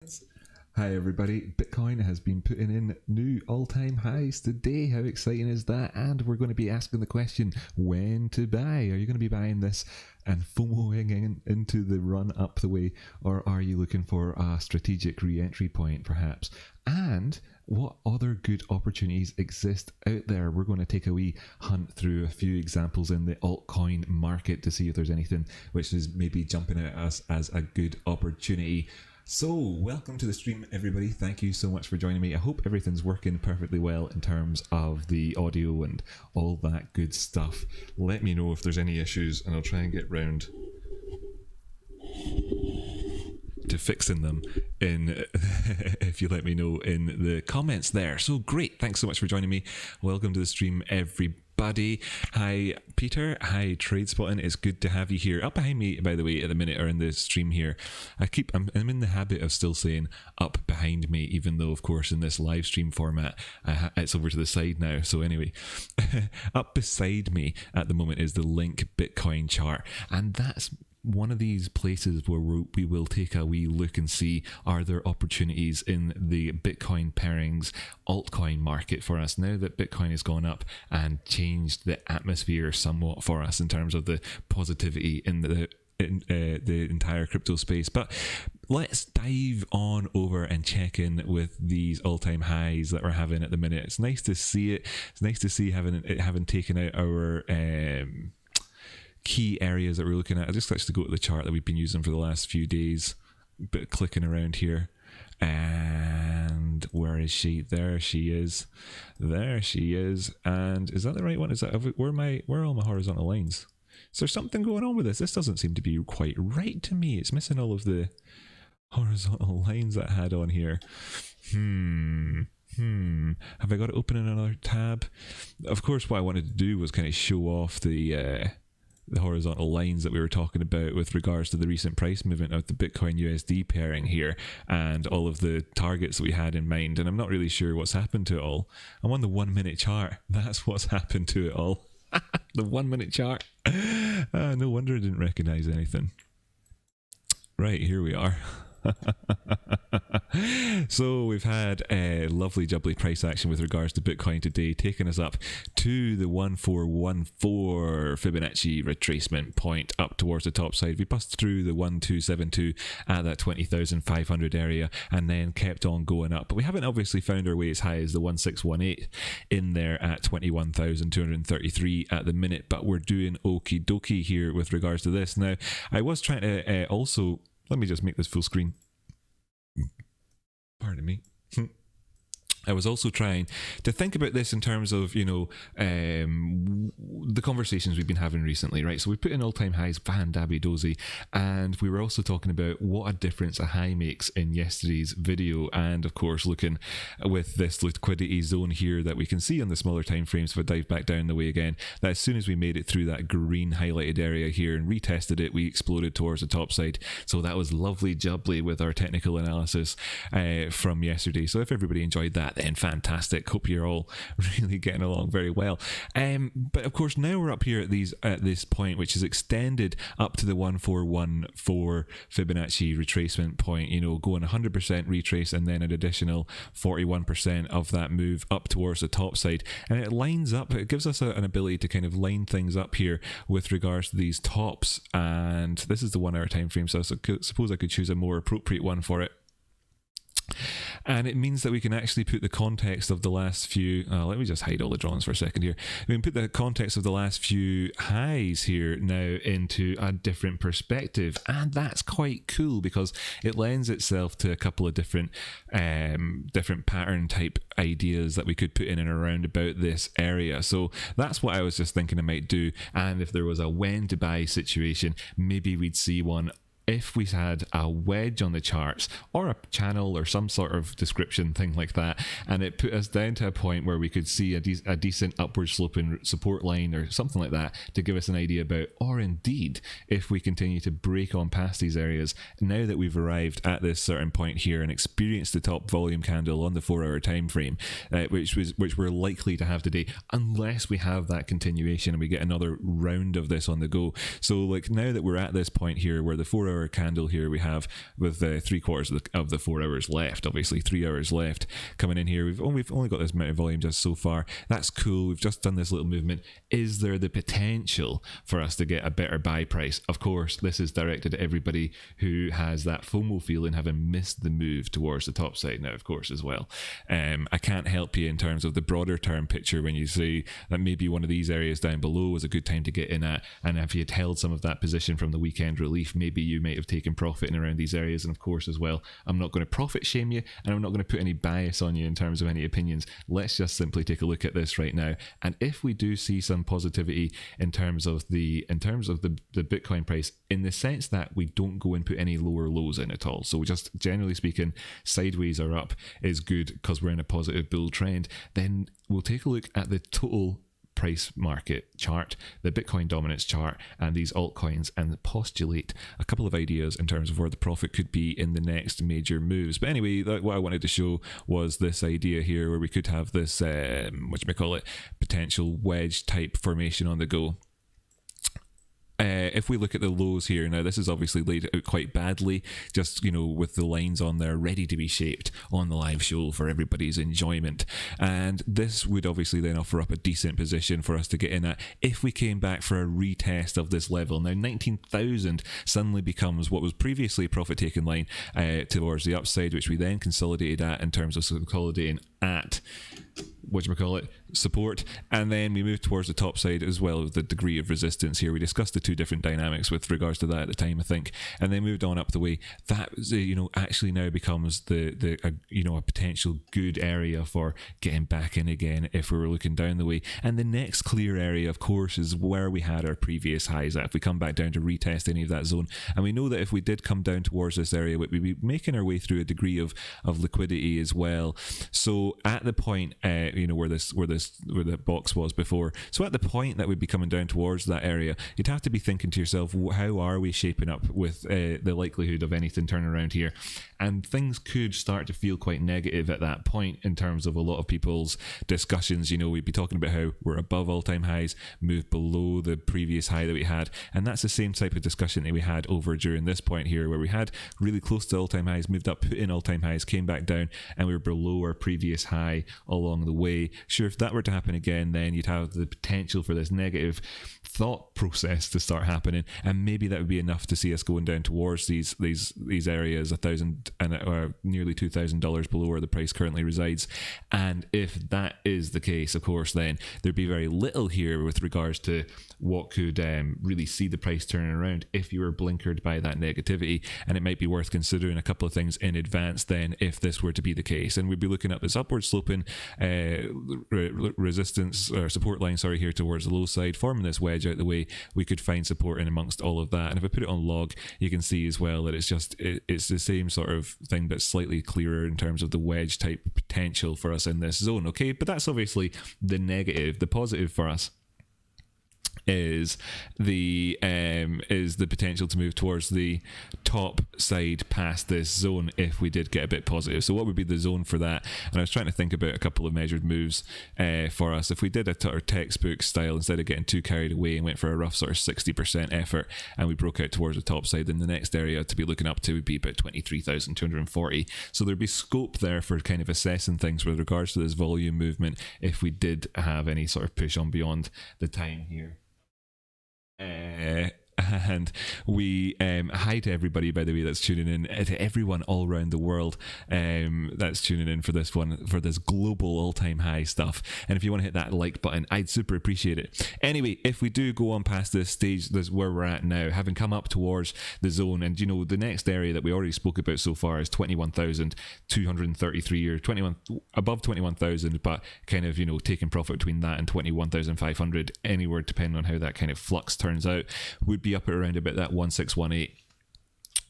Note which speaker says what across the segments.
Speaker 1: friends. Hi everybody, Bitcoin has been putting in new all-time highs today. How exciting is that? And we're going to be asking the question, when to buy? Are you going to be buying this and FOMOing into the run up the way, or are you looking for a strategic re-entry point perhaps? And what other good opportunities exist out there? We're going to take a wee hunt through a few examples in the altcoin market to see if there's anything which is maybe jumping at us as a good opportunity. So, welcome to the stream, everybody. Thank you so much for joining me. I hope everything's working perfectly well in terms of the audio and all that good stuff. Let me know if there's any issues, and I'll try and get round to fixing them in if you let me know in the comments there. So great, thanks so much for joining me. Welcome to the stream, everybody. Hi Peter, hi TradeSpotting, it's good to have you here. Up behind me, by the way, at the minute, or in the stream here, I'm in the habit of still saying up behind me, even though of course in this live stream format it's over to the side now. So anyway, up beside me at the moment is the Link Bitcoin chart, and that's one of these places where we will take a wee look and see, are there opportunities in the Bitcoin pairings altcoin market for us now that Bitcoin has gone up and changed the atmosphere somewhat for us in terms of the positivity in the entire crypto space. But let's dive on over and check in with these all-time highs that we're having at the minute. It's nice to see it. It's nice to see having taken out our key areas that we're looking at. I just actually go to the chart that we've been using for the last few days, but clicking around here, and where is she? There she is. And is that the right one? Is that where are all my horizontal lines? Is there something going on with this? This doesn't seem to be quite right to me. It's missing all of the horizontal lines that I had on here. Have I got to open in another tab? Of course, what I wanted to do was kind of show off the horizontal lines that we were talking about with regards to the recent price movement of the Bitcoin USD pairing here, and all of the targets that we had in mind. And I'm not really sure what's happened to it all. I'm on the 1 minute chart. That's what's happened to it all. The 1 minute chart. No wonder I didn't recognize anything. Right, here we are. So we've had a lovely jubbly price action with regards to Bitcoin today, taking us up to the 1414 Fibonacci retracement point up towards the top side. We bust through the 1272 at that 20,500 area and then kept on going up, but we haven't obviously found our way as high as the 1618 in there at 21,233 at the minute, but we're doing okie dokie here with regards to this. Now I was trying to also, let me just make this full screen. Pardon me. I was also trying to think about this in terms of, the conversations we've been having recently, right? So we put in all-time highs, van dabby dozy, and we were also talking about what a difference a high makes in yesterday's video, and of course looking with this liquidity zone here that we can see on the smaller time frames. If I dive back down the way again, that as soon as we made it through that green highlighted area here and retested it, we exploded towards the top side. So that was lovely jubbly with our technical analysis from yesterday. So if everybody enjoyed that, then fantastic. Hope you're all really getting along very well. But of course now we're up here at this point, which is extended up to the 1414 Fibonacci retracement point, going 100% retrace and then an additional 41% of that move up towards the top side, and it lines up, it gives us an ability to kind of line things up here with regards to these tops. And this is the 1 hour time frame, so I suppose I could choose a more appropriate one for it. And it means that we can actually put the context of the last few, let me just hide all the drawings for a second here. We can put the context of the last few highs here now into a different perspective. And that's quite cool because it lends itself to a couple of different pattern type ideas that we could put in and around about this area. So that's what I was just thinking I might do. And if there was a when to buy situation, maybe we'd see one if we had a wedge on the charts or a channel or some sort of description thing like that, and it put us down to a point where we could see a decent upward sloping support line or something like that to give us an idea about, or indeed if we continue to break on past these areas, now that we've arrived at this certain point here and experienced the top volume candle on the 4 hour time frame, which we're likely to have today, unless we have that continuation and we get another round of this on the go. So like now that we're at this point here where the 4 hour hour candle here we have with 3/4 of the 4 hours left. Obviously 3 hours left coming in here. We've only got this amount of volume just so far. That's cool. We've just done this little movement. Is there the potential for us to get a better buy price? Of course, this is directed at everybody who has that FOMO feeling, having missed the move towards the top side now, of course, as well. I can't help you in terms of the broader term picture when you say that maybe one of these areas down below was a good time to get in at, and if you had held some of that position from the weekend relief, maybe you might have taken profit in around these areas. And of course, as well, I'm not going to profit shame you, and I'm not going to put any bias on you in terms of any opinions. Let's just simply take a look at this right now, and if we do see some positivity in terms of the Bitcoin price, in the sense that we don't go and put any lower lows in at all, so just generally speaking sideways or up is good because we're in a positive bull trend, then we'll take a look at the total price market chart, the Bitcoin dominance chart, and these altcoins, and postulate a couple of ideas in terms of where the profit could be in the next major moves. But anyway, what I wanted to show was this idea here where we could have this potential wedge type formation on the go. If we look at the lows here, now this is obviously laid out quite badly, just, you know, with the lines on there ready to be shaped on the live show for everybody's enjoyment. And this would obviously then offer up a decent position for us to get in at if we came back for a retest of this level. Now 19,000 suddenly becomes what was previously a profit taking line towards the upside, which we then consolidated at in terms of consolidating at support, and then we moved towards the top side as well as the degree of resistance here. We discussed the two different dynamics with regards to that at the time, I think, and then moved on up the way. That actually now becomes a potential good area for getting back in again if we were looking down the way. And the next clear area, of course, is where we had our previous highs at. If we come back down to retest any of that zone, and we know that if we did come down towards this area, we'd be making our way through a degree of liquidity as well. So at the point where the box was before, so at the point that we'd be coming down towards that area, you'd have to be thinking to yourself, how are we shaping up with the likelihood of anything turning around here? And things could start to feel quite negative at that point in terms of a lot of people's discussions. We'd be talking about how we're above all-time highs, moved below the previous high that we had, and that's the same type of discussion that we had over during this point here, where we had really close to all-time highs, moved up, put in all-time highs, came back down, and we were below our previous high along the way. Sure, if that were to happen again, then you'd have the potential for this negative thought process to start happening, and maybe that would be enough to see us going down towards these areas, $1,000 and nearly $2,000 below where the price currently resides. And if that is the case, of course, then there'd be very little here with regards to what could really see the price turning around if you were blinkered by that negativity. And it might be worth considering a couple of things in advance then if this were to be the case. And we'd be looking at this upward sloping resistance or support line, here towards the low side, forming this wedge out the way. We could find support in amongst all of that. And if I put it on log, you can see as well that it's the same sort of thing, but slightly clearer in terms of the wedge type potential for us in this zone. Okay, but that's obviously the negative. The positive for us is the potential to move towards the top side past this zone if we did get a bit positive. So what would be the zone for that? And I was trying to think about a couple of measured moves for us. If we did a textbook style, instead of getting too carried away and went for a rough sort of 60% effort, and we broke out towards the top side, then the next area to be looking up to would be about 23,240. So there'd be scope there for kind of assessing things with regards to this volume movement if we did have any sort of push on beyond the time here. And we hi to everybody, by the way, that's tuning in, to everyone all around the world that's tuning in for this one, for this global all-time high stuff. And if you want to hit that like button, I'd super appreciate it. Anyway, if we do go on past this stage, this where we're at now, having come up towards the zone, and the next area that we already spoke about so far is 21,233, or above 21,000, but kind of taking profit between that and 21,500, anywhere depending on how that kind of flux turns out, would be up at around about that 1618.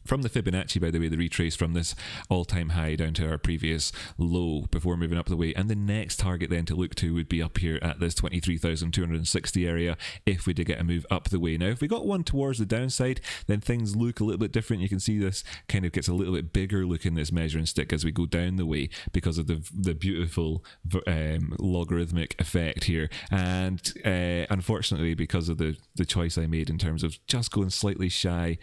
Speaker 1: From the Fibonacci, by the way, the retrace from this all-time high down to our previous low before moving up the way. And the next target then to look to would be up here at this 23,260 area if we did get a move up the way. Now, if we got one towards the downside, then things look a little bit different. You can see this kind of gets a little bit bigger looking, this measuring stick, as we go down the way because of the beautiful logarithmic effect here. And unfortunately, because of the choice I made in terms of just going slightly shy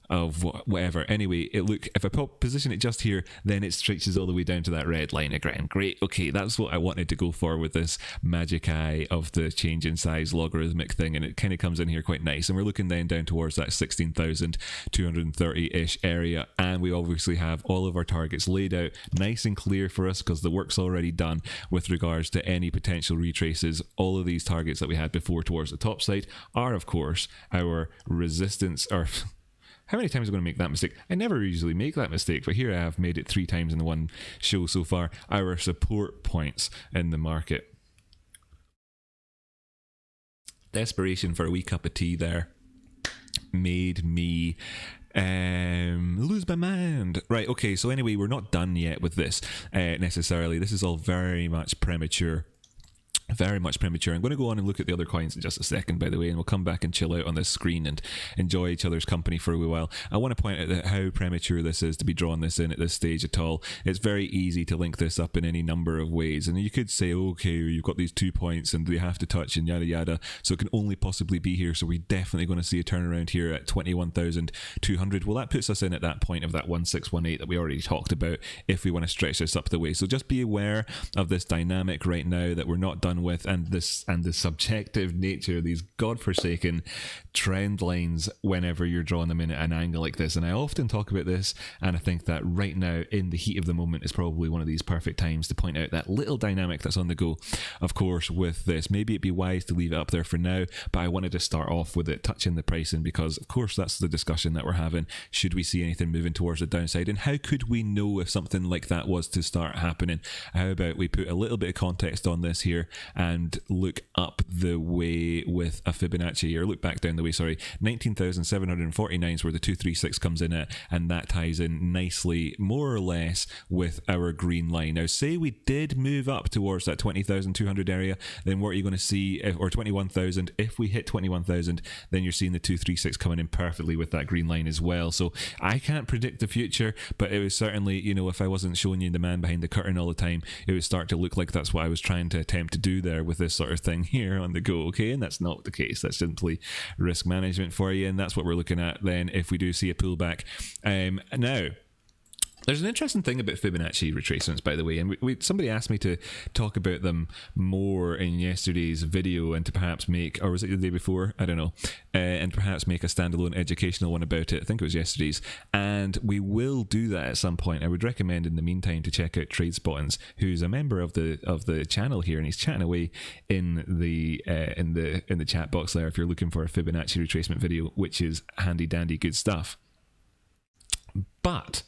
Speaker 1: whatever. Anyway, if I position it just here, then it stretches all the way down to that red line again. Great. Okay, that's what I wanted to go for with this magic eye of the change in size logarithmic thing, and it kind of comes in here quite nice. And we're looking then down towards that 16,230-ish area, and we obviously have all of our targets laid out nice and clear for us because the work's already done with regards to any potential retraces. All of these targets that we had before towards the top side are, of course, our resistance, or how many times am I going to make that mistake? I never usually make that mistake, but here I have made it 3 times in the one show so far. Our support points in the market. Desperation for a wee cup of tea there made me lose my mind. Right, okay, so anyway, we're not done yet with this necessarily. This is all very much premature. Very much premature. I'm going to go on and look at the other coins in just a second, by the way, and we'll come back and chill out on this screen and enjoy each other's company for a wee while. I want to point out that how premature this is to be drawing this in at this stage at all. It's very easy to link this up in any number of ways, and you could say, okay, you've got these 2 points and they have to touch and yada yada, so it can only possibly be here, so we're definitely going to see a turnaround here at 21,200. Well, that puts us in at that point of that 1618 that we already talked about if we want to stretch this up the way. So just be aware of this dynamic right now that we're not done with, and the subjective nature of these godforsaken trend lines whenever you're drawing them in at an angle like this. And I often talk about this, and I think that right now in the heat of the moment is probably one of these perfect times to point out that little dynamic that's on the go. Of course, with this, maybe it'd be wise to leave it up there for now, but I wanted to start off with it touching the pricing because of course that's the discussion that we're having. Should we see anything moving towards the downside, and how could we know if something like that was to start happening? How about we put a little bit of context on this here and look up the way with a Fibonacci, or look back down the way, sorry. 19,749 is where the 236 comes in at, and that ties in nicely more or less with our green line. Now say we did move up towards that 20,200 area, then what are you going to see, or 21,000, if we hit 21,000, then you're seeing the 236 coming in perfectly with that green line as well. So I can't predict the future, but it was certainly, you know, if I wasn't showing you the man behind the curtain all the time, it would start to look like that's what I was trying to attempt to do there with this sort of thing here on the go, okay? And that's not the case. That's simply risk management for you, and that's what we're looking at then if we do see a pullback. Now, there's an interesting thing about Fibonacci retracements, by the way, and somebody asked me to talk about them more in yesterday's video, and to perhaps make, or was it the day before? I don't know, and perhaps make a standalone educational one about it. I think it was yesterday's, and we will do that at some point. I would recommend in the meantime to check out TradeSpottins, who's a member of the channel here, and he's chatting away in the chat box there if you're looking for a Fibonacci retracement video, which is handy dandy good stuff. But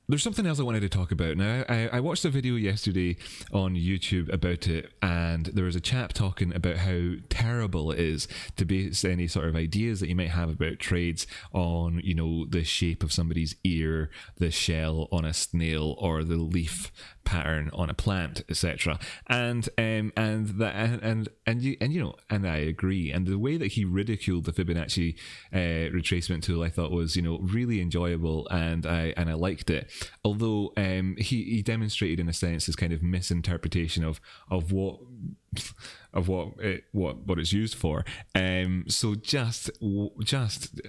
Speaker 1: there's something else I wanted to talk about. Now, I watched a video yesterday on YouTube about it, and there was a chap talking about how terrible it is to base any sort of ideas that you might have about trades on, you know, the shape of somebody's ear, the shell on a snail, or the leaf pattern on a plant, etc. And I agree. And the way that he ridiculed the Fibonacci retracement tool, I thought was, you know, really enjoyable, and I liked it. Although he demonstrated in a sense this kind of misinterpretation of what it's used for. So just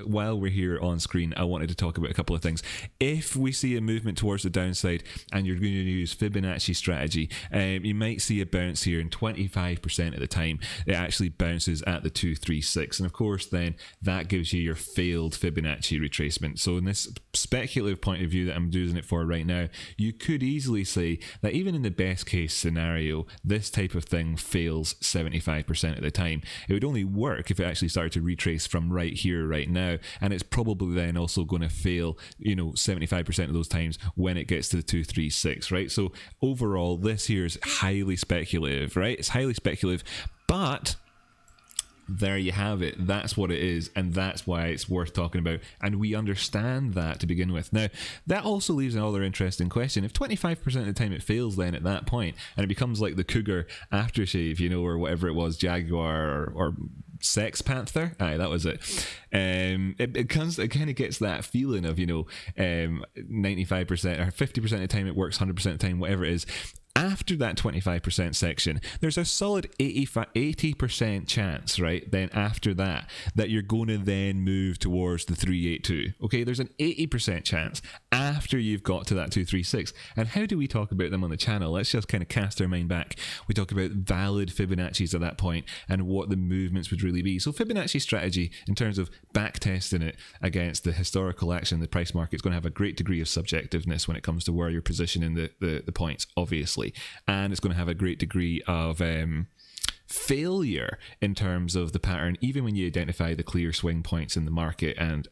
Speaker 1: while we're here on screen, I wanted to talk about a couple of things. If we see a movement towards the downside and you're going to use Fibonacci strategy, you might see a bounce here, and 25% of the time it actually bounces at the 236, and of course then that gives you your failed Fibonacci retracement. So in this speculative point of view that I'm using it for right now, you could easily say that even in the best case scenario, this type of thing fails 75% of the time. It would only work if it actually started to retrace from right here, right now, and it's probably then also going to fail, you know, 75% of those times when it gets to the 236, right? So overall, this here is highly speculative, right? It's highly speculative, but there you have it. That's what it is, and that's why it's worth talking about, and we understand that to begin with. Now, that also leaves another interesting question. If 25% of the time it fails then at that point, and it becomes like the cougar aftershave, you know, or whatever it was, jaguar or Sex Panther, aye, that was it. It kind of gets that feeling of, you know, 95% or 50% of the time it works, 100% of the time, whatever it is. After that 25% section, there's a solid 80% chance, right, then after that you're going to then move towards the 382. Okay, there's an 80% chance after you've got to that 236. And how do we talk about them on the channel? Let's just kind of cast our mind back. We talk about valid Fibonacci's at that point and what the movements would really be. So Fibonacci strategy, in terms of back testing it against the historical action, the price market is going to have a great degree of subjectiveness when it comes to where you're positioning the points, obviously. And it's going to have a great degree of failure in terms of the pattern, even when you identify the clear swing points in the market and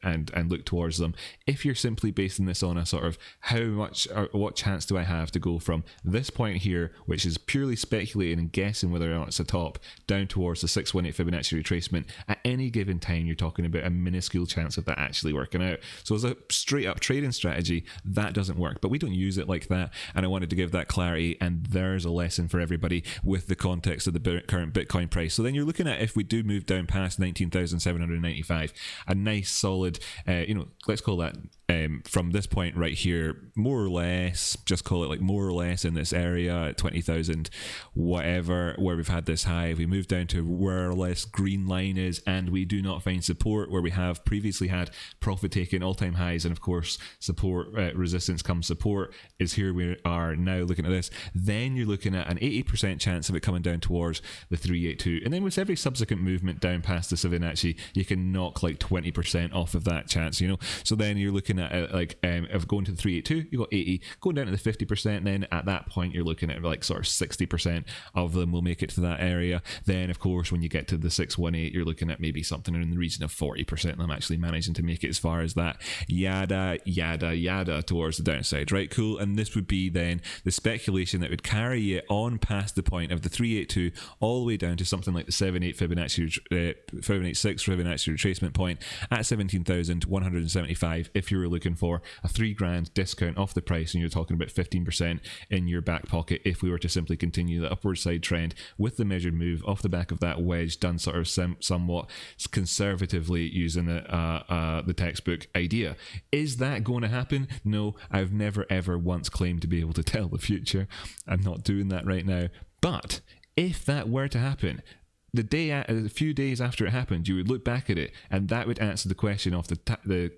Speaker 1: look towards them. If you're simply basing this on a sort of how much or what chance do I have to go from this point here, which is purely speculating and guessing whether or not it's a top, down towards the 618 Fibonacci retracement, at any given time you're talking about a minuscule chance of that actually working out. So as a straight up trading strategy, that doesn't work, but we don't use it like that, and I wanted to give that clarity, and there's a lesson for everybody with the context of the current Bitcoin price. So then you're looking at, if we do move down past 19,795, a nice solid, let's call that from this point right here, more or less, just call it like more or less in this area at 20,000 whatever, where we've had this high. If we move down to where our less green line is and we do not find support where we have previously had profit taking all-time highs, and of course support, resistance comes support, is here we are now looking at this, then you're looking at an 80% chance of it coming down towards the 382. And then with every subsequent movement down past the Fibonacci, you can knock like 20% off of that chance, so then you're looking at if going to the 382, you got 80, going down to the 50%, then at that point you're looking at like sort of 60% of them will make it to that area. Then of course when you get to the 618, you're looking at maybe something in the region of 40% of them actually managing to make it as far as that, yada yada yada, towards the downside, right? Cool. And this would be then the speculation that would carry you on past the point of the 382 all the way down to something like the 78 Fibonacci 786 Fibonacci retracement point at 17,175. if you were looking for a $3,000 discount off the price, and you're talking about 15% in your back pocket if we were to simply continue the upward side trend with the measured move off the back of that wedge done sort of somewhat conservatively using the textbook idea. Is that going to happen? No, I've never ever once claimed to be able to tell the future. I'm not doing that right now. But if that were to happen, a few days after it happened, you would look back at it, and that would answer the question off the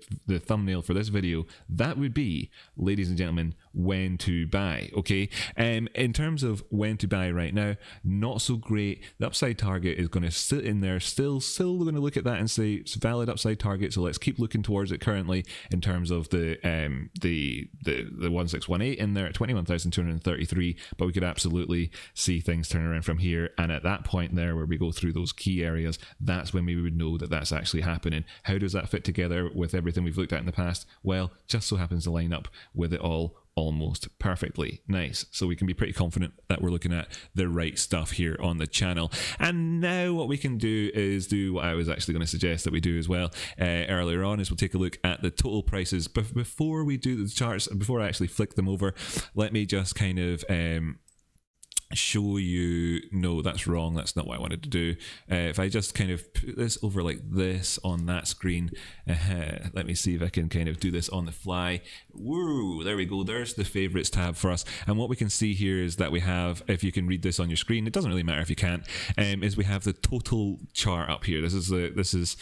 Speaker 1: thumbnail for this video. That would be, ladies and gentlemen, when to buy. Okay, in terms of when to buy right now, not so great. The upside target is going to sit in there. Still going to look at that and say it's a valid upside target. So let's keep looking towards it currently in terms of the 1618 in there at 21,233. But we could absolutely see things turn around from here, and at that point there where we go through those key areas, that's when we would know that that's actually happening. How does that fit together with everything we've looked at in the past? Well, just so happens to line up with it all almost perfectly. Nice. So we can be pretty confident that we're looking at the right stuff here on the channel. And now what we can do is do what I was actually going to suggest that we do as well earlier on, is we'll take a look at the total prices. But before we do the charts, before I actually flick them over, let me just kind of show you, no, that's wrong, that's not what I wanted to do. If I just kind of put this over like this on that screen, let me see if I can kind of do this on the fly. Woo, there we go, there's the favorites tab for us. And what we can see here is that we have, if you can read this on your screen, it doesn't really matter if you can't, is we have the total chart up here. This is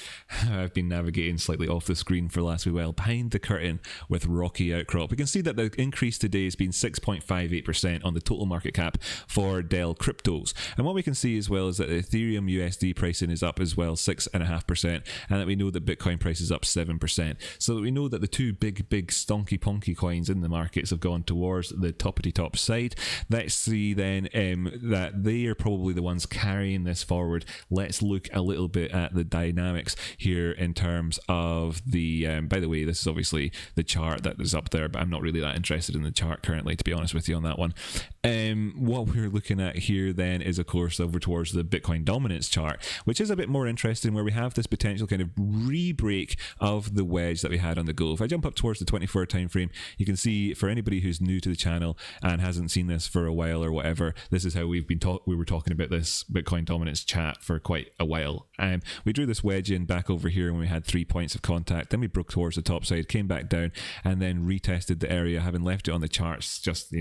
Speaker 1: I've been navigating slightly off the screen for the last wee while, behind the curtain with Rocky Outcrop. We can see that the increase today has been 6.58% on the total market cap for Dell cryptos. And what we can see as well is that Ethereum USD pricing is up as well 6.5%, and that we know that Bitcoin price is up 7%. So that we know that the two big stonky ponky coins in the markets have gone towards the toppity top side. Let's see then that they are probably the ones carrying this forward. Let's look a little bit at the dynamics here in terms of the by the way, this is obviously the chart that is up there, but I'm not really that interested in the chart currently, to be honest with you on that one. What we're looking at here then is of course over towards the Bitcoin dominance chart, which is a bit more interesting, where we have this potential kind of re-break of the wedge that we had on the go. If I jump up towards the 24 time frame, you can see, for anybody who's new to the channel and hasn't seen this for a while or whatever, this is how we were talking about this Bitcoin dominance chat for quite a while. We drew this wedge in back over here when we had 3 points of contact, then we broke towards the top side, came back down, and then retested the area, having left it on the charts just,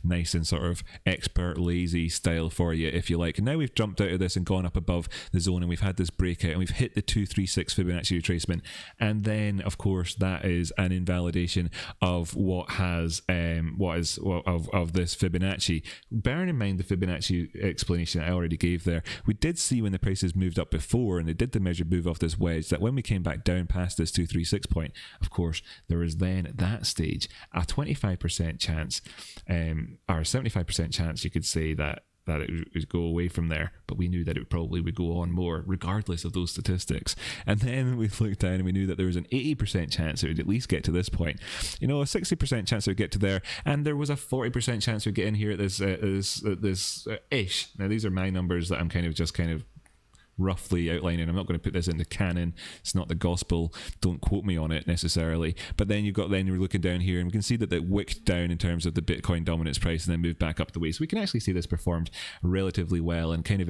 Speaker 1: nice and sort sort of expert lazy style for you, if you like. And now we've jumped out of this and gone up above the zone, and we've had this breakout, and we've hit the 236 Fibonacci retracement, and then of course that is an invalidation of what has of this Fibonacci. Bearing in mind the Fibonacci explanation I already gave there, we did see when the prices moved up before and they did the measured move off this wedge, that when we came back down past this 236 point, of course there was then at that stage a 25% chance or 75% chance, you could say, that it would go away from there, but we knew that it probably would go on more regardless of those statistics. And then we looked down and we knew that there was an 80% chance it would at least get to this point, a 60% chance it would get to there, and there was a 40% chance it would get in here at this ish. Now these are my numbers that I'm kind of roughly outlining. I'm not going to put this into canon, it's not the gospel, don't quote me on it necessarily. But then you're looking down here and we can see that it wicked down in terms of the Bitcoin dominance price and then moved back up the way. So we can actually see this performed relatively well and kind of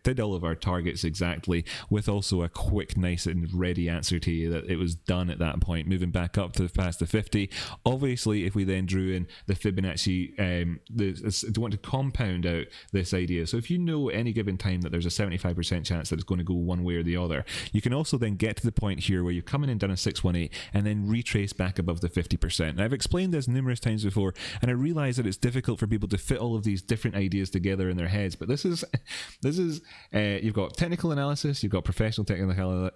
Speaker 1: did all of our targets exactly, with also a quick, nice and ready answer to you that it was done at that point, moving back up to past the 50. Obviously if we then drew in the Fibonacci, to want to compound out this idea, so if you know at any given time that there's a 75% chance that it's going to go one way or the other, you can also then get to the point here where you're coming in down a 618 and then retrace back above the 50%. Now, I've explained this numerous times before, and I realize that it's difficult for people to fit all of these different ideas together in their heads, but this is you've got technical analysis, you've got professional technical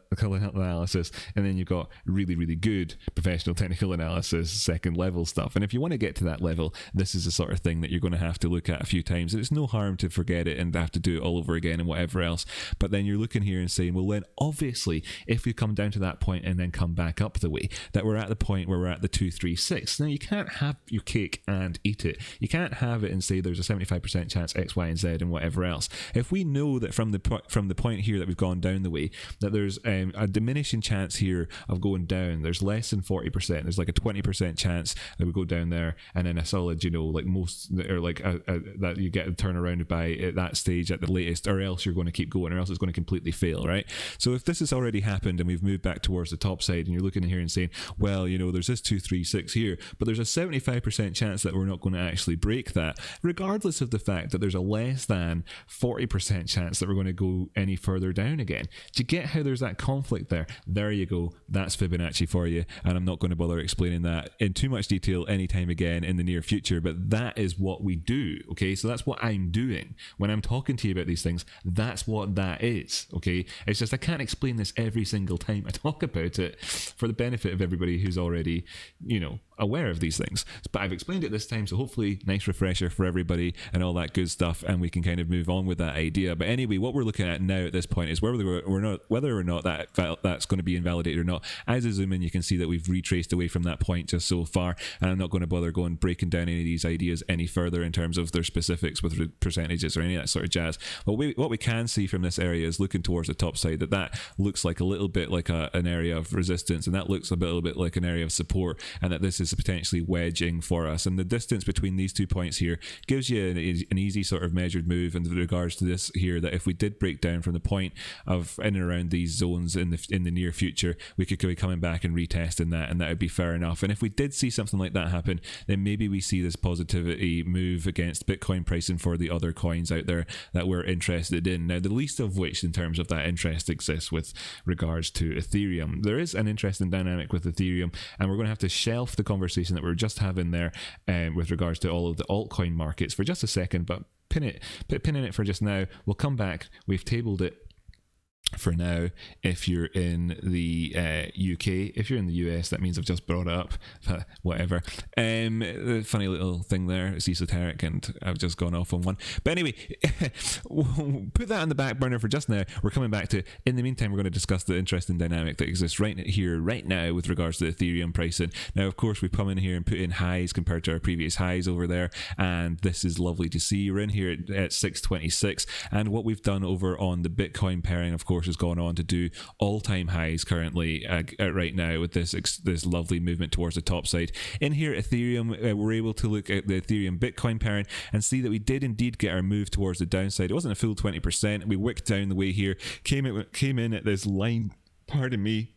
Speaker 1: analysis, and then you've got really, really good professional technical analysis, second level stuff. And if you want to get to that level, this is the sort of thing that you're going to have to look at a few times, and it's no harm to forget it and have to do it all over again and whatever else. But then you're looking here and saying, well, then obviously if we come down to that point and then come back up the way, that we're at the point where we're at the 236. Now you can't have your cake and eat it. You can't have it and say there's a 75% chance X, Y, and Z and whatever else. If we know that from the point here that we've gone down the way, that there's a diminishing chance here of going down, there's less than 40%. There's like a 20% chance that we go down there, and then a solid, like most, or like that you get a turnaround by at that stage at the latest, or else you're going to keep going, or else it's going to completely fail, right? So if this has already happened and we've moved back towards the top side, and you're looking here and saying, well, there's this 236 here, but there's a 75% chance that we're not going to actually break that, regardless of the fact that there's a less than 40% chance that we're going to go any further down again. Do you get how there's that conflict there? There you go. That's Fibonacci for you, and I'm not going to bother explaining that in too much detail anytime again in the near future, but that is what we do, okay? So that's what I'm doing when I'm talking to you about these things. That's what that is, okay? It's just I can't explain this every single time I talk about it for the benefit of everybody who's already, aware of these things. But I've explained it this time, so hopefully nice refresher for everybody and all that good stuff, and we can kind of move on with that idea. But anyway, what we're looking at now at this point is whether or not that's going to be invalidated or not. As I zoom in, you can see that we've retraced away from that point just so far, and I'm not going to bother breaking down any of these ideas any further in terms of their specifics with percentages or any of that sort of jazz. But what we can see from this area is looking towards the top side that looks like a little bit like an area of resistance, and that looks a little bit like an area of support, and that this is potentially wedging for us. And the distance between these 2 points here gives you an easy sort of measured move in regards to this here, that if we did break down from the point of in and around these zones in the near future, we could be coming back and retesting that, and that would be fair enough. And if we did see something like that happen, then maybe we see this positivity move against Bitcoin pricing for the other coins out there that we're interested in. Now, the least of which in terms of that interest exists with regards to Ethereum. There is an interesting dynamic with Ethereum, and we're going to have to shelf the conversation that we were just having there with regards to all of the altcoin markets for just a second, but pin in it for just now. We'll come back. We've tabled it for now. If you're in the UK, if you're in the US, that means I've just brought it up, whatever. The funny little thing there, it's esoteric and I've just gone off on one, but anyway, put that on the back burner for just now. We're coming back to it. In the meantime, we're going to discuss the interesting dynamic that exists right here, right now, with regards to Ethereum pricing. Now, of course, we've come in here and put in highs compared to our previous highs over there, and this is lovely to see. We're in here at 626, and what we've done over on the Bitcoin pairing, of course, has gone on to do all-time highs currently right now with this lovely movement towards the top side. In here, Ethereum, we're able to look at the Ethereum Bitcoin pairing and see that we did indeed get our move towards the downside. It wasn't a full 20%. We wicked down the way here, came in at this line, pardon me,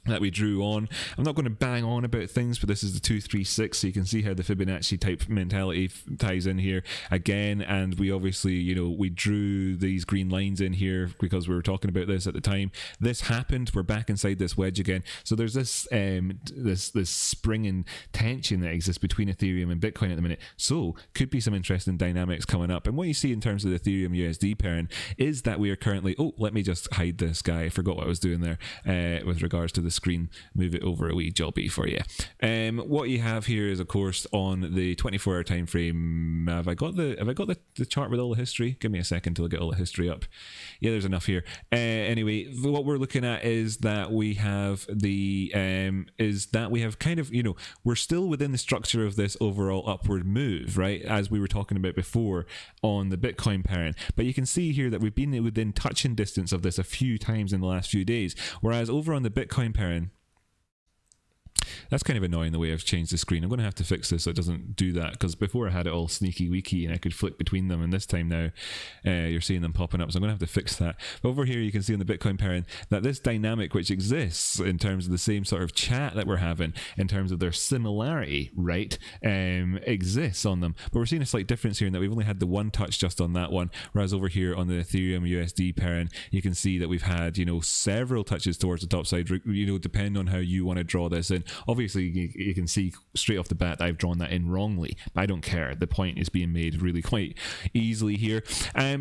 Speaker 1: that we drew on. I'm not going to bang on about things, but this is the 236, so you can see how the Fibonacci type mentality ties in here again. And we obviously, you know, we drew these green lines in here because we were talking about this at the time. This happened. We're back inside this wedge again. So there's this this springing tension that exists between Ethereum and Bitcoin at the minute. So could be some interesting dynamics coming up. And what you see in terms of the Ethereum USD pairing is that we are currently, oh, let me just hide this guy. I forgot what I was doing there with regards to the screen, move it over a wee jobby for you. What you have here is, of course, on the 24-hour time frame. Have I got the chart with all the history? Give me a second till I get all the history up. Yeah, there's enough here. Anyway, what we're looking at is that we have the kind of, you know, we're still within the structure of this overall upward move, right? As we were talking about before on the Bitcoin pairing. But you can see here that we've been within touching distance of this a few times in the last few days. Whereas over on the Bitcoin pairing, that's kind of annoying the way I've changed the screen. I'm going to have to fix this so it doesn't do that, because before I had it all sneaky weaky and I could flick between them, and this time now you're seeing them popping up, so I'm going to have to fix that. But over here you can see on the Bitcoin pairing that this dynamic which exists in terms of the same sort of chat that we're having in terms of their similarity, right, exists on them. But we're seeing a slight difference here in that we've only had the one touch just on that one, whereas over here on the Ethereum USD pairing you can see that we've had, you know, several touches towards the top side, you know, depending on how you want to draw this in. Obviously you can see straight off the bat that I've drawn that in wrongly, but I don't care. The point is being made really quite easily here.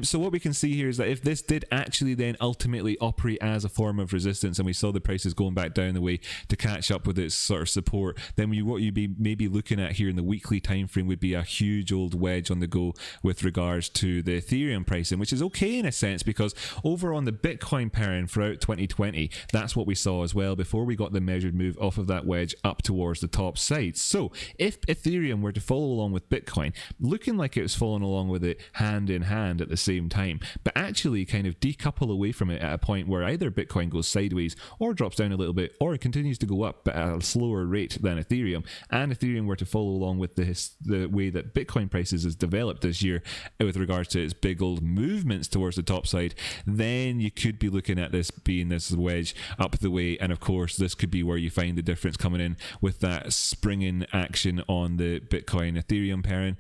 Speaker 1: So what we can see here is that if this did actually then ultimately operate as a form of resistance, and we saw the prices going back down the way to catch up with its sort of support, then what you'd be maybe looking at here in the weekly time frame would be a huge old wedge on the go with regards to the Ethereum pricing, which is okay in a sense, because over on the Bitcoin pairing throughout 2020, that's what we saw as well before we got the measured move off of that wedge up towards the top side. So if Ethereum were to follow along with Bitcoin, looking like it was following along with it hand in hand at the same time, but actually kind of decouple away from it at a point where either Bitcoin goes sideways or drops down a little bit, or it continues to go up but at a slower rate than Ethereum, and Ethereum were to follow along with the way that Bitcoin prices has developed this year with regards to its big old movements towards the top side, then you could be looking at this being this wedge up the way. And of course this could be where you find the difference coming in with that springing action on the Bitcoin Ethereum pairing,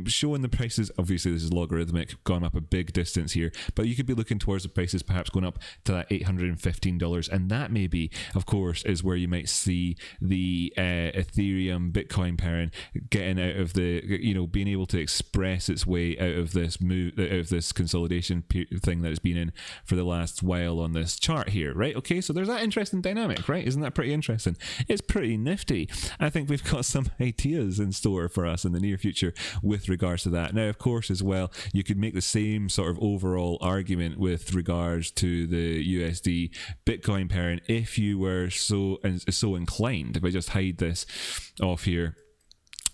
Speaker 1: showing the prices, obviously this is logarithmic, gone up a big distance here, but you could be looking towards the prices perhaps going up to that $815, and that maybe of course is where you might see the Ethereum Bitcoin pairing getting out of the, you know, being able to express its way out of this move, out of this consolidation thing that it's been in for the last while on this chart here, right? Okay, so there's that interesting dynamic, right? Isn't that pretty interesting? It's pretty nifty. I think we've got some ideas in store for us in the near future with regards to that. Now, of course, as well, you could make the same sort of overall argument with regards to the USD Bitcoin pairing if you were so inclined. If I just hide this off here,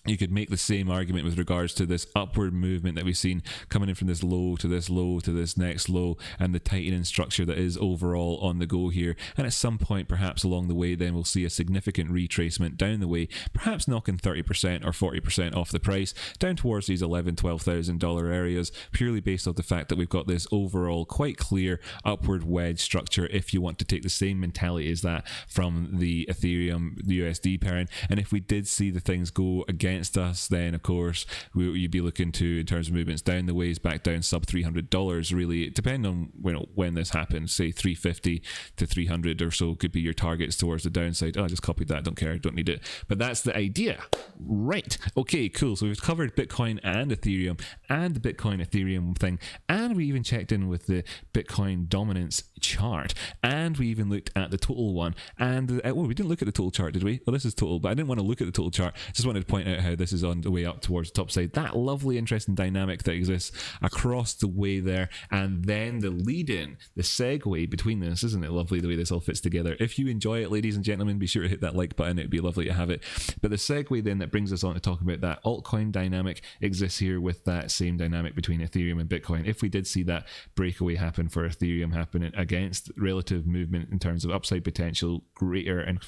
Speaker 1: you could make the same argument with regards to this upward movement that we've seen coming in from this low to this low to this next low, and the tightening structure that is overall on the go here. And at some point perhaps along the way then we'll see a significant retracement down the way, perhaps knocking 30% or 40% off the price down towards these $11,000-$12,000 areas, purely based off the fact that we've got this overall quite clear upward wedge structure, if you want to take the same mentality as that from the Ethereum, the USD pairing. And if we did see the things go against us, then of course you'd be looking to, in terms of movements down the ways, back down sub $300, really depending on, you know, when this happens. Say 350 to 300 or so could be your targets towards the downside. Oh, I just copied that, don't care, don't need it, but that's the idea, right? Okay, cool. So we've covered Bitcoin and Ethereum and the Bitcoin Ethereum thing, and we even checked in with the Bitcoin dominance chart, and we even looked at the total one. And well, we didn't look at the total chart, did we? Well, this is total, but I didn't want to look at the total chart. Just wanted to point out how this is on the way up towards the top side, that lovely interesting dynamic that exists across the way there, and then the lead in, the segue between this. Isn't it lovely the way this all fits together? If you enjoy it, ladies and gentlemen, be sure to hit that like button. It'd be lovely to have it. But the segue then that brings us on to talk about that altcoin dynamic exists here with that same dynamic between Ethereum and Bitcoin. If we did see that breakaway happen for Ethereum happening against relative movement in terms of upside potential, greater and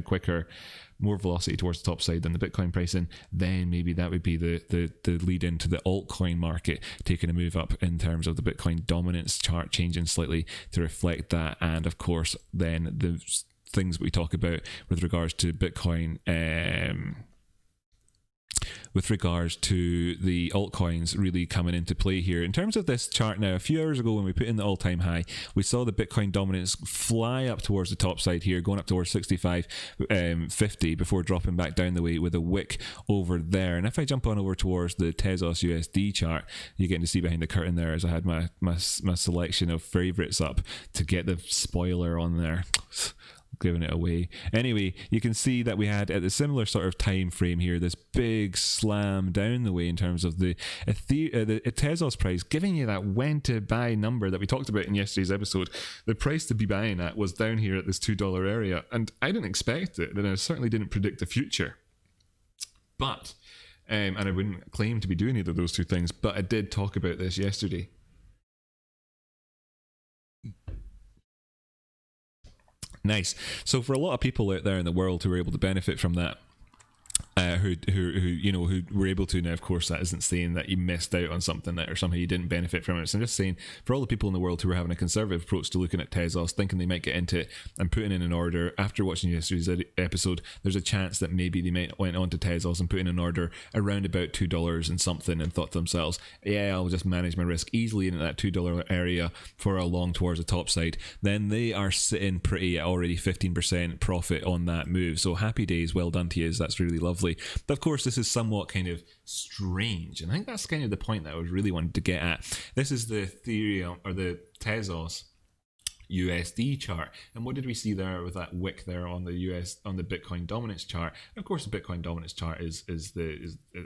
Speaker 1: quicker, more velocity towards the top side than the Bitcoin pricing, then maybe that would be the lead into the altcoin market taking a move up in terms of the Bitcoin dominance chart changing slightly to reflect that. And of course then the things we talk about with regards to Bitcoin. With regards to the altcoins really coming into play here. In terms of this chart now, a few hours ago when we put in the all-time high, we saw the Bitcoin dominance fly up towards the top side here, going up towards 65.50 before dropping back down the way with a wick over there. And if I jump on over towards the Tezos USD chart, you're getting to see behind the curtain there as I had my selection of favorites up to get the spoiler on there. Giving it away. Anyway, you can see that we had at a similar sort of time frame here this big slam down the way in terms of the Tezos price, giving you that when to buy number that we talked about in yesterday's episode. The price to be buying at was down here at this $2 area, and I didn't expect it, and I certainly didn't predict the future. But and I wouldn't claim to be doing either of those two things, but I did talk about this yesterday. Nice. So for a lot of people out there in the world who are able to benefit from that, who were able to. Now, of course, that isn't saying that you missed out on something that, or somehow you didn't benefit from it. So I'm just saying, for all the people in the world who are having a conservative approach to looking at Tezos, thinking they might get into it and putting in an order after watching yesterday's episode, there's a chance that maybe they might went on to Tezos and put in an order around about $2 and something and thought to themselves, yeah, I'll just manage my risk easily in that $2 area for a long towards the top side. Then they are sitting pretty at already 15% profit on that move. So happy days, well done to you. That's really lovely. But of course, this is somewhat kind of strange, and I think that's kind of the point that I was really wanting to get at. This is the Ethereum or the Tezos USD chart, and what did we see there with that wick there on the Bitcoin dominance chart? And of course, the Bitcoin dominance chart is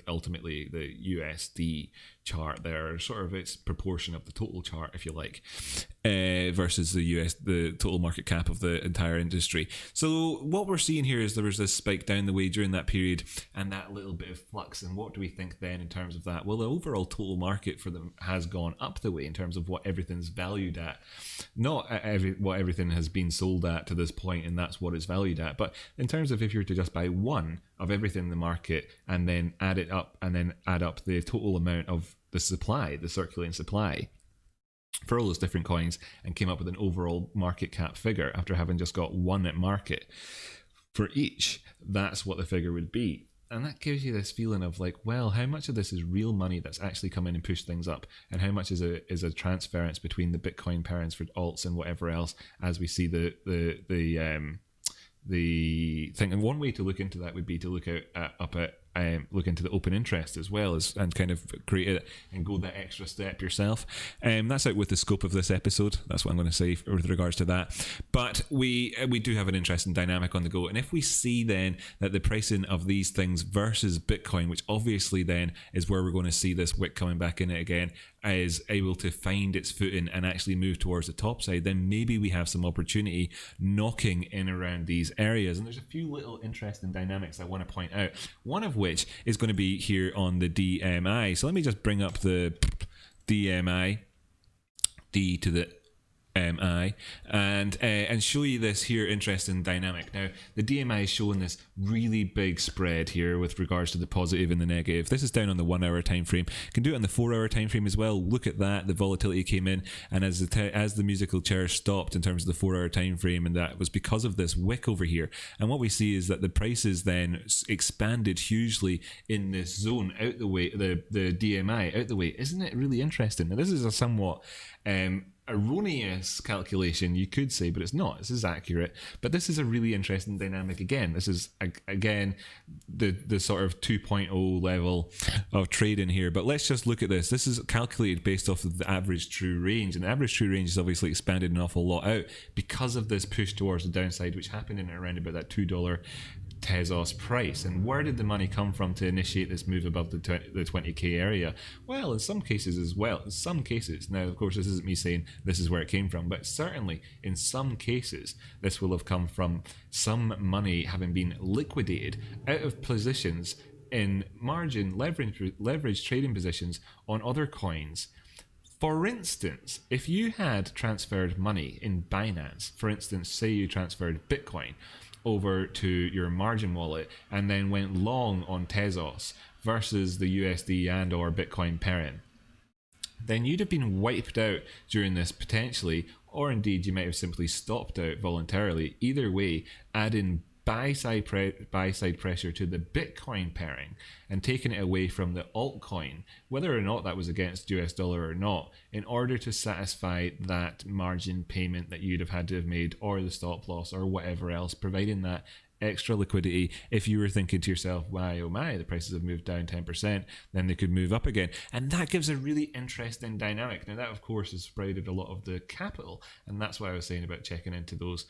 Speaker 1: ultimately the USD chart there, sort of its proportion of the total chart, if you like, versus the total market cap of the entire industry. So what we're seeing here is there was this spike down the way during that period and that little bit of flux. And what do we think then in terms of that? Well, the overall total market for them has gone up the way in terms of what everything's valued at, not what everything has been sold at to this point, and that's what it's valued at. But in terms of if you were to just buy one of everything in the market and then add it up and then add up the total amount of the supply, the circulating supply for all those different coins, and came up with an overall market cap figure after having just got one at market for each, that's what the figure would be. And that gives you this feeling of like, well, how much of this is real money that's actually come in and pushed things up, and how much is a transference between the Bitcoin pairings for alts and whatever else, as we see the thing. And one way to look into that would be to look look into the open interest as well, and kind of create it and go that extra step yourself. That's out with the scope of this episode. That's what I'm going to say with regards to that. But we do have an interesting dynamic on the go, and if we see then that the pricing of these things versus Bitcoin, which obviously then is where we're going to see this wick coming back in it again, is able to find its footing and actually move towards the top side, then maybe we have some opportunity knocking in around these areas. And there's a few little interesting dynamics I want to point out, one of which is going to be here on the DMI. So let me just bring up the DMI, D to the MI, and show you this here interesting dynamic. Now, the DMI is showing this really big spread here with regards to the positive and the negative. This is down on the 1 hour time frame. You can do it on the 4 hour time frame as well. Look at that, the volatility came in, and as the musical chair stopped in terms of the 4 hour time frame, and that was because of this wick over here. And what we see is that the prices then expanded hugely in this zone out the way, the DMI out the way. Isn't it really interesting? Now, this is a somewhat erroneous calculation, you could say, but it's not. This is accurate, but this is a really interesting dynamic. Again, this is again the sort of 2.0 level of trading here. But let's just look at this. This is calculated based off of the average true range, and the average true range is obviously expanded an awful lot out because of this push towards the downside, which happened in around about that $2 Tezos price. And where did the money come from to initiate this move above the 20k area? Well, in some cases as well. In some cases, now of course this isn't me saying this is where it came from, but certainly in some cases this will have come from some money having been liquidated out of positions in margin leverage trading positions on other coins. For instance, if you had transferred money in Binance, for instance, say you transferred Bitcoin over to your margin wallet and then went long on Tezos versus the USD and or Bitcoin pairing, then you'd have been wiped out during this potentially, or indeed you might have simply stopped out voluntarily. Either way, adding buy side pressure to the Bitcoin pairing and taking it away from the altcoin, whether or not that was against US dollar or not, in order to satisfy that margin payment that you'd have had to have made, or the stop loss, or whatever else, providing that extra liquidity. If you were thinking to yourself, why oh my, the prices have moved down 10%, then they could move up again. And that gives a really interesting dynamic. Now that of course has sprouted a lot of the capital, and that's why I was saying about checking into those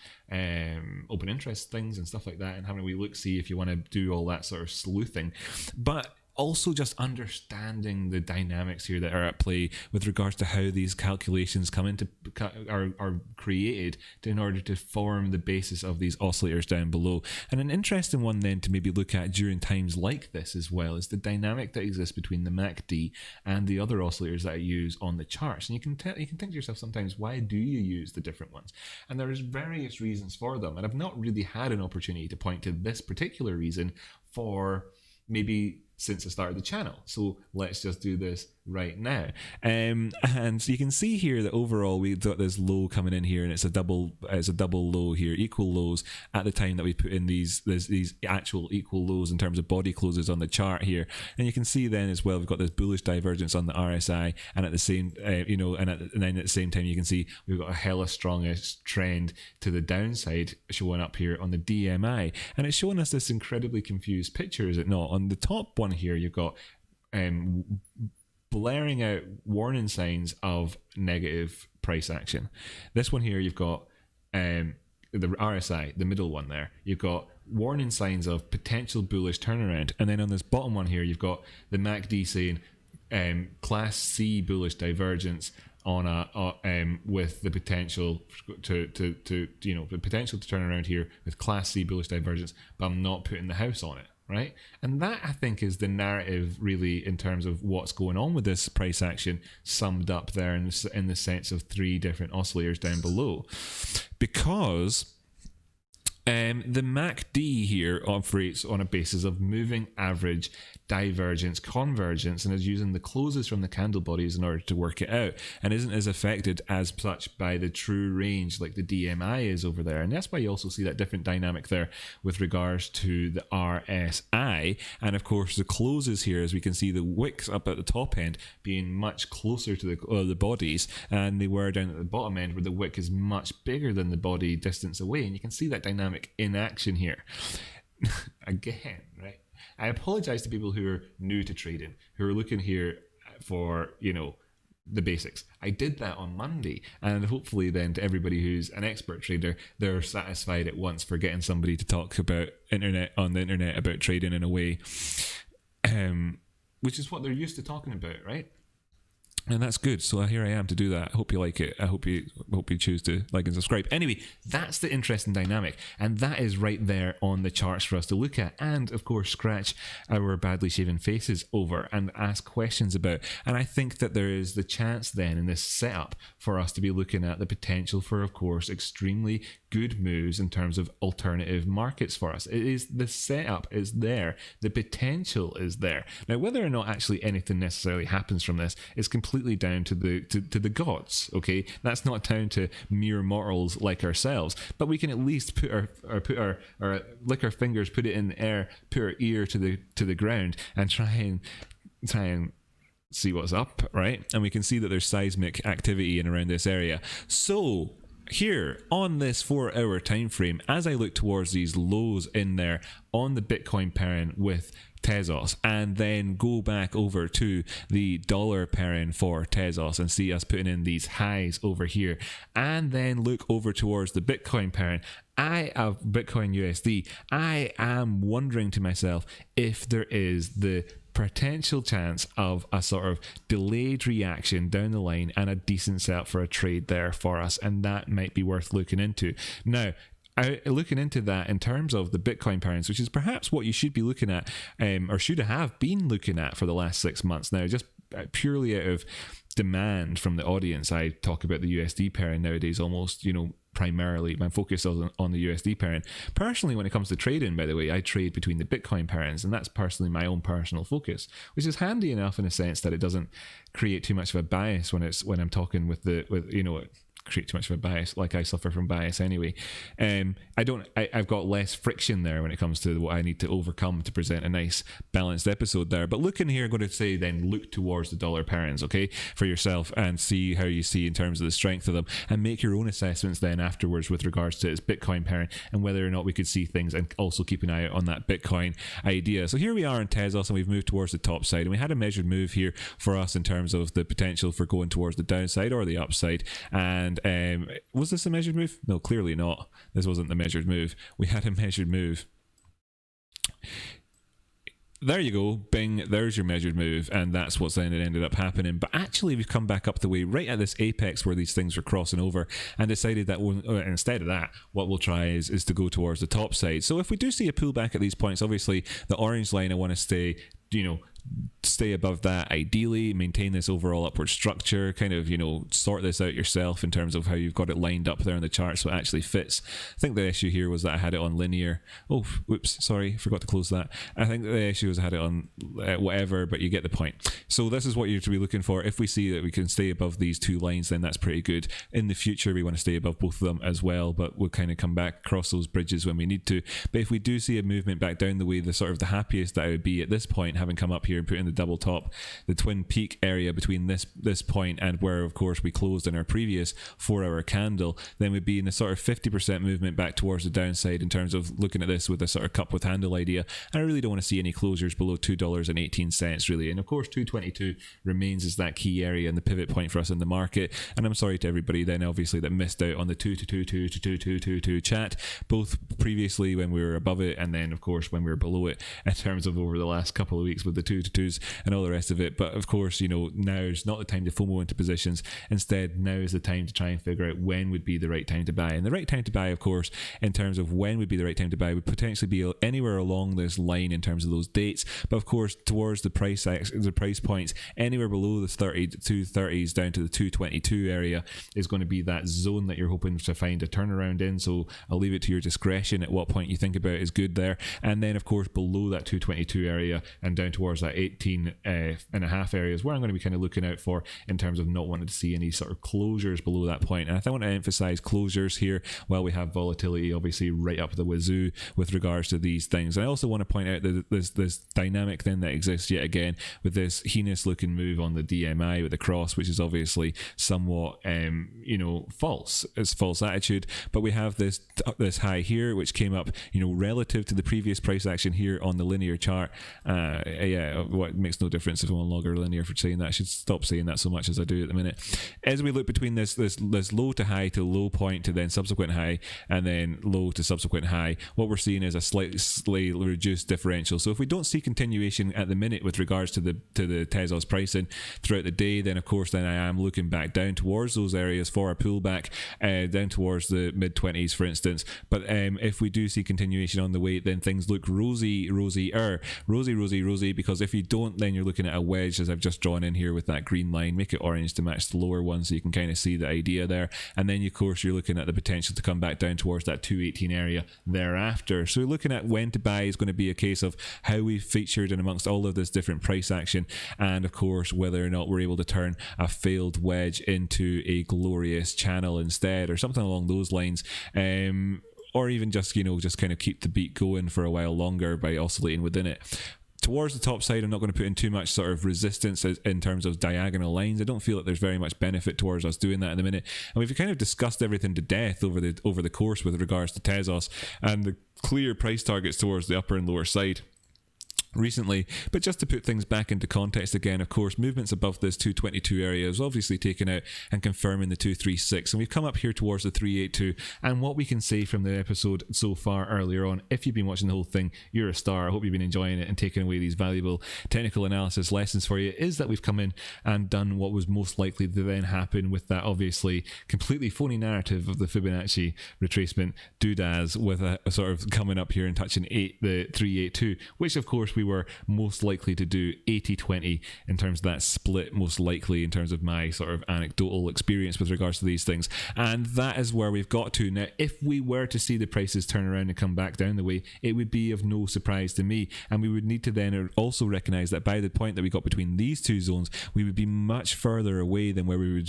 Speaker 1: open interest things and stuff like that, and having a wee look, see if you want to do all that sort of sleuthing. But also just understanding the dynamics here that are at play with regards to how these calculations come into are created in order to form the basis of these oscillators down below. And an interesting one then to maybe look at during times like this as well is the dynamic that exists between the MACD and the other oscillators that I use on the charts. And you can think to yourself sometimes, why do you use the different ones? And there's various reasons for them, and I've not really had an opportunity to point to this particular reason for maybe since the start of the channel. So let's just do this right now. And so you can see here that overall we've got this low coming in here, and it's a double low here, equal lows at the time that we put in these actual equal lows in terms of body closes on the chart here. And you can see then as well we've got this bullish divergence on the RSI, and at the same and then at the same time you can see we've got a hella strongest trend to the downside showing up here on the DMI, and it's showing us this incredibly confused picture, is it not? On the top one here you've got blaring out warning signs of negative price action. This one here you've got the RSI, the middle one there, you've got warning signs of potential bullish turnaround, and then on this bottom one here you've got the MACD saying class C bullish divergence on a with the potential to the potential to turn around here with class C bullish divergence, but I'm not putting the house on it. Right, and that I think is the narrative really in terms of what's going on with this price action, summed up there in the sense of three different oscillators down below, because the MACD here operates on a basis of moving average, divergence, convergence, and is using the closes from the candle bodies in order to work it out, and isn't as affected as such by the true range like the DMI is over there. And that's why you also see that different dynamic there with regards to the RSI, and of course the closes here, as we can see the wicks up at the top end being much closer to the bodies, and they were down at the bottom end where the wick is much bigger than the body distance away, and you can see that dynamic in action here. Again, right? I apologize to people who are new to trading, who are looking here for, the basics. I did that on Monday, and hopefully then to everybody who's an expert trader, they're satisfied at once for getting somebody to talk about on the internet about trading in a way, which is what they're used to talking about, right? And that's good. So here I am to do that. I hope you like it. I hope you choose to like and subscribe. Anyway, that's the interesting dynamic, and that is right there on the charts for us to look at, and of course scratch our badly shaven faces over and ask questions about. And I think that there is the chance then in this setup for us to be looking at the potential for, of course, extremely good moves in terms of alternative markets for us. It is, the setup is there, the potential is there. Now, whether or not actually anything necessarily happens from this is completely down to the gods. Okay, that's not down to mere mortals like ourselves. But we can at least put our lick our fingers, put it in the air, put our ear to the ground, and try and see what's up, right? And we can see that there's seismic activity in around this area. So here on this 4-hour time frame, as I look towards these lows in there on the Bitcoin pairing with Tezos, and then go back over to the dollar pairing for Tezos and see us putting in these highs over here, and then look over towards the Bitcoin pairing, I have Bitcoin USD, I am wondering to myself if there is the potential chance of a sort of delayed reaction down the line and a decent setup for a trade there for us, and that might be worth looking into. Now, looking into that in terms of the Bitcoin pairings, which is perhaps what you should be looking at, or should have been looking at for the last 6 months now, just purely out of demand from the audience. I talk about the USD pairing nowadays almost, primarily. My focus is on the USD pairing. Personally, when it comes to trading, by the way, I trade between the Bitcoin pairings, and that's personally my own personal focus, which is handy enough in a sense that it doesn't create too much of a bias when I'm talking with create too much of a bias, like I suffer from bias anyway. I've got less friction there when it comes to what I need to overcome to present a nice balanced episode there. But looking here, I'm going to say then look towards the dollar pairings, okay, for yourself, and see how you see in terms of the strength of them, and make your own assessments then afterwards with regards to its Bitcoin pairing and whether or not we could see things, and also keep an eye out on that Bitcoin idea. So here we are in Tezos, and we've moved towards the top side, and we had a measured move here for us in terms of the potential for going towards the downside or the upside. And was this a measured move? No, clearly not. This wasn't the measured move. We had a measured move. There you go, bing, there's your measured move, and that's what's then ended up happening. But actually we've come back up the way right at this apex where these things were crossing over, and decided that instead of that, what we'll try is to go towards the top side. So if we do see a pullback at these points, obviously the orange line, I want to stay above that, ideally maintain this overall upward structure, kind of sort this out yourself in terms of how you've got it lined up there on the chart so it actually fits. I think the issue here was that I had it on linear. Oh, whoops, sorry, forgot to close that. I think the issue was I had it on whatever, but you get the point. So this is what you're to be looking for. If we see that we can stay above these two lines, then that's pretty good. In the future we want to stay above both of them as well, but we'll kind of come back across those bridges when we need to. But if we do see a movement back down the way, the happiest that I would be at this point, having come up here and put in the double top, the twin peak area between this point and where of course we closed in our previous 4-hour candle, then we'd be in a sort of 50% movement back towards the downside in terms of looking at this with a sort of cup with handle idea. And I really don't want to see any closures below $2.18 really, and of course 222 remains as that key area and the pivot point for us in the market. And I'm sorry to everybody then obviously that missed out on the 222 chat, both previously when we were above it and then of course when we were below it, in terms of over the last couple of weeks with the 222s and all the rest of it. But of course, now is not the time to FOMO into positions. Instead, now is the time to try and figure out when would be the right time to buy. And the right time to buy, of course, in terms of when would be the right time to buy, would potentially be anywhere along this line in terms of those dates. But of course, towards the price points, anywhere below the 230s down to the 222 area is going to be that zone that you're hoping to find a turnaround in. So I'll leave it to your discretion at what point you think about is good there. And then, of course, below that 222 area and down towards that 18.5 areas where I'm going to be kind of looking out for in terms of not wanting to see any sort of closures below that point. And I want to emphasize closures here while we have volatility obviously right up the wazoo with regards to these things. And I also want to point out that this dynamic then that exists yet again with this heinous looking move on the DMI with the cross, which is obviously somewhat false. It's false attitude. But we have this high here which came up relative to the previous price action here on the linear chart. What makes no difference if I'm on log or linear for saying that. I should stop saying that so much as I do at the minute. As we look between this low to high to low point to then subsequent high and then low to subsequent high, what we're seeing is a slightly reduced differential. So if we don't see continuation at the minute with regards to the Tezos pricing throughout the day, then of course then I am looking back down towards those areas for a pullback down towards the mid 20s for instance. But if we do see continuation on the way, then things look rosy because if you don't, then you're looking at a wedge as I've just drawn in here with that green line. Make it orange to match the lower one so you can kind of see the idea there. And then of course you're looking at the potential to come back down towards that 218 area thereafter. So looking at when to buy is going to be a case of how we've featured in amongst all of this different price action, and of course whether or not we're able to turn a failed wedge into a glorious channel instead, or something along those lines. Or even just kind of keep the beat going for a while longer by oscillating within it. Towards the top side, I'm not going to put in too much sort of resistance in terms of diagonal lines. I don't feel that there's very much benefit towards us doing that in a minute. And we've kind of discussed everything to death over the course with regards to Tezos and the clear price targets towards the upper and lower side recently. But just to put things back into context again, of course, movements above this 222 area is obviously taken out and confirming the 236, and we've come up here towards the 382. And what we can say from the episode so far earlier on, if you've been watching the whole thing, you're a star. I hope you've been enjoying it and taking away these valuable technical analysis lessons for you, is that we've come in and done what was most likely to then happen with that obviously completely phony narrative of the Fibonacci retracement doodads, with a sort of coming up here and touching the 382, which of course we were most likely to do 80-20 in terms of that split, most likely in terms of my sort of anecdotal experience with regards to these things. And that is where we've got to. Now, if we were to see the prices turn around and come back down the way, it would be of no surprise to me. And we would need to then also recognize that by the point that we got between these two zones, we would be much further away than where we would,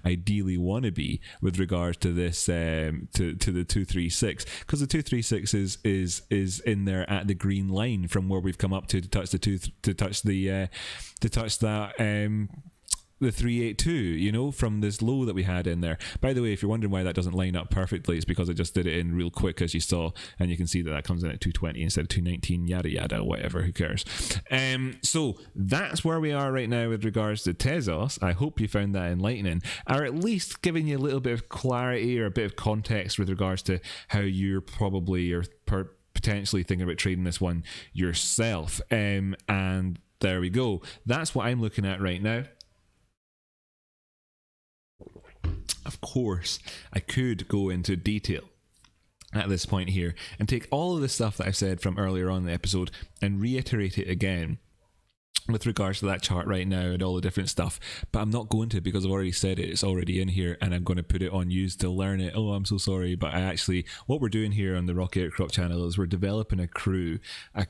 Speaker 1: ideally want to be with regards to this, to the 236, because the 236 is in there at the green line from where we've come up to touch the 382, from this low that we had in there. By the way, if you're wondering why that doesn't line up perfectly, it's because I just did it in real quick, as you saw, and you can see that comes in at 220 instead of 219, yada yada, whatever, who cares. So that's where we are right now with regards to Tezos. I hope you found that enlightening, or at least giving you a little bit of clarity or a bit of context with regards to how you're probably potentially thinking about trading this one yourself. And there we go. That's what I'm looking at right now. Of course, I could go into detail at this point here and take all of the stuff that I said from earlier on in the episode and reiterate it again with regards to that chart right now and all the different stuff, but I'm not going to, because I've already said it. It's already in here, and I'm going to put it on you to learn it. Oh, I'm so sorry, but what we're doing here on the Rocky Outcrop channel is we're developing a crew, a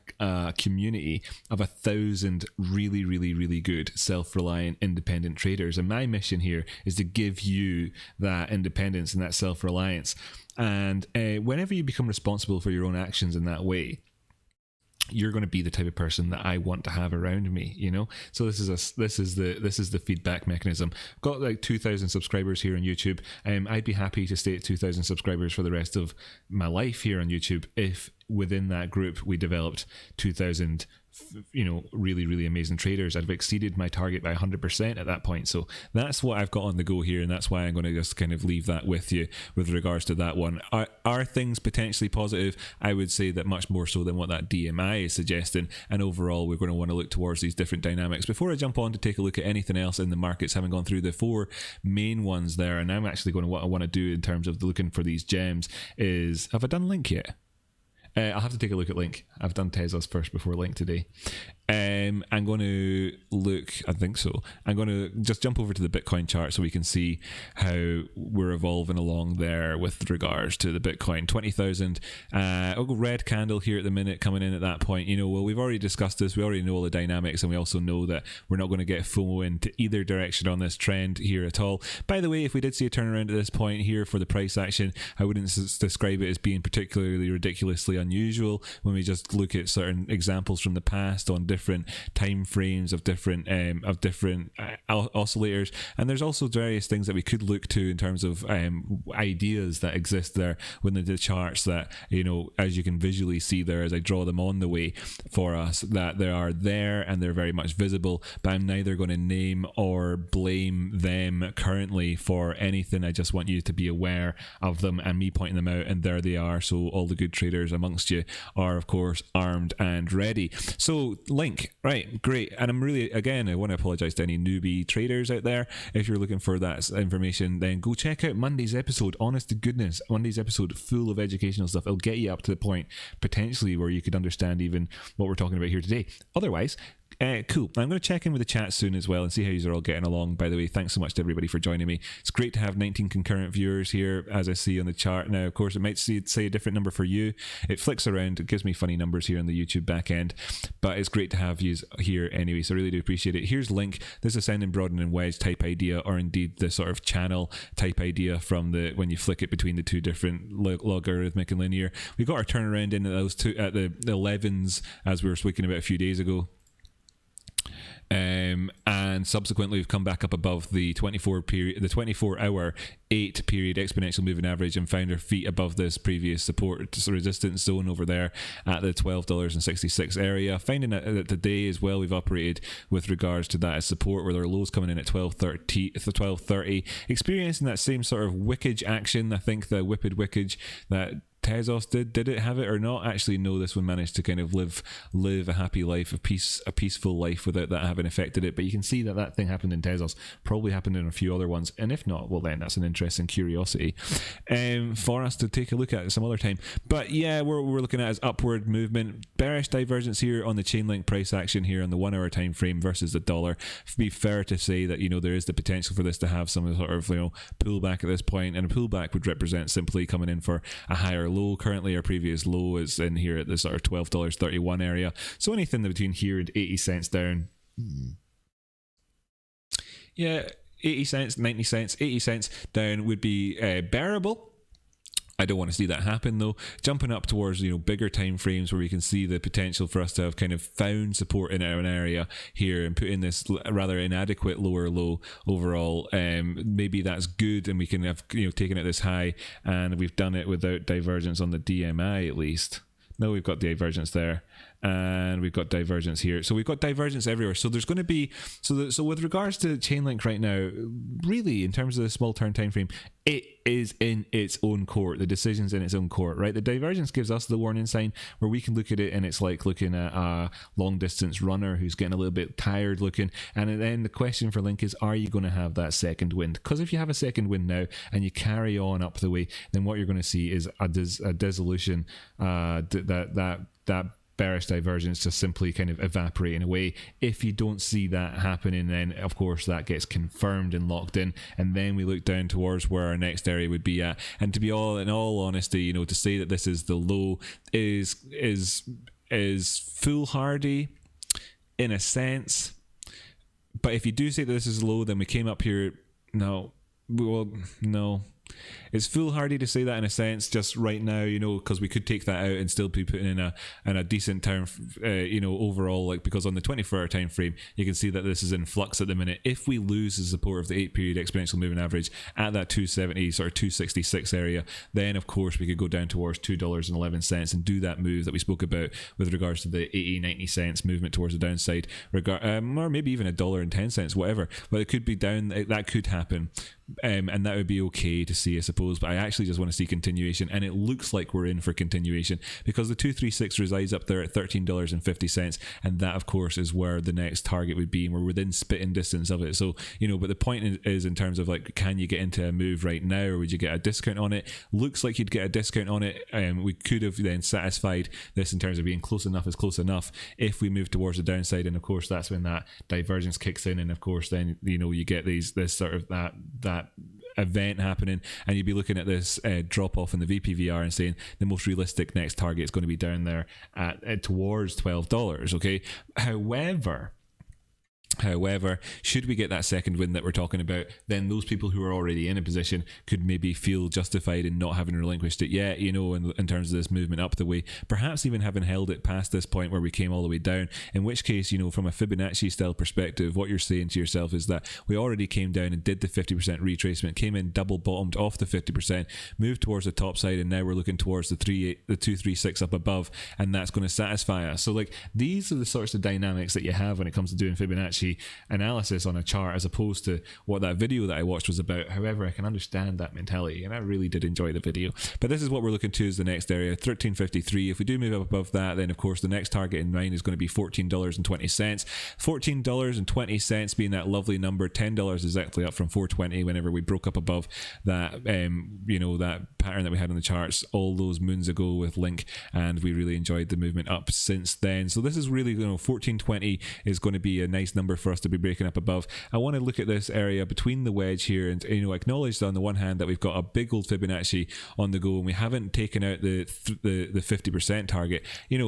Speaker 1: community of 1,000 really, really, really good self-reliant independent traders, and my mission here is to give you that independence and that self-reliance. And whenever you become responsible for your own actions in that way, you're going to be the type of person that I want to have around me, So this is the feedback mechanism. I've got like 2,000 subscribers here on YouTube. I'd be happy to stay at 2,000 subscribers for the rest of my life here on YouTube if within that group we developed 2,000 really, really amazing traders. I'd have exceeded my target by 100% at that point. So that's what I've got on the go here, and that's why I'm going to just kind of leave that with you with regards to that one. Are things potentially positive? I would say that much more so than what that DMI is suggesting, and overall we're going to want to look towards these different dynamics. Before I jump on to take a look at anything else in the markets, having gone through the 4 main ones there, and I'm actually going to, what I want to do in terms of looking for these gems is, have I done Link yet? I'll have to take a look at Link. I've done Tezos first before Link today. I'm going to look, I think so. I'm going to just jump over to the Bitcoin chart so we can see how we're evolving along there with regards to the Bitcoin. 20,000. I'll go red candle here at the minute coming in at that point. Well, we've already discussed this. We already know all the dynamics, and we also know that we're not going to get FOMO into either direction on this trend here at all. By the way, if we did see a turnaround at this point here for the price action, I wouldn't describe it as being particularly ridiculously unusual when we just look at certain examples from the past on different time frames of different oscillators. And there's also various things that we could look to in terms of ideas that exist there within the charts that, as you can visually see there as I draw them on the way for us, that they are there and they're very much visible, but I'm neither going to name or blame them currently for anything. I just want you to be aware of them and me pointing them out, and there they are. So all the good traders amongst you are of course armed and ready. So Link, right, great. And I'm really, again, I want to apologize to any newbie traders out there. If you're looking for that information, then go check out Monday's episode. Honest to goodness, Monday's episode full of educational stuff. It'll get you up to the point potentially where you could understand even what we're talking about here today. Otherwise, cool. I'm going to check in with the chat soon as well and see how you are all getting along. By the way, thanks so much to everybody for joining me. It's great to have 19 concurrent viewers here, as I see on the chart. Now, of course, it might say a different number for you. It flicks around. It gives me funny numbers here on the YouTube back end, but it's great to have you here anyway, so I really do appreciate it. Here's Link. This is ascending, broadening, wedge type idea, or indeed the sort of channel type idea from the when you flick it between the two different logarithmic and linear. We got our turnaround in at those two at the 11s as we were speaking about a few days ago. And subsequently we've come back up above the 24-hour 8 period exponential moving average and found our feet above this previous support resistance zone over there at the $12.66 area. Finding that today as well we've operated with regards to that as support, where our lows coming in at 12.30, experiencing that same sort of wickage action. I think the whipped wickage that Tezos did it have it or not? Actually, no, this one managed to kind of live a happy life, a peaceful life without that having affected it. But you can see that thing happened in Tezos, probably happened in a few other ones, and if not, well then that's an interesting curiosity for us to take a look at some other time. But yeah, what we're looking at is upward movement, bearish divergence here on the chain link price action here on the 1 hour time frame versus the dollar. It'd be fair to say that there is the potential for this to have some sort of pullback at this point, and a pullback would represent simply coming in for a higher low. Currently our previous low is in here at the sort of $12.31 area, so anything between here and 80 cents down, yeah, 80 cents, 90 cents, 80 cents down would be bearable. I don't want to see that happen though. Jumping up towards bigger time frames where we can see the potential for us to have kind of found support in an area here and put in this rather inadequate lower low overall. Maybe that's good, and we can have taken it this high, and we've done it without divergence on the DMI at least. No, we've got divergence there, and we've got divergence here. So we've got divergence everywhere. So there's going to be so with regards to Chainlink right now, really in terms of the small turn time frame, it is in its own court. The decision's in its own court, right? The divergence gives us the warning sign where we can look at it, and it's like looking at a long distance runner who's getting a little bit tired looking. And then the question for Link is, are you going to have that second wind? Because if you have a second wind now and you carry on up the way, then what you're going to see is a dissolution, that bearish divergence just simply kind of evaporating away. If you don't see that happening, then of course that gets confirmed and locked in, and then we look down towards where our next area would be at. And to be in all honesty, to say that this is the low is foolhardy in a sense. But if you do say that this is low, then we came up here. No. It's foolhardy to say that in a sense just right now, because we could take that out and still be putting in a decent term, overall, like, because on the 24-hour time frame you can see that this is in flux at the minute. If we lose the support of the 8-period exponential moving average at that 270 sort of 266 area, then of course we could go down towards $2.11 and do that move that we spoke about with regards to the 80-90 cents movement towards the downside, or maybe even $1.10, whatever. But it could be down, that could happen. And that would be okay to see, I suppose, but I actually just want to see continuation, and it looks like we're in for continuation because the 236 resides up there at $13.50, and that of course is where the next target would be, and we're within spitting distance of it. So but the point is in terms of like, can you get into a move right now, or would you get a discount on it? Looks like you'd get a discount on it. We could have then satisfied this in terms of being close enough is close enough if we move towards the downside, and of course that's when that divergence kicks in, and of course then you get this sort of that event happening, and you'd be looking at this drop off in the VPVR and saying the most realistic next target is going to be down there at towards $12. Okay, However, should we get that second win that we're talking about, then those people who are already in a position could maybe feel justified in not having relinquished it yet, in terms of this movement up the way, perhaps even having held it past this point where we came all the way down, in which case, from a Fibonacci style perspective, what you're saying to yourself is that we already came down and did the 50% retracement, came in double bottomed off the 50%, moved towards the top side, and now we're looking towards the 236 up above, and that's going to satisfy us. So like, these are the sorts of dynamics that you have when it comes to doing Fibonacci analysis on a chart, as opposed to what that video that I watched was about. However, I can understand that mentality, and I really did enjoy the video. But this is what we're looking to as the next area, 1353. If we do move up above that, then of course the next target in mind is going to be $14.20. $14.20 being that lovely number. $10 is actually up from $4.20 whenever we broke up above that that pattern that we had on the charts all those moons ago with Link, and we really enjoyed the movement up since then. So this is really, $14.20 is going to be a nice number for us to be breaking up above. I want to look at this area between the wedge here and acknowledge on the one hand that we've got a big old Fibonacci on the go, and we haven't taken out the 50% target.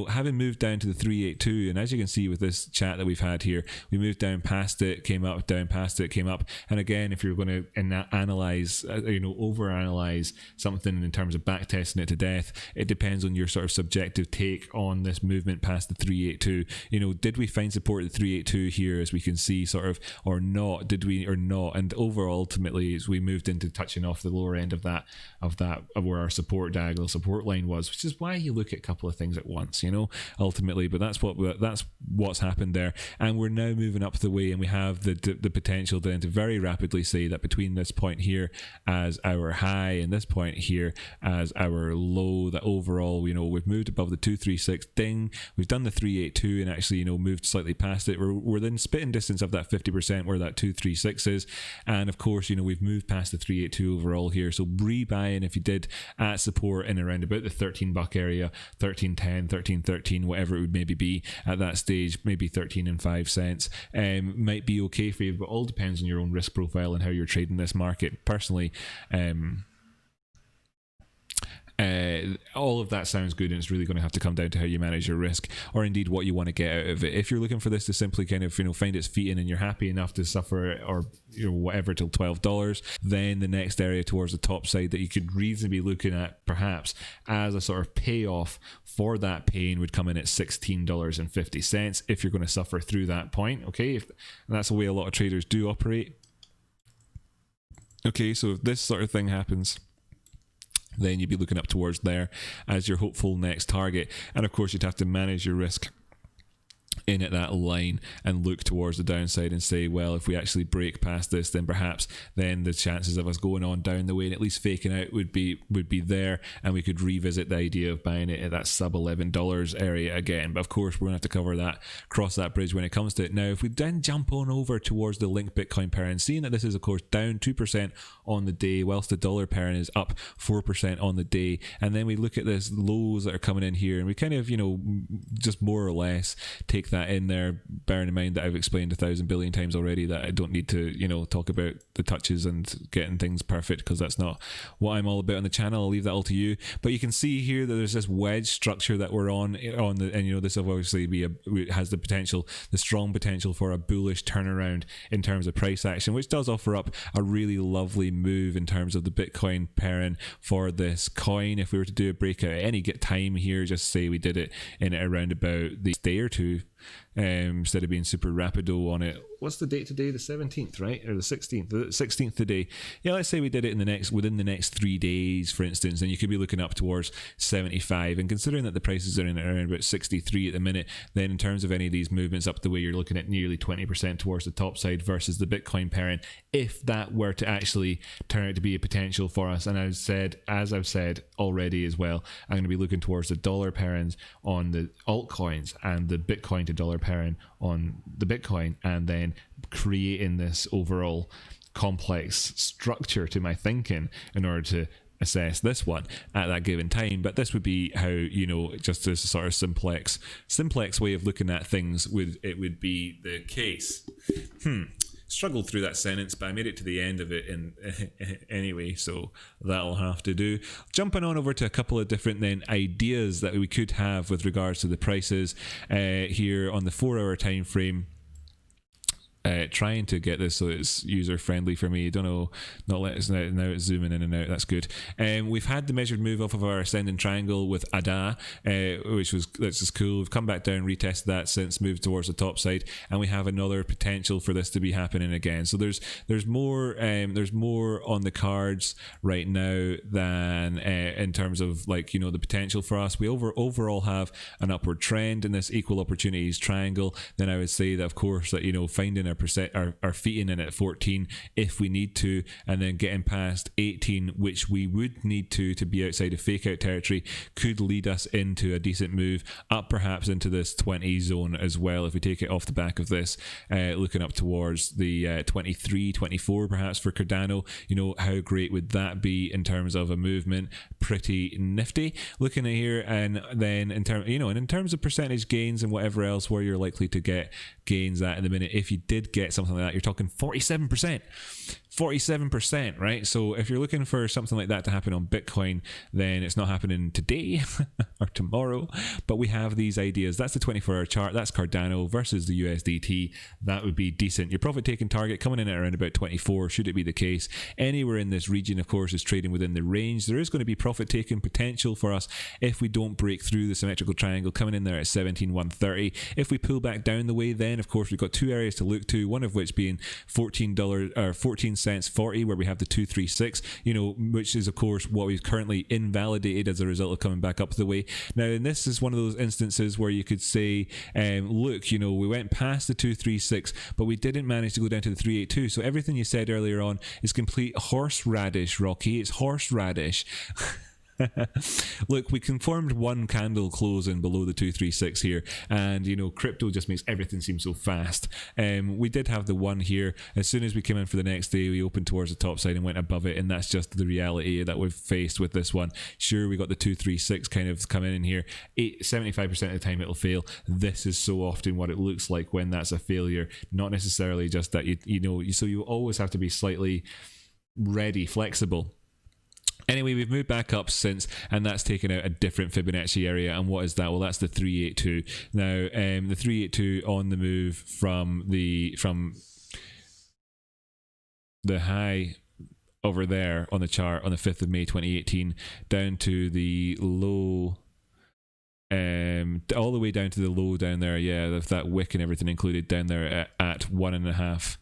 Speaker 1: Having moved down to the 382, and as you can see with this chat that we've had here, we moved down past it, came up, down past it, came up. And again, if you're going to analyze, overanalyze something in terms of back testing it to death, it depends on your sort of subjective take on this movement past the 382. Did we find support at the 382 here as we can see sort of, or not, did we or not? And overall, ultimately, as we moved into touching off the lower end of where our support diagonal support line was, which is why you look at a couple of things at once, ultimately. But that's what's happened there, and we're now moving up the way, and we have the potential then to very rapidly say that between this point here as our high and this point here as our low, that overall, we've moved above the 236 ding, we've done the 382 and actually moved slightly past it. We're within spitting distance of that 50% where that 236 is, and of course we've moved past the 382 overall here. So rebuying if you did at support in around about the $13 area, 13.10, 13.13, whatever it would maybe be at that stage, maybe 13 and 5 cents, might be okay for you, but all depends on your own risk profile and how you're trading this market. Personally, all of that sounds good, and it's really going to have to come down to how you manage your risk, or indeed what you want to get out of it. If you're looking for this to simply kind of find its feet in and you're happy enough to suffer or whatever till $12, then the next area towards the top side that you could reasonably be looking at perhaps as a sort of payoff for that pain would come in at $16.50 if you're going to suffer through that point. Okay, and that's the way a lot of traders do operate. Okay, so if this sort of thing happens, then you'd be looking up towards there as your hopeful next target. And of course, you'd have to manage your risk in at that line and look towards the downside and say, well, if we actually break past this, then perhaps then the chances of us going on down the way and at least faking out would be there, and we could revisit the idea of buying it at that sub $11 area again. But of course, we're going to have to cross that bridge when it comes to it. Now, if we then jump on over towards the linked Bitcoin pair, and seeing that this is of course down 2% on the day, whilst the dollar pair is up 4% on the day, and then we look at this lows that are coming in here, and we kind of just more or less take that in there, bearing in mind that I've explained 1,000 billion times already that I don't need to talk about the touches and getting things perfect, because that's not what I'm all about on the channel. I'll leave that all to you. But you can see here that there's this wedge structure that we're on the, and this will obviously has the strong potential for a bullish turnaround in terms of price action, which does offer up a really lovely move in terms of the Bitcoin pairing for this coin. If we were to do a breakout at any time here, just say we did it in around about the day or two, instead of being super rapido on it. What's the date today? The 17th, right? Or the 16th? The 16th today. Yeah, let's say we did it within the next 3 days, for instance, and you could be looking up towards 75. And considering that the prices are in around about 63 at the minute, then in terms of any of these movements up the way, you're looking at nearly 20% towards the top side versus the Bitcoin pairing, if that were to actually turn out to be a potential for us. And as I've said already as well, I'm going to be looking towards the dollar pairings on the altcoins and the Bitcoin to dollar pairing on the Bitcoin, and then creating this overall complex structure to my thinking in order to assess this one at that given time. But this would be how, just as a sort of simplex way of looking at things would be the case. Struggled through that sentence, but I made it to the end of it anyway, so that'll have to do. Jumping on over to a couple of different then ideas that we could have with regards to the prices here on the 4-hour time frame. Trying to get this so it's user friendly for me. Don't know, not let us now it's zooming in and out. That's good. We've had the measured move off of our ascending while with ADA, that's just cool. We've come back down, retested that since, moved towards the top side, and we have another potential for this to be happening again. So there's more on the cards right now than in terms of the potential for us. We overall have an upward trend in this equal opportunities triangle. Then I would say that of course that finding our feet in at 14 if we need to, and then getting past 18, which we would need to be outside of fake out territory, could lead us into a decent move up perhaps into this 20 zone as well, if we take it off the back of this, looking up towards the 23, 24 perhaps for Cardano. How great would that be in terms of a movement? Pretty nifty looking at here. And then in terms of percentage gains and whatever else, where you're likely to get gains at in the minute, if you did get something like that, you're talking 47%, right? So if you're looking for something like that to happen on Bitcoin, then it's not happening today or tomorrow, but we have these ideas. That's the 24-hour chart. That's Cardano versus the USDT. That would be decent. Your profit taking target coming in at around about 24, should it be the case. Anywhere in this region, of course, is trading within the range. There is going to be profit taking potential for us if we don't break through the symmetrical triangle, coming in there at 17,130. If we pull back down the way, then of course we've got two areas to look to, one of which being $14 or 14 cents 40, where we have the 236, which is of course what we've currently invalidated as a result of coming back up the way. Now, and this is one of those instances where you could say, look, we went past the 236, but we didn't manage to go down to the 382. So everything you said earlier on is complete horseradish, Rocky. It's horseradish. Look, we confirmed one candle closing below the 236 here, and crypto just makes everything seem so fast. We did have the one here. As soon as we came in for the next day, we opened towards the top side and went above it, and that's just the reality that we've faced with this one. Sure, we got the 236 kind of come in here. 75% of the time it'll fail. This is so often what it looks like when that's a failure, not necessarily just that so you always have to be slightly ready, flexible. Anyway, we've moved back up since, and that's taken out a different Fibonacci area. And what is that? Well, that's the 382. Now, the 382 on the move from the high over there on the chart on the 5th of May 2018 down to the low, all the way down to the low down there. Yeah, with that wick and everything included down there at 1.5.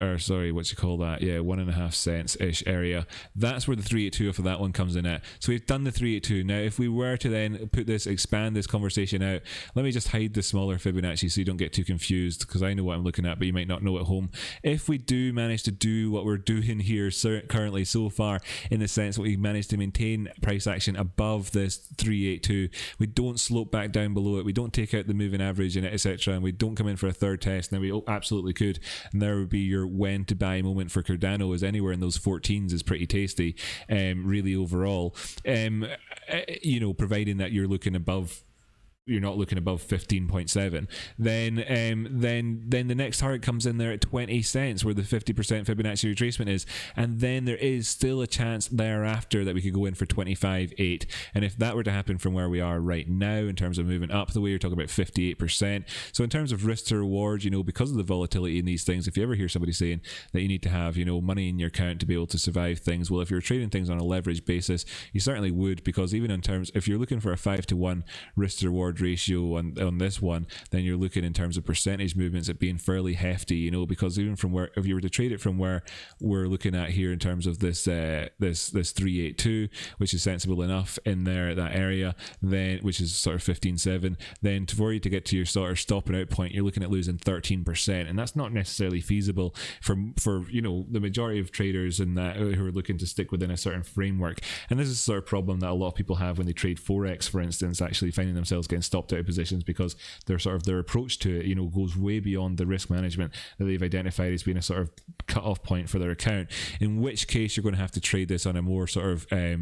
Speaker 1: Or sorry, what you call that? Yeah, 1.5 cents ish area. That's where the 382 for that one comes in at. So we've done the 382. Now, if we were to then expand this conversation out, let me just hide the smaller Fibonacci so you don't get too confused, because I know what I'm looking at, but you might not know at home. If we do manage to do what we're doing here currently so far, in the sense that we managed to maintain price action above this 382, we don't slope back down below it, we don't take out the moving average in it, etc., and we don't come in for a third test, then we absolutely could, and there would be your when to buy moment for Cardano. Is anywhere in those 14s is pretty tasty, really overall, providing that you're not looking above 15.7, then the next target comes in there at 20 cents, where the 50% Fibonacci retracement is, and then there is still a chance thereafter that we could go in for 25.8. And if that were to happen from where we are right now, in terms of moving up the way, you're talking about 58%. So in terms of risk to reward, because of the volatility in these things, if you ever hear somebody saying that you need to have money in your account to be able to survive things, well, if you're trading things on a leverage basis, you certainly would, because even in terms, if you're looking for a 5-to-1 risk to reward ratio on this one, then you're looking in terms of percentage movements at being fairly hefty, because even from where, if you were to trade it from where we're looking at here in terms of this 382, which is sensible enough in there, that area, then which is sort of 15.7, then for you to get to your sort of stopping out point, you're looking at losing 13%, and that's not necessarily feasible for the majority of traders and that who are looking to stick within a certain framework. And this is the sort of problem that a lot of people have when they trade forex, for instance, actually finding themselves getting stopped out of positions because their approach to it goes way beyond the risk management that they've identified as being a sort of cut-off point for their account, in which case you're going to have to trade this on a more sort of a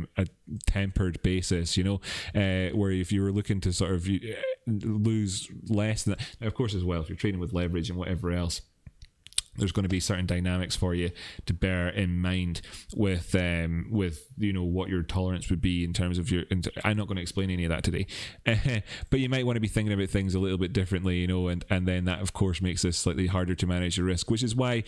Speaker 1: tempered basis, where if you were looking to sort of lose less than that. Now, of course, as well, if you're trading with leverage and whatever else, there's going to be certain dynamics for you to bear in mind with what your tolerance would be in terms of I'm not going to explain any of that today, but you might want to be thinking about things a little bit differently, and then that of course makes this slightly harder to manage your risk, which is why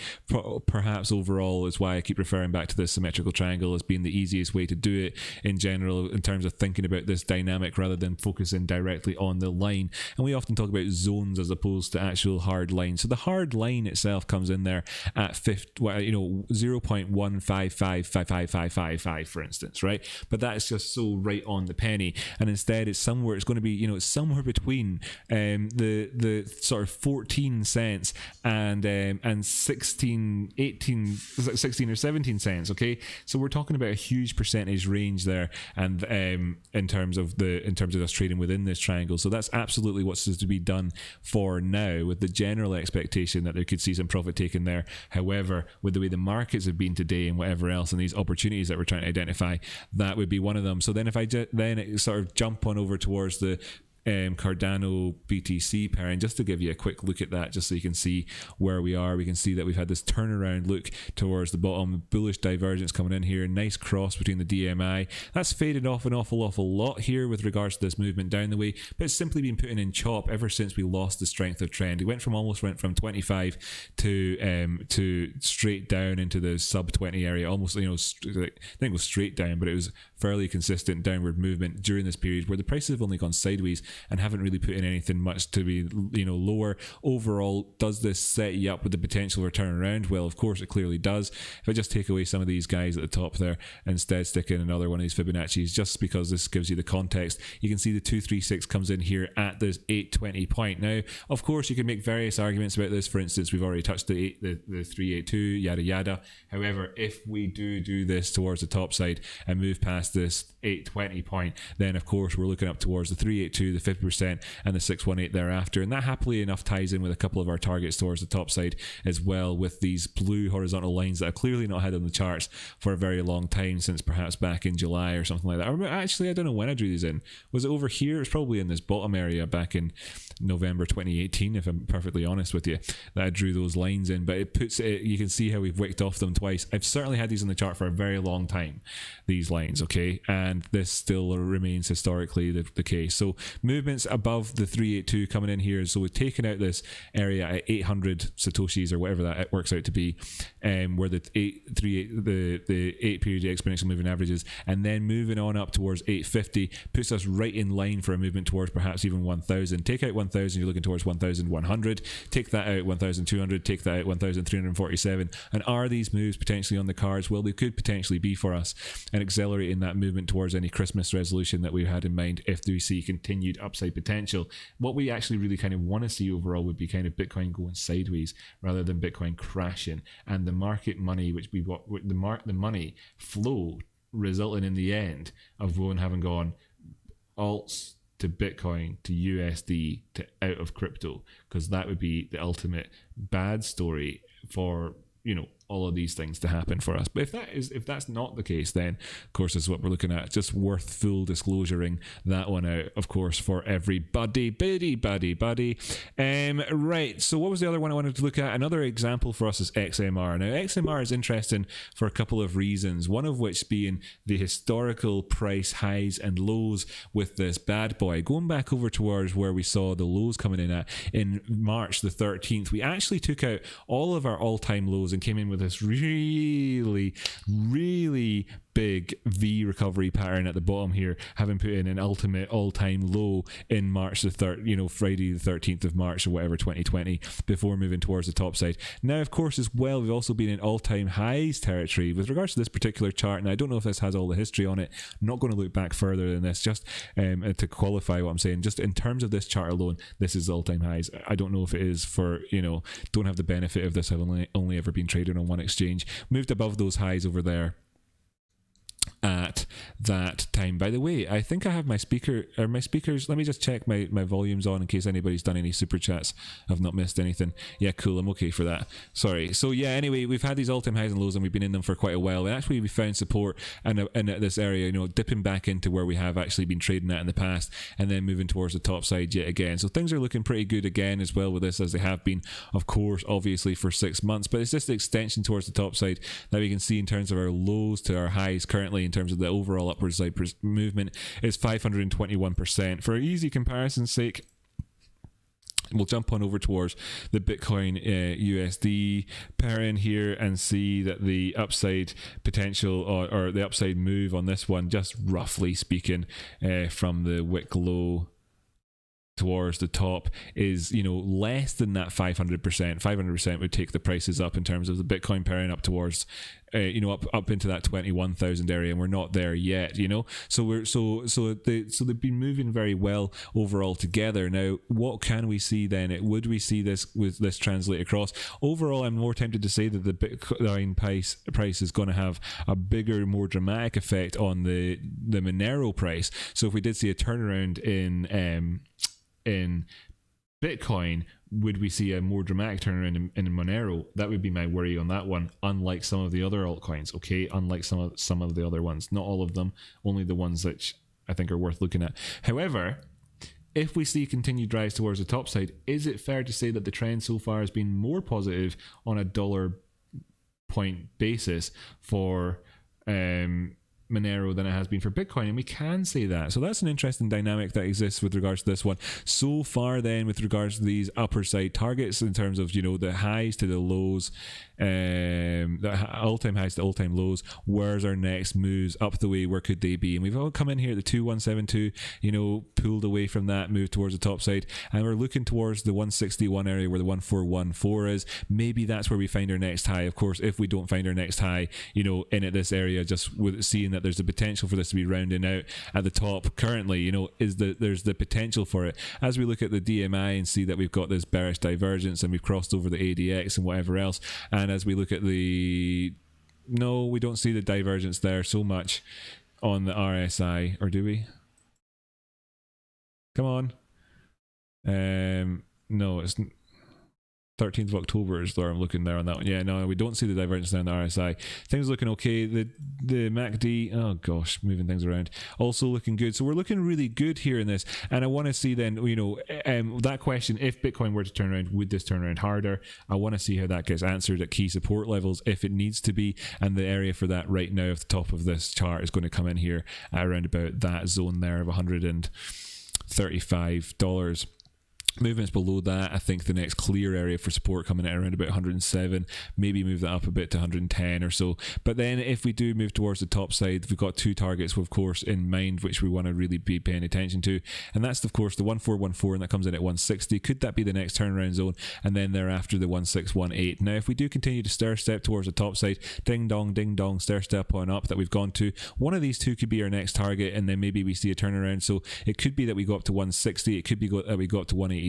Speaker 1: perhaps overall is why I keep referring back to this symmetrical triangle as being the easiest way to do it in general, in terms of thinking about this dynamic rather than focusing directly on the line. And we often talk about zones as opposed to actual hard lines. So the hard line itself comes in there at 0.1555555, for instance, right? But that is just so right on the penny, and instead it's going to be it's somewhere between the sort of 14 cents and 16 or 17 cents. Okay, so we're talking about a huge percentage range there, and in terms of us trading within this triangle. So that's absolutely what's to be done for now, with the general expectation that there could see some profit taken there. However, with the way the markets have been today and whatever else, and these opportunities that we're trying to identify, that would be one of them. So then if I then sort of jump on over towards the Cardano BTC pairing, just to give you a quick look at that, just so you can see where we are. We can see that we've had this turnaround look towards the bottom, bullish divergence coming in here, nice cross between the DMI. That's faded off an awful lot here with regards to this movement down the way, but it's simply been putting in chop ever since we lost the strength of trend. It went from 25 to straight down into the sub 20 area, almost, I think it was straight down, but it was fairly consistent downward movement during this period where the prices have only gone sideways and haven't really put in anything much to be lower. Overall, does this set you up with the potential for a turnaround? Well, of course it clearly does. If I just take away some of these guys at the top there, instead stick in another one of these Fibonacci's, just because this gives you the context, you can see the 236 comes in here at this 820 point. Now, of course, you can make various arguments about this. For instance, we've already touched the 382, yada yada. However, if we do this towards the top side and move past this 820 point, then of course we're looking up towards the 382, the 50%, and the 618 thereafter, and that happily enough ties in with a couple of our targets towards the top side as well, with these blue horizontal lines that I've clearly not had on the charts for a very long time, since perhaps back in July or something like that. Or actually, I don't know when I drew these in. Was it over here? It was probably in this bottom area back in November 2018, if I'm perfectly honest with you, that I drew those lines in. But it puts it, you can see how we've wicked off them twice. I've certainly had these on the chart for a very long time, these lines, okay, and this still remains historically the case. So movements above the 382 coming in here, so we've taken out this area at 800 satoshis or whatever that works out to be, where the 8 period exponential moving averages, and then moving on up towards 850 puts us right in line for a movement towards perhaps even 1000. Take out 1000, you're looking towards 1100. Take that out, 1200. Take that out, 1347. And are these moves potentially on the cards? Well, they could potentially be for us, and accelerating that movement towards any Christmas resolution that we had in mind if we see continued upside potential. What we actually really kind of want to see overall would be kind of Bitcoin going sideways rather than Bitcoin crashing, and the market money, which we bought, the money flow resulting in the end of having gone alts to Bitcoin to USD to out of crypto, because that would be the ultimate bad story for all of these things to happen for us. But if that's not the case, then of course this is what we're looking at. Just worth full disclosuring that one out, of course, for everybody. Right, so what was the other one I wanted to look at? Another example for us is XMR. Now XMR is interesting for a couple of reasons, one of which being the historical price highs and lows with this bad boy. Going back over towards where we saw the lows coming in at in March the 13th, we actually took out all of our all-time lows and came in with this really big V recovery pattern at the bottom here, having put in an ultimate all-time low in March the 3rd, Friday the 13th of March or whatever, 2020, before moving towards the top side. Now, of course, as well, we've also been in all-time highs territory with regards to this particular chart. And I don't know if this has all the history on it. I'm not going to look back further than this, just to qualify what I'm saying. Just in terms of this chart alone, this is all-time highs. I don't know if it is for, don't have the benefit of this. I've only ever been trading on one exchange. Moved above those highs over there at that time. By the way, I think I have my speakers. Let me just check my volumes on in case anybody's done any super chats. I've not missed anything. Yeah, cool. I'm okay for that. Sorry. So yeah, anyway, we've had these all-time highs and lows and we've been in them for quite a while. And actually we found support and at this area, dipping back into where we have actually been trading at in the past, and then moving towards the top side yet again. So things are looking pretty good again as well with this, as they have been, of course, obviously for 6 months. But it's just the extension towards the top side that we can see in terms of our lows to our highs currently. In terms of the overall upward side movement is 521%. For easy comparison's sake, we'll jump on over towards the Bitcoin USD pairing here and see that the upside potential or the upside move on this one, just roughly speaking, from the wick low towards the top is less than that 500%. 500% would take the prices up in terms of the Bitcoin pairing up towards up into that 21,000 area, and we're not there yet. So they've been moving very well overall together. Now, what can we see then? Would we see this with this translate across? Overall, I'm more tempted to say that the Bitcoin price is going to have a bigger, more dramatic effect on the Monero price. So if we did see a turnaround in Bitcoin, would we see a more dramatic turnaround in Monero? That would be my worry on that one, unlike some of the other altcoins, okay? Unlike some of the other ones. Not all of them, only the ones which I think are worth looking at. However, if we see continued rise towards the top side, is it fair to say that the trend so far has been more positive on a dollar point basis for Monero than it has been for Bitcoin? And we can say that. So that's an interesting dynamic that exists with regards to this one. So far then, with regards to these upper side targets in terms of, you know, the highs to the lows, the all-time highs to all-time lows, where's our next moves up the way? Where could they be? And we've all come in here at the 2172, you know, pulled away from that, moved towards the top side, and we're looking towards the 161 area where the 1414 is. Maybe that's where we find our next high. Of course, if we don't find our next high, you know, in at this area, just with seeing that there's the potential for this to be rounding out at the top currently, you know, there's the potential for it. As we look at the DMI and see that we've got this bearish divergence and we've crossed over the ADX and whatever else, and as we look at the, no, we don't see the divergence there so much on the RSI, or do we? Come on. No, it's 13th of October is where I'm looking there on that one. Yeah, no, we don't see the divergence there on the RSI. Things looking okay. The MACD, oh gosh, moving things around, also looking good. So we're looking really good here in this. And I want to see then, you know, that question, if Bitcoin were to turn around, would this turn around harder? I want to see how that gets answered at key support levels if it needs to be. And the area for that right now at the top of this chart is going to come in here at around about that zone there of $135. Movements below that, I think the next clear area for support coming at around about 107, maybe move that up a bit to 110 or so. But then if we do move towards the top side, we've got two targets, of course, in mind, which we want to really be paying attention to. And that's, of course, the 1414, and that comes in at 160. Could that be the next turnaround zone? And then thereafter, the 1618. Now, if we do continue to stair step towards the top side, ding dong, stair step on up that we've gone to, one of these two could be our next target, and then maybe we see a turnaround. So it could be that we go up to 160, it could be that we go up to 180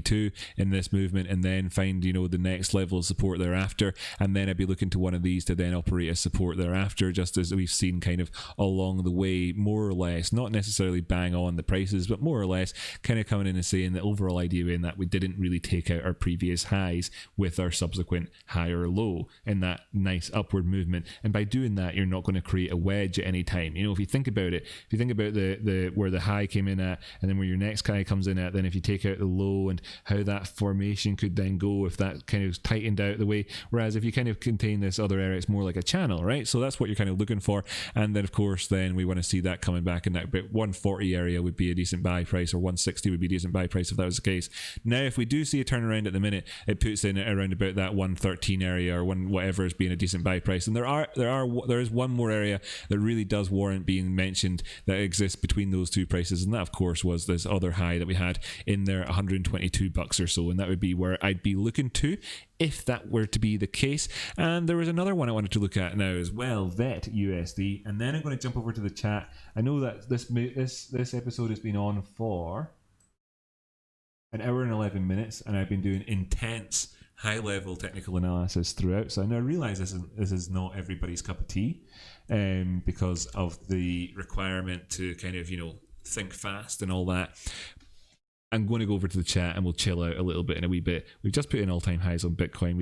Speaker 1: in this movement, and then find, you know, the next level of support thereafter, and then I'd be looking to one of these to then operate as support thereafter, just as we've seen kind of along the way, more or less, not necessarily bang on the prices, but more or less kind of coming in and saying the overall idea in that we didn't really take out our previous highs with our subsequent higher low in that nice upward movement. And by doing that, you're not going to create a wedge at any time. You know, if you think about it, if you think about the where the high came in at, and then where your next high comes in at, then if you take out the low and how that formation could then go if that kind of tightened out the way, whereas if you kind of contain this other area, it's more like a channel, right? So that's what you're kind of looking for. And then of course then we want to see that coming back in that bit. 140 area would be a decent buy price, or 160 would be a decent buy price if that was the case. Now if we do see a turnaround at the minute, it puts in around about that 113 area, or whatever as being a decent buy price. And there is one more area that really does warrant being mentioned that exists between those two prices, and that of course was this other high that we had in there, $122 or so, and that would be where I'd be looking to if that were to be the case. And there was another one I wanted to look at now as well, VET USD, and then I'm going to jump over to the chat. I know that this episode has been on for an hour and 11 minutes, and I've been doing intense high-level technical analysis throughout, so I now realize this is not everybody's cup of tea, because of the requirement to kind of, you know, think fast and all that. I'm going to go over to the chat and we'll chill out a little bit in a wee bit. We've just put in all-time highs on Bitcoin.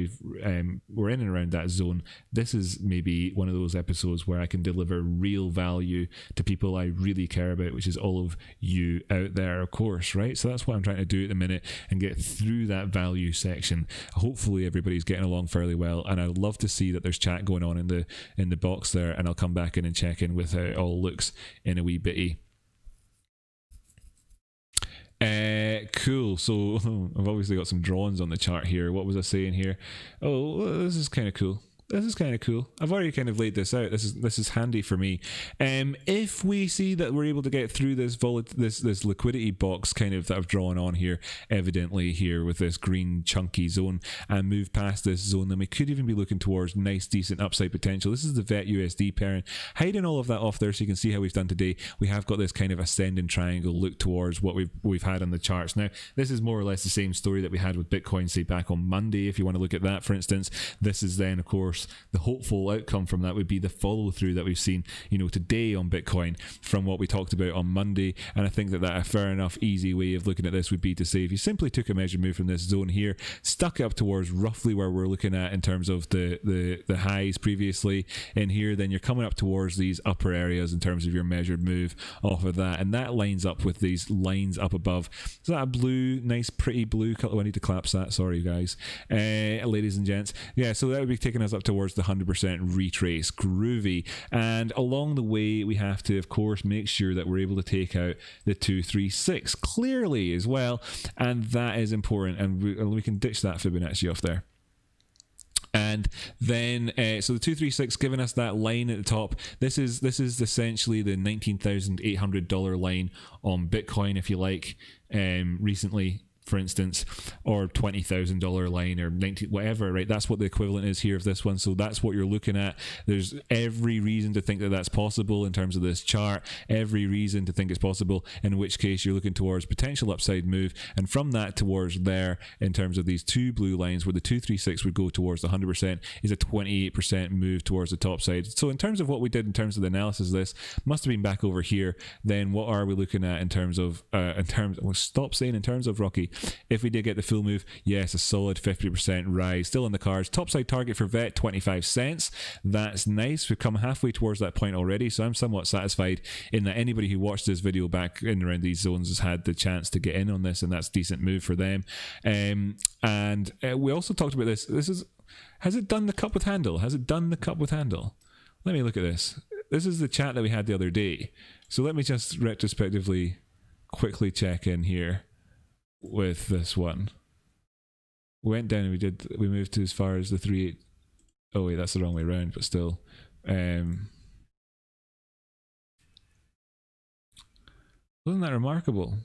Speaker 1: We're in and around that zone. This is maybe one of those episodes where I can deliver real value to people I really care about, which is all of you out there, of course, right? So that's what I'm trying to do at the minute and get through that value section. Hopefully everybody's getting along fairly well, and I'd love to see that there's chat going on in the box there, and I'll come back in and check in with how it all looks in a wee bitty. Cool. So I've obviously got some drawings on the chart here. What was I saying here? Oh, this is kind of cool. This is kind of cool. I've already kind of laid this out. This is handy for me. If we see that we're able to get through this liquidity box kind of that I've drawn on here, evidently here with this green chunky zone, and move past this zone, then we could even be looking towards nice decent upside potential. This is the VET USD pairing. Hiding all of that off there so you can see how we've done today. We have got this kind of ascending triangle look towards what we've had on the charts. Now this is more or less the same story that we had with Bitcoin, say back on Monday, if you want to look at that for instance. This is then of course course, the hopeful outcome from that would be the follow through that we've seen, you know, today on Bitcoin from what we talked about on Monday. And I think that a fair enough easy way of looking at this would be to say, if you simply took a measured move from this zone here, stuck it up towards roughly where we're looking at in terms of the highs previously in here, then you're coming up towards these upper areas in terms of your measured move off of that, and that lines up with these lines up above. Is that a blue, nice pretty blue color? Oh, I need to collapse that, sorry guys, ladies and gents. Yeah, so that would be taking us up towards the 100% retrace. Groovy. And along the way we have to, of course, make sure that we're able to take out the 236 clearly as well, and that is important, and we can ditch that Fibonacci off there. And then so the 236 giving us that line at the top. This is essentially the $19,800 line on Bitcoin, if you like, recently, for instance, or $20,000 line, or 90, whatever, right? That's what the equivalent is here of this one. So that's what you're looking at. There's every reason to think that that's possible in terms of this chart, every reason to think it's possible, in which case you're looking towards potential upside move, and from that towards there, in terms of these two blue lines where the 236 would go towards the 100%, is a 28% move towards the top side. So in terms of what we did in terms of the analysis of this, must have been back over here. Then what are we looking at in terms of well, stop saying in terms of, Rocky. If we did get the full move, yes, a solid 50% rise still in the cards. Topside target for VET 25 cents. That's nice. We've come halfway towards that point already, so I'm somewhat satisfied in that anybody who watched this video back in around these zones has had the chance to get in on this, and that's a decent move for them. And we also talked about this. Has it done the cup with handle? Has it done the cup with handle? Let me look at this. This is the chat that we had the other day. So let me just retrospectively quickly check in here with this one. We went down and we moved to as far as the 3.8. Oh wait, that's the wrong way around, but still. Wasn't that remarkable?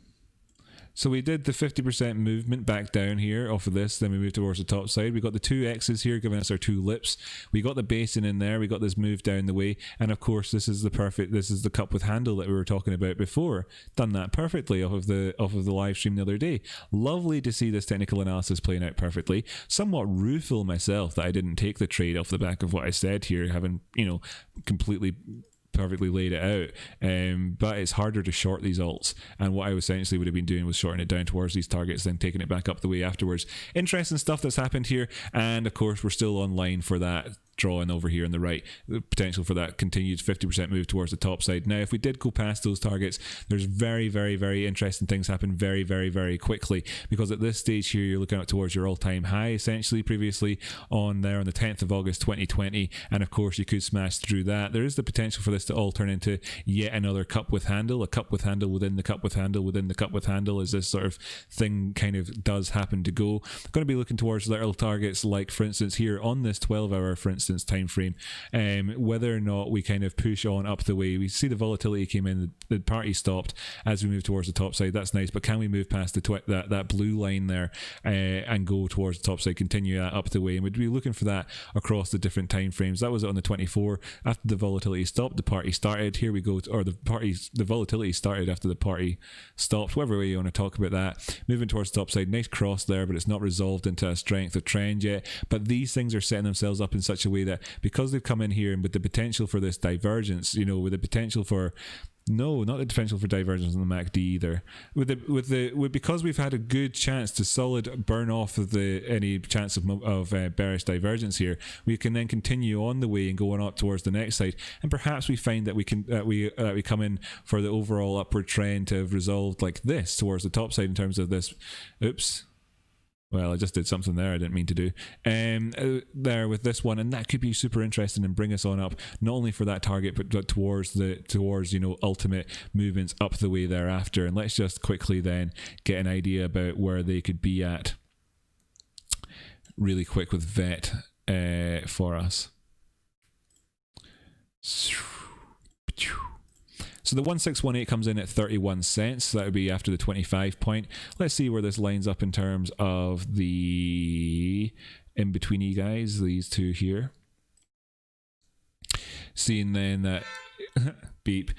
Speaker 1: So we did the 50% movement back down here off of this, then we moved towards the top side. We got the two X's here giving us our two lips. We got the basin in there, we got this move down the way, and of course this is the cup with handle that we were talking about before. Done that perfectly off of the live stream the other day. Lovely to see this technical analysis playing out perfectly. Somewhat rueful myself that I didn't take the trade off the back of what I said here, having, you know, completely perfectly laid it out, but it's harder to short these alts, and what I essentially would have been doing was shorting it down towards these targets, then taking it back up the way afterwards. Interesting stuff that's happened here, and of course we're still online for that drawing over here on the right, the potential for that continued 50% move towards the top side. Now if we did go past those targets, there's very, very, very interesting things happen very, very, very quickly, because at this stage here you're looking out towards your all-time high essentially previously on there on the 10th of August 2020, and of course you could smash through that. There is the potential for this to all turn into yet another cup with handle, a cup with handle within the cup with handle within the cup with handle, as this sort of thing kind of does happen to go. I'm going to be looking towards little targets like, for instance, here on this 12-hour, for instance, time frame, whether or not we kind of push on up the way. We see the volatility came in, the party stopped as we move towards the top side. That's nice, but can we move past that blue line there and go towards the top side, continue that up the way? And we'd be looking for that across the different time frames. That was on the 24. After the volatility stopped, the party started. Here we go, or the volatility started after the party stopped, whatever way you want to talk about that. Moving towards the top side, nice cross there, but it's not resolved into a strength of trend yet. But these things are setting themselves up in such a way that because they've come in here and with the potential for this divergence, you know, with the potential for no, not the potential for divergence on the MACD either. Because we've had a good chance to solid burn off of any chance of bearish divergence here, we can then continue on the way and go on up towards the next side, and perhaps we find that we come in for the overall upward trend to have resolved like this towards the top side in terms of this. Oops. Well, I just did something there I didn't mean to do. There with this one, and that could be super interesting and bring us on up, not only for that target, but towards you know, ultimate movements up the way thereafter. And let's just quickly then get an idea about where they could be at really quick with VET for us. So the 1618 comes in at 31 cents. So that would be after the 25 point. Let's see where this lines up in terms of the in-betweeny guys, these two here. Seeing then that beep,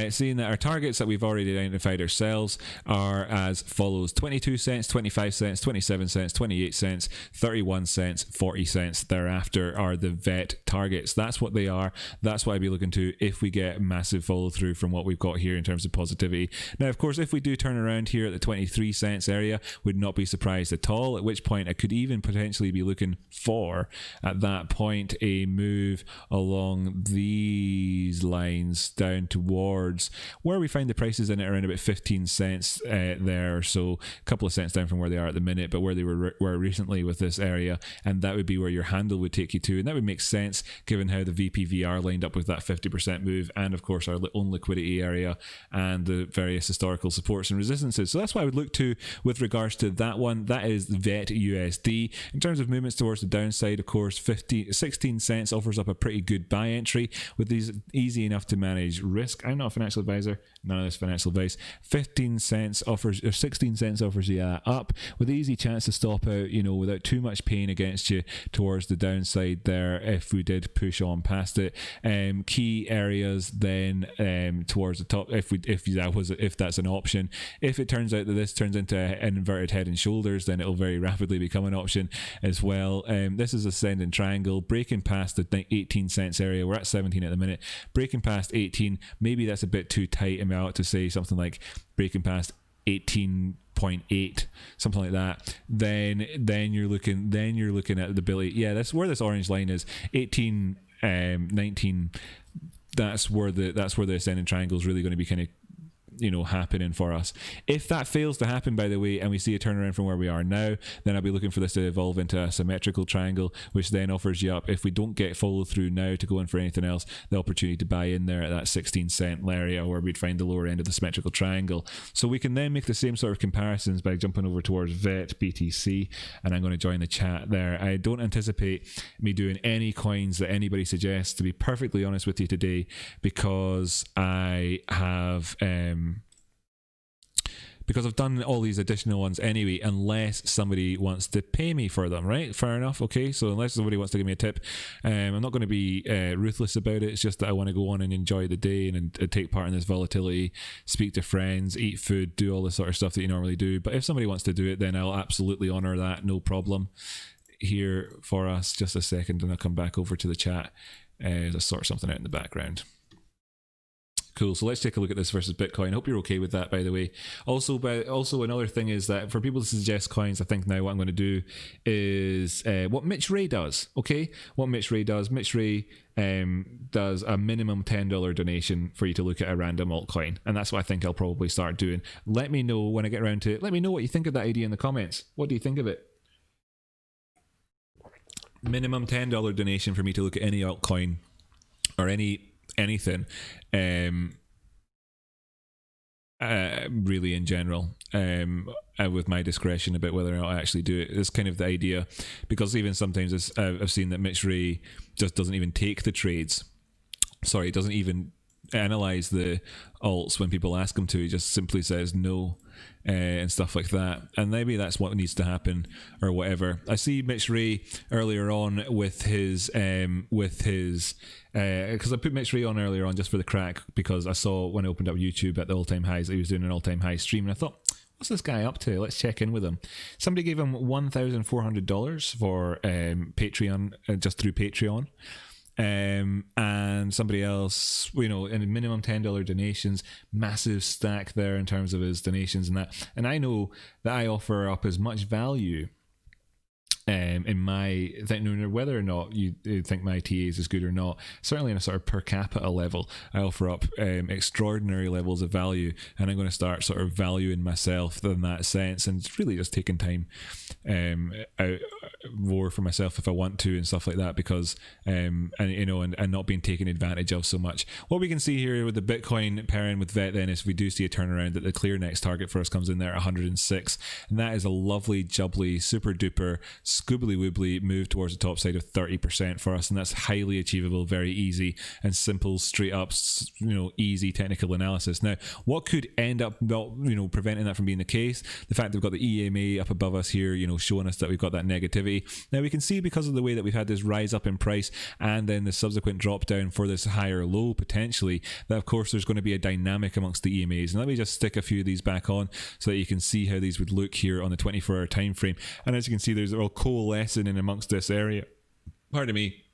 Speaker 1: seeing that our targets that we've already identified ourselves are as follows: 22 cents, 25 cents, 27 cents, 28 cents, 31 cents, 40 cents. Thereafter are the vet targets. That's what they are. That's what I'd be looking to if we get massive follow through from what we've got here in terms of positivity. Now, of course, if we do turn around here at the 23 cents area, would not be surprised at all, at which point I could even potentially be looking for, at that point, a move along these lines down towards where we find the prices in at around about 15 cents there, so a couple of cents down from where they are at the minute, but where they were recently with this area, and that would be where your handle would take you to, and that would make sense given how the VPVR lined up with that 50% move, and of course our own liquidity area and the various historical supports and resistances. So that's what I would look to with regards to that one. That is VET USD. In terms of movements towards the downside, of course, 16 cents offers up a pretty good buy entry with these easy enough to manage risk. I'm not a financial advisor, none of this financial advice. 15 cents offers, or 16 cents offers you that up with easy chance to stop out, you know, without too much pain against you towards the downside there if we did push on past it. Key areas then towards the top, if that's an option. If it turns out that this turns into an inverted head and shoulders, then it'll very rapidly become an option as well. This is ascending triangle breaking past the 18 cents area. We're at 17 at the minute. Breaking past 18, maybe that's a bit too tight. I mean, I ought to say something like breaking past 18.8, something like that. Then you're looking at the ability. Yeah, that's where this orange line is. 18, 19. That's where the ascending triangle is really going to be kind of, you know, happening for us. If that fails to happen, by the way, and we see a turnaround from where we are now, then I'll be looking for this to evolve into a symmetrical triangle, which then offers you up, if we don't get follow through now to go in for anything else, the opportunity to buy in there at that 16 cent area where we'd find the lower end of the symmetrical triangle. So we can then make the same sort of comparisons by jumping over towards VET BTC, and I'm going to join the chat there. I don't anticipate me doing any coins that anybody suggests, to be perfectly honest with you today, because I have because I've done all these additional ones anyway, unless somebody wants to pay me for them, right? Fair enough, okay? So unless somebody wants to give me a tip, I'm not going to be ruthless about it. It's just that I want to go on and enjoy the day and take part in this volatility, speak to friends, eat food, do all the sort of stuff that you normally do. But if somebody wants to do it, then I'll absolutely honour that, no problem. Here for us, just a second, and I'll come back over to the chat to sort something out in the background. Cool, so let's take a look at this versus Bitcoin. I hope you're okay with that, by the way. Also another thing is that for people to suggest coins, I think now what I'm going to do is what Mitch Ray does, okay? What Mitch Ray does. Mitch Ray does a minimum $10 donation for you to look at a random altcoin, and that's what I think I'll probably start doing. Let me know when I get around to it. Let me know what you think of that idea in the comments. What do you think of it? Minimum $10 donation for me to look at any altcoin or anything really in general, with my discretion about whether or not I actually do it. It's kind of the idea, because even sometimes I've seen that Mitch Ray just doesn't even take the trades. Sorry, doesn't even analyze the alts when people ask him to. He just simply says no and stuff like that, and maybe that's what needs to happen or whatever. I see Mitch Ray earlier on with his because I put Mitch Ray on earlier on just for the crack, because I saw when I opened up YouTube at the all-time highs that he was doing an all-time high stream, and I thought, what's this guy up to? Let's check in with him. Somebody gave him $1,400 for Patreon, just through Patreon. And somebody else, you know, in minimum $10 donations, massive stack there in terms of his donations and that. And I know that I offer up as much value in my thing, whether or not you think my TA is as good or not, certainly in a sort of per capita level, I offer up extraordinary levels of value, and I'm going to start sort of valuing myself in that sense, and it's really just taking time out more for myself if I want to and stuff like that, because and you know, and not being taken advantage of so much. What we can see here with the Bitcoin pairing with VET then is we do see a turnaround, that the clear next target for us comes in there at 106, and that is a lovely jubbly super duper scoobly woobly move towards the top side of 30% for us, and that's highly achievable, very easy and simple, straight up, you know, easy technical analysis. Now, what could end up not, you know, preventing that from being the case? The fact that we've got the EMA up above us here, you know, showing us that we've got that negativity. activity. Now we can see, because of the way that we've had this rise up in price and then the subsequent drop down for this higher low potentially, that of course there's going to be a dynamic amongst the EMAs. And let me just stick a few of these back on so that you can see how these would look here on the 24-hour time frame. And as you can see, they're all coalescing in amongst this area. Pardon me.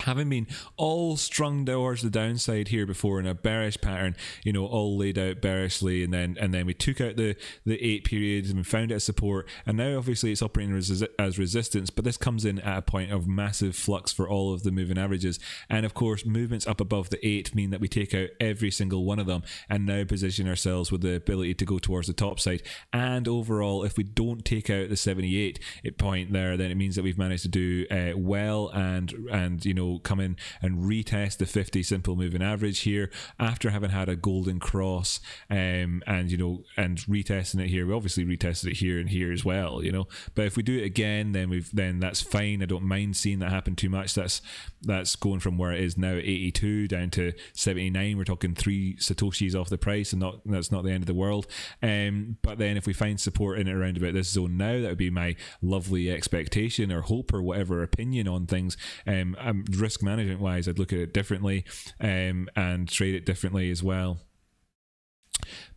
Speaker 1: Having been all strung towards the downside here before in a bearish pattern, you know, all laid out bearishly, and then we took out the 8 periods and we found it as support, and now obviously it's operating as resistance, but this comes in at a point of massive flux for all of the moving averages. And of course, movements up above the 8 mean that we take out every single one of them and now position ourselves with the ability to go towards the top side. And overall, if we don't take out the 78 point there, then it means that we've managed to do well and you know, come in and retest the 50 simple moving average here after having had a golden cross, and you know, and retesting it here. We obviously retested it here and here as well, you know, but if we do it again, then that's fine. I don't mind seeing that happen too much. That's going from where it is now at 82 down to 79. We're talking 3 satoshis off the price, and that's not the end of the world. But then if we find support in it around about this zone now, that would be my lovely expectation or hope or whatever opinion on things. Risk management wise, I'd look at it differently, and trade it differently as well.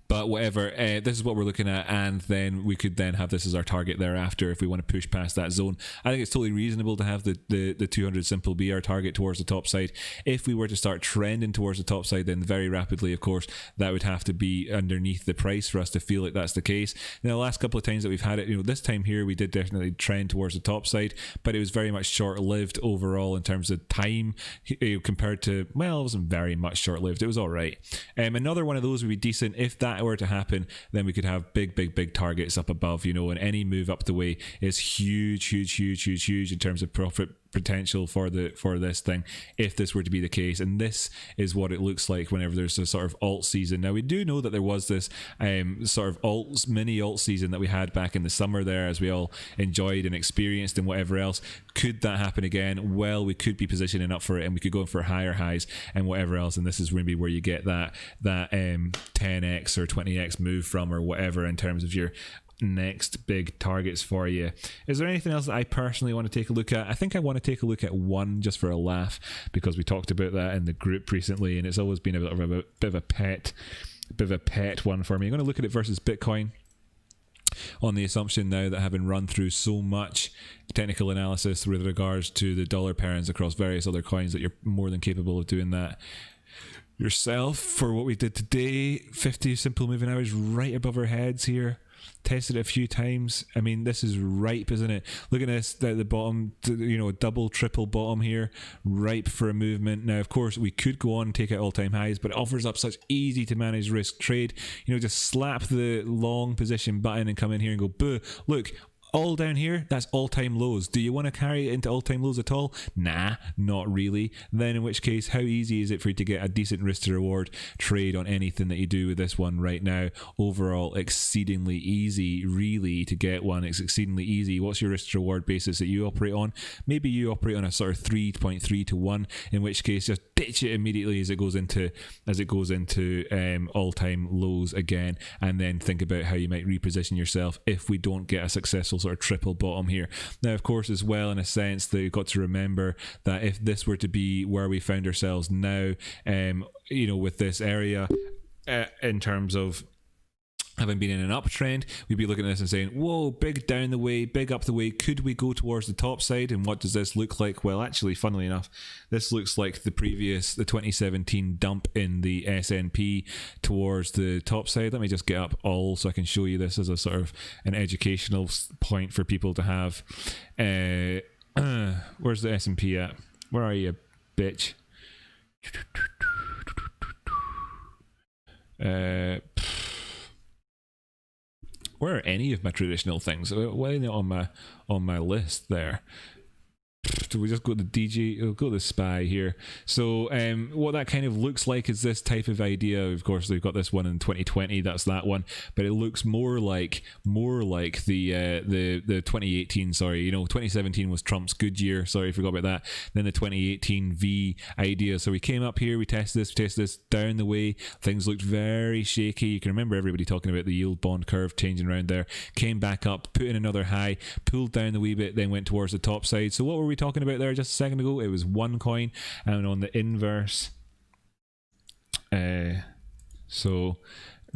Speaker 1: But whatever, this is what we're looking at, and then we could then have this as our target thereafter if we want to push past that zone. I think it's totally reasonable to have the 200 simple be our target towards the top side. If we were to start trending towards the top side, then very rapidly, of course, that would have to be underneath the price for us to feel like that's the case. Now, the last couple of times that we've had it, you know, this time here we did definitely trend towards the top side, but it was very much short-lived overall in terms of time, you know, compared to, well, it wasn't very much short-lived. It was all right. Another one of those would be decent. If that were to happen, then we could have big targets up above, you know, and any move up the way is huge in terms of profit potential for this thing, if this were to be the case. And this is what it looks like whenever there's a sort of alt season. Now, we do know that there was this sort of mini alt season that we had back in the summer there, as we all enjoyed and experienced and whatever else. Could that happen again? Well, we could be positioning up for it, and we could go in for higher highs and whatever else, and this is maybe where you get that 10x or 20x move from, or whatever, in terms of your next big targets for you. Is there anything else that I personally want to take a look at? I think I want to take a look at one just for a laugh, because we talked about that in the group recently, and it's always been a bit of a pet one for me. I'm going to look at it versus Bitcoin, on the assumption now that having run through so much technical analysis with regards to the dollar pairings across various other coins, that you're more than capable of doing that yourself. For what we did today, 50 simple moving average right above our heads here. Tested it a few times. I mean, this is ripe, isn't it? Look at this, the bottom, you know, double, triple bottom here, ripe for a movement. Now, of course, we could go on and take out all-time highs, but it offers up such easy to manage risk trade. You know, just slap the long position button and come in here and go, boo, look, all down here, that's all-time lows. Do you want to carry it into all-time lows at all? Nah, not really. Then in which case, how easy is it for you to get a decent risk to reward trade on anything that you do with this one right now? Overall, exceedingly easy, really, to get one. It's exceedingly easy. What's your risk to reward basis that you operate on? Maybe you operate on a sort of 3.3 to 1, in which case just ditch it immediately as it goes into all-time lows again, and then think about how you might reposition yourself if we don't get a successful sort of triple bottom here. Now, of course, as well, in a sense, that you've got to remember that if this were to be where we found ourselves now, you know, with this area, in terms of having been in an uptrend, we'd be looking at this and saying, whoa, big down the way, big up the way. Could we go towards the top side? And what does this look like? Well, actually, funnily enough, this looks like the 2017 dump in the S&P towards the top side. Let me just get up all so I can show you this as a sort of an educational point for people to have. Where's the S&P at? Where are you, bitch? Where are any of my traditional things? Why are they not on my list there? do we just go to the DJ? We'll go to the SPY here. So what that kind of looks like is this type of idea. Of course, they've got this one in 2020. That's that one, but it looks more like the 2018. Sorry, 2017 was Trump's good year. Sorry, I forgot about that. Then the 2018 V idea. So we came up here, we tested this down the way. Things looked very shaky. You can remember everybody talking about the yield bond curve changing around there. Came back up, put in another high, pulled down the wee bit, then went towards the top side. So what were we talking about there just a second ago? It was one coin, and on the inverse, so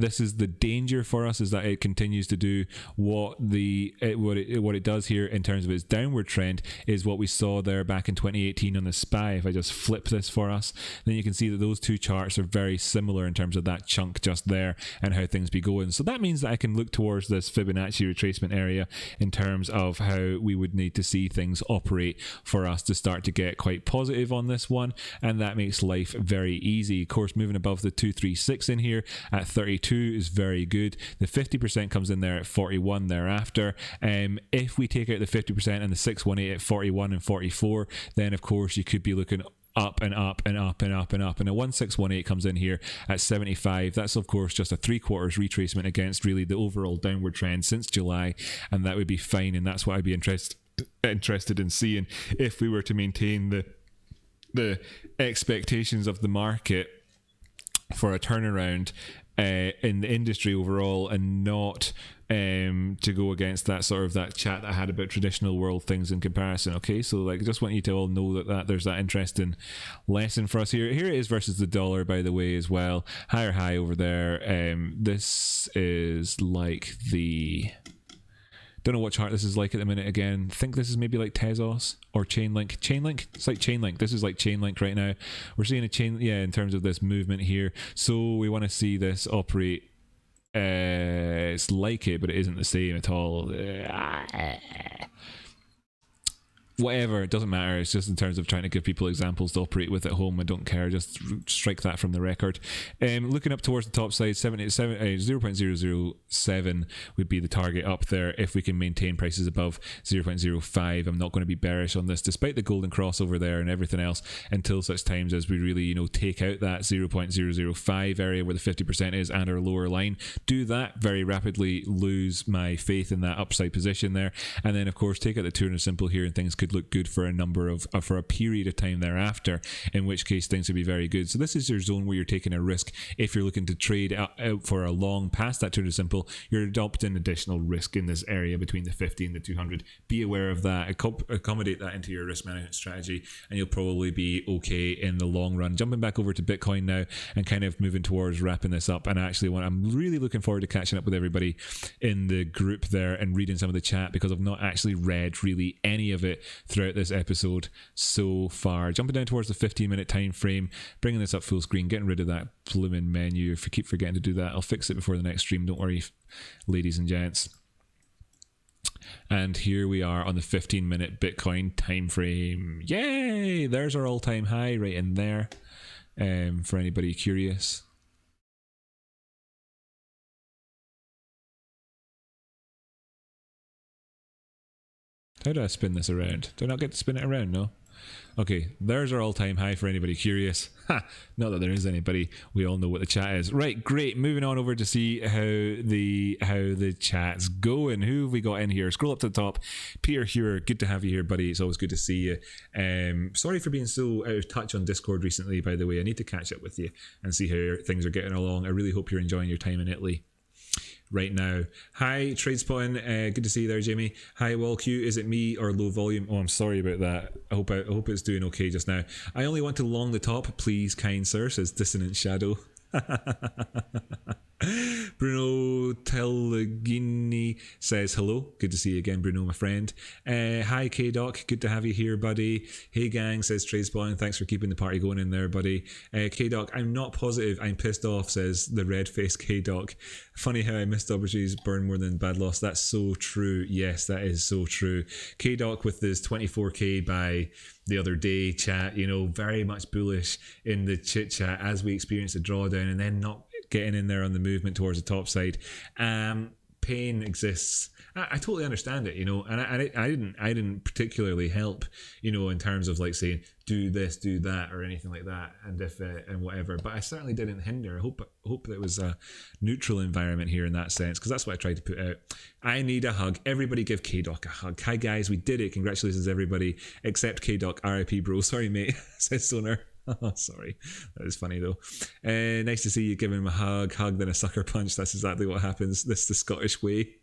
Speaker 1: this is the danger for us, is that it continues to do what it does here in terms of its downward trend is what we saw there back in 2018 on the SPY. If I just flip this for us, then you can see that those two charts are very similar in terms of that chunk just there and how things be going. So that means that I can look towards this Fibonacci retracement area in terms of how we would need to see things operate for us to start to get quite positive on this one, and that makes life very easy. Of course, moving above the 236 in here at 32 is very good. The 50% comes in there at 41 thereafter. If we take out the 50% and the 618 at 41 and 44, then of course you could be looking up and up and up and up and up, and a 1618 comes in here at 75. That's of course just a 3/4 retracement against really the overall downward trend since July, and that would be fine, and that's what I'd be interested in seeing if we were to maintain the expectations of the market for a turnaround in the industry overall, and not to go against that sort of that chat that I had about traditional world things in comparison. Okay, so like, I just want you to all know that there's that interesting lesson for us here. Here it is versus the dollar, by the way, as well. Higher high over there. This is like the... Don't know what chart this is like at the minute. Again, think this is maybe like Tezos or Chainlink. It's like Chainlink. This is like Chainlink right now. We're seeing a chain, in terms of this movement here. So we want to see this operate. It's like it, but it isn't the same at all. Whatever, it doesn't matter. It's just in terms of trying to give people examples to operate with at home. I don't care. Just strike that from the record. Looking up towards the top side, 0.007 would be the target up there if we can maintain prices above 0.05. I'm not going to be bearish on this, despite the golden cross over there and everything else, until such times as we really, take out that 0.005 area where the 50% is and our lower line. Do that, very rapidly lose my faith in that upside position there, and then of course take out the 200 simple here, and things could look good for a period of time thereafter, in which case things would be very good. So this is your zone where you're taking a risk. If you're looking to trade out for a long past that 200 simple, you're adopting additional risk in this area between the 50 and the 200. Be aware of that, accommodate that into your risk management strategy, and you'll probably be okay in the long run. Jumping back over to Bitcoin now and kind of moving towards wrapping this up, and I'm really looking forward to catching up with everybody in the group there and reading some of the chat, because I've not actually read really any of it throughout this episode so far. Jumping down towards the 15-minute time frame, bringing this up full screen, getting rid of that blooming menu. If you keep forgetting to do that, I'll fix it before the next stream, don't worry, ladies and gents. And here we are on the 15-minute Bitcoin time frame. Yay, there's our all-time high right in there, for anybody curious. How do I spin this around? Do I not get to spin it around? No? Okay, there's our all-time high for anybody curious. Ha! Not that there is anybody. We all know what the chat is. Right, great. Moving on over to see how the chat's going. Who have we got in here? Scroll up to the top. Peter Hewer, good to have you here, buddy. It's always good to see you. Sorry for being so out of touch on Discord recently, by the way. I need to catch up with you and see how things are getting along. I really hope you're enjoying your time in Italy right now. Hi, TradeSpotting. Good to see you there, Jamie. Hi, WallQ. Is it me or low volume? Oh, I'm sorry about that. I hope it's doing okay just now. I only want to long the top, please, kind sir, says Dissonant Shadow. Bruno Telagini says hello. Good to see you again, Bruno, my friend. Hi, K-Doc. Good to have you here, buddy. Hey, gang, says TradeSpotting. Thanks for keeping the party going in there, buddy. K-Doc, I'm not positive. I'm pissed off, says the red-faced K-Doc. Funny how I missed opportunities burn more than bad loss. That's so true. Yes, that is so true. K-Doc with his 24k by the other day chat, very much bullish in the chit chat as we experience a drawdown, and then not getting in there on the movement towards the top side. pain exists. I totally understand it, you know, and I didn't particularly help, you know, in terms of like saying do this, do that, or anything like that, and if and whatever. But I certainly didn't hinder. I hope that it was a neutral environment here in that sense, because that's what I tried to put out. I need a hug. Everybody give K-Doc a hug. Hi guys, we did it. Congratulations everybody, except K-Doc. R.I.P. bro. Sorry mate, says Sonar. Oh, sorry. That is funny though. Nice to see you giving him a hug, then a sucker punch. That's exactly what happens. This is the Scottish way.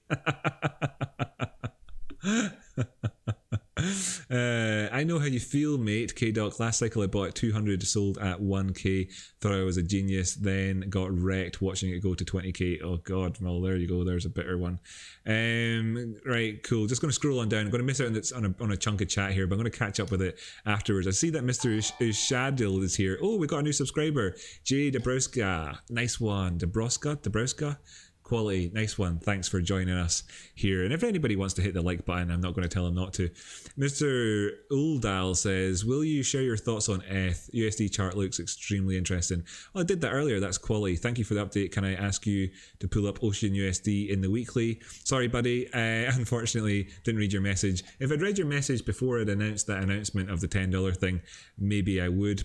Speaker 1: I know how you feel, mate. K-Doc, last cycle I bought at 200, sold at 1k, thought I was a genius, then got wrecked watching it go to 20k. Oh god, well there you go, there's a bitter one. Right, cool, just going to scroll on down. I'm going to miss out on a chunk of chat here, but I'm going to catch up with it afterwards. I see that Mr. Shadil is here. Oh, we got a new subscriber, Jay Dabrowska. Nice one. Dabrowska. Quality, nice one. Thanks for joining us here. And if anybody wants to hit the like button, I'm not going to tell them not to. Mr. Uldal says, will you share your thoughts on ETH? USD chart looks extremely interesting. Well, I did that earlier. That's quality. Thank you for the update. Can I ask you to pull up Ocean USD in the weekly? Sorry, buddy. I unfortunately didn't read your message. If I'd read your message before I'd announced that announcement of the $10 thing, maybe I would.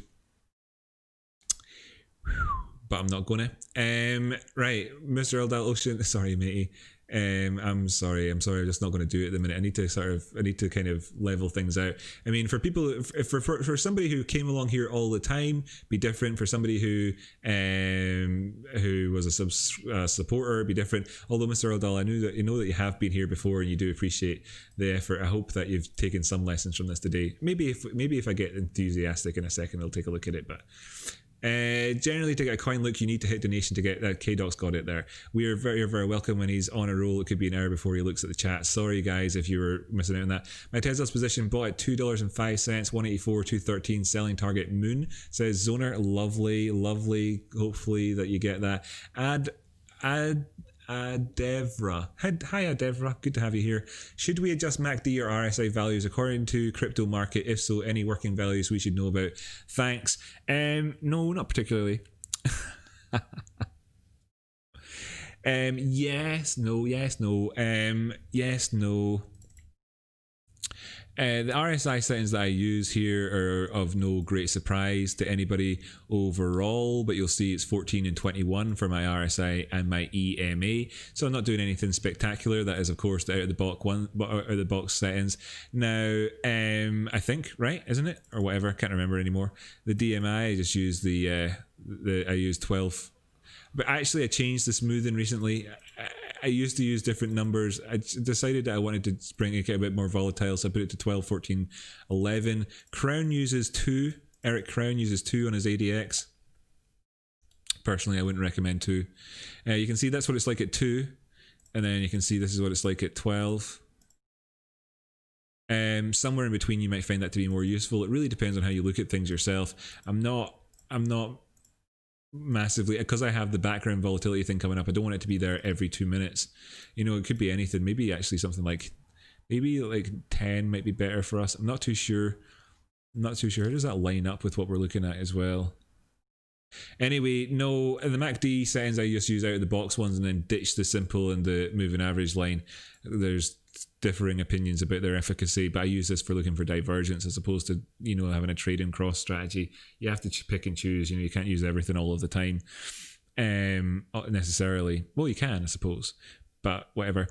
Speaker 1: But I'm not gonna. Right, Mr. Eldal Ocean. Sorry, matey. I'm sorry. I'm just not going to do it at the minute. I need to kind of level things out. I mean, for people, for somebody who came along here all the time, be different. For somebody who was a supporter, be different. Although, Mr. Eldal, I know that you have been here before and you do appreciate the effort. I hope that you've taken some lessons from this today. Maybe if I get enthusiastic in a second, I'll take a look at it. But generally, to get a coin look, you need to hit donation to get that. K-Doc's got it there. We are very, very welcome when he's on a roll. It could be an hour before he looks at the chat. Sorry guys if you were missing out on that. My Tesla's position bought at $2.05, 184, 213, selling target moon, says Zoner. Lovely. Hopefully that you get that. Adevra. Hi Adevra, good to have you here. Should we adjust MACD or RSI values according to crypto market? If so, any working values we should know about? Thanks. No, not particularly. Yes, no. Yes, no. The RSI settings that I use here are of no great surprise to anybody overall, but you'll see it's 14 and 21 for my RSI and my EMA, so I'm not doing anything spectacular. That is, of course, the out of the box settings. Now, I think, right, isn't it, or whatever? Can't remember anymore. The DMI, I just use I use 12. But actually, I changed the smoothing recently. I used to use different numbers. I decided that I wanted to bring it a bit more volatile, so I put it to 12, 14, 11. Crown uses 2. Eric Crown uses 2 on his ADX. Personally, I wouldn't recommend 2. You can see that's what it's like at 2. And then you can see this is what it's like at 12. Somewhere in between, you might find that to be more useful. It really depends on how you look at things yourself. I'm not massively, because I have the background volatility thing coming up, I don't want it to be there every 2 minutes. You know, it could be anything. Maybe actually something like 10 might be better for us. I'm not too sure. How does that line up with what we're looking at as well? Anyway, no, in the MACD settings I just use out of the box ones and then ditch the simple and the moving average line. There's differing opinions about their efficacy, but I use this for looking for divergence as opposed to, you know, having a trade and cross strategy. You have to pick and choose. You know, you can't use everything all of the time necessarily. Well, you can, I suppose, but whatever.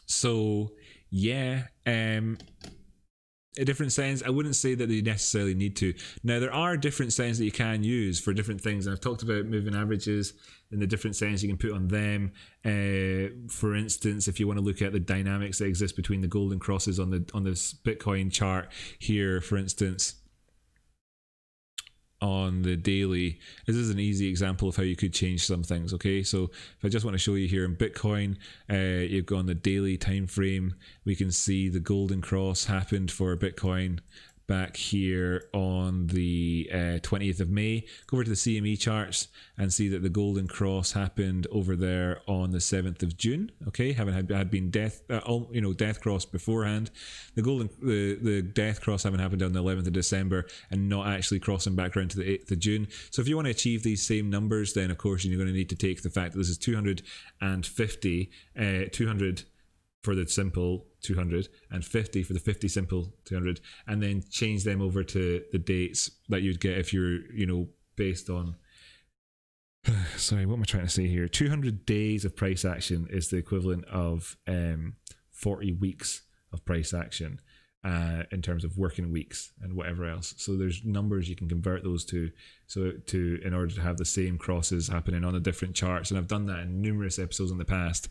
Speaker 1: So yeah, a different settings, I wouldn't say that they necessarily need to. Now, there are different settings that you can use for different things, and I've talked about moving averages and the different settings you can put on them. For instance, if you want to look at the dynamics that exist between the golden crosses on this Bitcoin chart here, for instance, on the daily, this is an easy example of how you could change some things. Okay, so if I just want to show you here in Bitcoin, you've got on the daily time frame, we can see the golden cross happened for Bitcoin back here on the 20th of May. Go over to the CME charts and see that the golden cross happened over there on the 7th of June. Okay, had been death cross beforehand. The death cross having happened on the 11th of December and not actually crossing back around to the 8th of June. So if you want to achieve these same numbers, then of course you're going to need to take the fact that this is 250, 200 for the simple 200 and 50 for the 50 simple 200, and then change them over to the dates that you'd get if you're, based on sorry, what am I trying to say here? 200 days of price action is the equivalent of 40 weeks of price action in terms of working weeks and whatever else. So there's numbers you can convert those to in order to have the same crosses happening on the different charts, and I've done that in numerous episodes in the past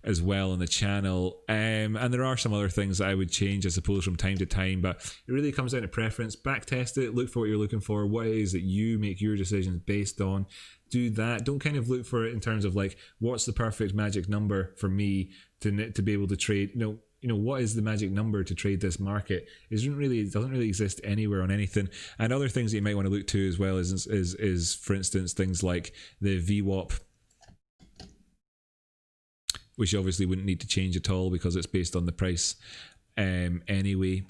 Speaker 1: as well on the channel, and there are some other things that I would change, I suppose, from time to time, but it really comes down to preference. Back test it, look for what you're looking for, what it is that you make your decisions based on. Do that. Don't kind of look for it in terms of like, what's the perfect magic number for me to be able to trade. What is the magic number to trade this market? It doesn't really exist anywhere on anything. And other things that you might want to look to as well is for instance, things like the VWAP, which you obviously wouldn't need to change at all because it's based on the price anyway.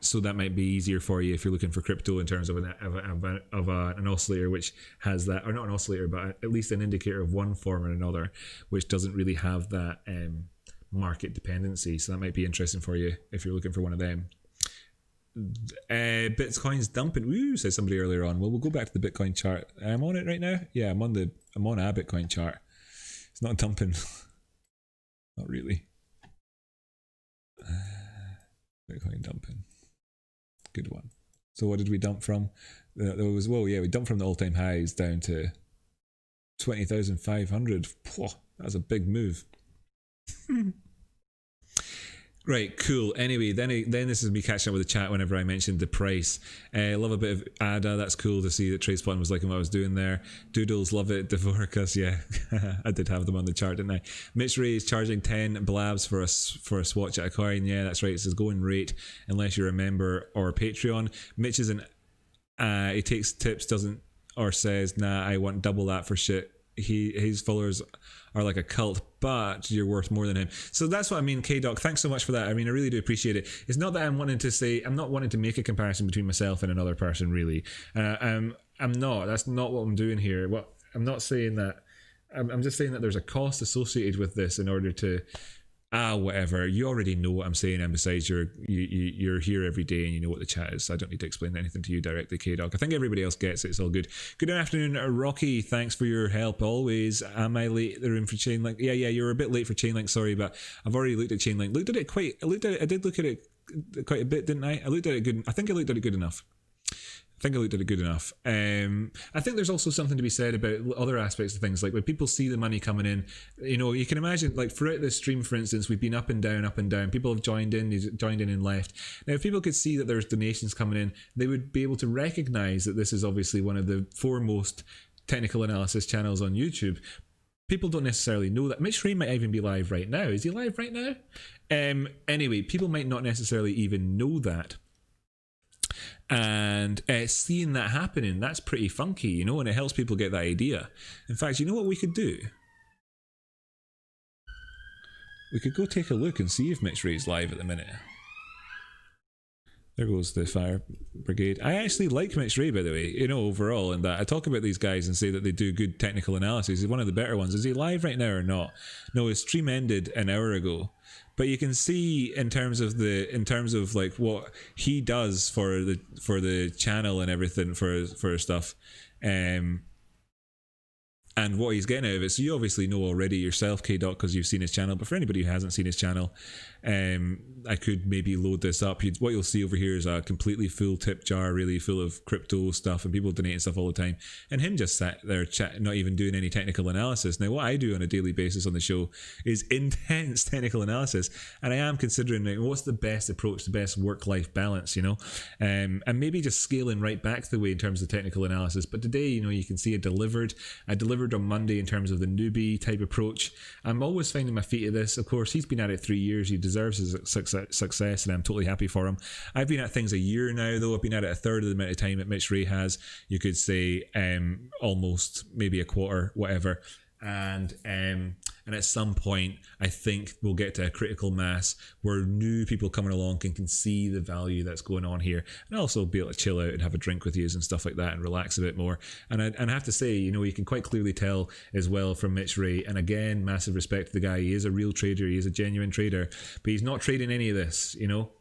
Speaker 1: So that might be easier for you if you're looking for crypto in terms of an oscillator which has that, or not an oscillator, but at least an indicator of one form or another, which doesn't really have that market dependency. So that might be interesting for you if you're looking for one of them. Bitcoin's dumping. Woo, said somebody earlier on. Well, we'll go back to the Bitcoin chart. I'm on it right now. Yeah, I'm on a Bitcoin chart. It's not dumping. Not really. Bitcoin dumping. Good one. So what did we dump from? We dumped from the all-time highs down to 20,500. That was a big move. Right, cool. Anyway, then this is me catching up with the chat whenever I mentioned the price. Love a bit of ADA. That's cool to see that TradeSpot was liking what I was doing there. Doodles, love it. Dvorkas, yeah. I did have them on the chart, didn't I? Mitch Ray is charging 10 blabs for a swatch at a coin. Yeah, that's right. It says going rate unless you're a member or Patreon. Mitch isn't, he takes tips, doesn't, or says, nah, I want double that for shit. His followers are like a cult, but you're worth more than him. So that's what I mean, K-Doc. Thanks so much for that. I mean, I really do appreciate it. It's not that I'm not wanting to make a comparison between myself and another person, really. I'm not. That's not what I'm doing here. I'm not saying that. I'm just saying that there's a cost associated with this in order to whatever. You already know what I'm saying, and besides, you're here every day and you know what the chat is, so I don't need to explain anything to you directly, K-Dog. I think everybody else gets it. It's all good. Good afternoon, Rocky. Thanks for your help always. Am I late? They're in for Chainlink. Yeah, you're a bit late for Chainlink. Sorry, but I've already looked at Chainlink. I did look at it quite a bit, didn't I? I think I looked at it good enough. I think there's also something to be said about other aspects of things, like when people see the money coming in, you can imagine, like throughout this stream, for instance, we've been up and down. People have joined in and left. Now, if people could see that there's donations coming in, they would be able to recognize that this is obviously one of the foremost technical analysis channels on YouTube. People don't necessarily know that. Mitch Ray might even be live right now. Is he live right now? Anyway, people might not necessarily even know that. And seeing that happening, that's pretty funky, and it helps people get that idea. In fact, you know what we could do? We could go take a look and see if Mitch Ray's live at the minute. There goes the fire brigade. I actually like Mitch Ray, by the way, overall, and that I talk about these guys and say that they do good technical analysis. He's one of the better ones. Is he live right now or not? No, his stream ended an hour ago. But you can see in terms of like what he does for the channel and everything for stuff, and what he's getting out of it. So you obviously know already yourself, K-Dot, because you've seen his channel. But for anybody who hasn't seen his channel, I could maybe load this up. What you'll see over here is a completely full tip jar, really full of crypto stuff and people donating stuff all the time. And him just sat there not even doing any technical analysis. Now, what I do on a daily basis on the show is intense technical analysis. And I am considering what's the best approach, the best work-life balance, and maybe just scaling right back the way in terms of technical analysis. But today, you can see I delivered delivered on Monday in terms of the newbie type approach. I'm always finding my feet at this. Of course, he's been at it 3 years. He deserves his success, and I'm totally happy for him. I've been at things a year now, though. I've been at it a third of the amount of time that Mitch Ray has. You could say almost, maybe a quarter, whatever. And at some point, I think we'll get to a critical mass where new people coming along can see the value that's going on here, and also be able to chill out and have a drink with you and stuff like that and relax a bit more. And I have to say, you can quite clearly tell as well from Mitch Ray, and again, massive respect to the guy. He is a real trader. He is a genuine trader, but he's not trading any of this,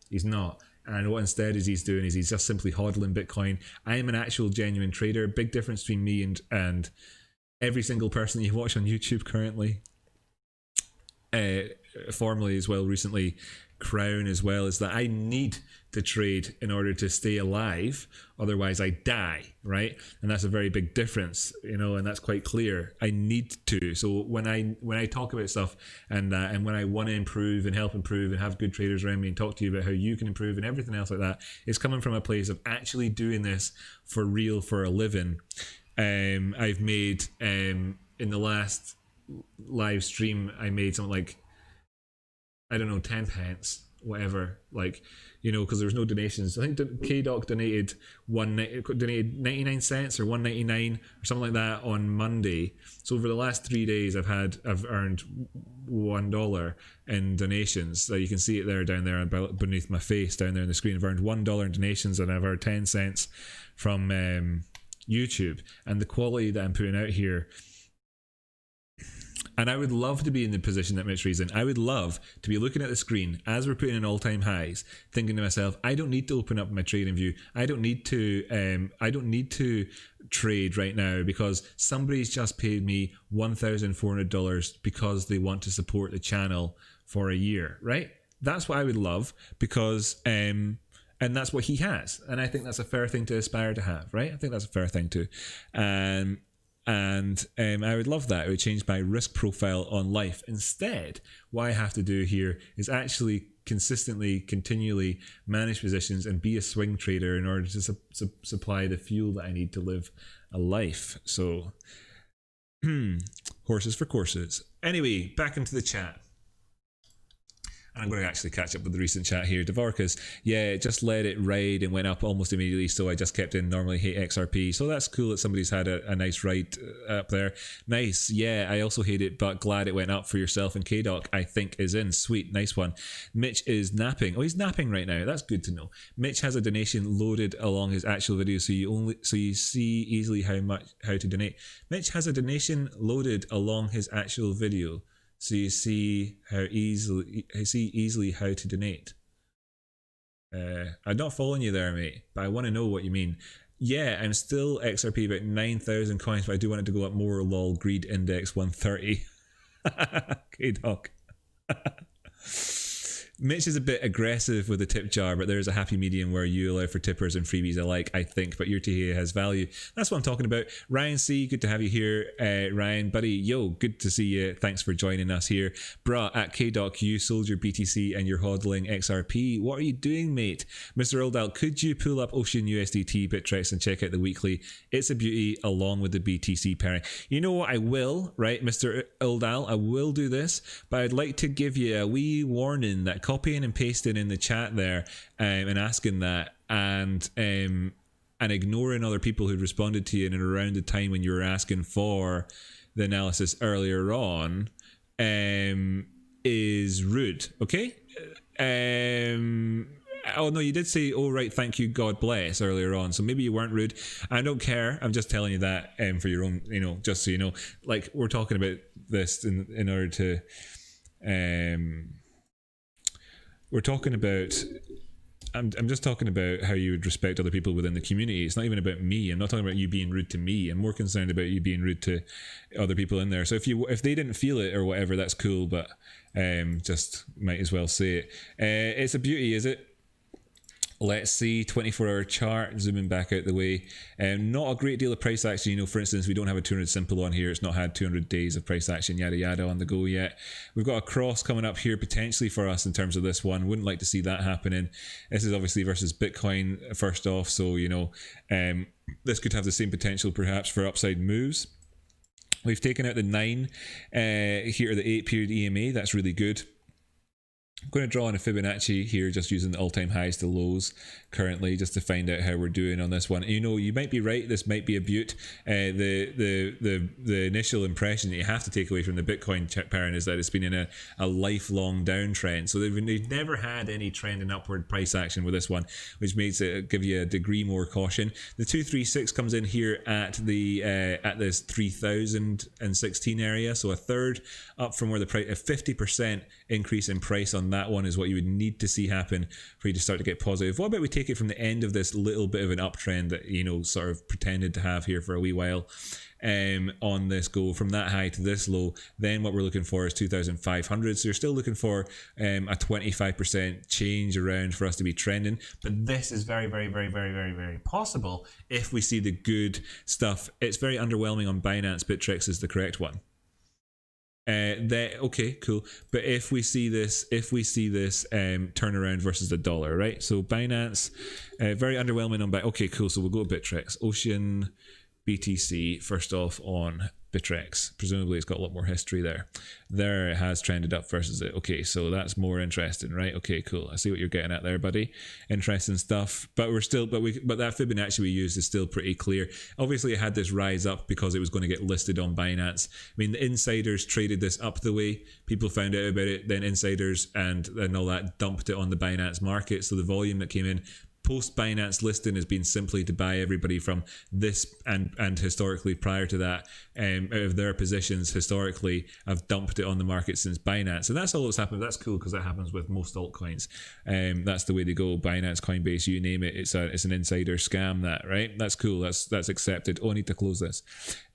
Speaker 1: he's not. And what instead he's doing is he's just simply hodling Bitcoin. I am an actual genuine trader. Big difference between me and every single person you watch on YouTube currently, formerly as well, recently Crown as well, is that I need to trade in order to stay alive, otherwise I die, right? And that's a very big difference, and that's quite clear. I need to. So when I talk about stuff and when I want to improve and help improve and have good traders around me and talk to you about how you can improve and everything else like that, it's coming from a place of actually doing this for real, for a living. I've made in the last live stream, I made something like, I don't know, 10 pence, whatever, because there was no donations. I think KDoc donated 99 cents or 1.99 or something like that on Monday. So over the last 3 days, I've earned $1 in donations. So you can see it there down there beneath my face down there on the screen. I've earned $1 in donations, and I've earned 10 cents from YouTube. And the quality that I'm putting out here, and I would love to be in the position that Mitch Ray's in. I would love to be looking at the screen as we're putting in all-time highs, thinking to myself, I don't need to open up my trading view. I don't need to trade right now because somebody's just paid me $1,400 because they want to support the channel for a year, right? That's what I would love, because and that's what he has, and I think that's a fair thing to aspire to have, right? I think that's a fair thing to. And I would love that. It would change my risk profile on life. Instead, what I have to do here is actually consistently, continually manage positions and be a swing trader in order to supply the fuel that I need to live a life. So, horses for courses. Anyway, back into the chat. I'm going to actually catch up with the recent chat here. Dvorkas, yeah, just let it ride and went up almost immediately, so I just kept in. Normally hate XRP, so that's cool that somebody's had a nice ride up there. Nice, yeah, I also hate it, but glad it went up for yourself. And KDoc, I think, is in. Sweet, nice one. Mitch is napping. Oh, he's napping right now. That's good to know. Mitch has a donation loaded along his actual video, so you see easily how to donate. Mitch has a donation loaded along his actual video, so you see easily how to donate. I'm not following you there, mate, but I want to know what you mean. Yeah, I'm still XRP about 9,000 coins, but I do want it to go up more. Lol, greed index 130. Okay, doc. Mitch is a bit aggressive with the tip jar, but there's a happy medium where you allow for tippers and freebies alike, I think, but your TA has value. That's what I'm talking about. Ryan C, good to have you here. Ryan, buddy, yo, good to see you. Thanks for joining us here. Bruh, at KDoc, you sold your BTC and you're hodling XRP. What are you doing, mate? Mr. Uldal, could you pull up Ocean USDT Bittrex and check out the weekly? It's a beauty along with the BTC pairing. You know what? I will, right, Mr. Uldal, I will do this, but I'd like to give you a wee warning that copying and pasting in the chat there and asking that and ignoring other people who responded to you in and around the time when you were asking for the analysis earlier on is rude, okay? Oh no, you did say, oh right, thank you, God bless, earlier on, so maybe you weren't rude. I don't care, I'm just telling you that for your own, just so you know, like, we're talking about this in order to we're talking about, I'm just talking about how you would respect other people within the community. It's not even about me. I'm not talking about you being rude to me. I'm more concerned about you being rude to other people in there. So if they didn't feel it or whatever, that's cool, but just might as well say it. It's a beauty, is it? Let's see, 24-hour chart, zooming back out the way. Not a great deal of price action. For instance, we don't have a 200 simple on here. It's not had 200 days of price action, yada yada, on the go yet. We've got a cross coming up here potentially for us in terms of this one. Wouldn't like to see that happening. This is obviously versus Bitcoin first off, so this could have the same potential perhaps for upside moves. We've taken out the 9 here, the 8 period EMA. That's really good. I'm going to draw on a Fibonacci here, just using the all-time highs to lows currently, just to find out how we're doing on this one. You know, you might be right. This might be a beaut. The initial impression that you have to take away from the Bitcoin pattern is that it's been in a lifelong downtrend. So they've never had any trend in upward price action with this one, which makes it give you a degree more caution. The 236 comes in here at this 3016 area, so a third up from where the price, a 50% increase in price on that one is what you would need to see happen for you to start to get positive. What about we take it from the end of this little bit of an uptrend that, you know, sort of pretended to have here for a wee while, on this go from that high to this low? Then what we're looking for is 2,500. So you're still looking for a 25% change around for us to be trending. But this is very, very, very, very, very, very possible if we see the good stuff. It's very underwhelming on Binance. Bittrex is the correct one. Okay, cool. But if we see this turnaround versus the dollar, right? So Binance, very underwhelming on okay, cool. So we'll go to Bittrex. Ocean BTC first off on Bittrex. Presumably it's got a lot more history there. There it has trended up versus it. Okay, so that's more interesting, right? Okay, cool. I see what you're getting at there, buddy. Interesting stuff. But we're still, but that Fibonacci we used is still pretty clear. Obviously it had this rise up because it was going to get listed on Binance. I mean, the insiders traded this up the way. People found out about it, then insiders and all that dumped it on the Binance market. So the volume that came in post Binance listing has been simply to buy everybody from this and historically prior to that, out of their positions historically have dumped it on the market since Binance. And that's all that's happened. That's cool because that happens with most altcoins. That's the way they go. Binance, Coinbase, you name it. It's an insider scam, that, right? That's cool. That's accepted. Oh, I need to close this.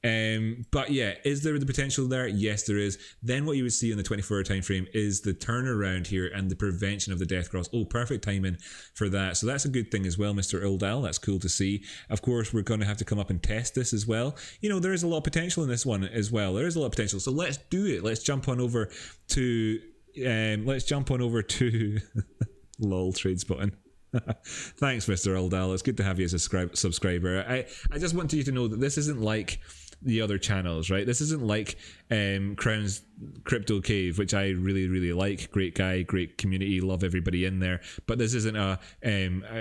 Speaker 1: But yeah, is there the potential there? Yes, there is. Then what you would see in the 24-hour time frame is the turnaround here and the prevention of the death cross. Oh, perfect timing for that. So that's a good thing as well, Mr. Ildal. That's cool to see. Of course, we're going to have to come up and test this as well. You know, there is a lot of potential in this one as well. There is a lot of potential. So let's do it. Let's jump on over to lol trades button. Thanks, Mr. Ildal. It's good to have you as a subscriber. I just want you to know that this isn't like the other channels, right? This isn't like Crown's Crypto Cave, which I really, really like. Great guy, great community, love everybody in there. But this isn't a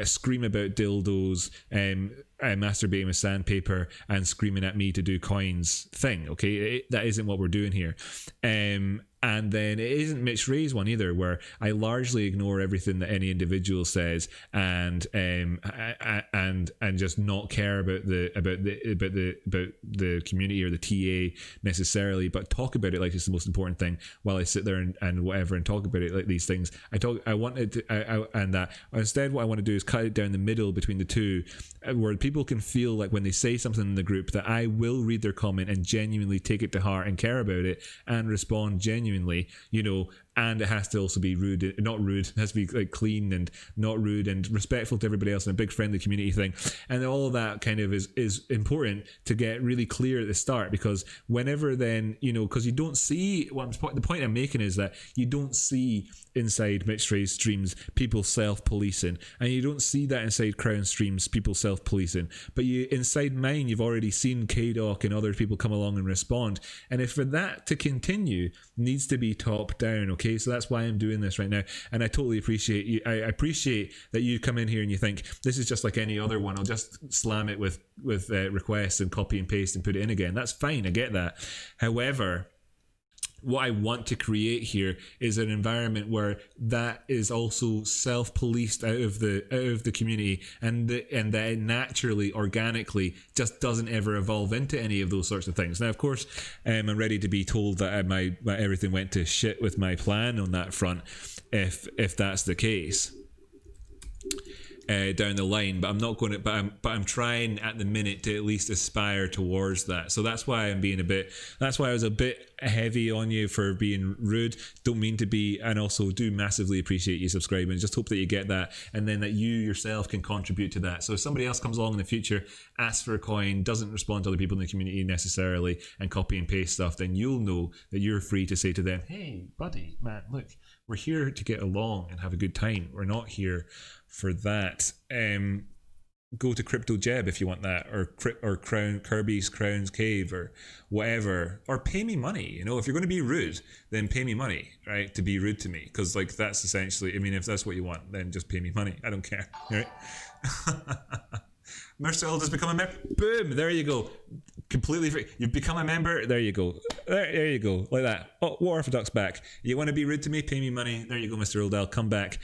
Speaker 1: scream about dildos, masturbating with sandpaper and screaming at me to do coins thing, okay? That isn't what we're doing here. And then it isn't Mitch Ray's one either, where I largely ignore everything that any individual says and just not care about the community or the TA necessarily, but talk about it like it's the most important thing while I sit there and whatever and talk about it like these things. Instead what I want to do is cut it down the middle between the two, where people can feel like when they say something in the group that I will read their comment and genuinely take it to heart and care about it and respond genuinely, you know. And it has to also be not rude, it has to be like clean and not rude and respectful to everybody else and a big friendly community thing. And all of that kind of is important to get really clear at the start, because whenever then, you know, because you don't see, the point I'm making is that you don't see inside Mitch Ray's streams people self-policing, and you don't see that inside Crown streams people self-policing, but you inside mine you've already seen KDoc and other people come along and respond. And if for that to continue, needs to be top down, okay? So that's why I'm doing this right now, and I totally appreciate you. I appreciate that you come in here and you think this is just like any other one. I'll just slam it with requests and copy and paste and put it in again. That's fine. I get that. However, what I want to create here is an environment where that is also self-policed out of the community, and that it naturally, organically, just doesn't ever evolve into any of those sorts of things. Now, of course, I'm ready to be told that my everything went to shit with my plan on that front, if that's the case. Down the line, but I'm not going to. But I'm trying at the minute to at least aspire towards that. So that's why I'm being that's why I was a bit heavy on you for being rude. Don't mean to be, and also do massively appreciate you subscribing. Just hope that you get that, and then that you yourself can contribute to that. So if somebody else comes along in the future, asks for a coin, doesn't respond to other people in the community necessarily, and copy and paste stuff, then you'll know that you're free to say to them, "Hey, buddy, man, look, we're here to get along and have a good time. We're not here for that." go to Crypto Jeb if you want that, or Kirby's Crowns Cave or whatever, or pay me money. You know, if you're going to be rude, then pay me money, right? To be rude to me, because like that's essentially. I mean, if that's what you want, then just pay me money. I don't care, right? Mr. Elder's become a member. Boom! There you go. Completely free. You've become a member. There you go. There you go. Like that. Oh, War Orthodox back. You want to be rude to me? Pay me money. There you go, Mr. Oldell. Come back.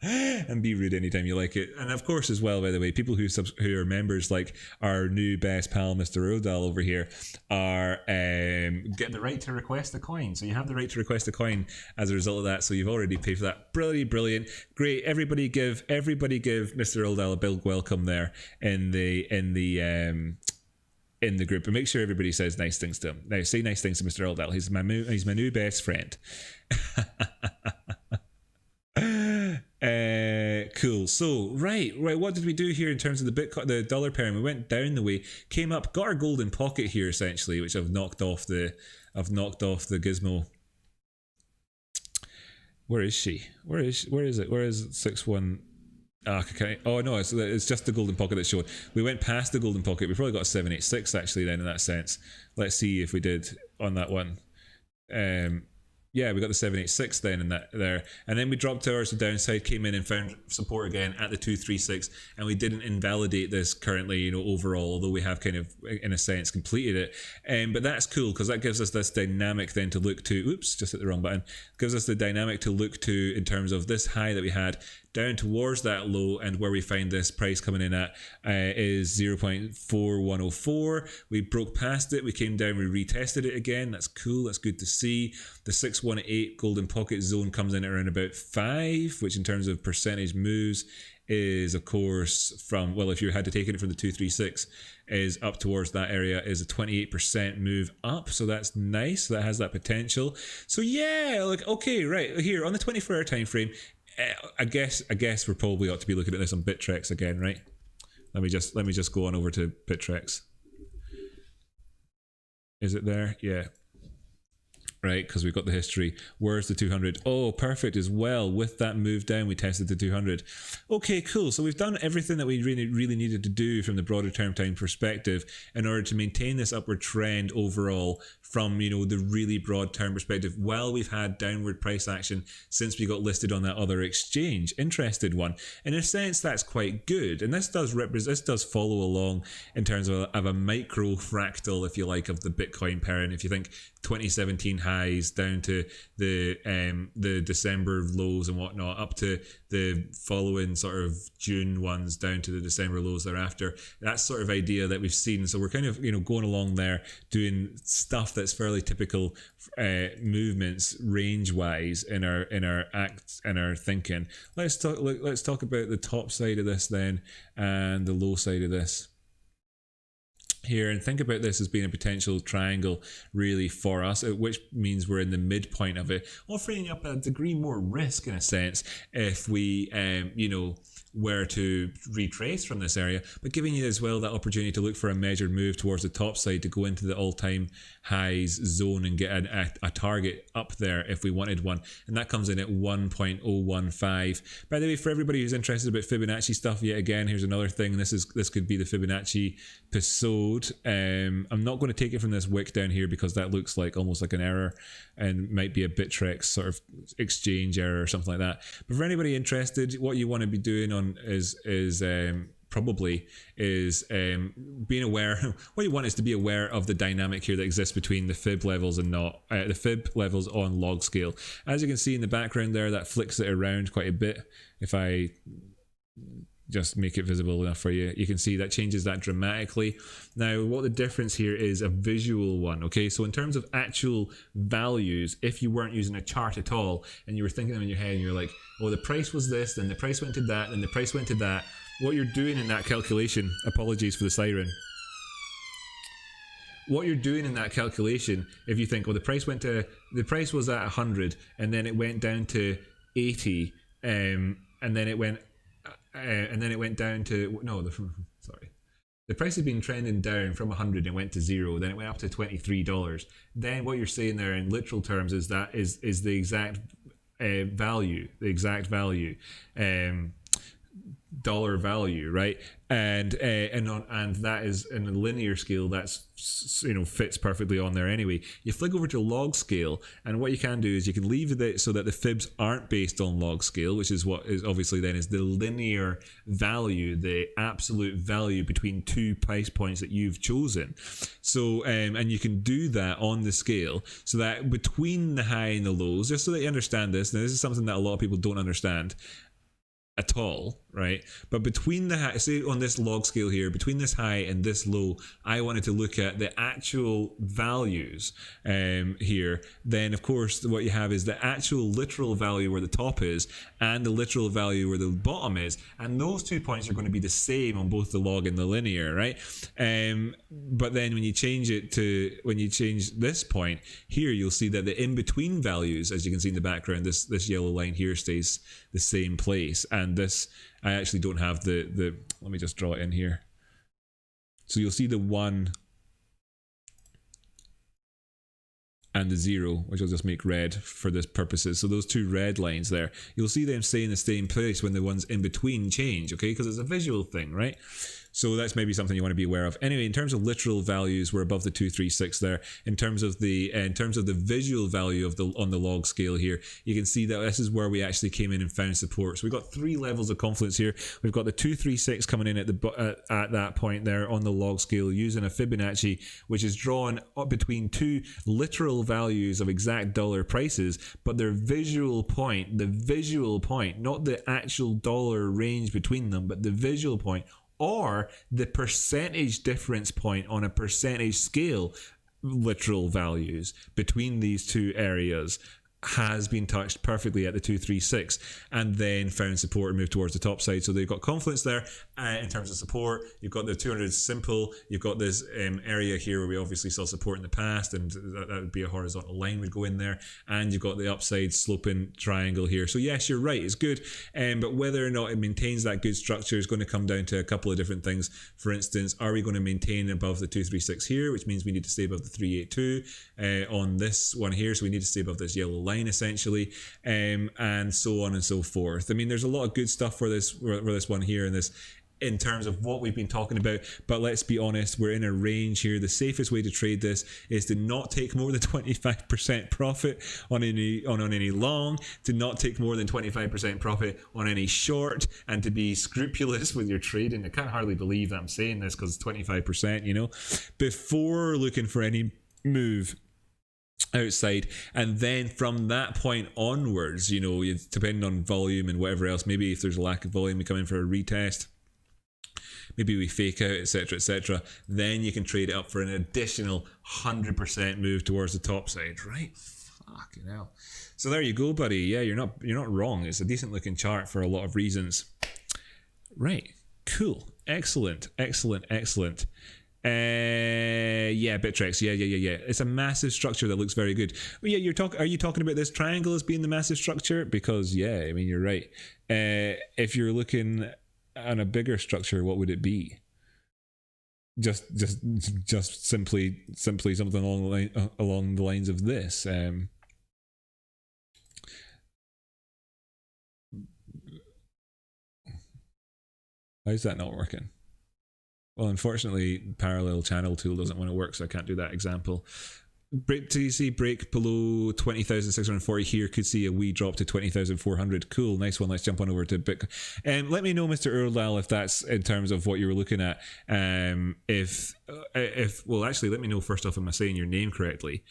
Speaker 1: And be rude anytime you like it. And of course, as well, by the way, people who are members, like our new best pal, Mr. Odell over here, are get the right to request a coin. So you have the right to request a coin as a result of that. So you've already paid for that. Brilliant, great. Everybody give Mr. Odell a big welcome there in the group, and make sure everybody says nice things to him. Now, say nice things to Mr. Odell. He's my new best friend. Cool. So right, what did we do here in terms of the dollar pair? We went down the way, came up, got our golden pocket here essentially, which I've knocked off the gizmo. Where is she? Where is it? Where is 6-1? Okay. Oh no, it's just the golden pocket that showed. We went past the golden pocket. We probably got a 786 actually then in that sense. Let's see if we did on that one. Yeah, we got the 786 then in that there, and then we dropped towards the downside, came in and found support again at the 236, and we didn't invalidate this currently, you know, overall, although we have kind of in a sense completed it. But that's cool because that gives us this dynamic then to look to. Oops, just hit the wrong button. Gives us the dynamic to look to in terms of this high that we had down towards that low, and where we find this price coming in at is 0.4104. We broke past it, we came down, we retested it again. That's cool, that's good to see. The 618 golden pocket zone comes in at around about 5, which in terms of percentage moves is of course from, well, if you had to take it from the 236 is up towards that area, is a 28% move up, so that's nice. That has that potential. So yeah, like okay, right here on the 24-hour time frame, I guess we probably ought to be looking at this on Bittrex again, right? Let me just go on over to Bittrex. Is it there? Yeah. Right, because we've got the history. Where's the 200? Oh, perfect as well. With that move down, we tested the 200. Okay, cool. So we've done everything that we really needed to do from the broader term time perspective in order to maintain this upward trend overall from, you know, the really broad term perspective, while we've had downward price action since we got listed on that other exchange. Interested one. In a sense, that's quite good. And this does follow along in terms of a micro fractal, if you like, of the Bitcoin pair. And if you think 2017 highs down to the December lows and whatnot, up to the following sort of June ones down to the December lows thereafter. That's sort of idea that we've seen. So we're kind of, you know, going along there doing stuff that's fairly typical movements range wise in our acts and our thinking. Let's talk about the top side of this then and the low side of this here, and think about this as being a potential triangle really for us, which means we're in the midpoint of it, offering up a degree more risk in a sense if we you know, were to retrace from this area, but giving you as well that opportunity to look for a measured move towards the top side to go into the all-time highs zone and get a target up there if we wanted one, and that comes in at 1.015. By the way, for everybody who's interested about Fibonacci stuff, yet again, here's another thing. This could be the Fibonacci episode. I'm not going to take it from this wick down here because that looks like almost like an error and might be a Bittrex sort of exchange error or something like that. But for anybody interested, what you want to be doing on is probably being aware. What you want is to be aware of the dynamic here that exists between the fib levels and not the fib levels on log scale. As you can see in the background there, that flicks it around quite a bit. If I just make it visible enough for you, you can see that changes that dramatically. Now, what the difference here is a visual one. Okay, so in terms of actual values, if you weren't using a chart at all and you were thinking them in your head and you're like, oh, the price was this, then the price went to that, then the price went to that, what you're doing in that calculation, apologies for the siren, what you're doing in that calculation, if you think, well, the price was at 100 and then it went down to 80, and then it went down to the price has been trending down from 100 and went to 0, then it went up to $23. Then what you're saying there in literal terms is that is the exact value, dollar value, right? And that is in a linear scale, that's fits perfectly on there anyway. You flick over to log scale, and what you can do is you can leave it so that the fibs aren't based on log scale, which is what is obviously then is the linear value, the absolute value between two price points that you've chosen. So and you can do that on the scale so that between the high and the lows, just so that you understand this. Now this is something that a lot of people don't understand at all, right? But between the high, say on this log scale here, between this high and this low, I wanted to look at the actual values here. Then of course what you have is the actual literal value where the top is and the literal value where the bottom is, and those 2 points are going to be the same on both the log and the linear, right? But then when you change this point here, you'll see that the in-between values, as you can see in the background, this yellow line here stays the same place, and this I actually don't have the let me just draw it in here. So you'll see the 1 and the 0, which I'll just make red for this purposes. So those two red lines there, you'll see them stay in the same place when the ones in between change, okay? Because it's a visual thing, right? So that's maybe something you want to be aware of. Anyway, in terms of literal values, we're above the 236 there. In terms of the visual value of on the log scale here, you can see that this is where we actually came in and found support. So we've got 3 levels of confluence here. We've got the 236 coming in at that point there on the log scale using a Fibonacci, which is drawn up between 2 literal values of exact dollar prices, but their visual point, not the actual dollar range between them, but the visual point, or the percentage difference point on a percentage scale, literal values between these two areas, has been touched perfectly at the 236 and then found support and moved towards the top side. So they've got confluence there in terms of support. You've got the 200 simple. You've got this area here where we obviously saw support in the past, and that would be a horizontal line would go in there. And you've got the upside sloping triangle here. So yes, you're right, it's good. But whether or not it maintains that good structure is going to come down to a couple of different things. For instance, are we going to maintain above the 236 here, which means we need to stay above the 382 on this one here. So we need to stay above this yellow line essentially, and so on and so forth. I mean, there's a lot of good stuff for this one here and this in terms of what we've been talking about, but let's be honest, we're in a range here. The safest way to trade this is to not take more than 25% profit on any long, to not take more than 25% profit on any short, and to be scrupulous with your trading. I can't hardly believe that I'm saying this because it's 25%, before looking for any move outside. And then from that point onwards, depending on volume and whatever else, maybe if there's a lack of volume, we come in for a retest, maybe we fake out, etc., then you can trade it up for an additional 100% move towards the top side, right? Fucking hell. So there you go, buddy. Yeah, you're not wrong. It's a decent looking chart for a lot of reasons. Right, cool, excellent. Yeah, Bittrex. Yeah. It's a massive structure that looks very good. Well, yeah, are you talking about this triangle as being the massive structure? Because yeah, I mean, you're right. If you're looking at a bigger structure, what would it be? Just simply something along the lines of this. How's that not working? Well, unfortunately, parallel channel tool doesn't want to work, so I can't do that example. Break below 20,640 here. Could see a wee drop to 20,400. Cool, nice one. Let's jump on over to Bitcoin. Let me know, Mr. Earldale, if that's in terms of what you were looking at. Well, actually, let me know first off, am I saying your name correctly?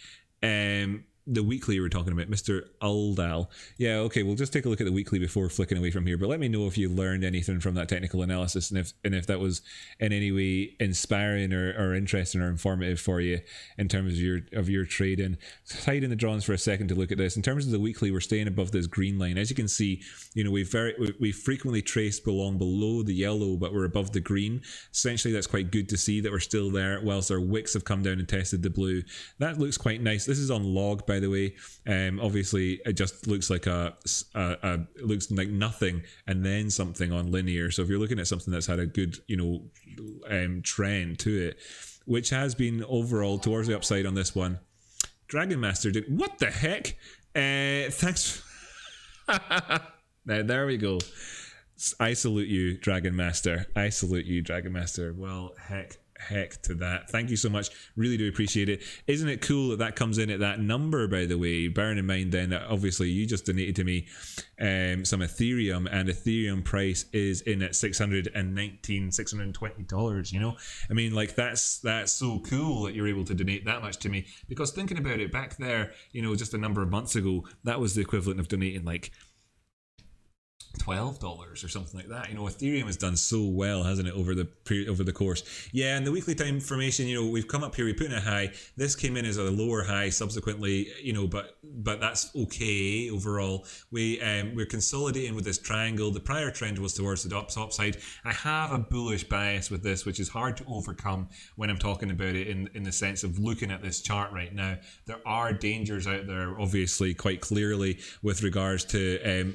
Speaker 1: The weekly you were talking about, Mr. Aldal. Yeah, okay, we'll just take a look at the weekly before flicking away from here, but let me know if you learned anything from that technical analysis, and if that was in any way inspiring or interesting or informative for you in terms of your trading. Hide in the drawings for a second to look at this. In terms of the weekly, we're staying above this green line. As you can see, we frequently traced below the yellow, but we're above the green. Essentially, that's quite good to see that we're still there, whilst our wicks have come down and tested the blue. That looks quite nice. This is on log, by the way. Obviously it just looks like looks like nothing and then something on linear. So if you're looking at something that's had a good trend to it, which has been overall towards the upside on this one, Dragon Master did what the heck. Thanks. Now there we go. I salute you, Dragon Master. I salute you, Dragon Master. Well, heck to that. Thank you so much. Really do appreciate it. Isn't it cool that that comes in at that number, by the way? Bearing in mind then that obviously you just donated to me some Ethereum, and Ethereum price is in at $620, you know? I mean, like, that's so cool that you're able to donate that much to me, because thinking about it, back there, you know, just a number of months ago, that was the equivalent of donating like $12 or something like that. You know, Ethereum has done so well, hasn't it, over the course. Yeah, and the weekly time formation, you know, we've come up here, we put in a high. This came in as a lower high subsequently, you know, but that's okay overall. We're consolidating with this triangle. The prior trend was towards the top side. I have a bullish bias with this, which is hard to overcome when I'm talking about it in the sense of looking at this chart right now. There are dangers out there, obviously, quite clearly, with regards to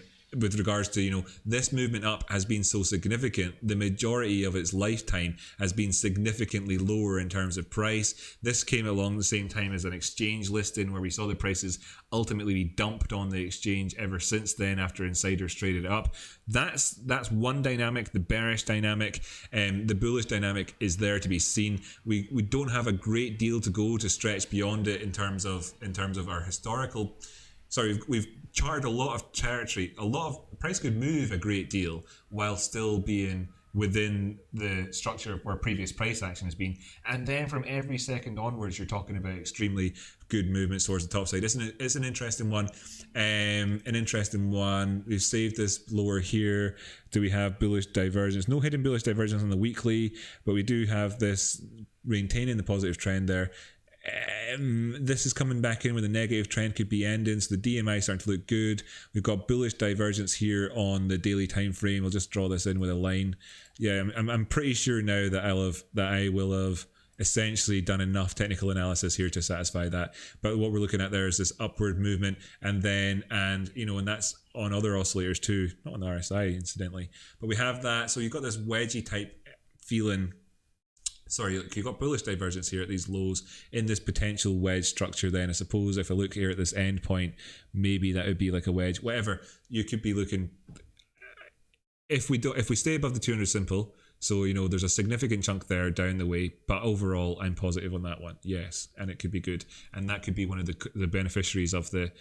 Speaker 1: you know, this movement up has been so significant. The majority of its lifetime has been significantly lower in terms of price. This came along the same time as an exchange listing where we saw the prices ultimately be dumped on the exchange ever since then, after insiders traded up. That's one dynamic, the bearish dynamic. The bullish dynamic is there to be seen. We don't have a great deal to go to stretch beyond it in terms of our historical. Sorry, we've charted a lot of territory. Price could move a great deal while still being within the structure of where previous price action has been. And then from every second onwards, you're talking about extremely good movements towards the top side. It's an interesting one. We've saved this lower here. Do we have bullish divergence? No hidden bullish divergence on the weekly, but we do have this maintaining the positive trend there. This is coming back in where the negative trend could be ending, so the DMI starting to look good. We've got bullish divergence here on the daily time frame. I'll just draw this in with a line. Yeah, I'm pretty sure now that I will have essentially done enough technical analysis here to satisfy that. But what we're looking at there is this upward movement, and that's on other oscillators too, not on the RSI incidentally. But we have that, so you've got this wedgie type feeling. Sorry, look, you've got bullish divergence here at these lows in this potential wedge structure. Then I suppose if I look here at this end point, maybe that would be like a wedge. Whatever, you could be looking. If we stay above the 200 simple, so you know there's a significant chunk there down the way, but overall I'm positive on that one. Yes, and it could be good, and that could be one of the beneficiaries of that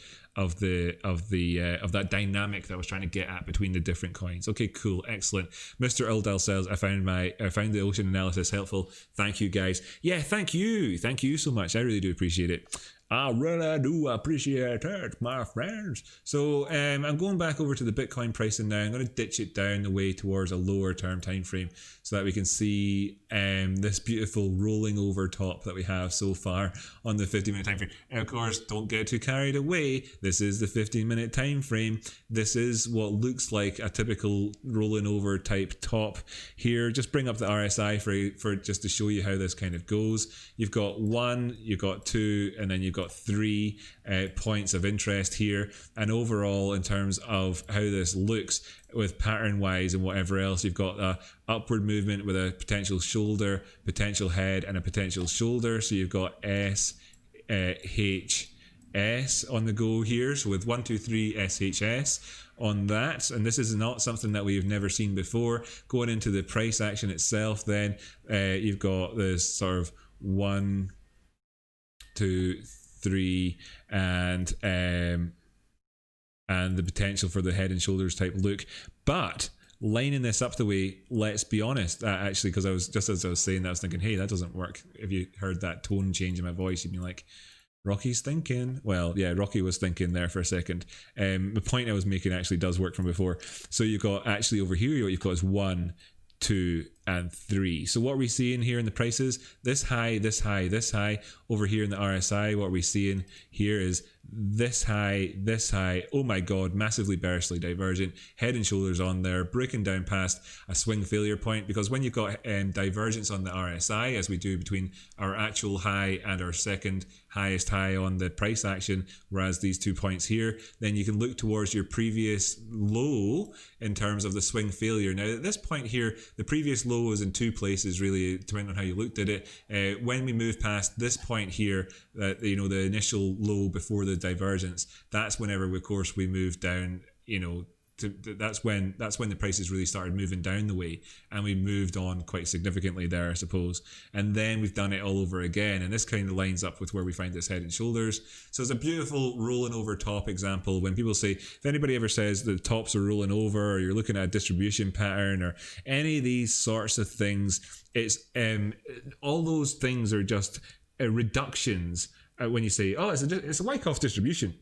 Speaker 1: dynamic that I was trying to get at between the different coins. Okay, cool, excellent. Mr. Uldal says I found the ocean analysis helpful. Thank you guys. Yeah, thank you so much. I really do appreciate it. I really do appreciate it, my friends. So I'm going back over to the Bitcoin pricing now. I'm going to ditch it down the way towards a lower term time frame so that we can see this beautiful rolling over top that we have so far on the 15-minute time frame. And of course, don't get too carried away. This is the 15-minute time frame. This is what looks like a typical rolling over type top here. Just bring up the RSI for just to show you how this kind of goes. You've got 1, you've got 2, and then you've got 3 points of interest here. And overall, in terms of how this looks with pattern wise and whatever else, you've got a upward movement with a potential shoulder, potential head, and a potential shoulder. So you've got S, H, S on the go here. So with 1, 2, 3 SHS on that, and this is not something that we've never seen before. Going into the price action itself, then you've got this sort of 1, 2, 3 and the potential for the head and shoulders type look. But lining this up the way, let's be honest, actually, because as I was saying that, I was thinking, hey, that doesn't work. If you heard that tone change in my voice, you'd be like, Rocky's thinking. Well, yeah, Rocky was thinking there for a second. The point I was making actually does work from before. So you've got actually over here, what you've got is 1, 2 and 3. So what are we seeing here in the prices? This high, this high, this high. Over here in the RSI, what are we seeing here is this high, this high. Oh my god, massively bearishly divergent. Head and shoulders on there, breaking down past a swing failure point, because when you've got divergence on the RSI, as we do between our actual high and our second highest high on the price action, whereas these 2 points here, then you can look towards your previous low in terms of the swing failure. Now at this point here, the previous low was in 2 places, really, depending on how you looked at it. When we move past this point here, the initial low before the divergence, that's whenever, of course, we move down, that's when the prices really started moving down the way, and we moved on quite significantly there, I suppose. And then we've done it all over again, and this kind of lines up with where we find this head and shoulders. So it's a beautiful rolling over top example. When people say, if anybody ever says the tops are rolling over, or you're looking at a distribution pattern, or any of these sorts of things, it's all those things are just reductions. When you say, oh, it's a Wyckoff distribution.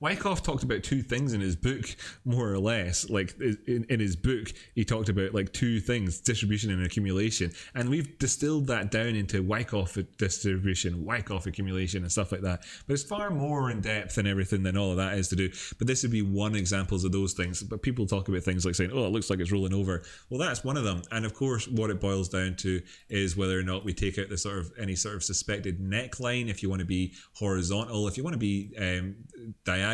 Speaker 1: Wyckoff talked about two things in his book, more or less. Like in his book, he talked about like two things: distribution and accumulation. And we've distilled that down into Wyckoff distribution, Wyckoff accumulation, and stuff like that. But it's far more in depth and everything than all of that is to do. But this would be one example of those things. But people talk about things like saying, oh, it looks like it's rolling over. Well, that's one of them. And of course, what it boils down to is whether or not we take out the any sort of suspected neckline. If you want to be horizontal, if you want to be diagonal,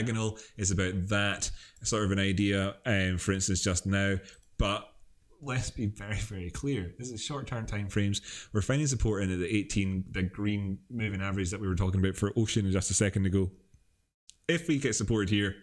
Speaker 1: is about that sort of an idea, for instance, just now. But let's be very, very clear. This is short-term time frames. We're finding support in the 18, the green moving average that we were talking about for Ocean just a second ago. If we get supported here,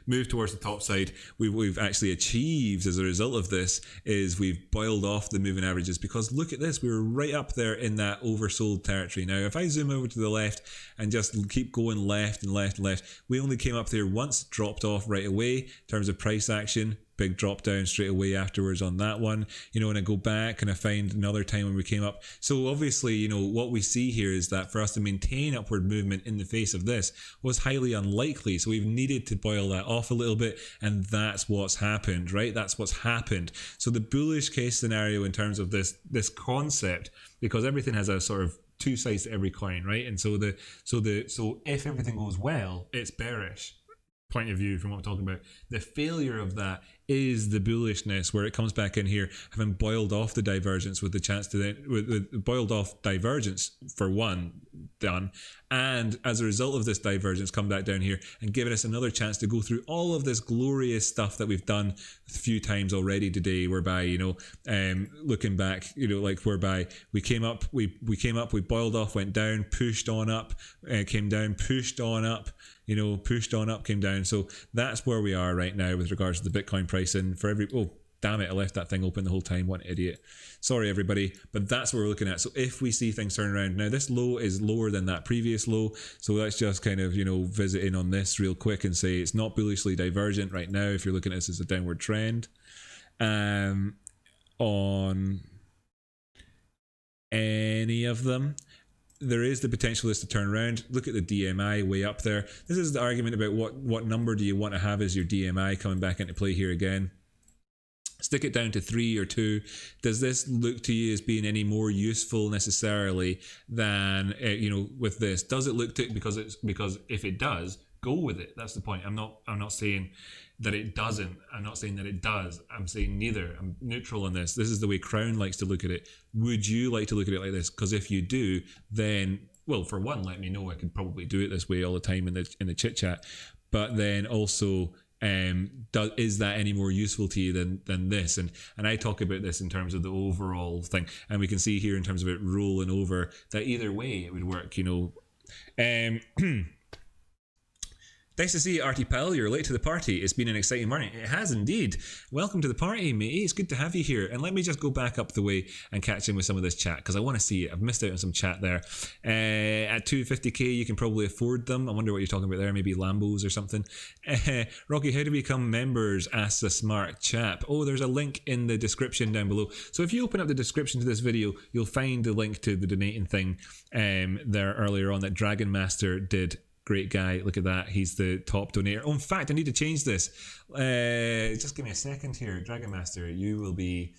Speaker 1: move towards the top side, we've actually achieved as a result of this is we've boiled off the moving averages, because look at this, we were right up there in that oversold territory. Now if I zoom over to the left and just keep going left and left and left, we only came up there once, dropped off right away in terms of price action. Big drop down straight away afterwards on that one, and I go back and I find another time when we came up. So obviously, what we see here is that for us to maintain upward movement in the face of this was highly unlikely. So we've needed to boil that off a little bit, and that's what's happened, right? That's what's happened. So the bullish case scenario in terms of this concept, because everything has a sort of two sides to every coin, right? And so if everything goes well, it's bearish point of view from what I'm talking about. The failure of that is the bullishness, where it comes back in here, having boiled off the divergence with the chance to then with boiled off divergence for one done, and as a result of this divergence come back down here and giving us another chance to go through all of this glorious stuff that we've done a few times already today, whereby looking back, like whereby we came up, we boiled off, went down, pushed on up, came down, pushed on up, pushed on up, came down. So that's where we are right now with regards to the Bitcoin price. And for every, oh damn it, I left that thing open the whole time, what an idiot, sorry everybody, but that's what we're looking at. So if we see things turn around, now this low is lower than that previous low, so let's just kind of visit in on this real quick and say it's not bullishly divergent right now if you're looking at this as a downward trend on any of them. There is the potential for this to turn around. Look at the DMI way up there. This is the argument about what number do you want to have as your DMI coming back into play here again. Stick it down to 3 or 2. Does this look to you as being any more useful necessarily than with this? Does it look to because if it does, go with it. That's the point. I'm not saying that it doesn't. I'm not saying that it does. I'm saying neither. I'm neutral on this. This is the way Crown likes to look at it. Would you like to look at it like this? Because if you do, then, well, for one, let me know. I could probably do it this way all the time in the chit chat. But then also, is that any more useful to you than this? And I talk about this in terms of the overall thing, and we can see here in terms of it rolling over that either way it would work. Nice to see you, Artie Pal. You're late to the party. It's been an exciting morning. It has indeed. Welcome to the party, matey. It's good to have you here. And let me just go back up the way and catch in with some of this chat, because I want to see it. I've missed out on some chat there. At 250k, you can probably afford them. I wonder what you're talking about there. Maybe Lambos or something. Rocky, how do we become members? Asks a smart chap. Oh, there's a link in the description down below. So if you open up the description to this video, you'll find the link to the donating thing there earlier on that Dragon Master did. Great guy, look at that, he's the top donator. Oh, in fact, I need to change this. Just give me a second here. Dragon Master, you will be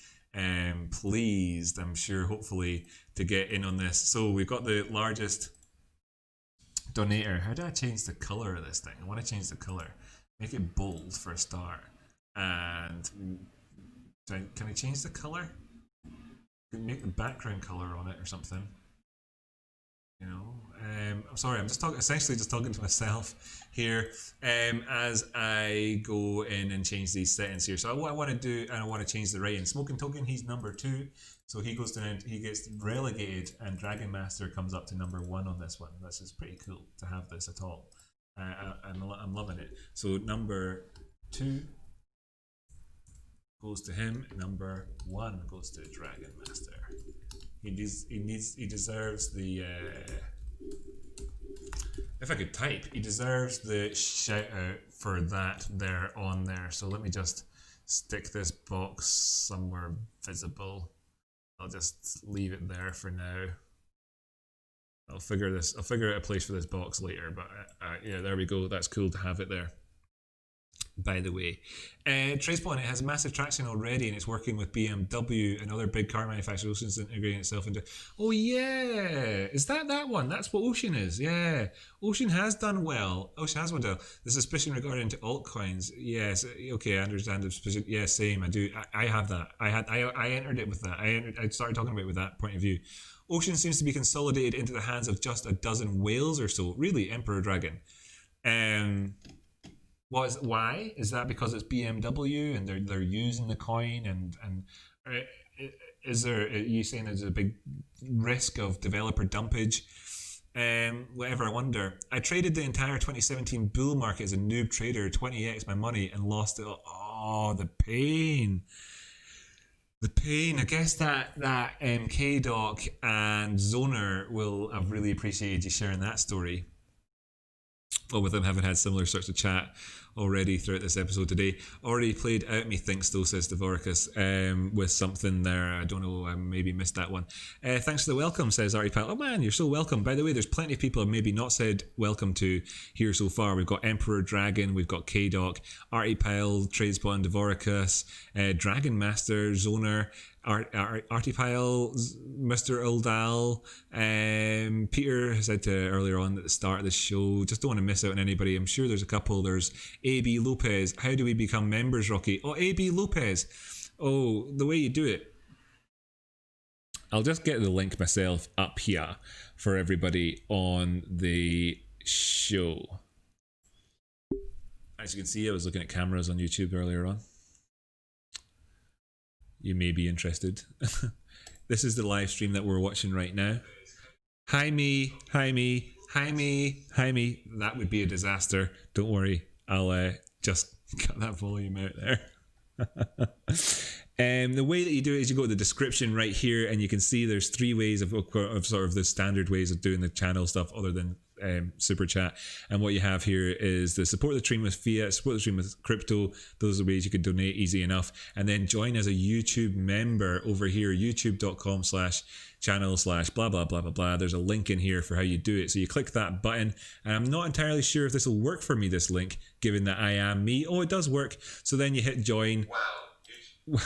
Speaker 1: pleased, I'm sure, hopefully, to get in on this. So we've got the largest donator. How do I change the color of this thing? I want to change the color. Make it bold for a start. And can I change the color? Make the background color on it or something. I'm sorry, I'm just essentially just talking to myself here as I go in and change these settings here. So what I want to do, and I want to change the writing. Smoking Token, he's number 2, so he goes down, he gets relegated, and Dragon Master comes up to number 1 on this one. This is pretty cool to have this at all. I'm loving it. So number 2 goes to him. Number 1 goes to Dragon Master. He deserves the. If I could type, he deserves the shout out for that there on there. So let me just stick this box somewhere visible. I'll just leave it there for now. I'll figure out a place for this box later, but yeah, there we go. That's cool to have it there. By the way, Tracepoint, it has massive traction already, and it's working with BMW and other big car manufacturers. Ocean's integrating itself into. Oh yeah, is that one? That's what Ocean is. Yeah, Ocean has done well. Ocean has done well. The suspicion regarding to altcoins. Yes, okay, I understand the suspicion. Yeah, same. I do. I have that. I entered it with that. I started talking about it with that point of view. Ocean seems to be consolidated into the hands of just a dozen whales or so. Really, Emperor Dragon. Why is that? Because it's BMW and they're using the coin and is there? Are you saying there's a big risk of developer dumpage? Whatever. I wonder. I traded the entire 2017 bull market as a noob trader, 20x my money, and lost it. Oh, the pain. The pain. I guess that KDoc and Zoner will have really appreciated you sharing that story. Well, with them having had similar sorts of chat already throughout this episode today. Already played out, methinks, though, says Dvorkis, with something there. I don't know, I maybe missed that one. Thanks for the welcome, says Artipal. Oh man, you're so welcome. By the way, there's plenty of people I've maybe not said welcome to here so far. We've got Emperor Dragon, we've got KDoc, Artipal, Tradespot, Dvorkis, Dragon Master, Zoner, Artipile, Mr. Uldal, Peter said earlier on at the start of the show, just don't want to miss out on anybody. I'm sure there's a couple. There's AB Lopez. How do we become members, Rocky? Oh, AB Lopez. Oh, the way you do it. I'll just get the link myself up here for everybody on the show. As you can see, I was looking at cameras on YouTube earlier on. You may be interested. This is the live stream that we're watching right now. Hi me. That would be a disaster. Don't worry. I'll just cut that volume out there. The way that you do it is you go to the description right here, and you can see there's 3 ways of sort of the standard ways of doing the channel stuff other than super chat. And what you have here is the support the stream with fiat, support the stream with crypto. Those are ways you can donate easy enough, and then join as a YouTube member over here, youtube.com/channel/blah blah blah blah blah. There's a link in here for how you do it, so you click that button, and I'm not entirely sure if this will work for me, this link, given that I am me. Oh, it does work. So then you hit join. Wow.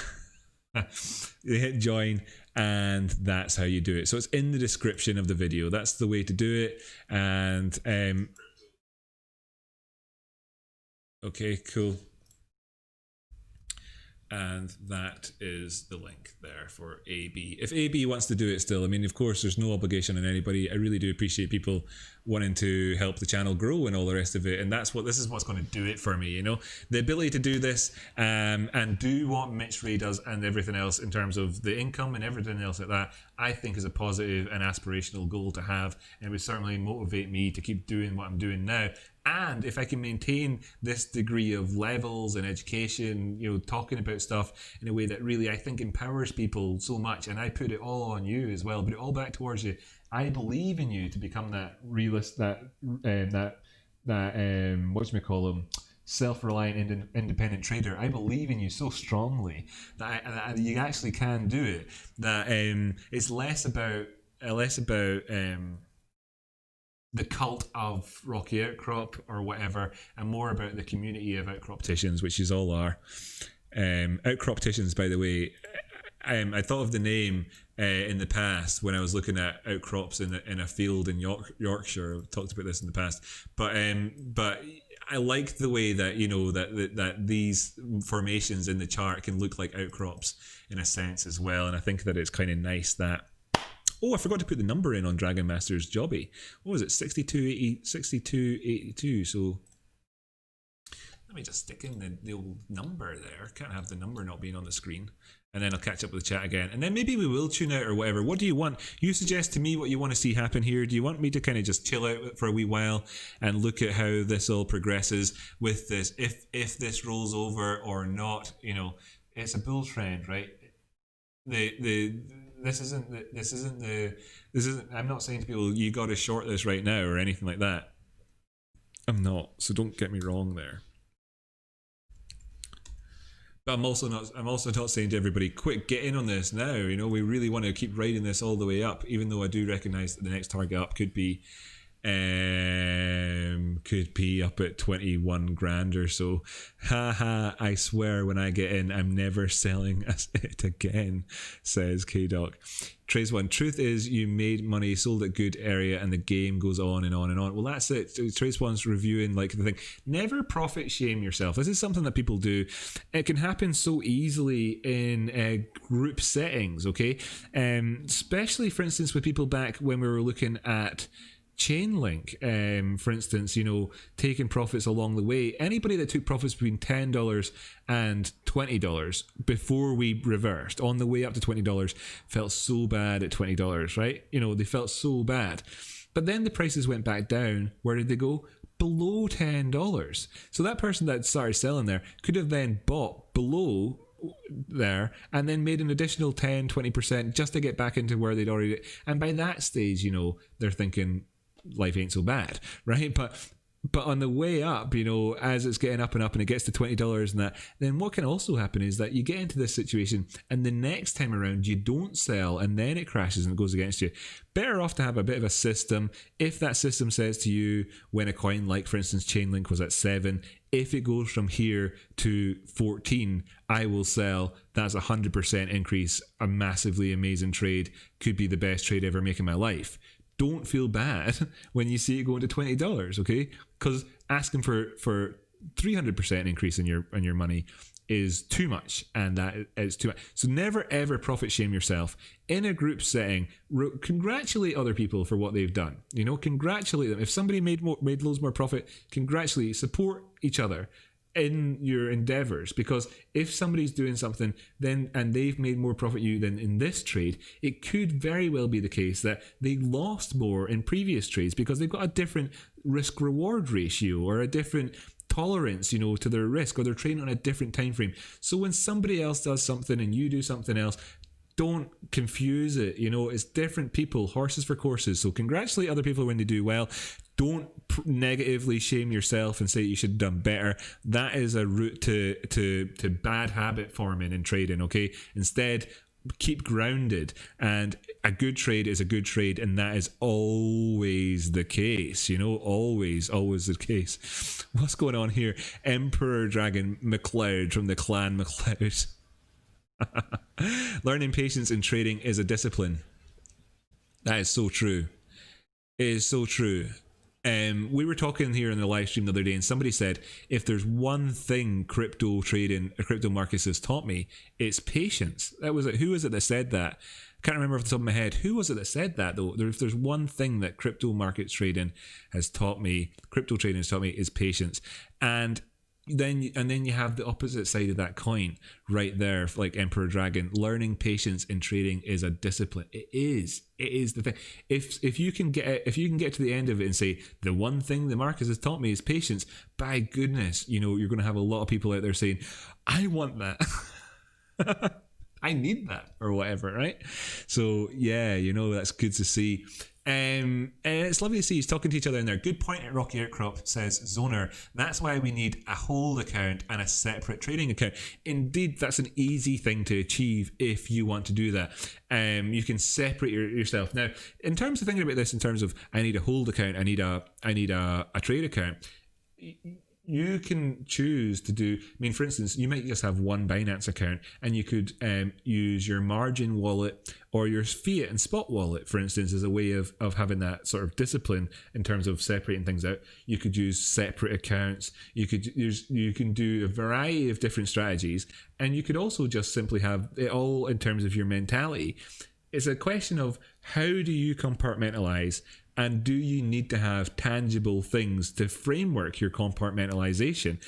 Speaker 1: You hit join, and that's how you do it. So it's in the description of the video. That's the way to do it. And okay, cool. And that is the link there for AB. If AB wants to do it still, I mean, of course, there's no obligation on anybody. I really do appreciate people wanting to help the channel grow and all the rest of it. And this is what's going to do it for me, you know? The ability to do this and do what Mitch Ray does and everything else in terms of the income and everything else like that, I think is a positive and aspirational goal to have. And it would certainly motivate me to keep doing what I'm doing now. And if I can maintain this degree of levels and education, you know, talking about stuff in a way that really I think empowers people so much, and I put it all on you as well, but it all back towards you. I believe in you to become that realist, that whatchamacallit, self-reliant, independent trader. I believe in you so strongly that you actually can do it. That it's less about the cult of Rocky Outcrop or whatever, and more about the community of Outcropticians, which is all are. Outcropticians, by the way, I thought of the name in the past when I was looking at outcrops in a field in Yorkshire. I've talked about this in the past, but I like the way that, you know, that these formations in the chart can look like outcrops in a sense as well, and I think that it's kind of nice that. Oh, I forgot to put the number in on Dragon Master's jobby. What was it? 6282. So let me just stick in the old number there. Can't have the number not being on the screen. and then I'll catch up with the chat again, and then maybe we will tune out or whatever. What do you want? You suggest to me what you want to see happen here. Do you want me to kind of just chill out for a wee while and look at how this all progresses with this, if this rolls over or not? You know, it's a bull trend, right? This isn't. I'm not saying to people you got to short this right now or anything like that. I'm not. So don't get me wrong there. But I'm also not saying to everybody, quick, get in on this now. You know, we really want to keep riding this all the way up, even though I do recognize that the next target up could be up at 21 grand or so. Haha, I swear when I get in, I'm never selling it again, says K-Doc. Trace one, truth is you made money, sold at good area, and the game goes on and on and on. Well, that's it. Trace one's reviewing like the thing. Never profit shame yourself. This is something that people do. It can happen so easily in group settings, okay? Especially, for instance, with people back when we were looking at Chainlink, for instance, you know, taking profits along the way. Anybody that took profits between $10 and $20 before we reversed on the way up to $20 felt so bad at $20, right? You know, they felt so bad. But then the prices went back down. Where did they go? Below $10. So that person that started selling there could have then bought below there and then made an additional 10-20% just to get back into where they'd already, and by that stage, you know, they're thinking life ain't so bad, right? But on the way up, you know, as it's getting up and up and it gets to $20 and that, then what can also happen is that you get into this situation and the next time around you don't sell and then it crashes and it goes against you. Better off to have a bit of a system. If that system says to you when a coin like, for instance, Chainlink was at 7, if it goes from here to 14, I will sell. That's 100% increase. A massively amazing trade. Could be the best trade ever make in my life. Don't feel bad when you see it going to $20, okay? Because asking for 300% increase in your money is too much, and that is too much. So never ever profit shame yourself in a group setting. Congratulate other people for what they've done. You know, congratulate them. If somebody made loads more profit, congratulate, support each other in your endeavors, because if somebody's doing something then and they've made more profit you than in this trade, it could very well be the case that they lost more in previous trades because they've got a different risk reward ratio or a different tolerance, you know, to their risk, or they're trading on a different time frame. So when somebody else does something and you do something else, don't confuse it. You know, it's different people, horses for courses. So congratulate other people when they do well. Don't negatively shame yourself and say you should have done better. That is a route to bad habit forming in trading, okay? Instead, keep grounded, and a good trade is a good trade, and that is always the case, you know, always the case. What's going on here? Emperor Dragon McLeod from the clan McLeod. Learning patience in trading is a discipline. That is so true. It is so true. We were talking here in the live stream the other day, and somebody said, if there's one thing crypto trading or crypto markets has taught me, it's patience. That was it. Who was it that said that? I can't remember off the top of my head. Who was it that said that though? If there's one thing that crypto markets trading has taught me, crypto trading has taught me, is patience. And then you have the opposite side of that coin right there, like Emperor Dragon. Learning patience in trading is a discipline. It is the thing. If you can get to the end of it and say the one thing the market has taught me is patience, by goodness, you know, you're going to have a lot of people out there saying, I want that. I need that, or whatever, right? So yeah, you know, that's good to see. And it's lovely to see he's talking to each other in there. Good point at Rocky Outcrop, says Zoner. That's why we need a hold account and a separate trading account. Indeed, that's an easy thing to achieve if you want to do that. You can separate yourself. Now, in terms of thinking about this, in terms of I need a hold account, I need a trade account. You can choose to do, I mean, for instance, you might just have one Binance account, and you could use your margin wallet or your fiat and spot wallet, for instance, as a way of having that sort of discipline in terms of separating things out. You could use separate accounts. You can do a variety of different strategies, and you could also just simply have it all in terms of your mentality. It's a question of how do you compartmentalize, and do you need to have tangible things to framework your compartmentalization?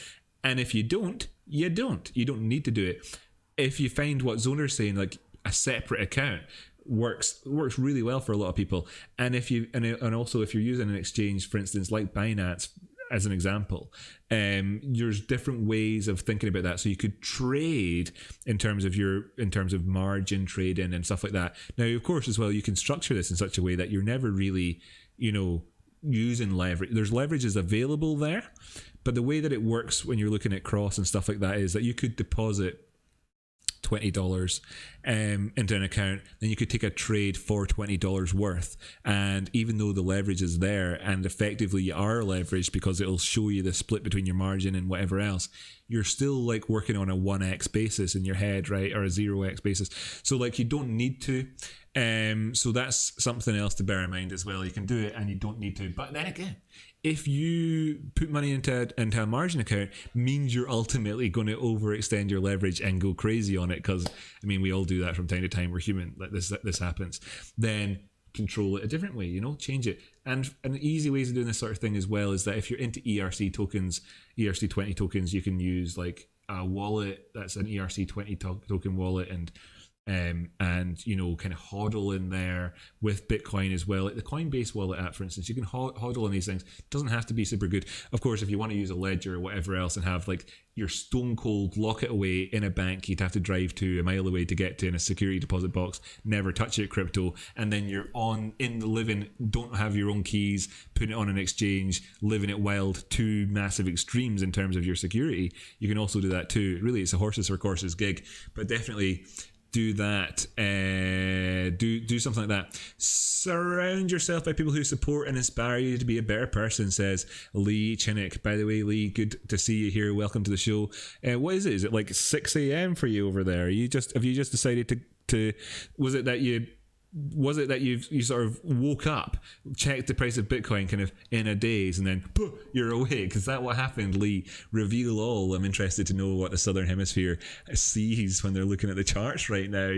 Speaker 1: And if you don't, you don't. You don't need to do it. if you find what Zoner's saying, like a separate account works really well for a lot of people. And if you and also if you're using an exchange, for instance, like Binance as an example, there's different ways of thinking about that. So you could trade in terms of margin trading and stuff like that. Now, of course, as well, you can structure this in such a way that you're never really, using leverage. There's leverages available there, but the way that it works when you're looking at cross and stuff like that is that you could deposit $20 into an account, then you could take a trade for $20 worth, and even though the leverage is there and effectively you are leveraged because it'll show you the split between your margin and whatever else, you're still like working on a 1x basis in your head, right? Or a 0x basis. So like you don't need to. So that's something else to bear in mind as well. You can do it and you don't need to. But then again, if you put money into a margin account, means you're ultimately going to overextend your leverage and go crazy on it, because I mean we all do that from time to time. We're human. Like this happens. Then control it a different way, change it. And an easy ways of doing this sort of thing as well is that if you're into ERC tokens, ERC20 tokens, you can use like a wallet that's an ERC20 token wallet, and kind of hodl in there with Bitcoin as well. Like the Coinbase wallet app, for instance, you can hodl in these things. It doesn't have to be super good. Of course, if you want to use a ledger or whatever else and have like your stone cold lock it away in a bank you'd have to drive to a mile away to get to in a security deposit box, never touch it crypto, and then you're in the living, don't have your own keys, put it on an exchange, living it wild, two massive extremes in terms of your security. You can also do that too. Really, it's a horses for courses gig, but definitely do that. Do something like that. Surround yourself by people who support and inspire you to be a better person, says Lee Chinnick. By the way, Lee, good to see you here. Welcome to the show. What is it? Is it like 6 a.m. for you over there? Have you just decided to was it that you sort of woke up, checked the price of Bitcoin kind of in a daze, and then you're awake? Is that what happened, Lee? Reveal all. I'm interested to know what the Southern Hemisphere sees when they're looking at the charts right now,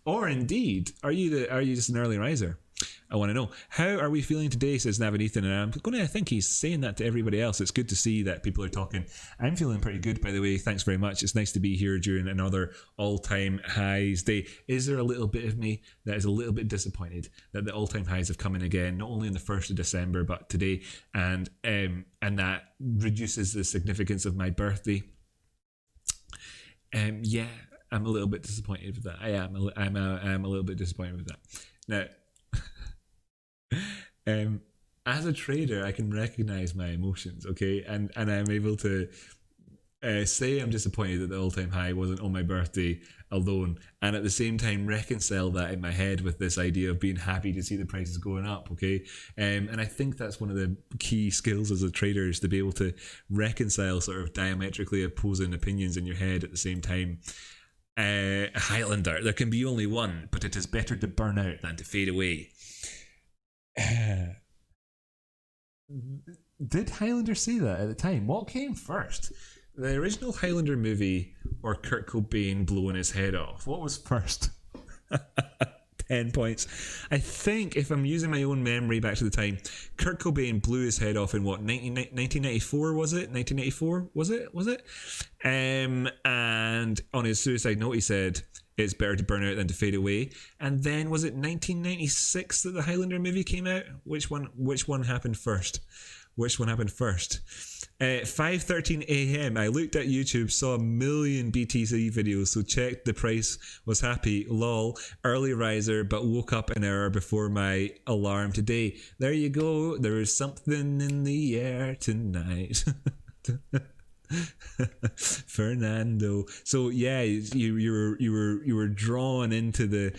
Speaker 1: Or indeed, are you just an early riser? I want to know. How are we feeling today, says Navanethan, and I think he's saying that to everybody else. It's good to see that people are talking. I'm feeling pretty good, by the way. Thanks very much. It's nice to be here during another all-time highs day. Is there a little bit of me that is a little bit disappointed that the all-time highs have come in again, not only on the 1st of December, but today, and that reduces the significance of my birthday? Yeah, I'm a little bit disappointed with that. I am a little bit disappointed with that. Now, as a trader, I can recognize my emotions, okay, and I'm able to say I'm disappointed that the all-time high wasn't on my birthday alone, and at the same time reconcile that in my head with this idea of being happy to see the prices going up, okay. And I think that's one of the key skills as a trader, is to be able to reconcile sort of diametrically opposing opinions in your head at the same time. Highlander, there can be only one, but it is better to burn out than to fade away. Did Highlander say that at the time? What came first? The original Highlander movie or Kurt Cobain blowing his head off? What was first? 10 points. I think, if I'm using my own memory back to the time, Kurt Cobain blew his head off in what, 1994 was it? 1984 was it? And on his suicide note he said, it's better to burn out than to fade away. And then was it 1996 that the Highlander movie came out? Which one happened first? 5:13 a.m. I looked at YouTube, saw 1 million BTC videos, so checked the price, was happy. Lol, early riser, but woke up an hour before my alarm today. There you go. There is something in the air tonight. Fernando. So yeah, you were drawn into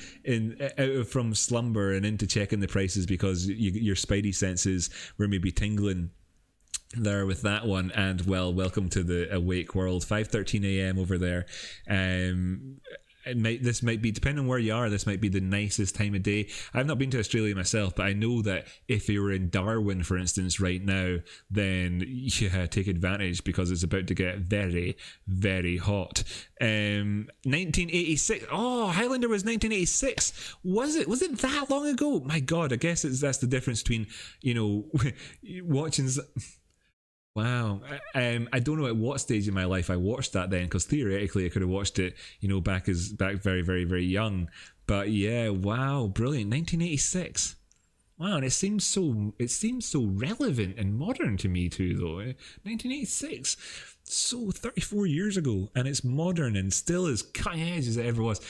Speaker 1: from slumber and into checking the prices because your spidey senses were maybe tingling there with that one. And well, welcome to the awake world. 5:13 a.m. over there. This might be, depending on where you are, this might be the nicest time of day. I've not been to Australia myself, but I know that if you were in Darwin, for instance, right now, then take advantage because it's about to get very, very hot. 1986. Oh, Highlander was 1986. Was it that long ago? My God, I guess that's the difference between, watching. Wow. I don't know at what stage in my life I watched that then, because theoretically I could have watched it, back very, very, very young. But yeah, wow, brilliant. 1986. Wow, and it seems so relevant and modern to me too, though. 1986, so 34 years ago, and it's modern and still as cutting edge as it ever was.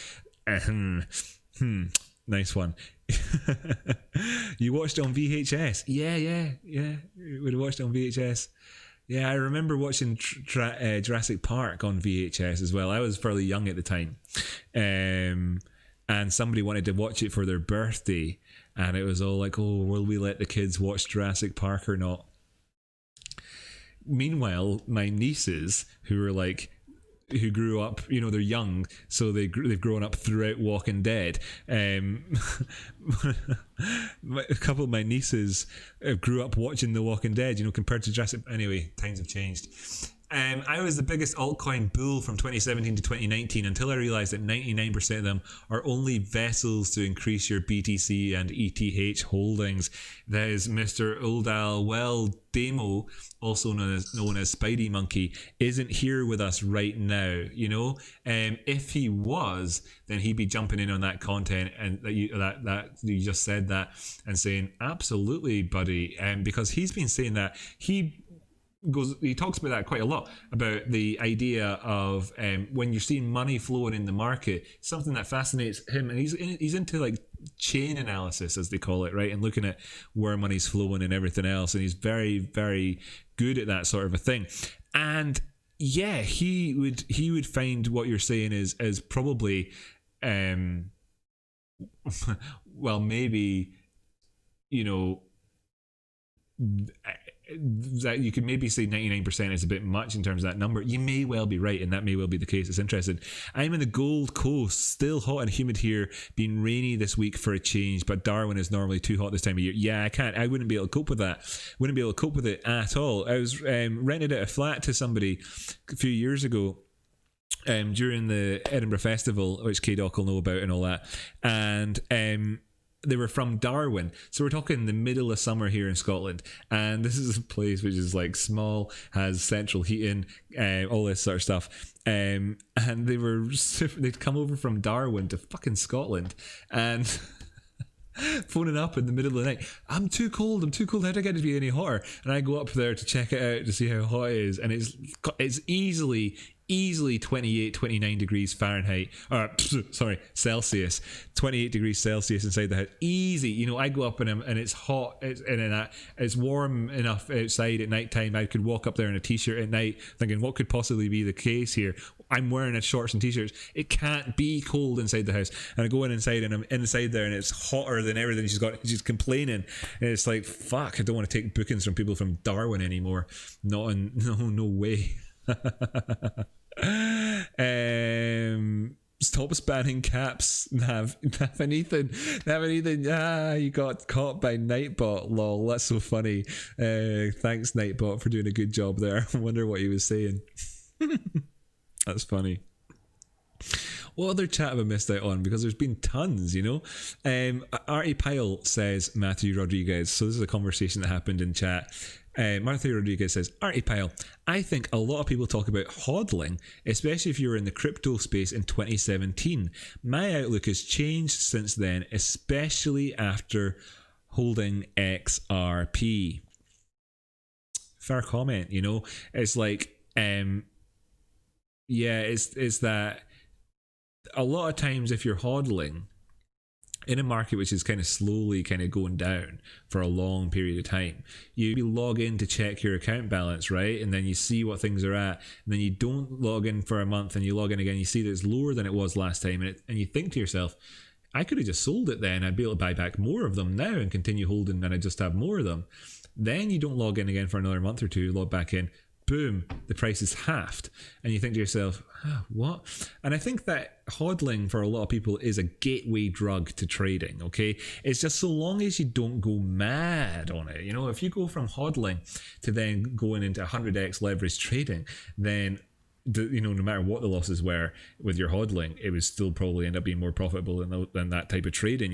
Speaker 1: Nice one. You watched it on VHS? Yeah. Would have watched it on VHS. Yeah, I remember watching Jurassic Park on VHS as well. I was fairly young at the time, and somebody wanted to watch it for their birthday, and it was all like, "Oh, will we let the kids watch Jurassic Park or not?" Meanwhile, my nieces, who grew up, they're young, so they've grown up throughout Walking Dead. A couple of my nieces grew up watching The Walking Dead, compared to Jurassic. Anyway, times have changed. I was the biggest altcoin bull from 2017 to 2019 until I realized that 99% of them are only vessels to increase your BTC and ETH holdings. That is Mr. Uldal. Well, Demo, also known as Spidey Monkey, isn't here with us right now. If he was, then he'd be jumping in on that content, and that you just said that and saying absolutely, buddy, because he's been saying that he talks about that quite a lot, about the idea of when you're seeing money flowing in the market, something that fascinates him, and he's into like chain analysis, as they call it, right, and looking at where money's flowing and everything else, and he's very, very good at that sort of a thing. And yeah, he would find what you're saying is probably well, maybe that you could maybe say 99% is a bit much in terms of that number. You may well be right, and that may well be the case. It's interesting. I'm in the Gold Coast, still hot and humid here, been rainy this week for a change, but Darwin is normally too hot this time of year. Yeah, I wouldn't be able to cope with that. Wouldn't be able to cope with it at all. I was rented out a flat to somebody a few years ago, during the Edinburgh Festival, which K-Doc will know about and all that, and they were from Darwin, so we're talking the middle of summer here in Scotland, and this is a place which is like small, has central heating, all this sort of stuff, and they'd come over from Darwin to fucking Scotland, and phoning up in the middle of the night, I'm too cold, how do I get it to be any hotter? And I go up there to check it out to see how hot it is, and it's easily 28, 29 degrees Fahrenheit, or sorry, Celsius, 28 degrees Celsius inside the house. Easy. I go up and it's hot, it's warm enough outside at night time. I could walk up there in a t-shirt at night thinking, what could possibly be the case here? I'm wearing a shorts and t-shirts. It can't be cold inside the house. And I go inside and I'm inside there and it's hotter than everything. She's complaining. And it's like, fuck, I don't want to take bookings from people from Darwin anymore. No way. Stop spanning caps, Nav and Ethan. You got caught by Nightbot. Lol, that's so funny. Thanks, Nightbot, for doing a good job there. I wonder what he was saying. That's funny. What other chat have I missed out on? Because there's been tons, Artie Pyle says, Matthew Rodriguez. So this is a conversation that happened in chat. Matthew Rodriguez says, Artie Pyle, I think a lot of people talk about hodling, especially if you were in the crypto space in 2017. My outlook has changed since then, especially after holding XRP. Fair comment, It's like, it's that a lot of times if you're hodling in a market which is kind of slowly kind of going down for a long period of time, you log in to check your account balance, right? And then you see what things are at, and then you don't log in for a month and you log in again, you see that it's lower than it was last time, and you think to yourself, I could have just sold it then, I'd be able to buy back more of them now and continue holding, and I just have more of them. Then you don't log in again for another month or two, log back in, boom, the price is halved, and you think to yourself, what? And I think that hodling for a lot of people is a gateway drug to trading. Okay, it's just so long as you don't go mad on it. If you go from hodling to then going into 100x leverage trading, then no matter what the losses were with your hodling, it would still probably end up being more profitable than that type of trading.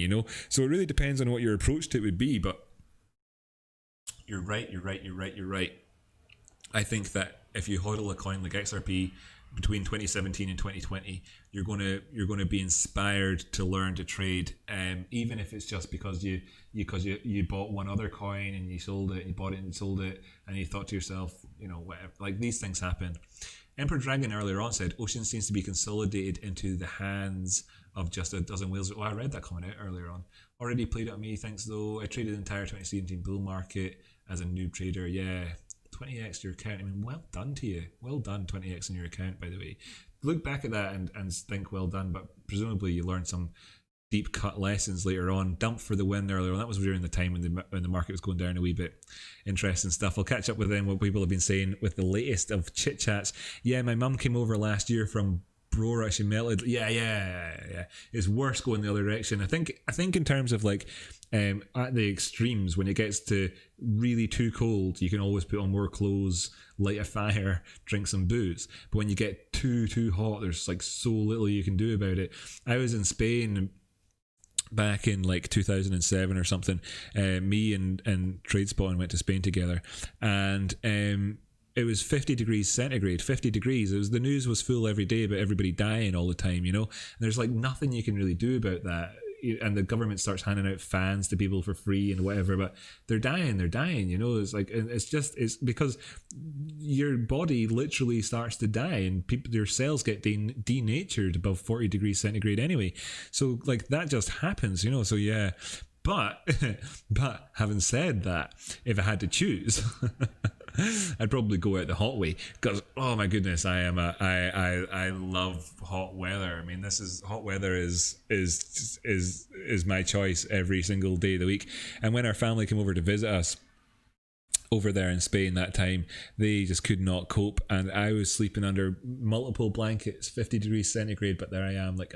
Speaker 1: So it really depends on what your approach to it would be. But you're right. I think that if you hodl a coin like XRP between 2017 and 2020, you're gonna be inspired to learn to trade, even if it's just because you bought one other coin and you sold it, you bought it and sold it, and you thought to yourself, whatever. Like, these things happen. Emperor Dragon earlier on said, Ocean seems to be consolidated into the hands of just a dozen whales. Oh, I read that comment out earlier on. Already played it on me, thanks though. I traded the entire 2017 bull market as a noob trader. Yeah, 20x your account. I mean, well done to you. Well done, 20x in your account, by the way. Look back at that and think well done, but presumably you learned some deep cut lessons later on. Dump for the win earlier on. That was during the time when the market was going down a wee bit. Interesting stuff. I'll catch up with them, what people have been saying with the latest of chit chats. Yeah, my mum came over last year from Brora. She melted. Yeah. It's worse going the other direction. I think in terms of like at the extremes, when it gets to really too cold, you can always put on more clothes, light a fire, drink some booze. But when you get too hot, there's like so little you can do about it. I was in Spain back in like 2007 or something. Me and TradeSpot went to Spain together, and it was 50 degrees centigrade, 50 degrees. The news was full every day about everybody dying all the time, And there's like nothing you can really do about that. And the government starts handing out fans to people for free and whatever, but they're dying. It's like, it's because your body literally starts to die, and your cells get denatured above 40 degrees centigrade anyway. So like that just happens, So yeah. But having said that, if I had to choose, I'd probably go out the hot way, because oh my goodness, I love hot weather. I mean, hot weather is my choice every single day of the week. And when our family came over to visit us over there in Spain that time, they just could not cope, and I was sleeping under multiple blankets, 50 degrees centigrade, but there I am like,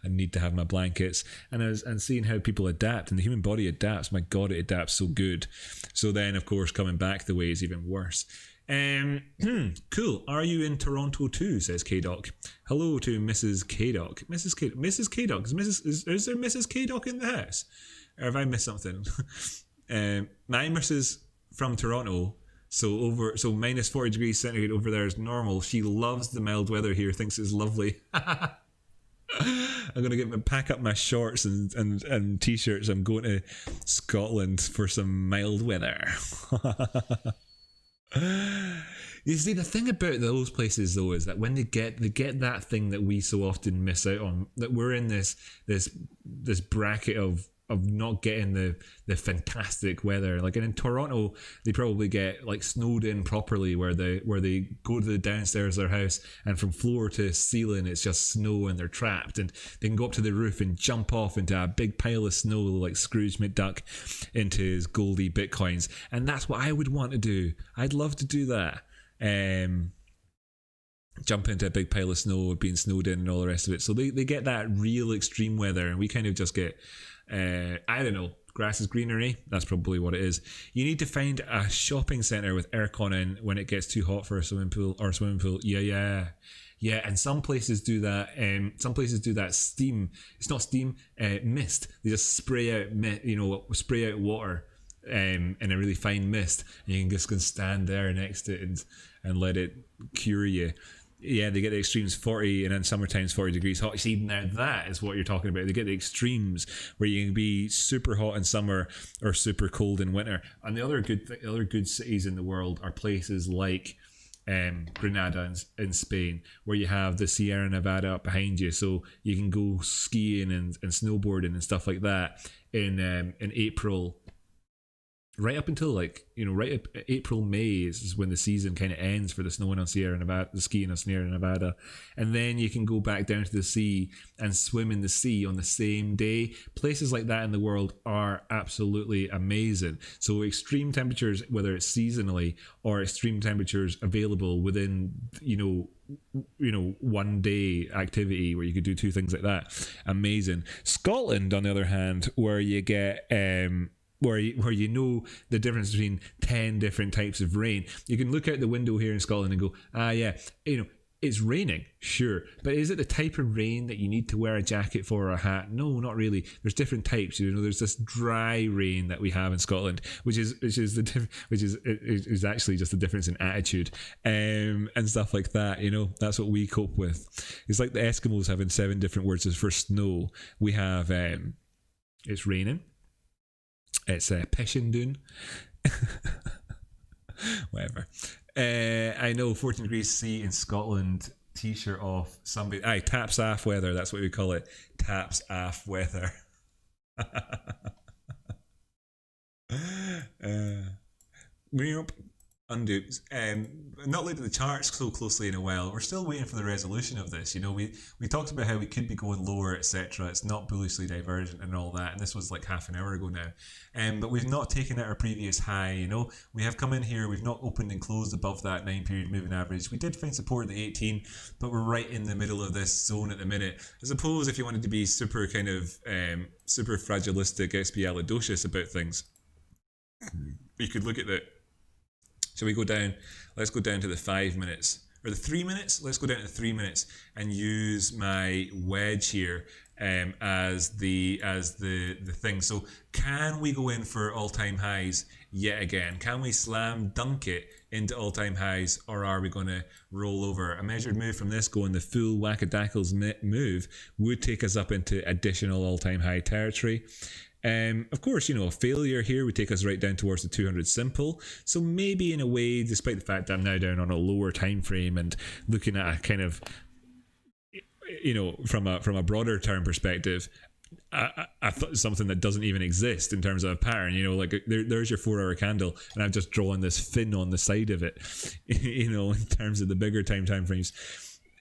Speaker 1: I need to have my blankets. And seeing how people adapt, and the human body adapts, my god, it adapts so good. So then of course coming back the way is even worse. Cool. Are you in Toronto too? Says K-Doc. Hello to Mrs. K-Doc. Mrs. K-Doc. Is there Mrs. K-Doc in the house? Or have I missed something? My Mrs. from Toronto, so minus 40 degrees centigrade over there is normal. She loves the mild weather here, thinks it's lovely. I'm gonna pack up my shorts and t-shirts. I'm going to Scotland for some mild weather. You see, the thing about those places though is that when they get that thing that we so often miss out on, that we're in this bracket of not getting the fantastic weather. Like in Toronto, they probably get like snowed in properly, where they go to the downstairs of their house, and from floor to ceiling it's just snow, and they're trapped, and they can go up to the roof and jump off into a big pile of snow like Scrooge McDuck into his goldy bitcoins. And that's what I would want to do. I'd love to do that. Jump into a big pile of snow, being snowed in and all the rest of it. So they get that real extreme weather, and we kind of just get I don't know, grass is greenery. That's probably what it is. You need to find a shopping centre with aircon in when it gets too hot for a swimming pool. Yeah. And some places do that. Some places do that steam. It's not steam, mist. They just spray out water in a really fine mist, and you can just stand there next to it and let it cure you. Yeah, they get the extremes 40, and then summertime's 40 degrees hot. See, now that is what you're talking about. They get the extremes where you can be super hot in summer or super cold in winter. And the other good cities in the world are places like Granada in Spain, where you have the Sierra Nevada up behind you, so you can go skiing and snowboarding and stuff like that in April. Right up until right up April, May is when the season kind of ends for the snowing on Sierra Nevada, the skiing on Sierra Nevada, and then you can go back down to the sea and swim in the sea on the same day. Places like that in the world are absolutely amazing. So extreme temperatures, whether it's seasonally or extreme temperatures available within 1 day activity where you could do two things like that, amazing. Scotland, on the other hand, where you get where you know the difference between 10 different types of rain. You can look out the window here in Scotland and go, It's raining, sure, but is it the type of rain that you need to wear a jacket for or a hat? No, not really. There's different types. There's this dry rain that we have in Scotland, which is actually just the difference in attitude, and stuff like that. That's what we cope with. It's like the Eskimos having 7 different words for snow. We have it's raining. It's pissing doon. Whatever. I know 14 degrees C in Scotland. T-shirt off. Somebody. Aye, taps aff weather. That's what we call it. Taps aff weather. Undo. Not looked at the charts so closely in a while. We're still waiting for the resolution of this. We talked about how we could be going lower, etc. It's not bullishly divergent and all that. And this was like half an hour ago now. But we've not taken out our previous high. We have come in here. We've not opened and closed above that 9-period moving average. We did find support at the 18, but we're right in the middle of this zone at the minute. I suppose if you wanted to be super kind of super fragilistic, expialidocious about things, you could look at the. Shall we go down? Let's go down to the 5 minutes or the 3 minutes. Let's go down to the 3 minutes and use my wedge here as the thing. So can we go in for all-time highs yet again? Can we slam dunk it into all-time highs, or are we going to roll over? A measured move from this going the full whack-a-dackles move would take us up into additional all-time high territory. Of course, a failure here would take us right down towards the 200 simple. So maybe in a way, despite the fact that I'm now down on a lower time frame and looking at a kind of, from a broader term perspective, I thought something that doesn't even exist in terms of a pattern. Like there's your 4-hour candle, and I've just drawn this fin on the side of it. In terms of the bigger time frames.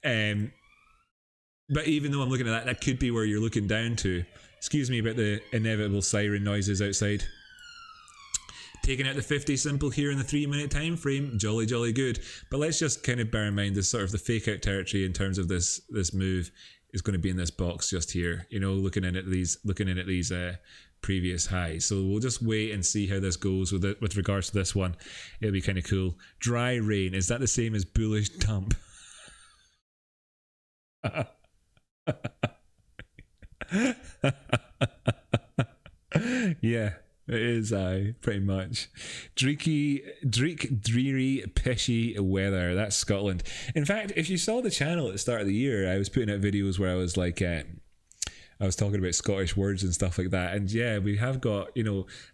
Speaker 1: But even though I'm looking at that could be where you're looking down to. Excuse me about the inevitable siren noises outside. Taking out the 50 simple here in the 3 minute time frame, jolly good. But let's just kind of bear in mind this sort of the fake out territory in terms of this move is going to be in this box just here. Looking in at these previous highs. So we'll just wait and see how this goes with regards to this one. It'll be kind of cool. Dry rain, is that the same as bullish dump? Yeah, it is. Pretty much. Dreary, pishy weather. That's Scotland. In fact, if you saw the channel at the start of the year, I was putting out videos where I was like, I was talking about Scottish words and stuff like that. And yeah, we have got,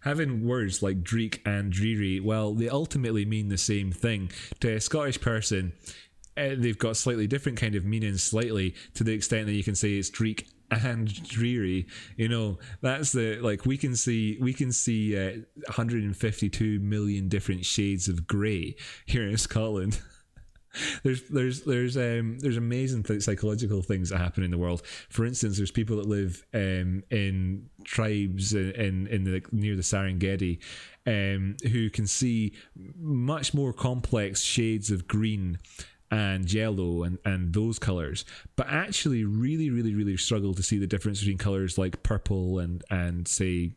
Speaker 1: having words like dreek and dreary. Well, they ultimately mean the same thing to a Scottish person. They've got slightly different kind of meanings, slightly to the extent that you can say it's dreek and dreary. That's we can see 152 million different shades of grey here in Scotland. There's amazing psychological things that happen in the world. For instance, there's people that live in tribes in near the Serengeti who can see much more complex shades of green and yellow and those colors, but actually really struggle to see the difference between colors like purple and say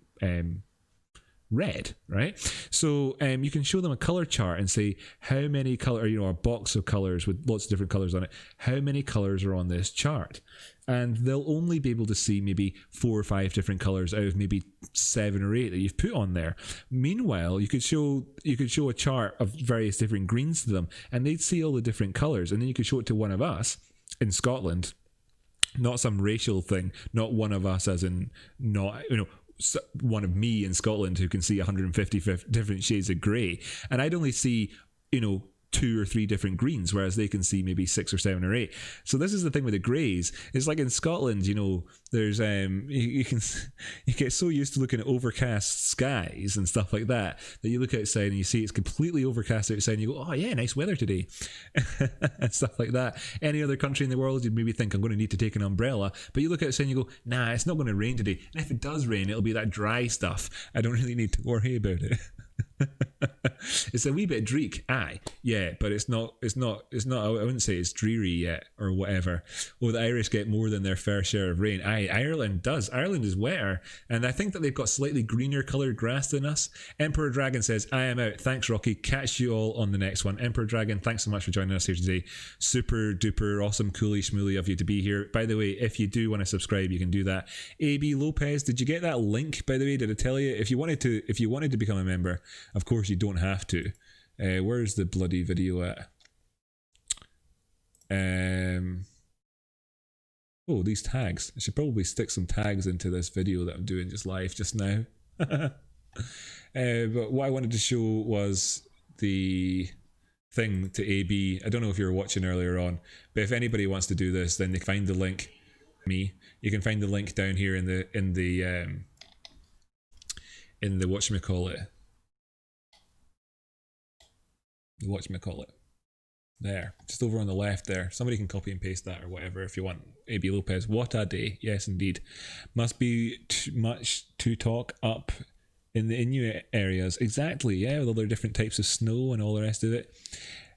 Speaker 1: red, right? So you can show them a color chart and say how many color, a box of colors with lots of different colors on it, how many colors are on this chart, and they'll only be able to see maybe 4 or 5 different colors out of maybe 7 or 8 that you've put on there. Meanwhile, you could show a chart of various different greens to them, and they'd see all the different colors, and then you could show it to one of us in Scotland. Not some racial thing, not one of us as in not one of me in Scotland who can see 150 different shades of grey, and I'd only see 2 or 3 different greens, whereas they can see maybe 6 or 7 or 8. So this is the thing with the greys. It's like in Scotland, there's you get so used to looking at overcast skies and stuff like that you look outside and you see it's completely overcast outside and you go, oh yeah, nice weather today. And stuff like that. Any other country in the world, you'd maybe think I'm going to need to take an umbrella, but you look outside and you go, nah, it's not going to rain today, and if it does rain, it'll be that dry stuff. I don't really need to worry about it. It's a wee bit dreek, aye, yeah, but it's not. I wouldn't say it's dreary yet or whatever. Oh, the Irish get more than their fair share of rain. Aye, Ireland does. Ireland is wetter, and I think that they've got slightly greener coloured grass than us. Emperor Dragon says, "I am out. Thanks, Rocky. Catch you all on the next one." Emperor Dragon, thanks so much for joining us here today. Super duper awesome, coolie schmooly of you to be here. By the way, if you do want to subscribe, you can do that. AB Lopez, did you get that link? By the way, did I tell you if you wanted to become a member? Of course, you don't have to. Where's the bloody video at? Oh, these tags. I should probably stick some tags into this video that I'm doing just live just now. But what I wanted to show was the thing to AB. I don't know if you were watching earlier on, but if anybody wants to do this, then they find the link. You can find the link down here in the whatchamacallit. There, just over on the left there. Somebody can copy and paste that or whatever if you want. AB Lopez, what a day. Yes, indeed. Must be too much to talk up in the Inuit areas. Exactly, yeah, with all their different types of snow and all the rest of it.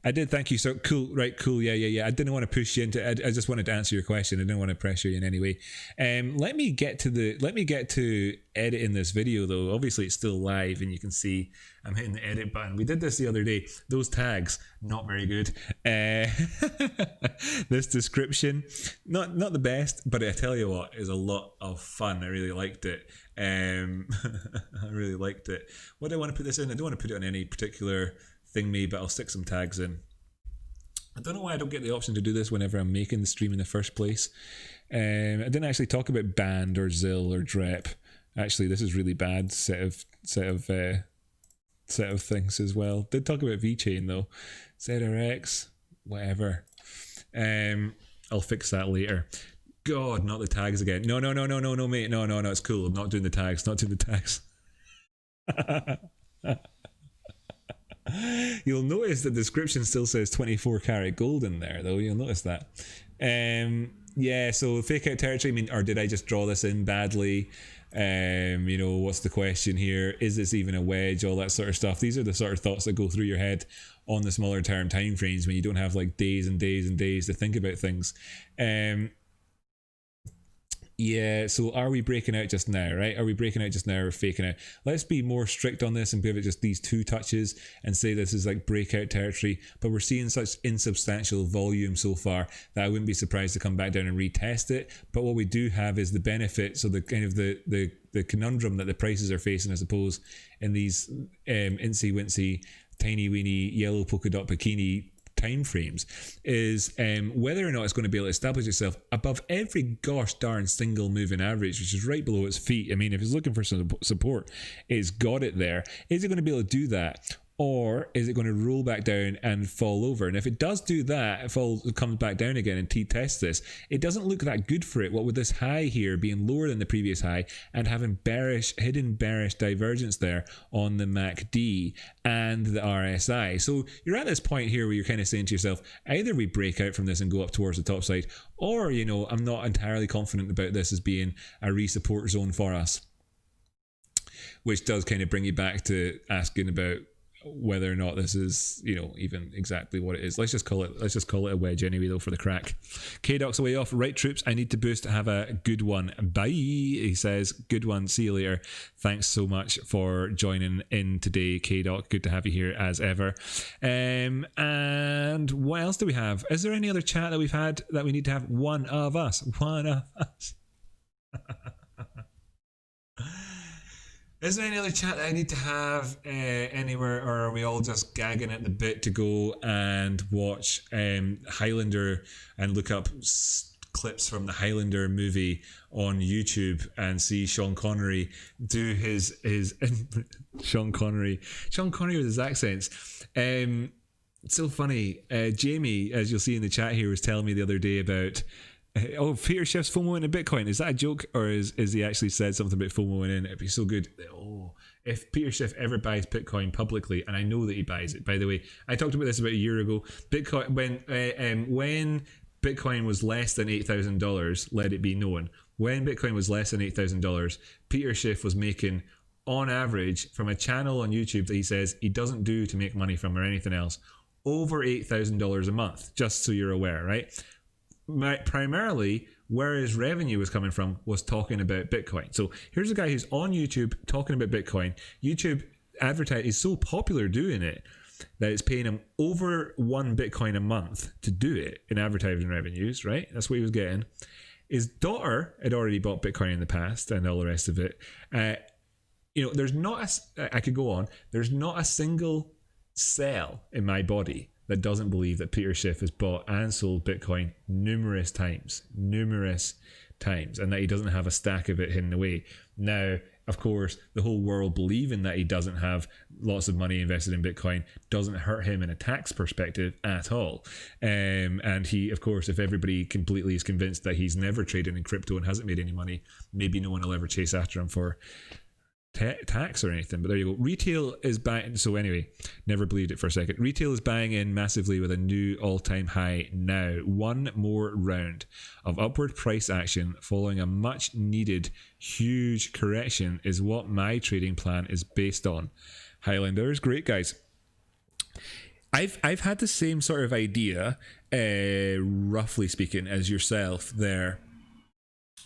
Speaker 1: I did, thank you. So cool, right, cool, yeah. I didn't want to push you into it. I just wanted to answer your question. I didn't want to pressure you in any way. Let me get to editing this video though. Obviously it's still live and you can see I'm hitting the edit button. We did this the other day. Those tags, not very good. This description, not the best, but I tell you what, is a lot of fun. I really liked it. I really liked it. What do I want to put this in? I don't want to put it on any particular thing me, but I'll stick some tags in. I don't know why I don't get the option to do this whenever I'm making the stream in the first place. I didn't actually talk about band or zill or drep. Actually, this is really bad set of things as well. Did talk about VChain though. ZRX, whatever. I'll fix that later. God, not the tags again. No, mate. No, it's cool. I'm not doing the tags. You'll notice the description still says 24 karat gold in there though. You'll notice that. Yeah, so fake out territory, I mean, or did I just draw this in badly? You know, what's the question here? Is this even a wedge? All that sort of stuff. These are the sort of thoughts that go through your head on the smaller term time frames when you don't have like days and days and days to think about things. Yeah, so are we breaking out just now, right? Are we breaking out just now or faking out? Let's be more strict on this and give it just these 2 touches and say this is like breakout territory, but we're seeing such insubstantial volume so far that I wouldn't be surprised to come back down and retest it. But what we do have is the benefit, so the kind of the conundrum that the prices are facing, I suppose, in these incy-wincy, tiny-weeny, yellow polka dot bikini time frames is whether or not it's going to be able to establish itself above every gosh darn single moving average, which is right below its feet. I mean, if it's looking for some support, it's got it there. Is it going to be able to do that? Or is it going to roll back down and fall over? And if it does do that, it comes back down again and tests this, it doesn't look that good for it. What with this high here being lower than the previous high and having hidden bearish divergence there on the MACD and the RSI. So you're at this point here where you're kind of saying to yourself, either we break out from this and go up towards the top side, or, you know, I'm not entirely confident about this as being a re-support zone for us. Which does kind of bring you back to asking about whether or not this is, you know, even exactly what it is. Let's just call it a wedge anyway though for the crack. K-Doc's away off. Right, troops, I need to boost. Have a good one. Bye. He says, good one. See you later. Thanks so much for joining in today, K-Doc. Good to have you here as ever. And what else do we have? Is there any other chat that we've had that we need to have? One of us. Is there any other chat that I need to have anywhere, or are we all just gagging at the bit to go and watch Highlander and look up clips from the Highlander movie on YouTube and see Sean Connery do his Sean Connery with his accents? So funny. Jamie, as you'll see in the chat here, was telling me the other day about Peter Schiff's FOMO in Bitcoin. Is that a joke, or is he actually said something about FOMO in? It'd be so good. If Peter Schiff ever buys Bitcoin publicly, and I know that he buys it, by the way, I talked about this about a year ago. Bitcoin, when Bitcoin was less than $8,000, let it be known, when Bitcoin was less than $8,000, Peter Schiff was making on average, from a channel on YouTube that he says he doesn't do to make money from or anything else, over $8,000 a month, just so you're aware, right? Primarily, where his revenue was coming from was talking about Bitcoin. So here's a guy who's on YouTube talking about Bitcoin. YouTube advertise is so popular doing it that it's paying him over 1 Bitcoin a month to do it in advertising revenues, right? That's what he was getting. His daughter had already bought Bitcoin in the past and all the rest of it. There's not I could go on. There's not a single cell in my body that doesn't believe that Peter Schiff has bought and sold Bitcoin numerous times, and that he doesn't have a stack of it hidden away. Now, of course, the whole world believing that he doesn't have lots of money invested in Bitcoin doesn't hurt him in a tax perspective at all. And he, of course, if everybody completely is convinced that he's never traded in crypto and hasn't made any money, maybe no one will ever chase after him for tax or anything. But there you go. Retail is buying. So anyway, never believed it for a second. Retail is buying in massively with a new all-time high now. One more round of upward price action following a much needed huge correction is what my trading plan is based on. Highlanders, great guys. I've had the same sort of idea, roughly speaking, as yourself there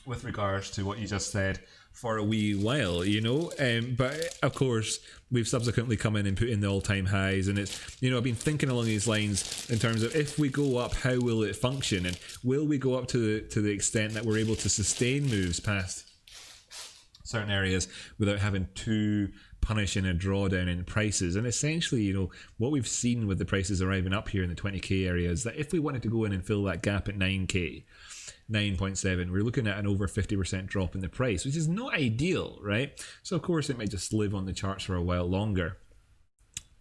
Speaker 1: with regards to what you just said for a wee while, but of course we've subsequently come in and put in the all-time highs, and it's, I've been thinking along these lines in terms of, if we go up, how will it function, and will we go up to the extent that we're able to sustain moves past certain areas without having too punishing a drawdown in prices. And essentially, what we've seen with the prices arriving up here in the 20k area is that if we wanted to go in and fill that gap at 9k, 9.7, we're looking at an over 50% drop in the price, which is not ideal, right? So of course it might just live on the charts for a while longer.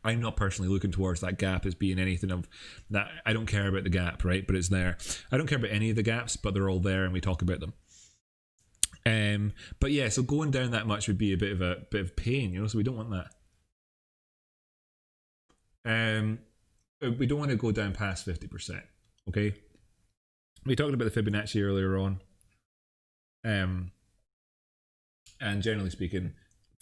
Speaker 1: I'm not personally looking towards that gap as being anything of that. I don't care about the gap, right? But it's there. I don't care about any of the gaps, but they're all there and we talk about them. But yeah, so going down that much would be a bit of pain, so we don't want that. We don't want to go down past 50%, okay? We talked about the Fibonacci earlier on, and generally speaking,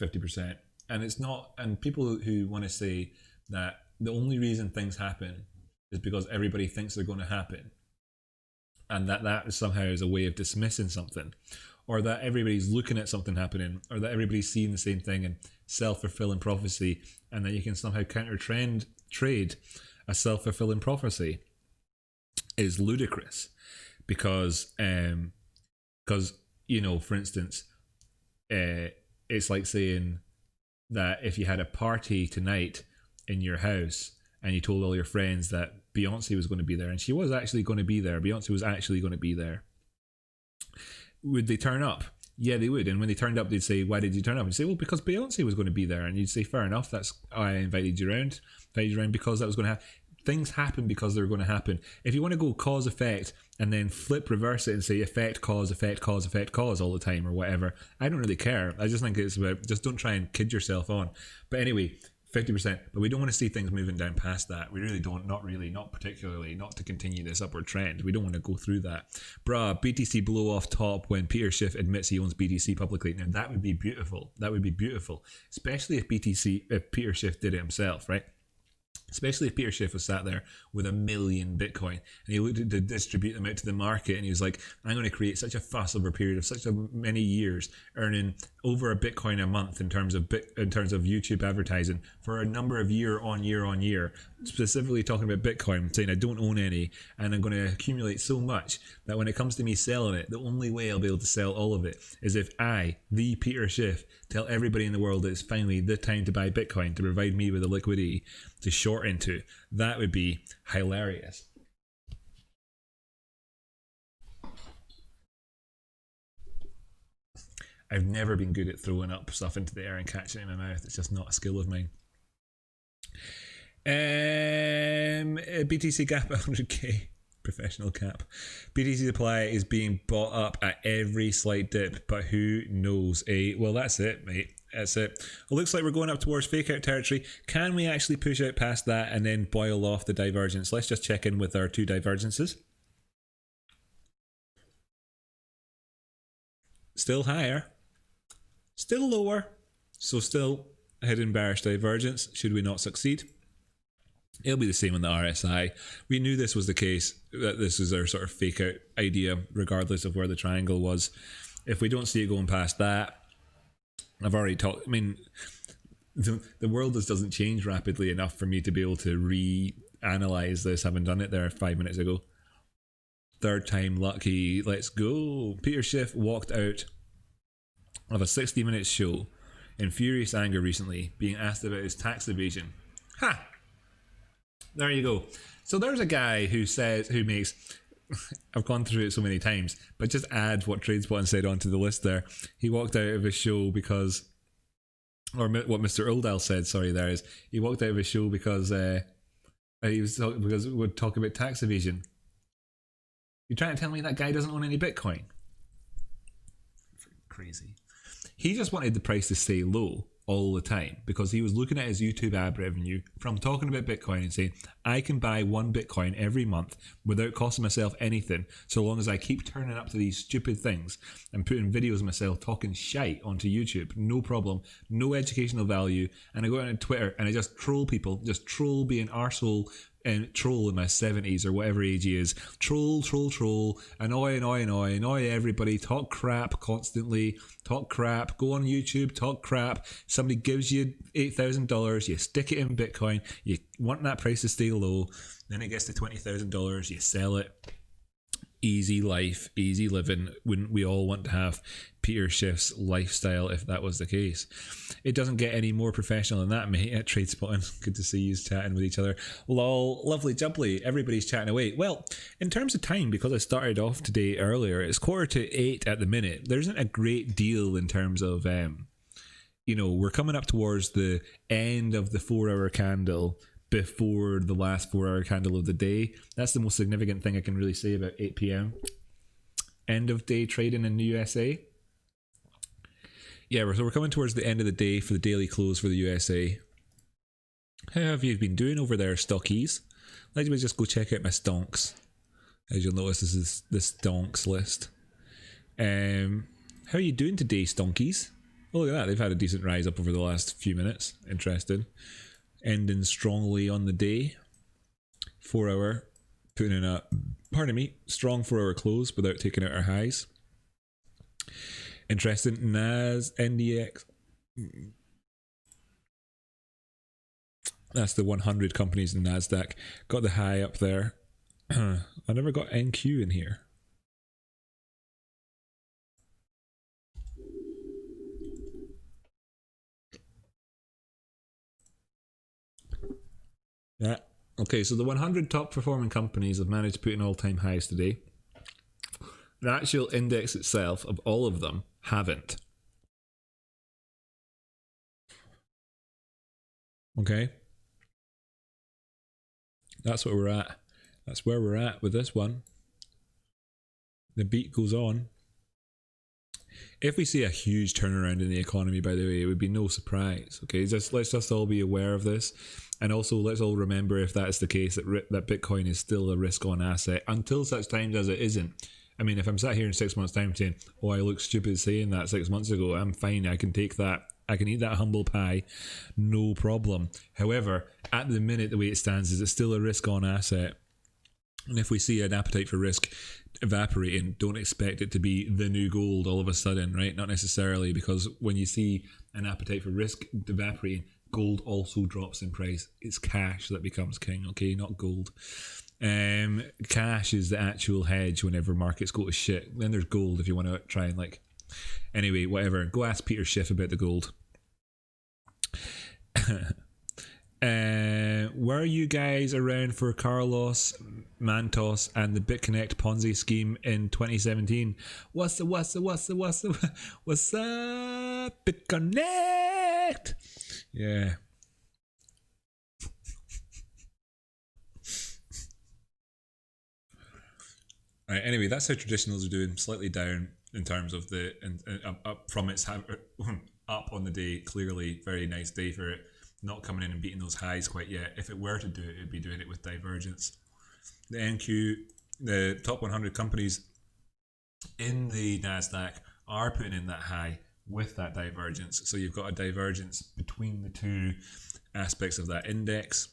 Speaker 1: 50%. And it's not, and people who want to say that the only reason things happen is because everybody thinks they're going to happen, and that somehow is a way of dismissing something, or that everybody's looking at something happening, or that everybody's seeing the same thing and self-fulfilling prophecy, and that you can somehow trade a self-fulfilling prophecy, is ludicrous. Because for instance, it's like saying that if you had a party tonight in your house and you told all your friends that Beyonce was going to be there, and she was actually going to be there, Beyonce was actually going to be there, would they turn up? Yeah, they would. And when they turned up, they'd say, why did you turn up? And you'd say, well, because Beyonce was going to be there. And you'd say, fair enough, that's I invited you around because that was going to happen. Things happen because they're going to happen. If you want to go cause effect and then reverse it and say effect, cause, effect, cause, effect, cause all the time or whatever, I don't really care. I just think it's about, just don't try and kid yourself on. But anyway, 50%, but we don't want to see things moving down past that. We really don't, not particularly, not to continue this upward trend. We don't want to go through that. BTC blow off top when Peter Schiff admits he owns BTC publicly. Now that would be beautiful. That would be beautiful, especially if Peter Schiff did it himself, right? Especially if Peter Schiff was sat there with 1 million Bitcoin and he looked to distribute them out to the market, and he was like, I'm going to create such a fuss over a period of such many years, earning over a Bitcoin a month in terms of YouTube advertising for a number of year on year, specifically talking about Bitcoin, saying I don't own any, and I'm going to accumulate so much that when it comes to me selling it, the only way I'll be able to sell all of it is if I, the Peter Schiff, tell everybody in the world that it's finally the time to buy Bitcoin to provide me with the liquidity to short into. That would be hilarious. I've never been good at throwing up stuff into the air and catching it in my mouth. It's just not a skill of mine. BTC gap 100k. Professional cap. BTC supply is being bought up at every slight dip, but who knows, eh? Well, that's it, mate. That's it. It looks like we're going up towards fake out territory. Can we actually push out past that and then boil off the divergence? Let's just check in with our two divergences. Still higher. Still lower. So still hidden bearish divergence. Should we not succeed, it'll be the same on the RSI. We knew this was the case, that this is our sort of fake out idea, regardless of where the triangle was. If we don't see it going past that, I've already talked, I mean, the world just doesn't change rapidly enough for me to be able to reanalyze this, having done it there 5 minutes ago. Third time lucky, let's go. Peter Schiff walked out of a 60-minute show in furious anger recently, being asked about his tax evasion. Ha! There you go. So there's a guy who makes, I've gone through it so many times, but just add what TradeSpot said onto the list there. He walked out of his show because, or what Mr. Uldal said, sorry, there is, he walked out of his show because because we would talk about tax evasion. You're trying to tell me that guy doesn't own any Bitcoin? Crazy. He just wanted the price to stay low all the time because he was looking at his YouTube ad revenue from talking about Bitcoin and saying, I can buy 1 Bitcoin every month without costing myself anything, so long as I keep turning up to these stupid things and putting videos of myself talking shite onto YouTube. No problem. No educational value. And I go out on Twitter and I just troll people, just troll, be an arsehole and troll in my 70s or whatever age he is. Troll, annoy everybody, talk crap constantly, talk crap, go on YouTube, talk crap. Somebody gives you $8,000, you stick it in Bitcoin, you want that price to stay low, then it gets to $20,000, you sell it. Easy life, easy living. Wouldn't we all want to have Peter Schiff's lifestyle if that was the case? It doesn't get any more professional than that, mate, at TradeSpot. Good to see you chatting with each other. Lol, lovely jubbly, everybody's chatting away. Well, in terms of time, because I started off today earlier, it's 7:45 at the minute. There isn't a great deal in terms of, we're coming up towards the end of the 4-hour candle before the last 4-hour candle of the day. That's the most significant thing I can really say about 8 p.m. End of day trading in the USA. Yeah, so we're coming towards the end of the day for the daily close for the USA. How have you been doing over there, stockies? Let me just go check out my stonks. As you'll notice, this is the stonks list. How are you doing today, stonkies? Oh, look at that. They've had a decent rise up over the last few minutes. Interesting. Ending strongly on the day. 4-hour. Putting in a, strong 4-hour close without taking out our highs. Interesting. NDX. That's the 100 companies in NASDAQ. Got the high up there. I never got NQ in here. Yeah. Okay, so the 100 top performing companies have managed to put in all-time highs today. The actual index itself of all of them haven't. Okay. That's where we're at. That's where we're at with this one. The beat goes on. If we see a huge turnaround in the economy, by the way, it would be no surprise. Okay, let's just all be aware of this. And also, let's all remember, if that's the case, that Bitcoin is still a risk-on asset until such times as it isn't. I mean, if I'm sat here in 6 months' time saying, oh, I look stupid saying that 6 months ago, I'm fine, I can take that. I can eat that humble pie, no problem. However, at the minute, the way it stands is it's still a risk-on asset. And if we see an appetite for risk evaporating, don't expect it to be the new gold all of a sudden, right? Not necessarily, because when you see an appetite for risk evaporating, gold also drops in price. It's cash that becomes king, okay? Not gold. Cash is the actual hedge whenever markets go to shit. Then there's gold if you want to try and anyway, whatever. Go ask Peter Schiff about the gold. Were you guys around for Carlos Mantos and the BitConnect Ponzi scheme in 2017? What's up, BitConnect? Yeah. Right, anyway, that's how traditionals are doing, slightly down in terms of the up from its up on the day. Clearly, very nice day for it. Not coming in and beating those highs quite yet. If it were to do it, it'd be doing it with divergence. The NQ, the top 100 companies in the NASDAQ are putting in that high with that divergence. So you've got a divergence between the two aspects of that index.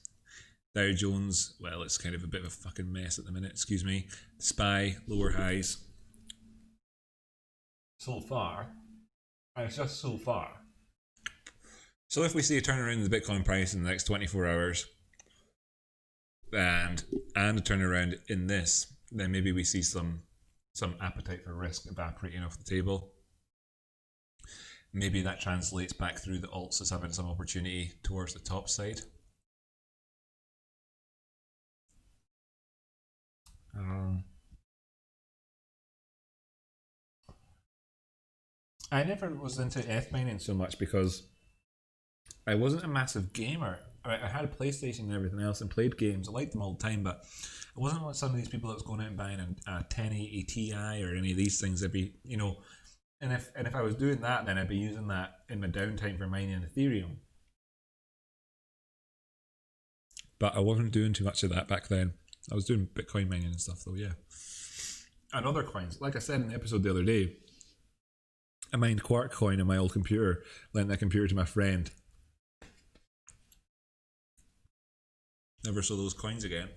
Speaker 1: Dow Jones, well, it's kind of a bit of a fucking mess at the minute, excuse me. SPY, lower highs. So far, and it's just so far. So if we see a turnaround in the Bitcoin price in the next 24 hours and a turnaround in this, then maybe we see some appetite for risk evaporating off the table. Maybe that translates back through the alts as having some opportunity towards the top side. I never was into F mining so much because I wasn't a massive gamer. I had a PlayStation and everything else and played games. I liked them all the time, but I wasn't like some of these people that was going out and buying a 1080 Ti or any of these things. I'd be, you know, and if I was doing that, then I'd be using that in my downtime for mining Ethereum. But I wasn't doing too much of that back then. I was doing Bitcoin mining and stuff though, yeah. And other coins. Like I said in the episode the other day, I mined Quark coin on my old computer, lent that computer to my friend. Never saw those coins again.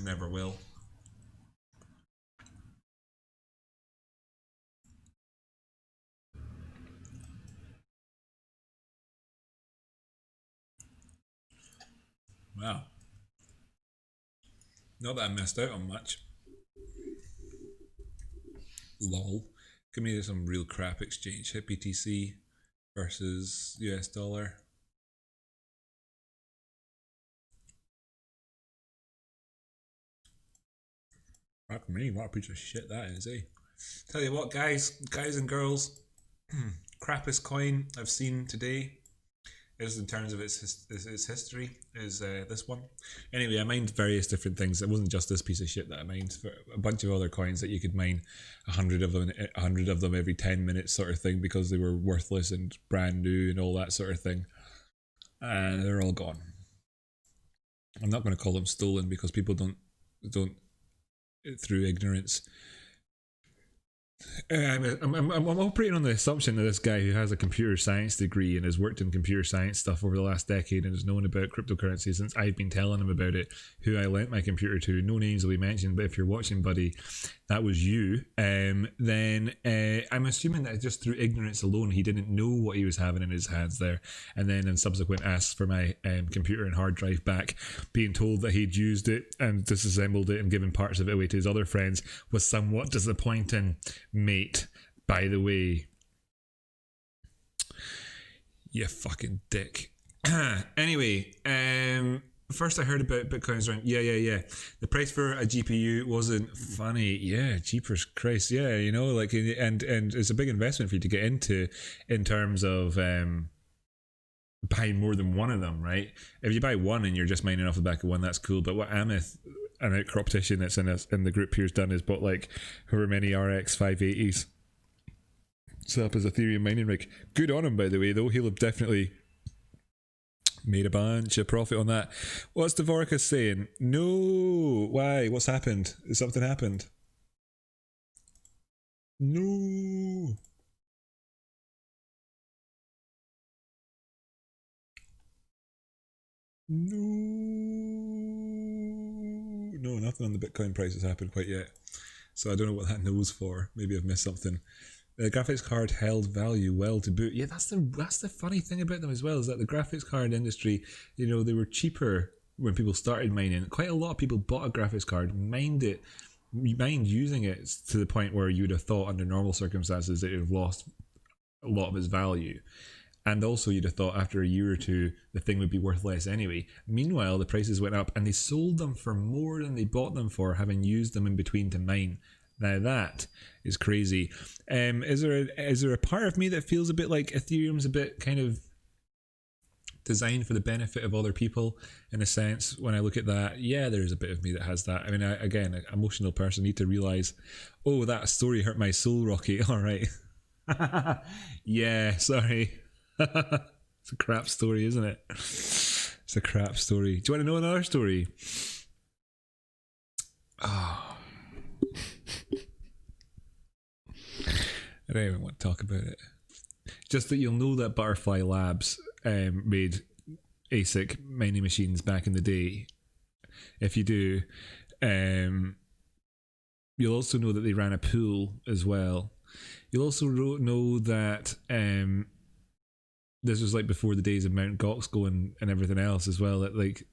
Speaker 1: Never will. Wow. Not that I missed out on much. Lol. Give me some real crap exchange. Hit BTC versus US dollar. Fuck me, what a piece of shit that is, eh? Tell you what, guys and girls, crappiest coin I've seen today is in terms of its history is this one. Anyway, I mined various different things. It wasn't just this piece of shit that I mined. For a bunch of other coins that you could mine 100 of them every 10 minutes sort of thing because they were worthless and brand new and all that sort of thing. And they're all gone. I'm not going to call them stolen because people don't through ignorance. I'm operating on the assumption that this guy who has a computer science degree and has worked in computer science stuff over the last decade and has known about cryptocurrency since I've been telling him about it, who I lent my computer to, no names will be mentioned, but if you're watching, buddy, that was you, then I'm assuming that just through ignorance alone he didn't know what he was having in his hands there, and then in subsequent asks for my computer and hard drive back, being told that he'd used it and disassembled it and given parts of it away to his other friends was somewhat disappointing, mate. By the way, you fucking dick. Anyway, first I heard about Bitcoin's around. Yeah. The price for a GPU wasn't funny. Yeah, jeepers Christ. Yeah, you know, like, and it's a big investment for you to get into in terms of buying more than one of them, right? If you buy one and you're just mining off the back of one, that's cool. But what Amith, an Outcroptician that's in the group here's done, is bought like however many RX 580s set up as Ethereum mining rig. Good on him, by the way, though. He'll have definitely made a bunch of profit on that. What's Dvorakis saying? No. Why? What's happened? Has something happened? No. No, nothing on the Bitcoin price has happened quite yet. So I don't know what that knows for. Maybe I've missed something. The graphics card held value well to boot. Yeah, that's the funny thing about them as well, is that the graphics card industry, you know, they were cheaper when people started mining. Quite a lot of people bought a graphics card, mined using it to the point where you would have thought under normal circumstances that it would have lost a lot of its value. And also you'd have thought after a year or two the thing would be worth less anyway. Meanwhile, the prices went up and they sold them for more than they bought them for, having used them in between to mine. Now that is crazy. Is there a part of me that feels a bit like Ethereum's a bit kind of designed for the benefit of other people in a sense? When I look at that, yeah, there's a bit of me that has that. I mean, again, an emotional person, need to realize, oh, that story hurt my soul, Rocky. All right. Yeah, sorry. It's a crap story, isn't it? It's a crap story. Do you want to know another story? Oh. I don't even want to talk about it. Just that you'll know that Butterfly Labs made ASIC mining machines back in the day. If you do, you'll also know that they ran a pool as well. You'll also know that this was like before the days of Mount Gox going and everything else as well. That like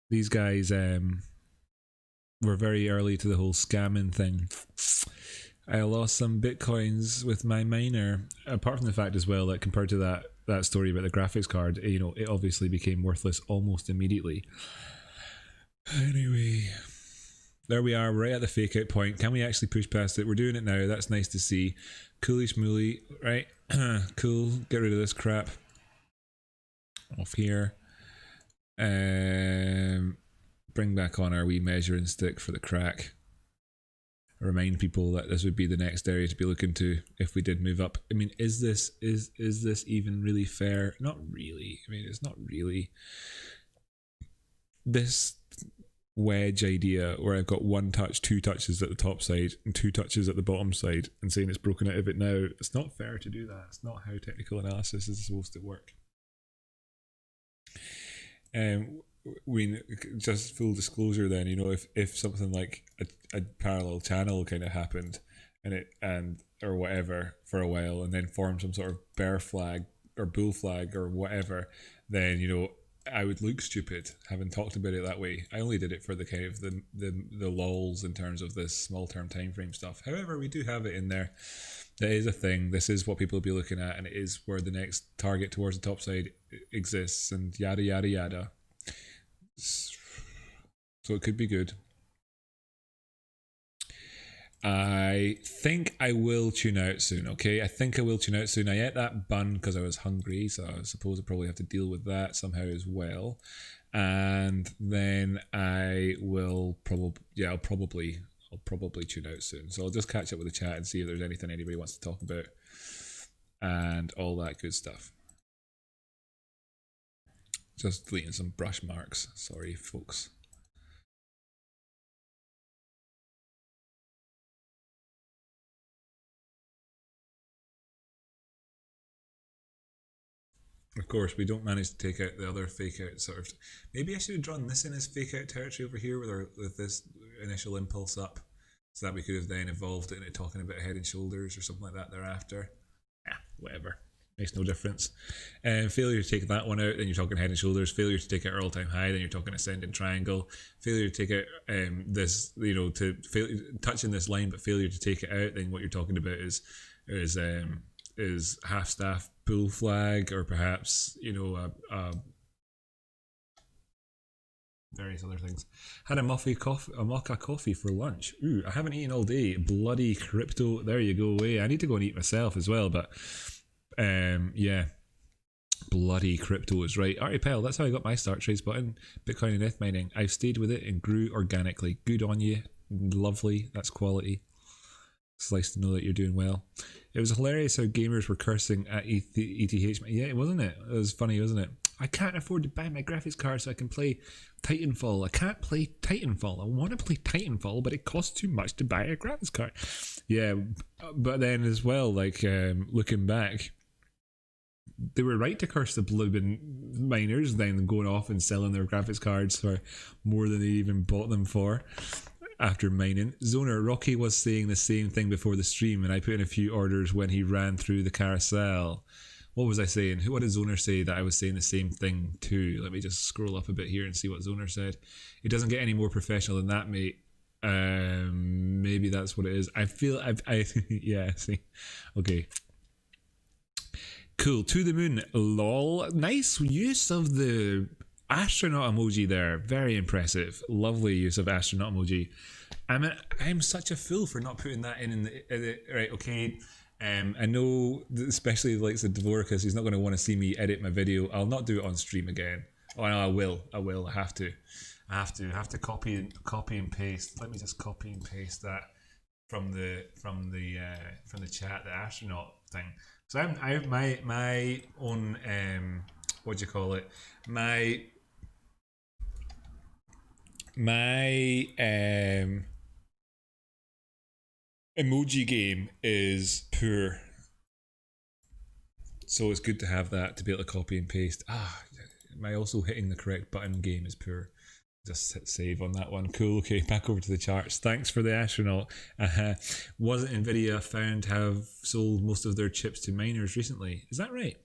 Speaker 1: these guys were very early to the whole scamming thing. I lost some bitcoins with my miner. Apart from the fact as well that compared to that story about the graphics card, you know, it obviously became worthless almost immediately. Anyway, there we are. We're right at the fake out point. Can we actually push past it? We're doing it now. That's nice to see. Coolish mooly, right? Cool. Get rid of this crap. Off here. Bring back on our wee measuring stick for the crack. Remind people that this would be the next area to be looking to if we did move up. I mean, is this even really fair? Not really. I mean, it's not really. This wedge idea where I've got one touch, two touches at the top side and two touches at the bottom side and saying it's broken out of it now, it's not fair to do that. It's not how technical analysis is supposed to work. We just full disclosure then, you know, if something like a parallel channel kind of happened and or whatever for a while and then formed some sort of bear flag or bull flag or whatever, then, you know, I would look stupid having talked about it that way. I only did it for the kind of the lols in terms of this small term time frame stuff. However, we do have it in there. That is a thing. This is what people will be looking at, and it is where the next target towards the top side exists, and yada yada yada. So it could be good. I think I will tune out soon, okay? I think I will tune out soon. I ate that bun because I was hungry, so I suppose I probably have to deal with that somehow as well. And then I will I'll probably tune out soon. So I'll just catch up with the chat and see if there's anything anybody wants to talk about and all that good stuff. Just deleting some brush marks. Sorry, folks. Of course, we don't manage to take out the other fake out sort of. Maybe I should have drawn this in as fake out territory over here with this initial impulse up, so that we could have then evolved it into talking about Head and Shoulders or something like that thereafter. Whatever. Makes no difference. Failure to take that one out, then you're talking Head and Shoulders. Failure to take out our all-time high, then you're talking Ascending Triangle. Failure to take out this, you know, touching this line, but failure to take it out, then what you're talking about is half staff bull flag, or perhaps, you know, various other things. Had a mocha coffee for lunch. Ooh, I haven't eaten all day. Bloody crypto. There you go. I need to go and eat myself as well, but yeah, bloody crypto is right. Alright, pal, that's how I got my start. Trades button, Bitcoin and ETH mining. I've stayed with it and grew organically. Good on you. Lovely. That's quality. It's nice to know that you're doing well. It was hilarious how gamers were cursing at ETH. Yeah, wasn't it? It was funny, wasn't it? I can't afford to buy my graphics card so I can play Titanfall. I can't play Titanfall. I want to play Titanfall, but it costs too much to buy a graphics card. Yeah, but then as well, like, looking back, they were right to curse the blooming miners, then going off and selling their graphics cards for more than they even bought them for after mining. Zoner, Rocky was saying the same thing before the stream, and I put in a few orders when he ran through the carousel. What was I saying? What did Zoner say that I was saying the same thing too? Let me just scroll up a bit here and see what Zoner said. It doesn't get any more professional than that, mate. Maybe that's what it is. I feel yeah, see. Okay. Cool. To the moon. Lol. Nice use of the astronaut emoji there. Very impressive. Lovely use of astronaut emoji. I'm such a fool for not putting that in the right, okay. I know, especially like the Dvorkas, he's not going to want to see me edit my video. I'll not do it on stream again. Oh no, I will. I have to. I have to copy and paste. Let me just copy and paste that from the chat, the astronaut thing. So I have my own what do you call it? My emoji game is poor. So it's good to have that to be able to copy and paste. Am I also hitting the correct button? Game is poor. Just hit save on that one. Cool. Okay, back over to the charts. Thanks for the astronaut. Wasn't Nvidia found to have sold most of their chips to miners recently? Is that right?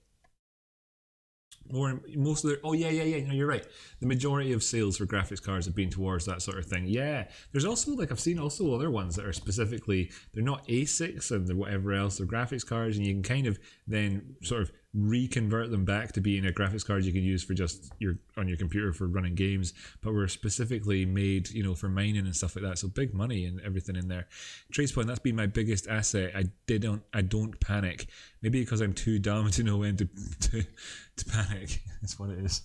Speaker 1: Or most of their... Oh, yeah. No, you're right. The majority of sales for graphics cards have been towards that sort of thing. Yeah. There's also, like, I've seen also other ones that are specifically... They're not ASICs and whatever else. They're graphics cards, and you can kind of then sort of reconvert them back to being a graphics card you can use for just on your computer for running games, but were specifically made, you know, for mining and stuff like that. So big money and everything in there. TracePoint, that's been my biggest asset. I don't panic. Maybe because I'm too dumb to know when to panic. That's what it is.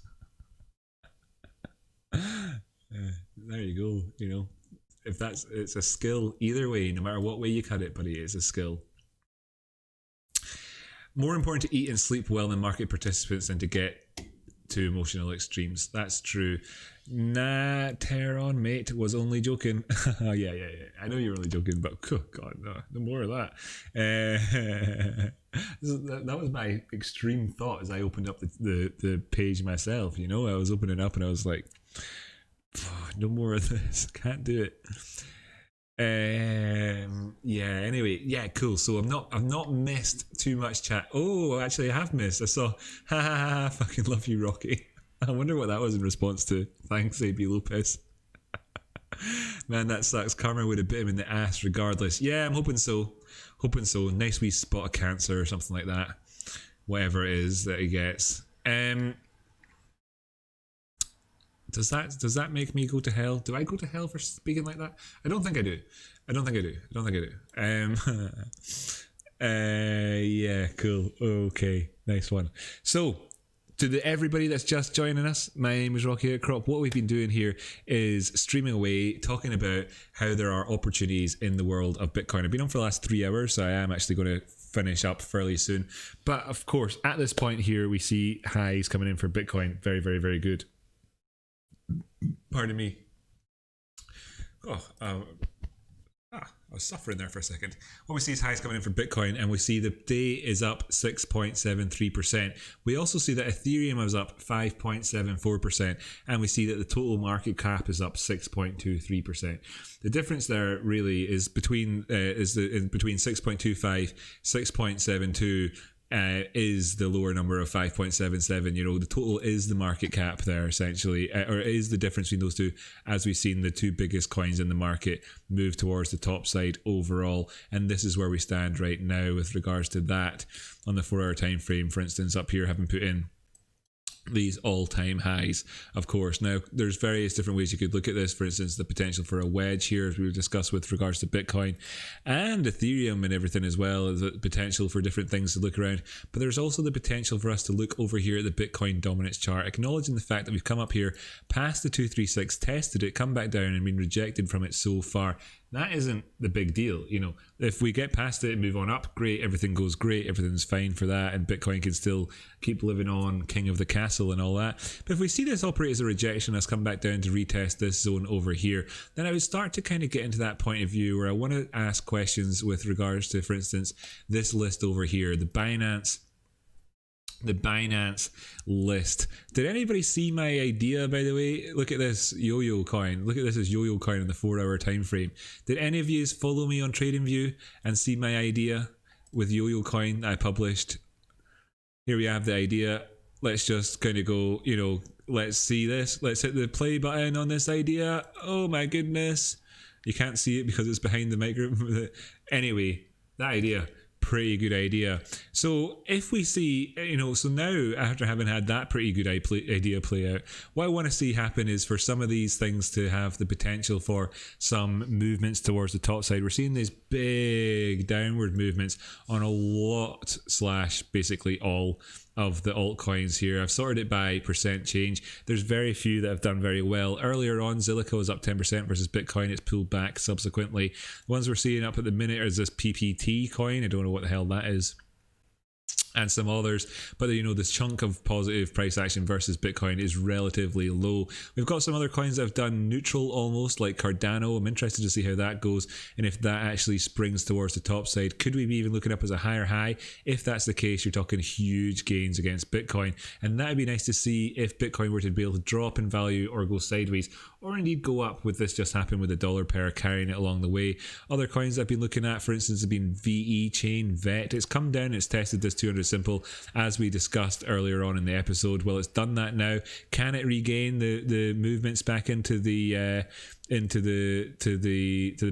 Speaker 1: There you go. You know, if it's a skill either way, no matter what way you cut it, buddy, it's a skill. More important to eat and sleep well than market participants than to get to emotional extremes. That's true. Nah, Teron, mate, was only joking. Yeah. I know you're only joking, but oh God, no more of that. That was my extreme thought as I opened up the page myself. You know, I was opening up and I was like, no more of this. Can't do it. Anyway, cool. So I've not missed too much chat. Oh, actually I have missed. I saw fucking love you, Rocky. I wonder what that was in response to. Thanks, AB Lopez. Man, that sucks. Karma would have bit him in the ass regardless. Yeah, I'm hoping so. Nice wee spot of cancer or something like that. Whatever it is that he gets. Does that make me go to hell? Do I go to hell for speaking like that? I don't think I do. Yeah, cool. Okay, nice one. So, to everybody that's just joining us, my name is Rocky Outcrop. What we've been doing here is streaming away, talking about how there are opportunities in the world of Bitcoin. I've been on for the last 3 hours, so I am actually going to finish up fairly soon. But of course, at this point here, we see highs coming in for Bitcoin. Very, very, very good. Pardon me. I was suffering there for a second. What we see is highs coming in for Bitcoin, and we see the day is up 6.73%. We also see that Ethereum is up 5.74%, and we see that the total market cap is up 6.23%. The difference there really is between 6.25, 6.72. Is the lower number of 5.77. You know, the total is the market cap there essentially, or is the difference between those two, as we've seen the two biggest coins in the market move towards the top side overall. And this is where we stand right now with regards to that on the 4 hour time frame, for instance, up here having put in these all-time highs, of course. Now, there's various different ways you could look at this. For instance, the potential for a wedge here, as we discussed with regards to Bitcoin and Ethereum and everything as well, the potential for different things to look around. But there's also the potential for us to look over here at the Bitcoin dominance chart, acknowledging the fact that we've come up here past the 236, tested it, come back down and been rejected from it so far. That isn't the big deal. You know, if we get past it and move on up, great, everything goes great, everything's fine for that, and Bitcoin can still keep living on, king of the castle and all that. But if we see this operate as a rejection, us come back down to retest this zone over here, then I would start to kind of get into that point of view where I want to ask questions with regards to, for instance, this list over here, the Binance list. Did anybody see my idea, by the way? Look at this yo-yo coin. Look at this as yo-yo coin in the 4 hour time frame. Did any of you follow me on TradingView and see my idea with yo-yo coin that I published? Here we have the idea. Let's just kind of go, you know, let's see this. Let's hit the play button on this idea. Oh my goodness. You can't see it because it's behind the micro. Anyway, that idea. Pretty good idea. So if we see, you know, so now after having had that pretty good idea play out, what I want to see happen is for some of these things to have the potential for some movements towards the top side. We're seeing these big downward movements on a lot / basically all of the altcoins here. I've sorted it by percent change. There's very few that have done very well. Earlier on, Zilliqa was up 10% versus Bitcoin. It's pulled back subsequently. The ones we're seeing up at the minute is this PPT coin. I don't know what the hell that is. and some others, but this chunk of positive price action versus Bitcoin is relatively low. We've got some other coins that have done neutral almost, like Cardano. I'm interested to see how that goes and if that actually springs towards the top side. Could we be even looking up as a higher high? If that's the case, you're talking huge gains against Bitcoin, and that'd be nice to see if Bitcoin were to be able to drop in value or go sideways, or indeed go up, with this just happened with the dollar pair carrying it along the way. Other coins I've been looking at, for instance, have been VE Chain, VET. It's come down, it's tested this 200 simple as we discussed earlier on in the episode. Well, it's done that now. Can it regain the movements back into the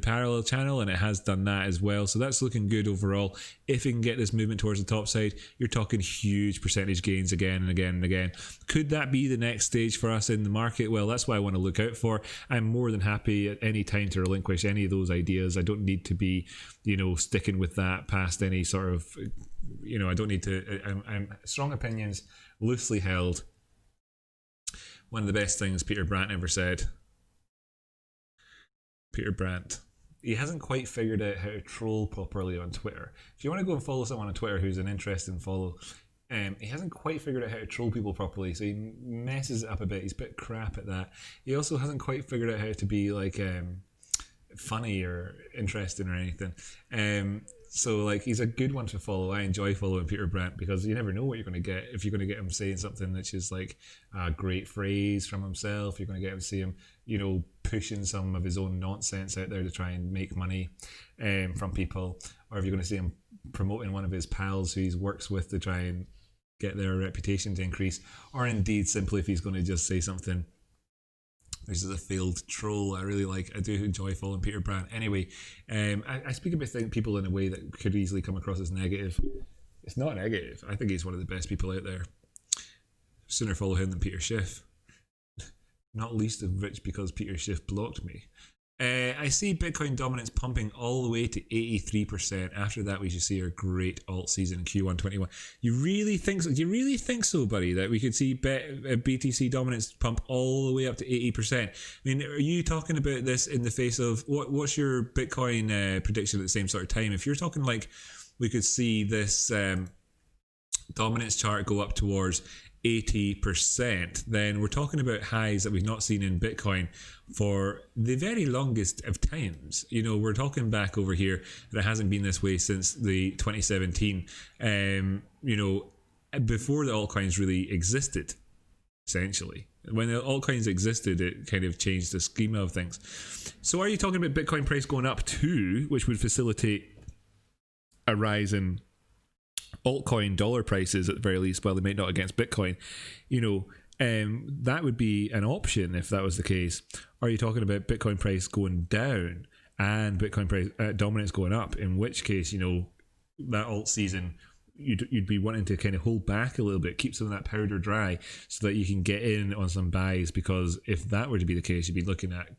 Speaker 1: parallel channel? And it has done that as well, so that's looking good overall. If it can get this movement towards the top side, you're talking huge percentage gains again and again and again. Could that be the next stage for us in the market? Well, that's what I want to look out for. I'm more than happy at any time to relinquish any of those ideas. I don't need to be sticking with that past any sort of I don't need to. I'm strong opinions, loosely held. One of the best things Peter Brandt ever said. Peter Brandt, he hasn't quite figured out how to troll properly on Twitter. If you want to go and follow someone on Twitter who's an interesting follow, he hasn't quite figured out how to troll people properly, so he messes it up a bit. He's a bit crap at that. He also hasn't quite figured out how to be like funny or interesting or anything. So like, he's a good one to follow. I enjoy following Peter Brandt because you never know what you're going to get. If you're going to get him saying something that's just like a great phrase from himself, you're going to get him see him, pushing some of his own nonsense out there to try and make money from people, or if you're going to see him promoting one of his pals who he works with to try and get their reputation to increase, or indeed simply if he's going to just say something. This is a failed troll. I do enjoy following Peter Brandt. Anyway, I speak about people in a way that could easily come across as negative. It's not negative. I think he's one of the best people out there. Sooner follow him than Peter Schiff. Not least of which because Peter Schiff blocked me. I see Bitcoin dominance pumping all the way to 83%. After that, we should see a great alt season in Q1 21. You really think so? Do you really think so, buddy, that we could see BTC dominance pump all the way up to 80%? I mean, are you talking about this in the face of what's your Bitcoin prediction at the same sort of time? If you're talking like we could see this dominance chart go up towards 80%, then we're talking about highs that we've not seen in Bitcoin for the very longest of times. We're talking back over here that it hasn't been this way since the 2017, before the altcoins really existed, essentially. When the altcoins existed, it kind of changed the schema of things. So are you talking about Bitcoin price going up too, which would facilitate a rise in altcoin dollar prices at the very least, while they might not against Bitcoin? That would be an option if that was the case. Are you talking about Bitcoin price going down and Bitcoin price dominance going up, in which case that alt season you'd be wanting to kind of hold back a little bit, keep some of that powder dry so that you can get in on some buys? Because if that were to be the case, you'd be looking at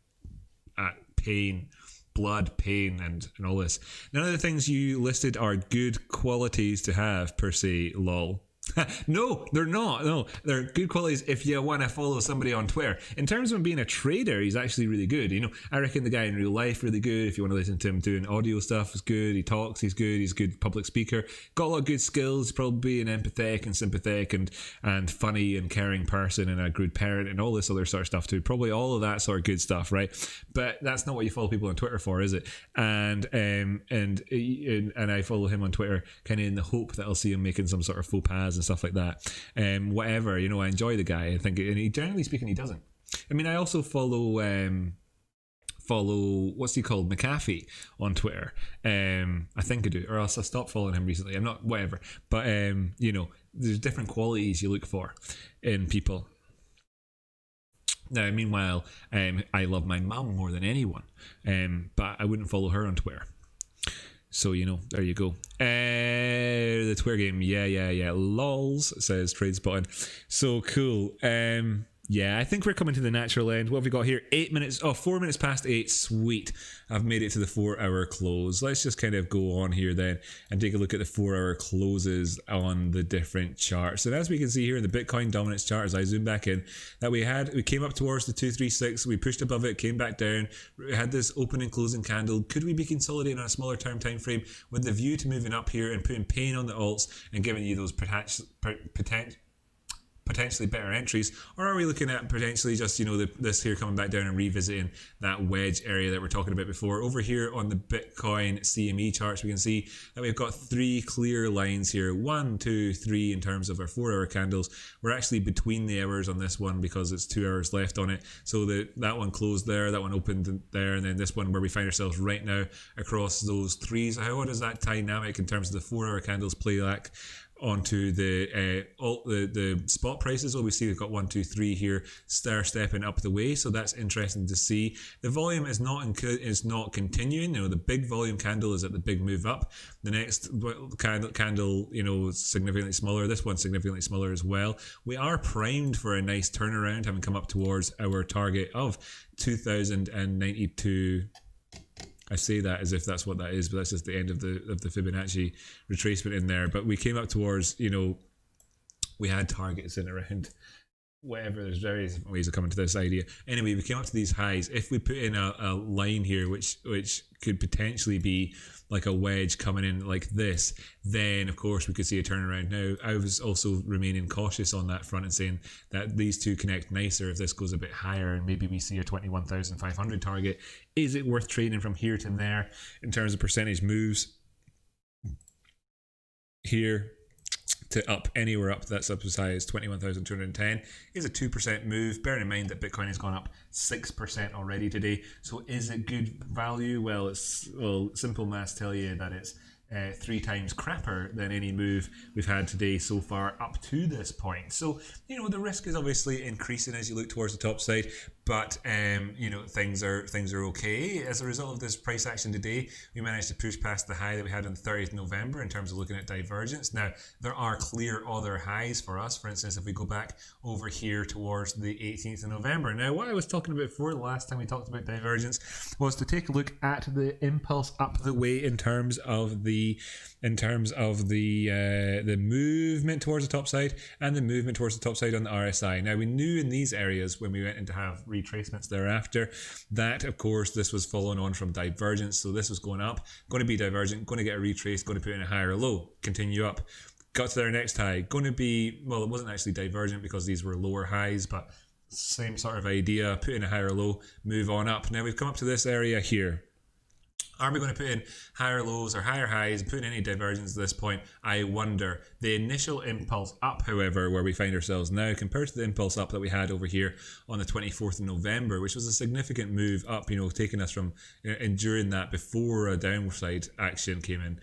Speaker 1: pain, blood, pain, and all this. None of the things you listed are good qualities to have per se, lol. No, they're not. No, they're good qualities if you want to follow somebody on Twitter. In terms of him being a trader, he's actually really good. I reckon the guy in real life really good. If you want to listen to him doing audio stuff, is good. He talks, he's good. He's a good public speaker. Got a lot of good skills. Probably an empathetic and sympathetic and funny and caring person and a good parent and all this other sort of stuff too. Probably all of that sort of good stuff, right? But that's not what you follow people on Twitter for, is it? And I follow him on Twitter kind of in the hope that I'll see him making some sort of faux pas and stuff like that. Whatever, I enjoy the guy. I think, and he, generally speaking, he doesn't. I mean, I also follow what's he called, McAfee on Twitter. I think I do, or else I stopped following him recently. I'm not, whatever. But there's different qualities you look for in people. Now, meanwhile, I love my mum more than anyone, but I wouldn't follow her on Twitter. So, there you go. The Twitter game, yeah. Lols, says TradeSpotting. So cool. Yeah, I think we're coming to the natural end. What have we got here? 8 minutes. Oh, 4 minutes past 8. Sweet. I've made it to the 4-hour close. Let's just kind of go on here then and take a look at the 4-hour closes on the different charts. And as we can see here in the Bitcoin dominance chart, as I zoom back in, that we came up towards the 236, we pushed above it, came back down, we had this open and closing candle. Could we be consolidating on a smaller term time frame with the view to moving up here and putting pain on the alts and giving you those potentially better entries, or are we looking at potentially just, you know, this here coming back down and revisiting that wedge area that we're talking about before? Over here on the Bitcoin CME charts, we can see that we've got 3 clear lines here, 1, 2, 3 in terms of our 4-hour candles. We're actually between the hours on this one because it's 2 hours left on it. So that one closed there, that one opened there, and then this one where we find ourselves right now across those 3s. How does that dynamic in terms of the 4-hour candles play like onto the spot prices? Well, we see we've got 1, 2, 3 here stepping up the way, so that's interesting to see. The volume is not continuing. You know, the big volume candle is at the big move up. The next candle, you know, significantly smaller. This one's significantly smaller as well. We are primed for a nice turnaround, having come up towards our target of 2092. I say that as if that's what that is, but that's just the end of the Fibonacci retracement in there. But we came up towards, you know, we had targets in around whatever. There's various different ways of coming to this idea. Anyway, we came up to these highs. If we put in a line here, which could potentially be like a wedge coming in like this, then of course we could see a turnaround. Now, I was also remaining cautious on that front and saying that these two connect nicer if this goes a bit higher and maybe we see a 21,500 target. Is it worth trading from here to there in terms of percentage moves? Here to up anywhere up that's up as high as 21,210 is a 2% move. Bearing in mind that Bitcoin has gone up 6% already today. So is it good value? Well, simple maths tell you that it's 3 times crapper than any move we've had today so far up to this point. So, you know, the risk is obviously increasing as you look towards the top side, but you know, things are okay. As a result of this price action today, we managed to push past the high that we had on the 30th of November in terms of looking at divergence. Now, there are clear other highs for us. For instance, if we go back over here towards the 18th of November. Now, what I was talking about before, the last time we talked about divergence, was to take a look at the impulse up the way in terms of the movement towards the top side and the movement towards the top side on the RSI. Now, we knew in these areas when we went in to have retracements thereafter that, of course, this was following on from divergence. So this was going up, going to be divergent, going to get a retrace, going to put in a higher low, continue up. Got to their next high, going to be, well, it wasn't actually divergent because these were lower highs, but same sort of idea, put in a higher low, move on up. Now we've come up to this area here. Are we going to put in higher lows or higher highs, put in any divergence at this point? I wonder. The initial impulse up, however, where we find ourselves now, compared to the impulse up that we had over here on the 24th of November, which was a significant move up, you know, taking us from enduring that before a downside action came in,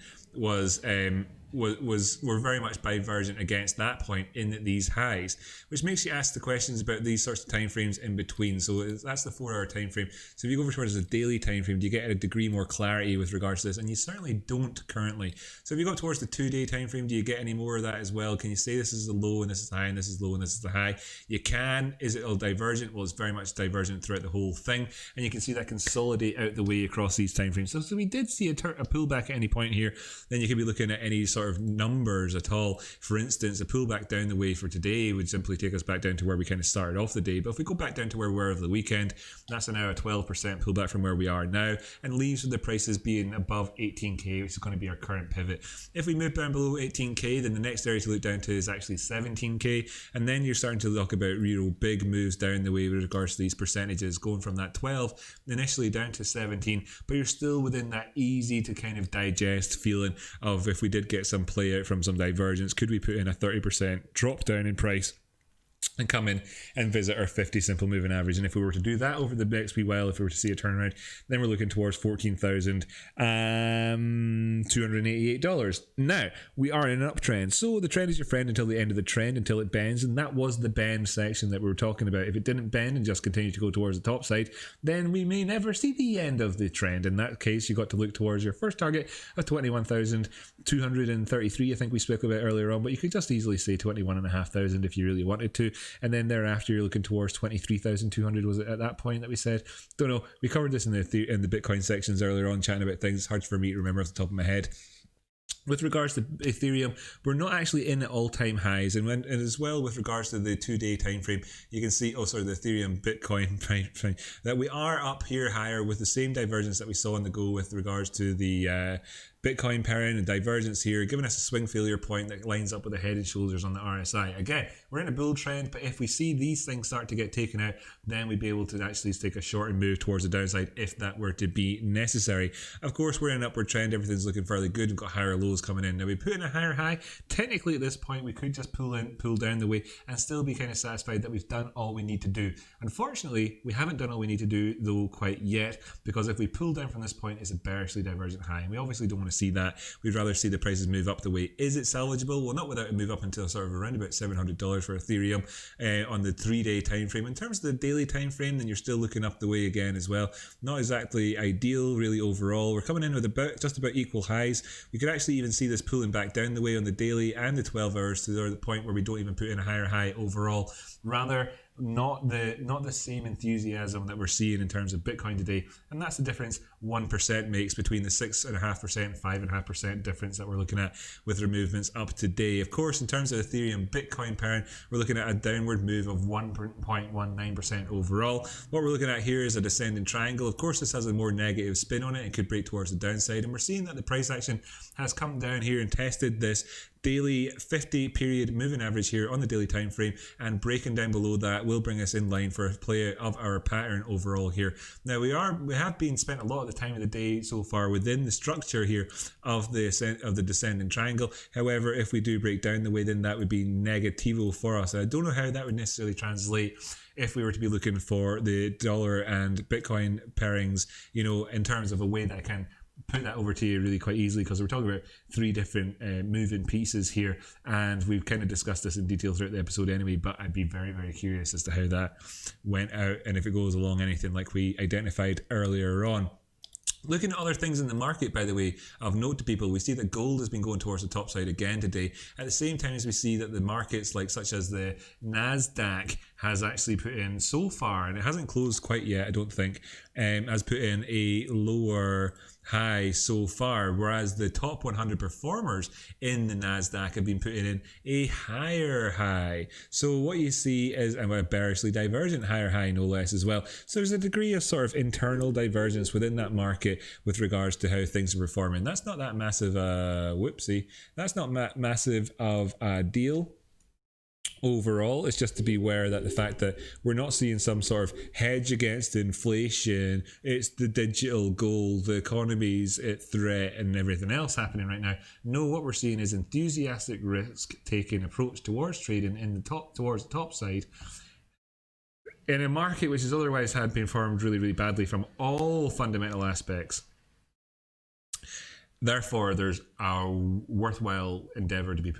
Speaker 1: were very much divergent against that point in these highs, which makes you ask the questions about these sorts of time frames in between. So that's the 4-hour time frame. So if you go over towards the daily time frame, do you get a degree more clarity with regards to this? And you certainly don't currently. So if you go up towards the 2-day time frame, do you get any more of that as well? Can you say this is the low and this is the high and this is low and this is the high? You can. Is it all divergent? Well, it's very much divergent throughout the whole thing, and you can see that consolidate out the way across these time frames. So we did see a pullback at any point here. Then you could be looking at any sort of numbers at all. For instance, a pullback down the way for today would simply take us back down to where we kind of started off the day. But if we go back down to where we were over the weekend, that's now a 12% pullback from where we are now, and leaves with the prices being above 18k, which is going to be our current pivot. If we move down below 18k, then the next area to look down to is actually 17k, and then you're starting to look about real big moves down the way with regards to these percentages, going from that 12 initially down to 17, but you're still within that easy to kind of digest feeling of, if we did get some play out from some divergence, could we put in a 30% drop down in price and come in and visit our 50 simple moving average? And if we were to do that over the next wee while, if we were to see a turnaround, then we're looking towards $14,288. Now, we are in an uptrend. So the trend is your friend until the end of the trend, until it bends. And that was the bend section that we were talking about. If it didn't bend and just continue to go towards the top side, then we may never see the end of the trend. In that case, you got to look towards your first target of 21,233, I think we spoke about earlier on, but you could just easily say 21,500 if you really wanted to. and then thereafter you're looking towards 23,200. Was it at that point that we said? Don't know. We covered this in the Bitcoin sections earlier on, chatting about things. It's hard for me to remember off the top of my head. With regards to Ethereum, we're not actually in at all-time highs, and as well with regards to the 2-day time frame, you can see, the Ethereum Bitcoin that we are up here higher with the same divergence that we saw on the go with regards to the Bitcoin pairing and divergence here, giving us a swing failure point that lines up with the head and shoulders on the RSI. Again, we're in a bull trend, but if we see these things start to get taken out, then we'd be able to actually take a shortened move towards the downside if that were to be necessary. Of course, we're in an upward trend. Everything's looking fairly good. We've got higher lows coming in. Now, we put in a higher high. Technically, at this point, we could just pull down the way and still be kind of satisfied that we've done all we need to do. Unfortunately, we haven't done all we need to do, though, quite yet, because if we pull down from this point, it's a bearishly divergent high, and we obviously don't want to see that. We'd rather see the prices move up the way. Is it salvageable? Well, not without a move up until sort of around about $700 for Ethereum on the 3-day time frame. In terms of the daily time frame, then you're still looking up the way again as well. Not exactly ideal, really, overall. We're coming in with just about equal highs. We could actually even see this pulling back down the way on the daily and the 12 hours to the point where we don't even put in a higher high overall. Rather, not the same enthusiasm that we're seeing in terms of Bitcoin today, and that's the difference 1% makes between the 6.5% and 5.5% difference that we're looking at with our movements up today. Of course, in terms of Ethereum Bitcoin pairing, we're looking at a downward move of 1.19% overall. What we're looking at here is a descending triangle. Of course, this has a more negative spin on it and could break towards the downside, and we're seeing that the price action has come down here and tested this daily 50 period moving average here on the daily time frame, and breaking down below that will bring us in line for a play of our pattern overall here. Now we have been spent a lot of the time of the day so far within the structure here of the descending triangle. However, if we do break down the way, then that would be negativo for us. I don't know how that would necessarily translate if we were to be looking for the dollar and Bitcoin pairings, in terms of a way that can put that over to you really quite easily, because we're talking about 3 different moving pieces here, and we've kind of discussed this in detail throughout the episode anyway, but I'd be very, very curious as to how that went out and if it goes along anything like we identified earlier on. Looking at other things in the market, by the way, of note to people, we see that gold has been going towards the top side again today. At the same time as we see that the markets, such as the NASDAQ, has actually put in so far, and it hasn't closed quite yet, I don't think, has put in a lower high so far, whereas the top 100 performers in the NASDAQ have been putting in a higher high. So what you see is a bearishly divergent higher high, no less, as well. So there's a degree of sort of internal divergence within that market with regards to how things are performing. That's not that massive, whoopsie, that's not massive of a deal overall. It's just to be aware that the fact that we're not seeing some sort of hedge against inflation, it's the digital gold, the economy's at threat and everything else happening right now. No, what we're seeing is enthusiastic risk-taking approach towards trading towards the top side in a market which has otherwise had been formed really, really badly from all fundamental aspects. Therefore, there's a worthwhile endeavour to be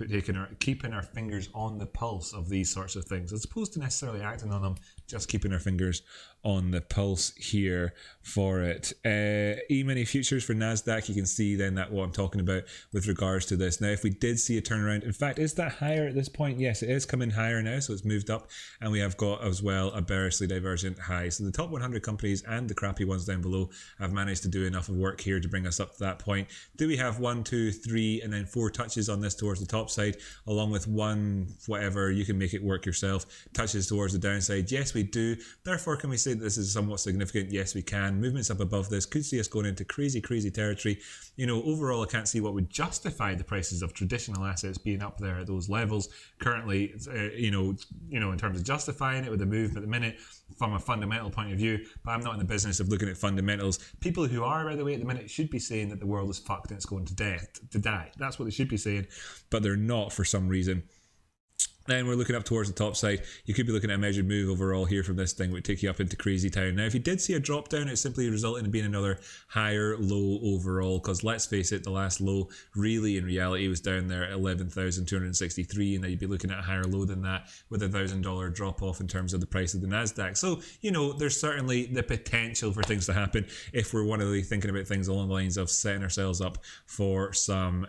Speaker 1: keeping our fingers on the pulse of these sorts of things, as opposed to necessarily acting on them, just keeping our fingers on the pulse here for it. E-mini futures for NASDAQ, you can see then that what I'm talking about with regards to this. Now, if we did see a turnaround, in fact, is that higher at this point? Yes, it is coming higher now, so it's moved up, and we have got as well a bearishly divergent high. So the top 100 companies and the crappy ones down below have managed to do enough of work here to bring us up to that point. Do we have 1, 2, 3, and then 4 touches on this towards the top side, along with 1, whatever, you can make it work yourself, touches towards the downside? Yes, we do. Therefore, can we say that this is somewhat significant? Yes, we can. Movements up above this could see us going into crazy, crazy territory. Overall, I can't see what would justify the prices of traditional assets being up there at those levels currently, in terms of justifying it with the move at the minute from a fundamental point of view. But I'm not in the business of looking at fundamentals. People who are, by the way, at the minute should be saying that the world is fucked and it's going to die. That's what they should be saying, but they're not for some reason. Then we're looking up towards the top side. You could be looking at a measured move overall here from this thing, would take you up into crazy town. Now, if you did see a drop down, it simply resulted in being another higher low overall, because let's face it, the last low really in reality was down there at 11,263, and now you'd be looking at a higher low than that with a $1,000 drop off in terms of the price of the NASDAQ. So, there's certainly the potential for things to happen if we're really thinking about things along the lines of setting ourselves up for some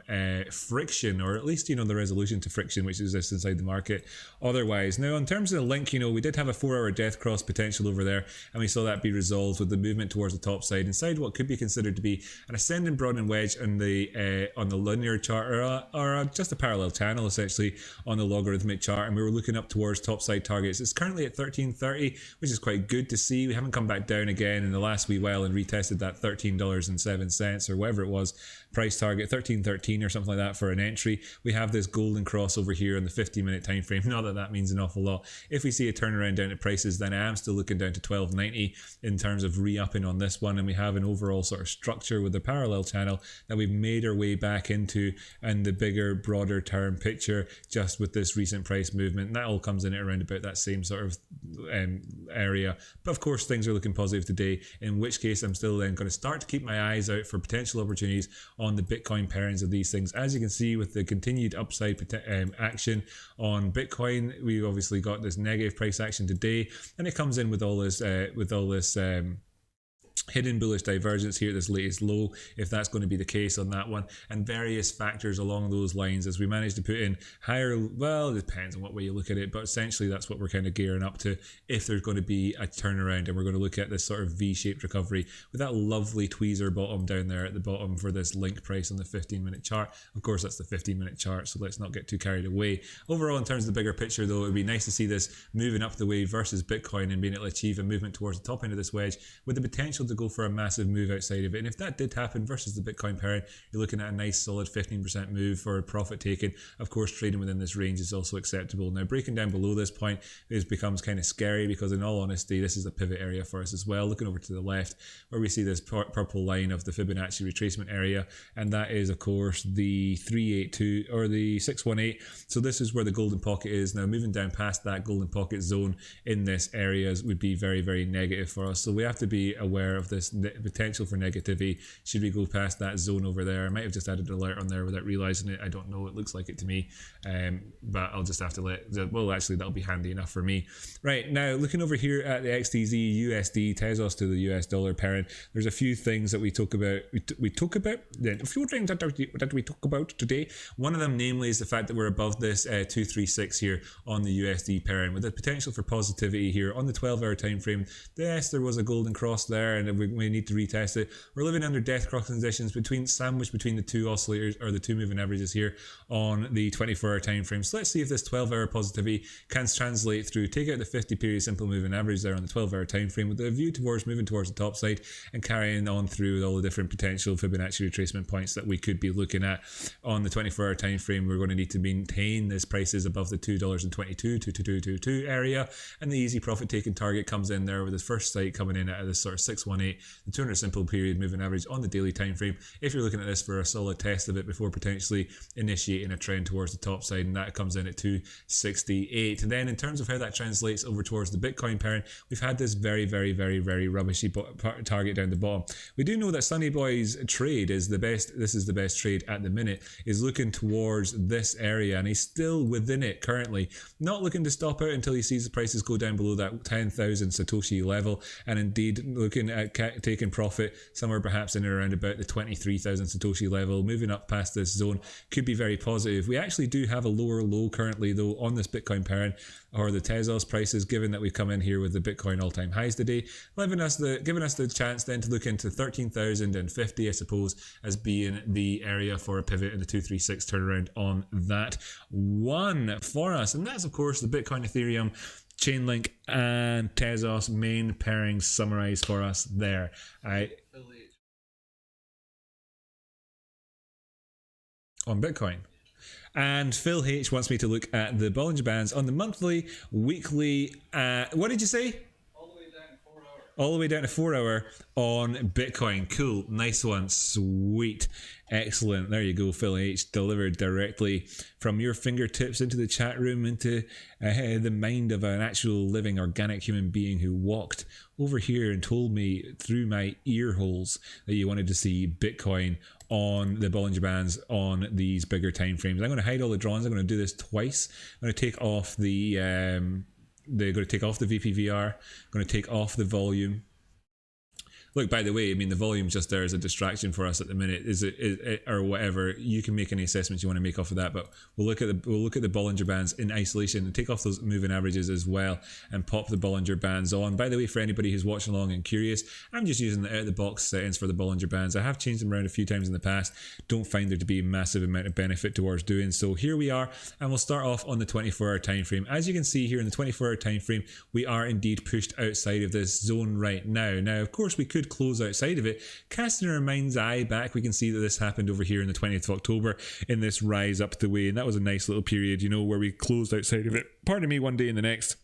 Speaker 1: friction, or at least, the resolution to friction which exists inside the market.
Speaker 2: market otherwise. Now, in terms of the link, you know, we did have a 4-hour death cross potential over there, and we saw that be resolved with the movement towards the top side inside what could be considered to be an ascending broadening wedge on the linear chart, or just a parallel channel essentially on the logarithmic chart, and we were looking up towards top side targets. It's currently at 13.30, which is quite good to see. We haven't come back down again in the last wee while and retested that $13.07 or whatever it was price target, 13.13 or something like that for an entry. We have this golden cross over here in the 15-minute time frame. Not that that means an awful lot. If we see a turnaround down at prices, then I am still looking down to 12.90 in terms of re-upping on this one, and we have an overall sort of structure with the parallel channel that we've made our way back into, and the bigger, broader term picture just with this recent price movement. And that all comes in at around about that same sort of area. But of course, things are looking positive today, in which case I'm still then going to start to keep my eyes out for potential opportunities on the Bitcoin pairings of these things. As you can see, with the continued upside action on Bitcoin, we've obviously got this negative price action today, and it comes in with all this hidden bullish divergence here at this latest low, if that's going to be the case on that one, and various factors along those lines as we manage to put in higher, well, it depends on what way you look at it, but essentially that's what we're kind of gearing up to if there's going to be a turnaround. And we're going to look at this sort of V-shaped recovery with that lovely tweezer bottom down there at the bottom for this link price on the 15-minute chart. Of course, that's the 15-minute chart, so let's not get too carried away. Overall, in terms of the bigger picture though, it would be nice to see this moving up the wave versus Bitcoin and being able to achieve a movement towards the top end of this wedge with the potential to go for a massive move outside of it. And if that did happen versus the Bitcoin pairing, you're looking at a nice solid 15% move for profit taken. Of course, trading within this range is also acceptable. Now, breaking down below this point becomes kind of scary, because in all honesty, this is a pivot area for us as well. Looking over to the left, where we see this purple line of the Fibonacci retracement area, and that is of course the 382 or the 618. So this is where the golden pocket is. Now, moving down past that golden pocket zone in this area would be very, very negative for us. So we have to be aware of this potential for negativity should we go past that zone over there. I might have just added an alert on there without realizing it. I don't know, it looks like it to me, but I'll just have to well, actually that'll be handy enough for me. Right, now looking over here at the XTZ USD Tezos to the US dollar pairing, there's a few things that we talk about today. One of them namely is the fact that we're above this 236 here on the USD pairing, with the potential for positivity here on the 12-hour time frame. Yes, there was a golden cross there, and we need to retest it. We're living under death cross conditions sandwiched between the two oscillators, or the two moving averages here on the 24-hour time frame. So let's see if this 12-hour positivity can translate through. Take out the 50-period simple moving average there on the 12-hour time frame with a view towards moving towards the top side and carrying on through with all the different potential Fibonacci retracement points that we could be looking at on the 24-hour time frame. We're going to need to maintain this prices above the $2.22 22222 area, and the easy profit taking target comes in there with the first site coming in at this sort of 618, the 200 simple period moving average on the daily time frame, if you're looking at this for a solid test of it before potentially initiating a trend towards the top side, and that comes in at 268. And then in terms of how that translates over towards the Bitcoin pairing, we've had this very, very, very, very rubbishy target down the bottom. We do know that Sunny Boy's trade is the best. This is the best trade at the minute, is looking towards this area, and he's still within it currently, not looking to stop out until he sees the prices go down below that 10,000 Satoshi level, and indeed looking at taking profit somewhere perhaps in and around about the 23,000 Satoshi level. Moving up past this zone could be very positive. We actually do have a lower low currently though on this Bitcoin pairing, or the Tezos prices, given that we come in here with the Bitcoin all-time highs today, giving us the chance then to look into 13,050, I suppose, as being the area for a pivot in the 236 turnaround on that one for us. And that's of course the Bitcoin, Ethereum, Chainlink and Tezos main pairings summarized for us there. On Bitcoin. And Phil H wants me to look at the Bollinger Bands on the monthly, weekly, what did you say?
Speaker 3: All the way down to 4 hour.
Speaker 2: All the way down to 4 hour on Bitcoin. Cool. Nice one. Sweet. Excellent. There you go, Phil H. Delivered directly from your fingertips into the chat room, into the mind of an actual living organic human being who walked over here and told me through my ear holes that you wanted to see Bitcoin on the Bollinger Bands on these bigger time frames. I'm going to hide all the drawings. I'm going to do this twice. I'm going to take off the they're going to take off the VPVR. I'm going to take off the volume. Look, by the way, I mean, the volume just there is a distraction for us at the minute, is it or whatever. You can make any assessments you want to make off of that, but we'll look at the Bollinger Bands in isolation and take off those moving averages as well and pop the Bollinger Bands on. By the way, for anybody who's watching along and curious, I'm just using the out-of-the-box settings for the Bollinger Bands. I have changed them around a few times in the past. Don't find there to be a massive amount of benefit towards doing so. Here we are, and we'll start off on the 24-hour time frame. As you can see here in the 24-hour time frame, we are indeed pushed outside of this zone right now. Now, of course, we could close outside of it. Casting our mind's eye back, we can see that this happened over here in the 20th of October in this rise up the way, and that was a nice little period, you know, where we closed outside of it. Pardon me, one day and the next,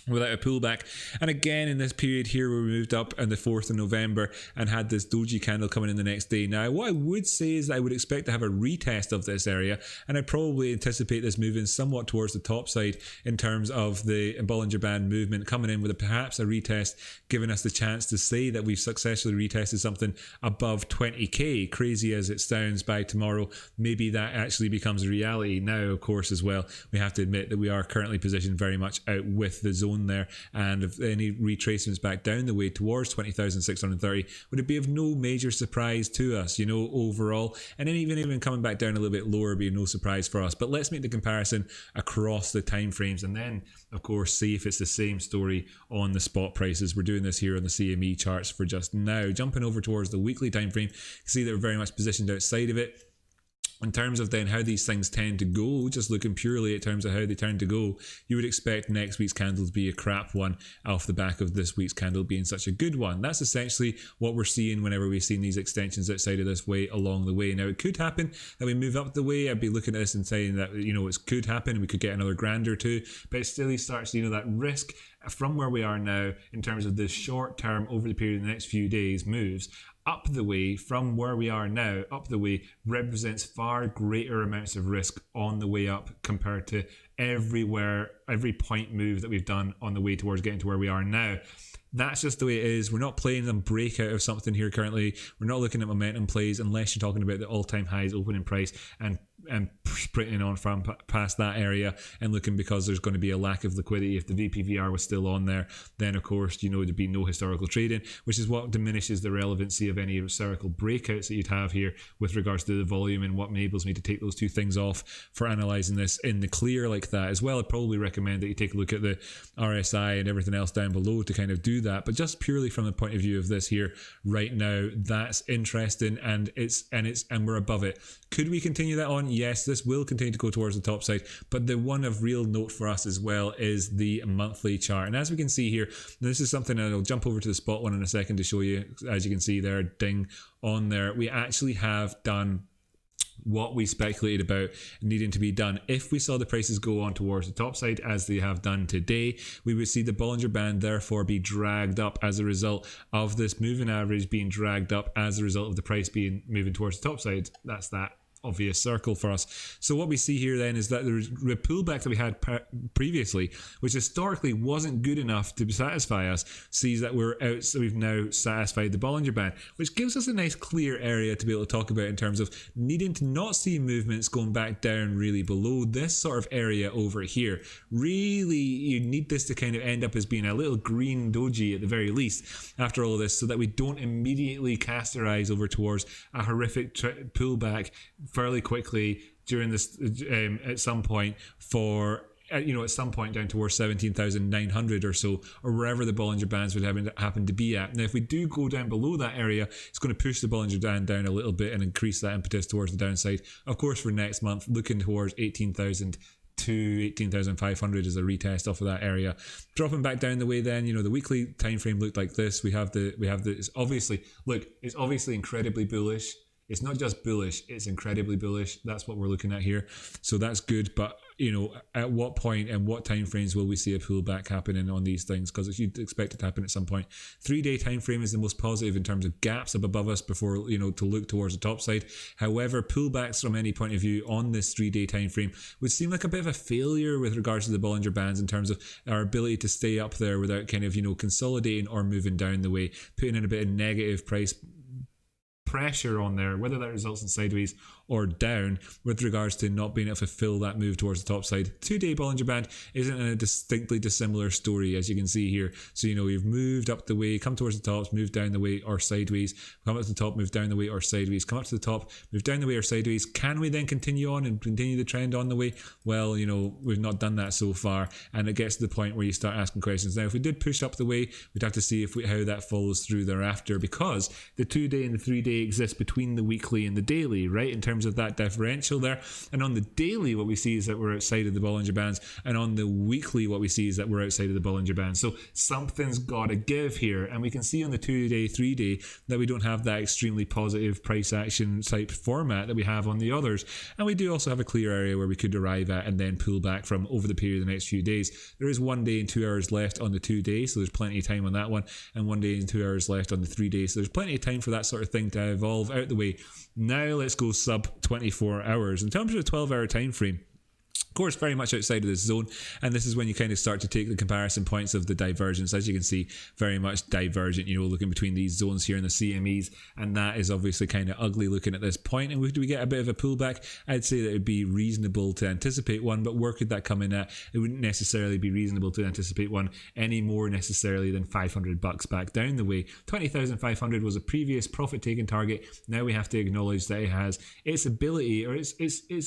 Speaker 2: without a pullback. And again in this period here where we moved up on the 4th of November and had this doji candle coming in the next day. Now what I would say is that I would expect to have a retest of this area, and I'd probably anticipate this moving somewhat towards the top side in terms of the Bollinger Band movement, coming in with perhaps a retest, giving us the chance to say that we've successfully retested something above 20k. Crazy as it sounds, by tomorrow maybe that actually becomes a reality. Now of course as well, we have to admit that we are currently positioned very much out with the zone there, and if any retracements back down the way towards 20,630 would it be of no major surprise to us, you know, overall. And then even coming back down a little bit lower would be no surprise for us. But let's make the comparison across the time frames and then of course see if it's the same story on the spot prices. We're doing this here on the CME charts for just now. Jumping over towards the weekly time frame, you can see that we're very much positioned outside of it. In terms of then how these things tend to go, just looking purely in terms of how they tend to go, you would expect next week's candle to be a crap one off the back of this week's candle being such a good one. That's essentially what we're seeing whenever we've seen these extensions outside of this way along the way. Now it could happen that we move up the way. I'd be looking at this and saying that, you know, it could happen. We could get another grand or two, but it still starts, you know, that risk from where we are now in terms of the short term over the period of the next few days moves up the way from where we are now. Up the way represents far greater amounts of risk on the way up compared to every point move that we've done on the way towards getting to where we are now. That's just the way it is. We're not playing a breakout of something here currently. We're not looking at momentum plays unless you're talking about the all-time highs opening price and sprinting on from past that area and looking because there's going to be a lack of liquidity. If the VPVR was still on there, then of course, you know, there'd be no historical trading, which is what diminishes the relevancy of any historical breakouts that you'd have here with regards to the volume, and what enables me to take those two things off for analysing this in the clear like that as well. I'd probably recommend that you take a look at the RSI and everything else down below to kind of do that, but just purely from the point of view of this here right now, that's interesting, and we're above it. Could we continue that on? Yes, this will continue to go towards the top side, but the one of real note for us as well is the monthly chart. And as we can see here, this is something, and I'll jump over to the spot one in a second to show you. As you can see there, ding on there, we actually have done what we speculated about needing to be done. If we saw the prices go on towards the top side as they have done today, we would see the Bollinger Band therefore be dragged up as a result of this moving average being dragged up as a result of the price being moving towards the top side. That's that obvious circle for us. So what we see here then is that the pullback that we had previously, which historically wasn't good enough to satisfy us, sees that we're out, so we've now satisfied the Bollinger Band, which gives us a nice clear area to be able to talk about in terms of needing to not see movements going back down really below this sort of area over here. Really, you need this to kind of end up as being a little green doji at the very least after all of this, so that we don't immediately cast our eyes over towards a horrific pullback fairly quickly during this at some point at some point down towards 17,900 or so, or wherever the Bollinger Bands would happen to be at. Now if we do go down below that area, it's going to push the Bollinger Band down a little bit and increase that impetus towards the downside. Of course, for next month, looking towards 18,000 to 18,500 is a retest off of that area. Dropping back down the way then, you know, the weekly time frame looked like this. We have the it's obviously incredibly bullish. It's not just bullish, it's incredibly bullish. That's what we're looking at here. So that's good, but you know, at what point and what time frames will we see a pullback happening on these things? Because you'd expect it to happen at some point. 3-day time frame is the most positive in terms of gaps up above us before, you know, to look towards the top side. However, pullbacks from any point of view on this 3-day time frame would seem like a bit of a failure with regards to the Bollinger Bands in terms of our ability to stay up there without kind of, you know, consolidating or moving down the way, putting in a bit of negative price pressure on there, whether that results in sideways or down with regards to not being able to fulfill that move towards the top side. 2-day Bollinger Band isn't a distinctly dissimilar story, as you can see here. So, you've moved up the way, come towards the top, moved down the way or sideways, come up to the top, move down the way or sideways, come up to the top, move down the way or sideways. Can we then continue on and continue the trend on the way? Well, we've not done that so far, and it gets to the point where you start asking questions. Now, if we did push up the way, we'd have to see how that follows through thereafter, because the 2-day and the 3-day exist between the weekly and the daily, right, in terms of that differential there. And on the daily, what we see is that we're outside of the Bollinger Bands, and on the weekly, what we see is that we're outside of the Bollinger Bands. So something's got to give here, and we can see on the 2-day, 3-day that we don't have that extremely positive price action type format that we have on the others. And we do also have a clear area where we could arrive at and then pull back from over the period of the next few days. There is 1 day and 2 hours left on the 2 days, so there's plenty of time on that one, and 1 day and 2 hours left on the 3 days, so there's plenty of time for that sort of thing to evolve out the way. Now let's go sub 24 hours. In terms of a 12-hour time frame, of course, very much outside of this zone, and this is when you kind of start to take the comparison points of the divergence. As you can see, very much divergent, looking between these zones here in the CMEs, and that is obviously kind of ugly looking at this point. And do we get a bit of a pullback? I'd say that it would be reasonable to anticipate one, but where could that come in at? It wouldn't necessarily be reasonable to anticipate one any more necessarily than $500 back down the way. 20,500 was a previous profit taking target. Now we have to acknowledge that it has its ability, or it's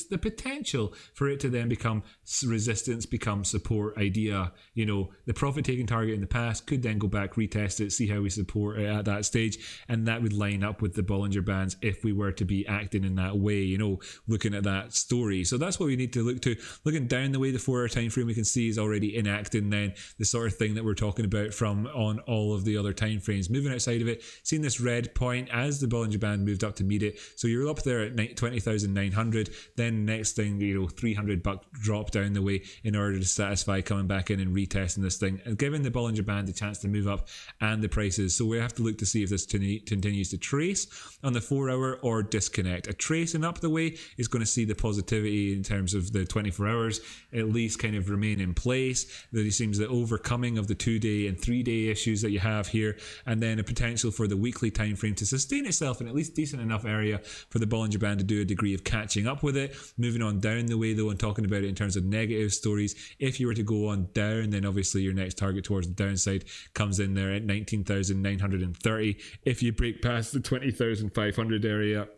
Speaker 2: the potential for it to then become resistance, become support idea. The profit taking target in the past could then go back, retest it, see how we support it at that stage, and that would line up with the Bollinger Bands if we were to be acting in that way, looking at that story. So that's what we need to look to. Looking down the way, the 4-hour time frame we can see is already enacting then the sort of thing that we're talking about from on all of the other time frames. Moving outside of it, seeing this red point as the Bollinger Band moved up to meet it. So you're up there at 20,900. Then next thing, $300 drop down the way in order to satisfy coming back in and retesting this thing and giving the Bollinger Band the chance to move up and the prices. So we have to look to see if this continues to trace on the 4-hour or disconnect. A tracing up the way is going to see the positivity in terms of the 24 hours at least kind of remain in place. There seems the overcoming of the 2-day and 3-day issues that you have here, and then a potential for the weekly time frame to sustain itself in at least decent enough area for the Bollinger Band to do a degree of catching up with it. Moving on down the way though, and talking about it in terms of negative stories, if you were to go on down, then obviously your next target towards the downside comes in there at 19,930. If you break past the 20,500 area,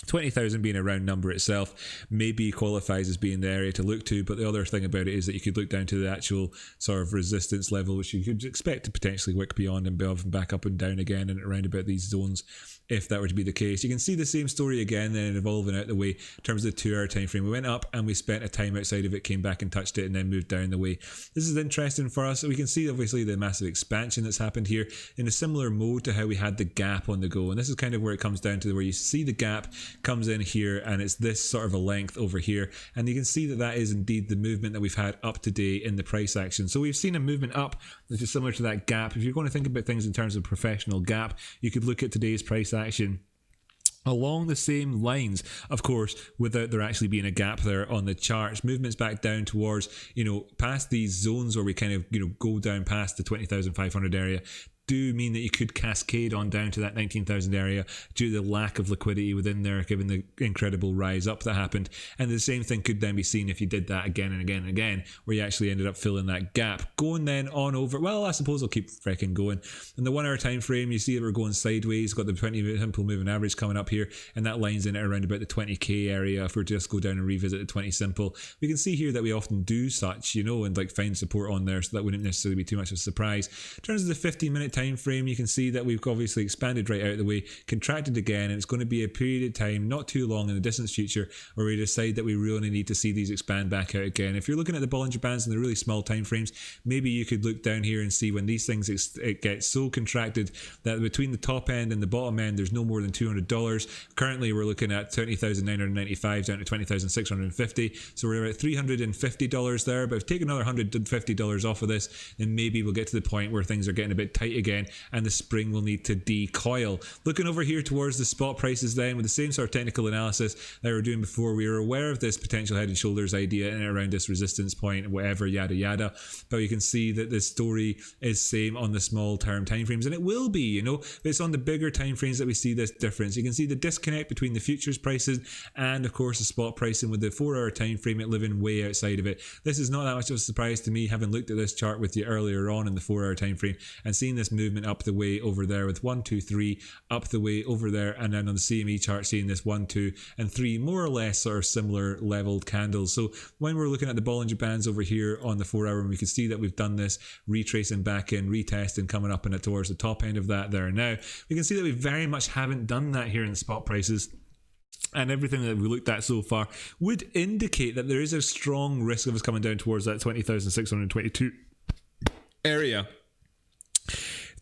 Speaker 2: 20,000 being a round number itself maybe qualifies as being the area to look to, but the other thing about it is that you could look down to the actual sort of resistance level, which you could expect to potentially wick beyond and back up and down again and around about these zones. If that were to be the case, you can see the same story again then evolving out the way in terms of the 2-hour time frame. We went up and we spent a time outside of it, came back and touched it, and then moved down the way. This is interesting for us. We can see obviously the massive expansion that's happened here in a similar mode to how we had the gap on the go, and this is kind of where it comes down to, where you see the gap comes in here and it's this sort of a length over here, and you can see that that is indeed the movement that we've had up to date in the price action. So we've seen a movement up which is similar to that gap. If you're going to think about things in terms of professional gap, you could look at today's price action along the same lines, of course, without there actually being a gap there on the charts. Movements back down towards, past these zones where we kind of, go down past the 20,500 area do mean that you could cascade on down to that 19,000 area due to the lack of liquidity within there, given the incredible rise up that happened. And the same thing could then be seen if you did that again and again and again, where you actually ended up filling that gap. Going then on over, well, I suppose I'll keep freaking going. In the 1 hour time frame, you see that we're going sideways. Got the 20 simple moving average coming up here, and that lines in at around about the 20k area. If we just go down and revisit the 20 simple, we can see here that we often do such, and like find support on there, so that wouldn't necessarily be too much of a surprise. In terms of the 15-minute time frame, you can see that we've obviously expanded right out of the way, contracted again, and it's going to be a period of time not too long in the distant future where we decide that we really need to see these expand back out again. If you're looking at the Bollinger Bands and the really small time frames, maybe you could look down here and see when these things it gets so contracted that between the top end and the bottom end there's no more than $200. Currently we're looking at $20,995 down to $20,650, so we're at $350 there. But if we take another $150 off of this, then maybe we'll get to the point where things are getting a bit tight again again, and the spring will need to decoil. Looking over here towards the spot prices then, with the same sort of technical analysis that we were doing before, we were aware of this potential head and shoulders idea and around this resistance point, whatever, yada yada. But you can see that the story is same on the small term timeframes, and it will be, you know, but it's on the bigger timeframes that we see this difference. You can see the disconnect between the futures prices and of course the spot pricing, with the 4-hour time frame it living way outside of it. This is not that much of a surprise to me, having looked at this chart with you earlier on in the 4-hour time frame and seeing this movement up the way over there with 1, 2, 3 up the way over there, and then on the CME chart seeing this 1, 2 and 3 more or less sort of similar leveled candles. So when we're looking at the Bollinger Bands over here on the 4-hour, and we can see that we've done this retracing back in, retesting, coming up in it towards the top end of that there now, we can see that we very much haven't done that here in the spot prices. And everything that we looked at so far would indicate that there is a strong risk of us coming down towards that 20,622 area.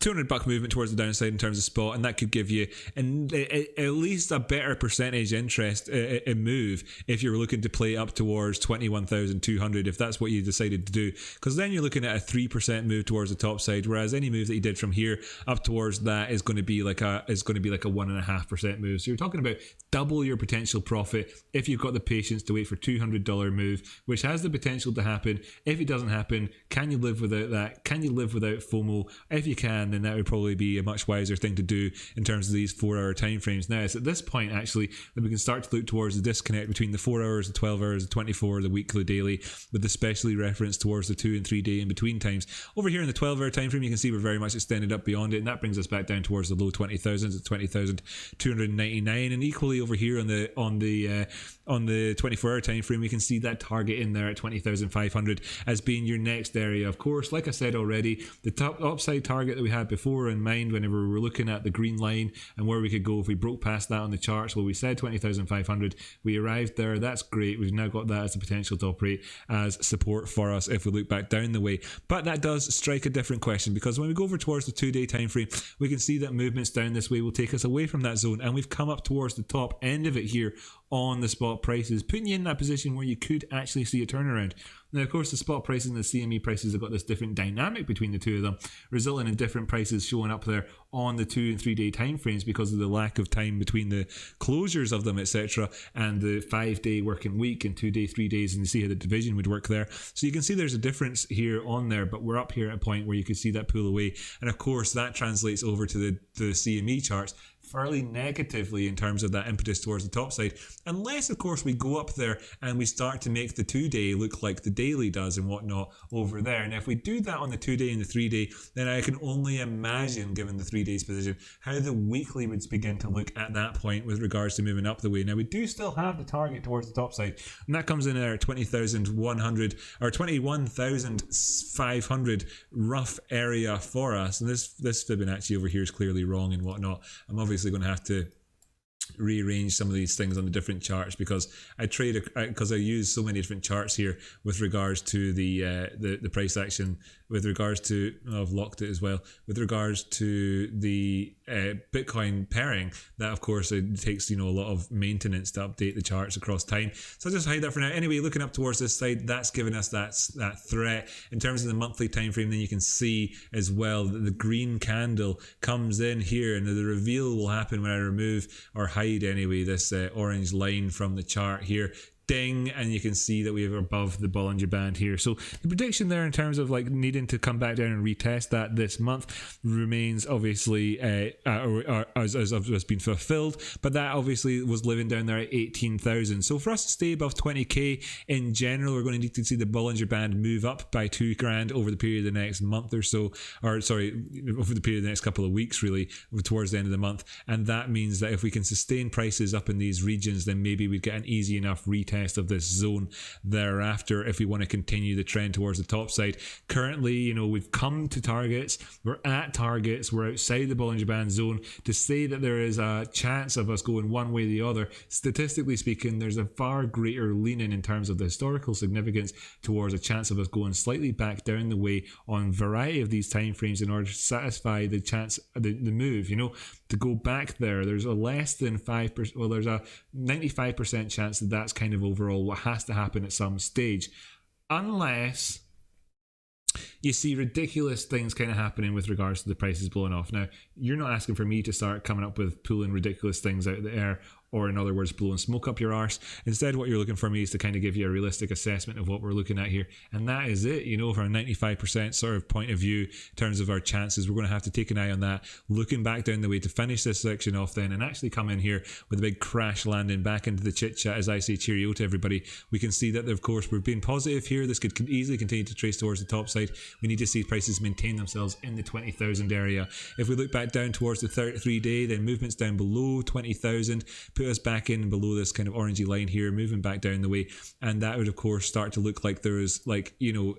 Speaker 2: $200 movement towards the downside in terms of spot, and that could give you at least a better percentage interest in move if you're looking to play up towards 21,200, if that's what you decided to do, because then you're looking at a 3% move towards the top side, whereas any move that you did from here up towards that is going to be like a 1.5% move. So you're talking about double your potential profit if you've got the patience to wait for $200 move, which has the potential to happen. If it doesn't happen, can you live without that? Can you live without FOMO? If you can, then that would probably be a much wiser thing to do in terms of these 4-hour time frames. Now it's at this point actually that we can start to look towards the disconnect between the 4 hours, the 12 hours, the 24, the weekly, daily, with especially reference towards the 2 and 3 day in between times. Over here in the 12-hour time frame, you can see we're very much extended up beyond it, and that brings us back down towards the low 20,000s at 20,299. And equally over here on the 24-hour time frame, we can see that target in there at 20,500 as being your next area. Of course, like I said already, the top upside target that we had before in mind whenever we were looking at the green line and where we could go if we broke past that on the charts, well, we said 20,500. We arrived there. That's great. We've now got that as a potential to operate as support for us if we look back down the way. But that does strike a different question, because when we go over towards the 2-day time frame, we can see that movements down this way will take us away from that zone, and we've come up towards the top end of it here on the spot prices, putting you in that position where you could actually see a turnaround. Now, of course, the spot prices and the CME prices have got this different dynamic between the two of them, resulting in different prices showing up there on the 2 and 3 day time frames because of the lack of time between the closures of them, etc., and the 5-day working week and 2 day, 3 days, and you see how the division would work there. So you can see there's a difference here on there, but we're up here at a point where you can see that pull away, and of course that translates over to the CME charts fairly negatively in terms of that impetus towards the top side, unless of course we go up there and we start to make the 2-day look like the daily does and whatnot over there. Now if we do that on the 2-day and the 3-day, then I can only imagine, given the 3 days position, how the weekly would begin to look at that point with regards to moving up the way. Now we do still have the target towards the top side, and that comes in there at 20,100 or 21,500 rough area for us, and this Fibonacci over here is clearly wrong and whatnot. I'm obviously going to have to rearrange some of these things on the different charts because I use so many different charts here with regards to the price action, with regards to I've locked it as well, with regards to the Bitcoin pairing, that of course it takes a lot of maintenance to update the charts across time. So I'll just hide that for now. Anyway, looking up towards this side, that's given us that threat in terms of the monthly time frame. Then you can see as well that the green candle comes in here, and the reveal will happen when I remove or hide anyway this orange line from the chart here. Ding, and you can see that we are above the Bollinger Band here. So the prediction there in terms of like needing to come back down and retest that this month remains obviously has been fulfilled, but that obviously was living down there at 18,000. So for us to stay above 20k in general, we're going to need to see the Bollinger Band move up by $2,000 over the period of the next month or so, or sorry, over the period of the next couple of weeks, really, towards the end of the month. And that means that if we can sustain prices up in these regions, then maybe we'd get an easy enough retest of this zone thereafter if we want to continue the trend towards the top side. Currently, we've come to targets, we're at targets, we're outside the Bollinger Band zone. To say that there is a chance of us going one way or the other, statistically speaking, there's a far greater leaning in terms of the historical significance towards a chance of us going slightly back down the way on a variety of these time frames in order to satisfy the chance, the move, to go back there. There's a less than 5%, well, there's a 95% chance that that's kind of overall what has to happen at some stage, unless
Speaker 1: you see ridiculous things kind of happening with regards to the prices blowing off. Now, you're not asking for me to start coming up with pulling ridiculous things out of the air, or in other words, blowing smoke up your arse. Instead, what you're looking for me is to kind of give you a realistic assessment of what we're looking at here. And that is it, you know, from a 95% sort of point of view in terms of our chances. We're going to have to take an eye on that, looking back down the way to finish this section off then, and actually come in here with a big crash landing back into the chit chat as I say cheerio to everybody. We can see that, of course, we've been positive here. This could easily continue to trace towards the top side. We need to see prices maintain themselves in the 20,000 area. If we look back down towards the 33-day, then movements down below 20,000 put us back in below this kind of orangey line here, moving back down the way, and that would of course start to look like there is, like, you know,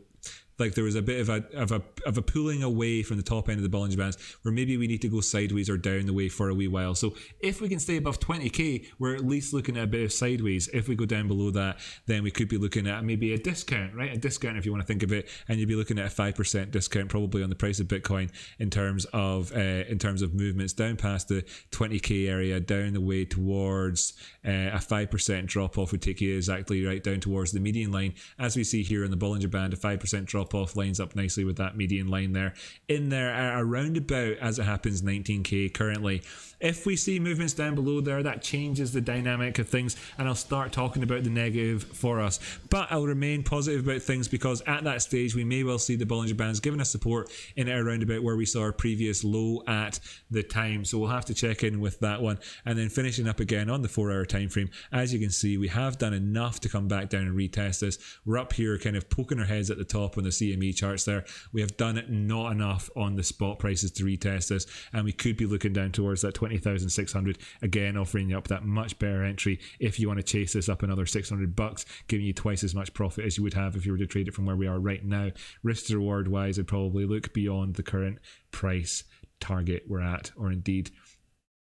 Speaker 1: like there was a bit of a pulling away from the top end of the Bollinger Bands, where maybe we need to go sideways or down the way for a wee while. So if we can stay above 20k, we're at least looking at a bit of sideways. If we go down below that, then we could be looking at maybe a discount, right? A discount, if you want to think of it, and you'd be looking at a 5% discount probably on the price of Bitcoin in terms of movements down past the 20k area, down the way towards a 5% drop off would take you exactly right down towards the median line. As we see here in the Bollinger Band, a 5% drop off lines up nicely with that median line there. In there at around about, as it happens, 19k currently. If we see movements down below there, that changes the dynamic of things, and I'll start talking about the negative for us. But I'll remain positive about things, because at that stage we may well see the Bollinger Bands giving us support in and around about where we saw our previous low at the time. So we'll have to check in with that one. And then finishing up again on the 4-hour time frame, as you can see, we have done enough to come back down and retest this. We're up here kind of poking our heads at the top on the CME charts there. We have done it not enough on the spot prices to retest this, and we could be looking down towards that 20,600 again, offering you up that much better entry if you want to chase this up another $600, giving you twice as much profit as you would have if you were to trade it from where we are right now. Risk to reward wise, I'd probably look beyond the current price target we're at, or indeed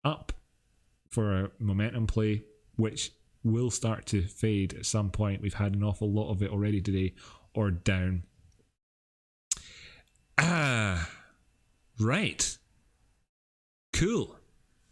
Speaker 1: up for a momentum play, which will start to fade at some point. We've had an awful lot of it already today, or down. Right. Cool.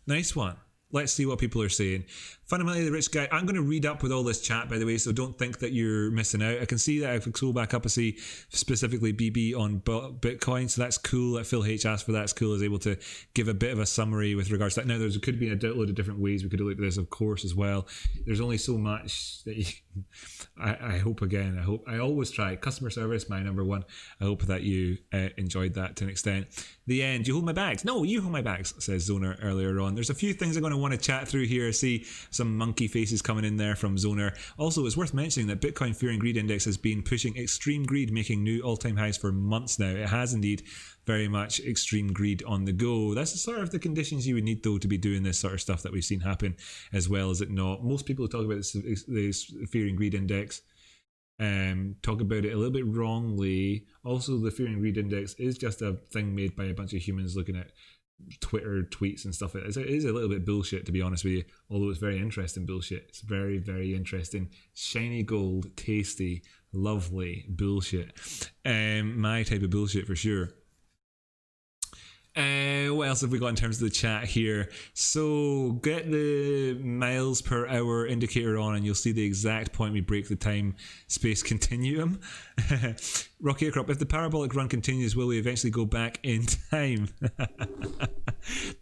Speaker 1: Nice one. Let's see what people are saying. Fundamentally, the rich guy. I'm going to read up with all this chat, by the way, so don't think that you're missing out. I can see that if we scroll back up, I see specifically BB on Bitcoin, so that's cool. That Phil H asked for that. It's cool. I was able to give a bit of a summary with regards to that. Now, there could be a load of different ways we could have looked at this, of course, as well. There's only so much that you, I hope, again, I always try. Customer service, my number one. I hope that you enjoyed that to an extent. The end. You hold my bags. No, you hold my bags, says Zoner earlier on. There's a few things I'm going to want to chat through here. I see some monkey faces coming in there from Zoner. Also, it's worth mentioning that Bitcoin Fear and Greed Index has been pushing extreme greed, making new all-time highs for months now. It has indeed very much extreme greed on the go. That's the sort of the conditions you would need, though, to be doing this sort of stuff that we've seen happen, as well as it not. Most people who talk about this Fear and Greed Index talk about it a little bit wrongly. Also, the Fear and Greed Index is just a thing made by a bunch of humans looking at Twitter tweets and stuff like that. It is a little bit bullshit, to be honest with you, although it's very interesting bullshit. It's very, very interesting, shiny gold, tasty, lovely bullshit. My type of bullshit for sure. What else have we got in terms of the chat here? So get the miles per hour indicator on and you'll see the exact point we break the time space continuum. Rocky Outcrop, if the parabolic run continues, will we eventually go back in time?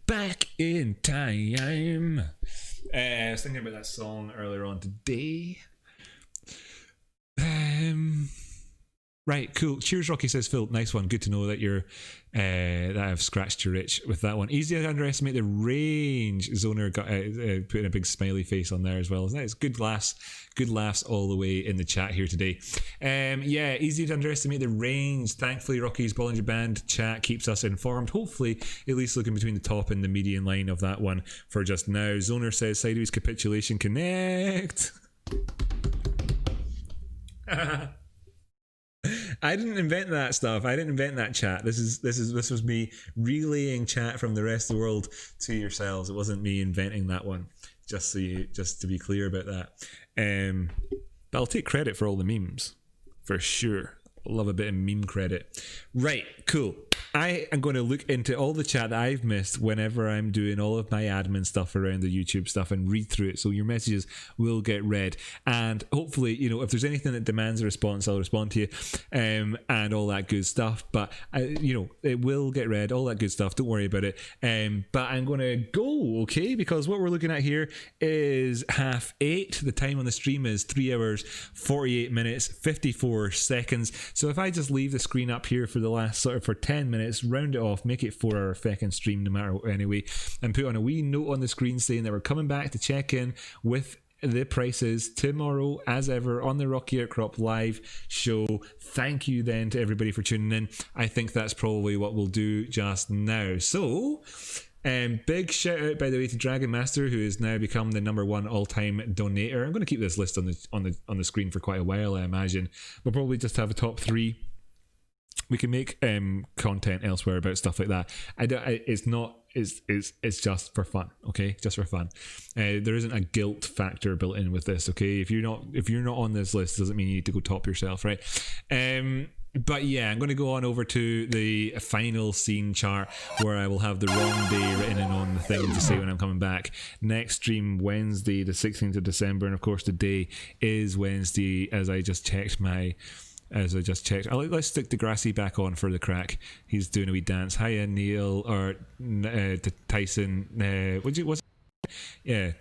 Speaker 1: Back in time. I was thinking about that song earlier on today. Right, cool. Cheers, Rocky, says Phil. Nice one. Good to know that you're that I've scratched your itch with that one. Easy to underestimate the range. Zoner got putting a big smiley face on there as well. It's good laughs all the way in the chat here today. Yeah, easy to underestimate the range. Thankfully, Rocky's Bollinger Band chat keeps us informed. Hopefully, at least looking between the top and the median line of that one for just now. Zoner says sideways capitulation connect. I didn't invent that stuff. I didn't invent that chat. This was me relaying chat from the rest of the world to yourselves. It wasn't me inventing that one. Just to be clear about that. But I'll take credit for all the memes for sure. Love a bit of meme credit. Right, cool. I am going to look into all the chat that I've missed whenever I'm doing all of my admin stuff around the YouTube stuff and read through it, so your messages will get read. And hopefully, if there's anything that demands a response, I'll respond to you, and all that good stuff. But it will get read, all that good stuff. Don't worry about it. But I'm going to go, okay? Because what we're looking at here is 8:30. The time on the stream is 3 hours, 48 minutes, 54 seconds. So if I just leave the screen up here for the last for 10 minutes, round it off, make it 4 hour feckin' stream no matter what anyway, and put on a wee note on the screen saying that we're coming back to check in with the prices tomorrow as ever on the Rocky Outcrop live show. Thank you then to everybody for tuning in. I think that's probably what we'll do just now. So big shout out, by the way, to Dragon Master, who has now become the #1 all-time donator. I'm going to keep this list on the screen for quite a while. I imagine we'll probably just have a top 3. We can make content elsewhere about stuff like that. It's just for fun, okay? Just for fun. There isn't a guilt factor built in with this, okay? If you're not on this list, doesn't mean you need to go top yourself, right? But yeah, I'm going to go on over to the final scene chart where I will have the wrong day written in on the thing to say when I'm coming back. Next stream Wednesday, the 16th of December, and of course the day is Wednesday. As I just checked. Let's stick Degrassi back on for the crack. He's doing a wee dance. Hiya, Neil, or Tyson. Yeah,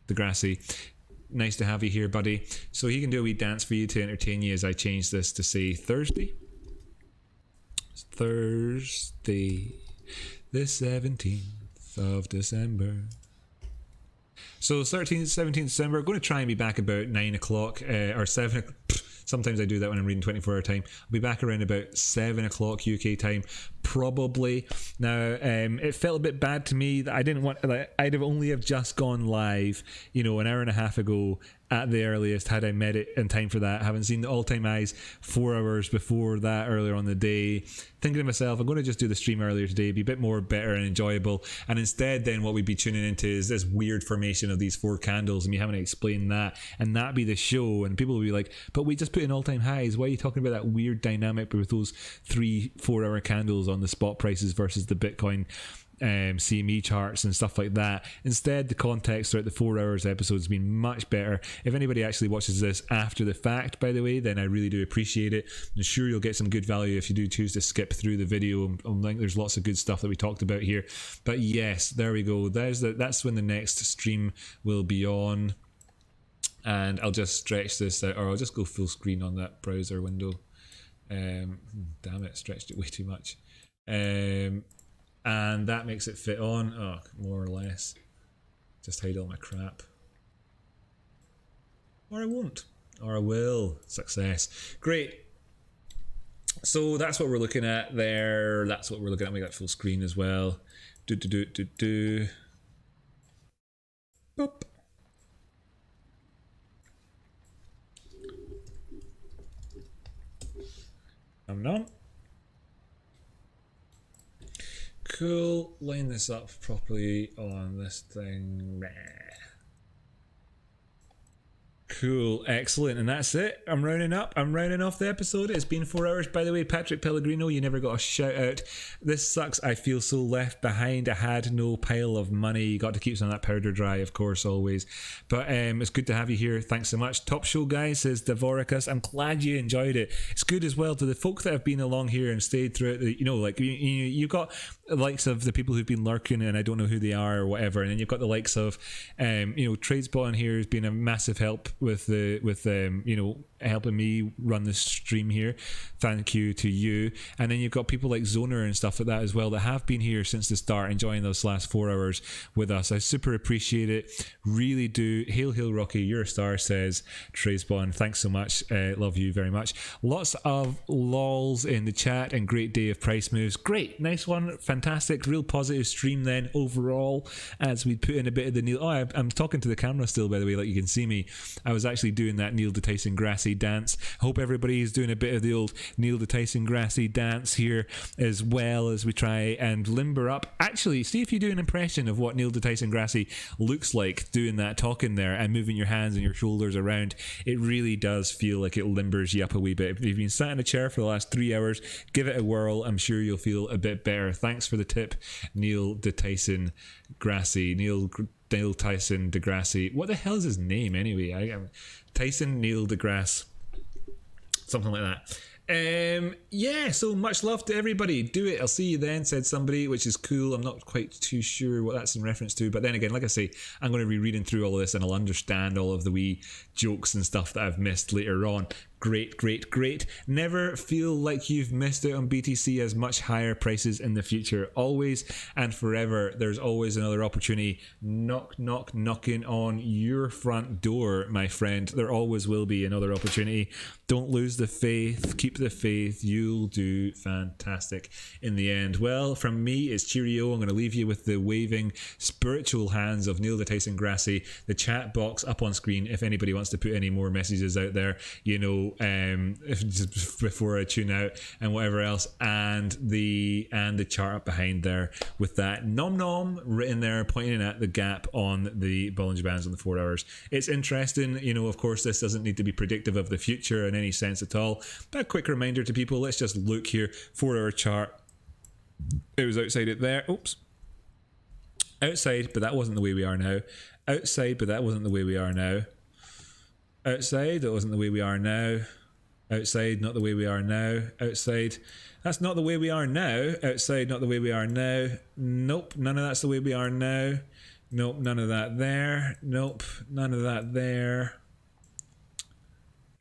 Speaker 1: Degrassi. Nice to have you here, buddy. So he can do a wee dance for you to entertain you as I change this to say Thursday. Thursday, the 17th of December. So 13th, 17th December, I'm going to try and be back about 9 o'clock or 7 o'clock. Sometimes I do that when I'm reading 24 hour time. I'll be back around about 7 o'clock UK time, probably. Now, it felt a bit bad to me that I didn't want, I'd have only have just gone live, an hour and a half ago at the earliest, had I met it in time for that. Haven't seen the all-time highs 4 hours before that earlier on the day. Thinking to myself, I'm going to just do the stream earlier today, be a bit more better and enjoyable. And instead then what we'd be tuning into is this weird formation of these 4 candles, and me having to explain that, and that be the show. And people will be like, but we just put in all-time highs. Why are you talking about that weird dynamic with those 3-4 hour candles on the spot prices versus the Bitcoin CME charts and stuff like that? Instead, the context throughout the 4 hours episode has been much better. If anybody actually watches this after the fact, by the way, then I really do appreciate it. I'm sure you'll get some good value if you do choose to skip through the video. I think there's lots of good stuff that we talked about here. But yes, there we go. That's when the next stream will be on. And I'll just stretch this out, or I'll just go full screen on that browser window. Damn it, stretched it way too much. And that makes it fit on, more or less. Just hide all my crap. Or I won't. Or I will. Success. Great. So that's what we're looking at there. That's what we're looking at. We got full screen as well. Boop. Nom. Cool. Line this up properly on this thing. Cool, excellent, and that's it. I'm rounding up. I'm rounding off the episode. It's been 4 hours, by the way. Patrick Pellegrino, you never got a shout out. This sucks. I feel so left behind. I had no pile of money. You got to keep some of that powder dry, of course, always. But it's good to have you here. Thanks so much. Top show, guys, says Davoricus. I'm glad you enjoyed it. It's good as well to the folk that have been along here and stayed through it. You got the likes of the people who've been lurking, and I don't know who they are or whatever. And then you've got the likes of, Tradespot on here has been a massive help with helping me run the stream here. Thank you to you. And then you've got people like Zoner and stuff like that as well that have been here since the start, enjoying those last 4 hours with us. I super appreciate it, really do. Hail Rocky, you're a star, says Tradespot. Thanks so much. Love you very much. Lots of lols in the chat and great day of price moves. Great, nice one, fantastic, real positive stream then overall, as we put in a bit of the Neil. I'm talking to the camera still, by the way, like you can see me. I was actually doing that Neil deTyson Grassy Grassy dance. Hope everybody is doing a bit of the old Neil deGrasse Grassy dance here, as well as we try and limber up. Actually, see if you do an impression of what Neil deGrasse Grassy looks like doing that talking there and moving your hands and your shoulders around. It really does feel like it limbers you up a wee bit. If you've been sat in a chair for the last 3 hours, give it a whirl. I'm sure you'll feel a bit better. Thanks for the tip, Neil deGrasse Grassy. Neil Tyson deGrasse. What the hell is his name anyway? Tyson Neil deGrasse. Something like that. Yeah, so much love to everybody. Do it. I'll see you then, said somebody, which is cool. I'm not quite too sure what that's in reference to, but then again, like I say, I'm going to be reading through all of this and I'll understand all of the wee jokes and stuff that I've missed later on. Great. Never feel like you've missed out on BTC as much higher prices in the future. Always and forever, there's always another opportunity knocking on your front door, my friend. There always will be another opportunity. Don't lose the faith. Keep the faith. You'll do fantastic in the end. Well, from me, it's cheerio. I'm going to leave you with the waving spiritual hands of Neil deGrasse Grassy. The chat box up on screen if anybody wants to put any more messages out there, if before I tune out, and whatever else, and the chart up behind there with that nom written there pointing at the gap on the Bollinger Bands on the 4 hours. It's interesting, of course this doesn't need to be predictive of the future in any sense at all, but a quick reminder to people, let's just look here. 4 hour chart, it was outside it there, outside, but that wasn't the way we are now. Outside, but that wasn't the way we are now. Outside, that wasn't the way we are now. Outside, not the way we are now. Outside, that's not the way we are now. Outside, not the way we are now. Nope, none of that's the way we are now. Nope, none of that there. Nope, none of that there.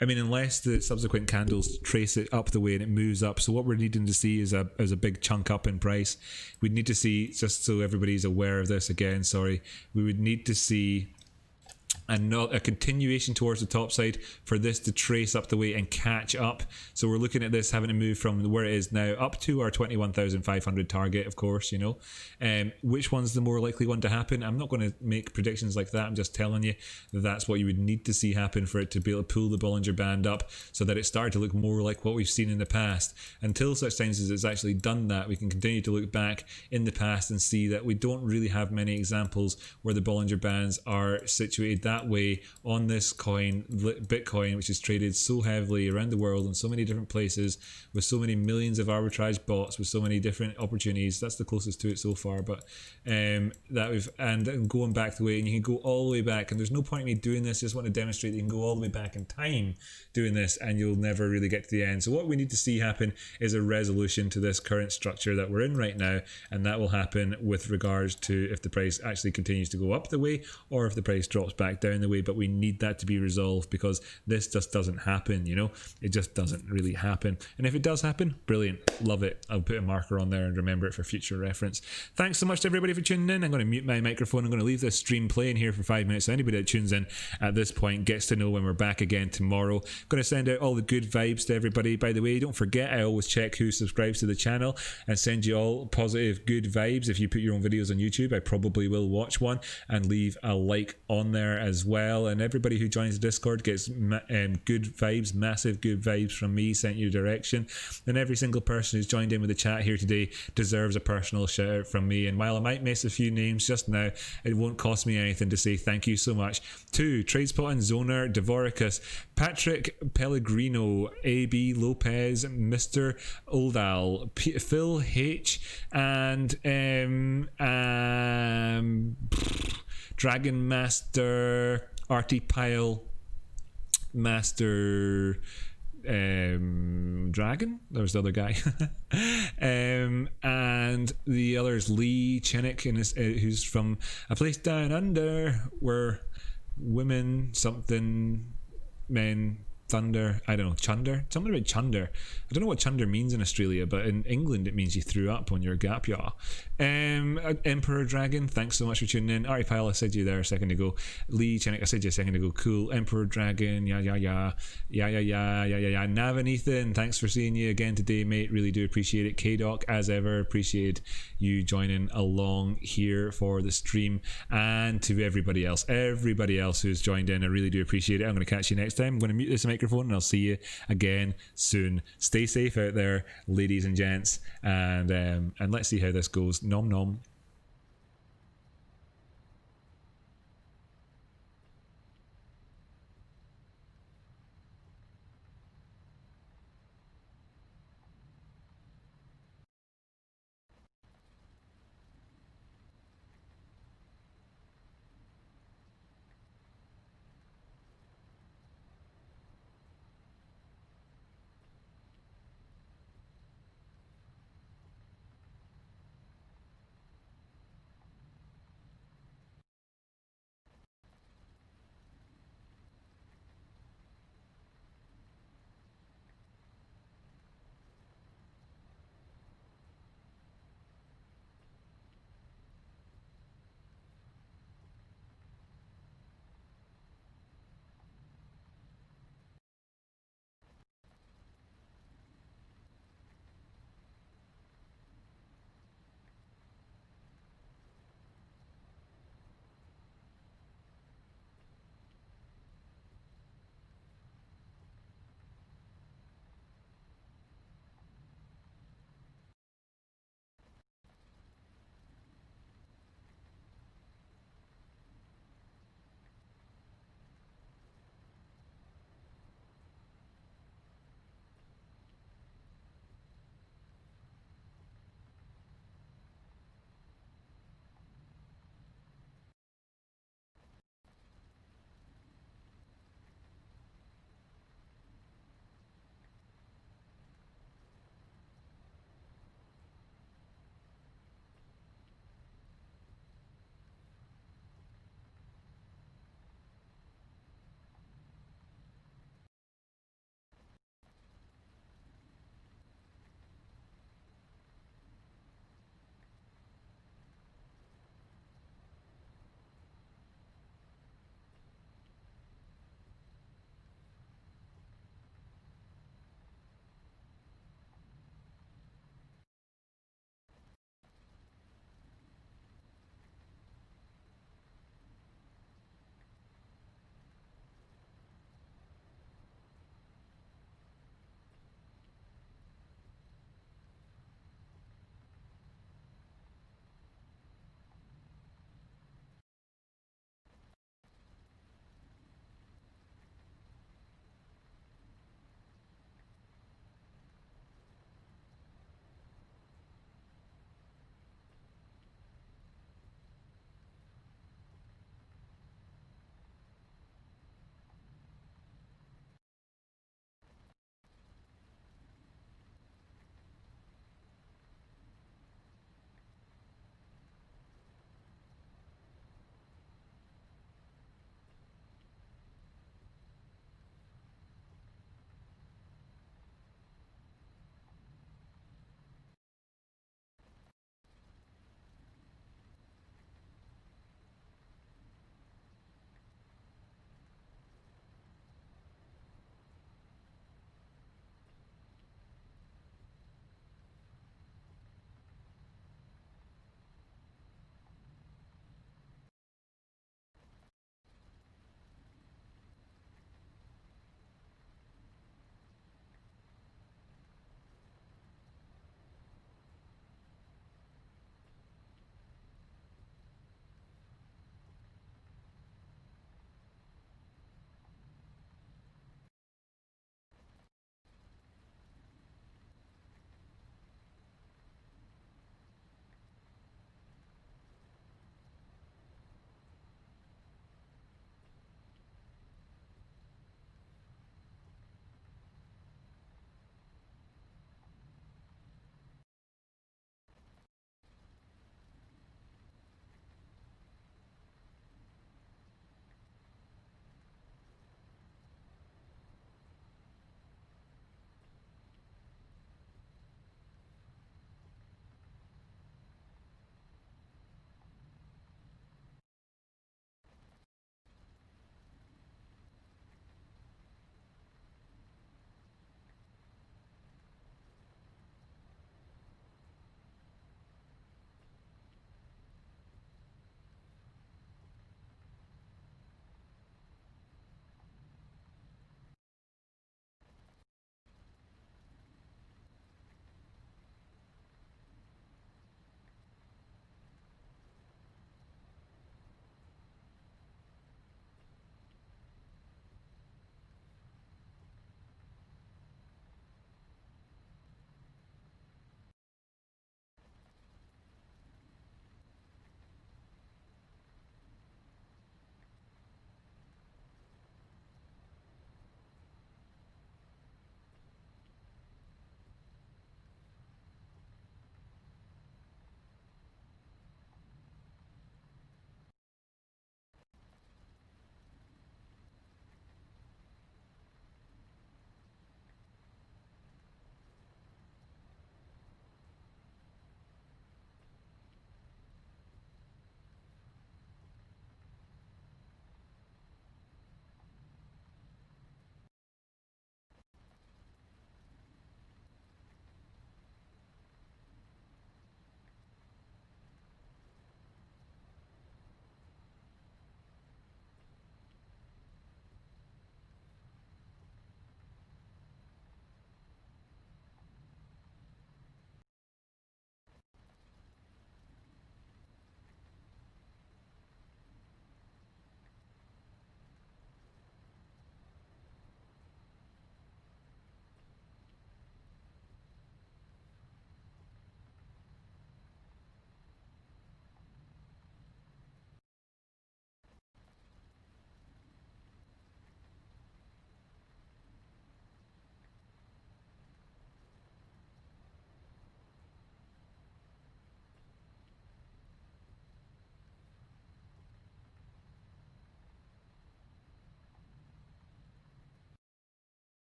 Speaker 1: I mean, unless the subsequent candles trace it up the way and it moves up. So what we're needing to see is a big chunk up in price. We'd need to see, just so everybody's aware of this again, we would need to see and not a continuation towards the top side for this to trace up the way and catch up. So we're looking at this having to move from where it is now up to our 21,500 target, of course, which one's the more likely one to happen? I'm not going to make predictions like that. I'm just telling you that that's what you would need to see happen for it to be able to pull the Bollinger Band up so that it started to look more like what we've seen in the past. Until such times as it's actually done that, we can continue to look back in the past and see that we don't really have many examples where the Bollinger Bands are situated that way on this coin, Bitcoin, which is traded so heavily around the world in so many different places with so many millions of arbitrage bots with so many different opportunities. That's the closest to it so far, but that we've and going back the way, and you can go all the way back, and there's no point in me doing this. I just want to demonstrate that you can go all the way back in time doing this and you'll never really get to the end. So what we need to see happen is a resolution to this current structure that we're in right now, and that will happen with regards to if the price actually continues to go up the way or if the price drops back down the way. But we need that to be resolved because this just doesn't happen, it just doesn't really happen. And if it does happen, brilliant, love it. I'll put a marker on there and remember it for future reference. Thanks so much to everybody for tuning in. I'm going to mute my microphone. I'm going to leave this stream playing here for 5 minutes, so anybody that tunes in at this point gets to know when we're back again tomorrow. I'm going to send out all the good vibes to everybody. By the way, don't forget, I always check who subscribes to the channel and send you all positive good vibes. If you put your own videos on YouTube, I probably will watch one and leave a like on there as well. And everybody who joins the Discord gets good vibes, massive good vibes from me sent you direction. And every single person who's joined in with the chat here today deserves a personal shout out from me. And while I might miss a few names just now, it won't cost me anything to say thank you so much to Tradespot and Zoner, Devoricus, Patrick Pellegrino, AB Lopez, Mr. Oldal, Phil H, and Dragon Master, Artie Pyle, Master Dragon, there was the other guy, and the other is Lee Chennick, who's from a place down under where women something men thunder, I don't know, chunder, something about chunder. I don't know what chunder means in Australia, but in England it means you threw up on your gap yaw. Emperor Dragon, thanks so much for tuning in. Artie Pyle, I said you there a second ago. Lee Chennick, I said you a second ago. Cool. Emperor Dragon, yeah. Navin Ethan, thanks for seeing you again today, mate. Really do appreciate it. K-Doc, as ever, appreciate you joining along here for the stream. And to everybody else who's joined in, I really do appreciate it. I'm going to catch you next time. I'm going to mute this microphone
Speaker 2: microphone, and I'll see you again soon. Stay safe out there, ladies and gents, and let's see how this goes. Nom nom.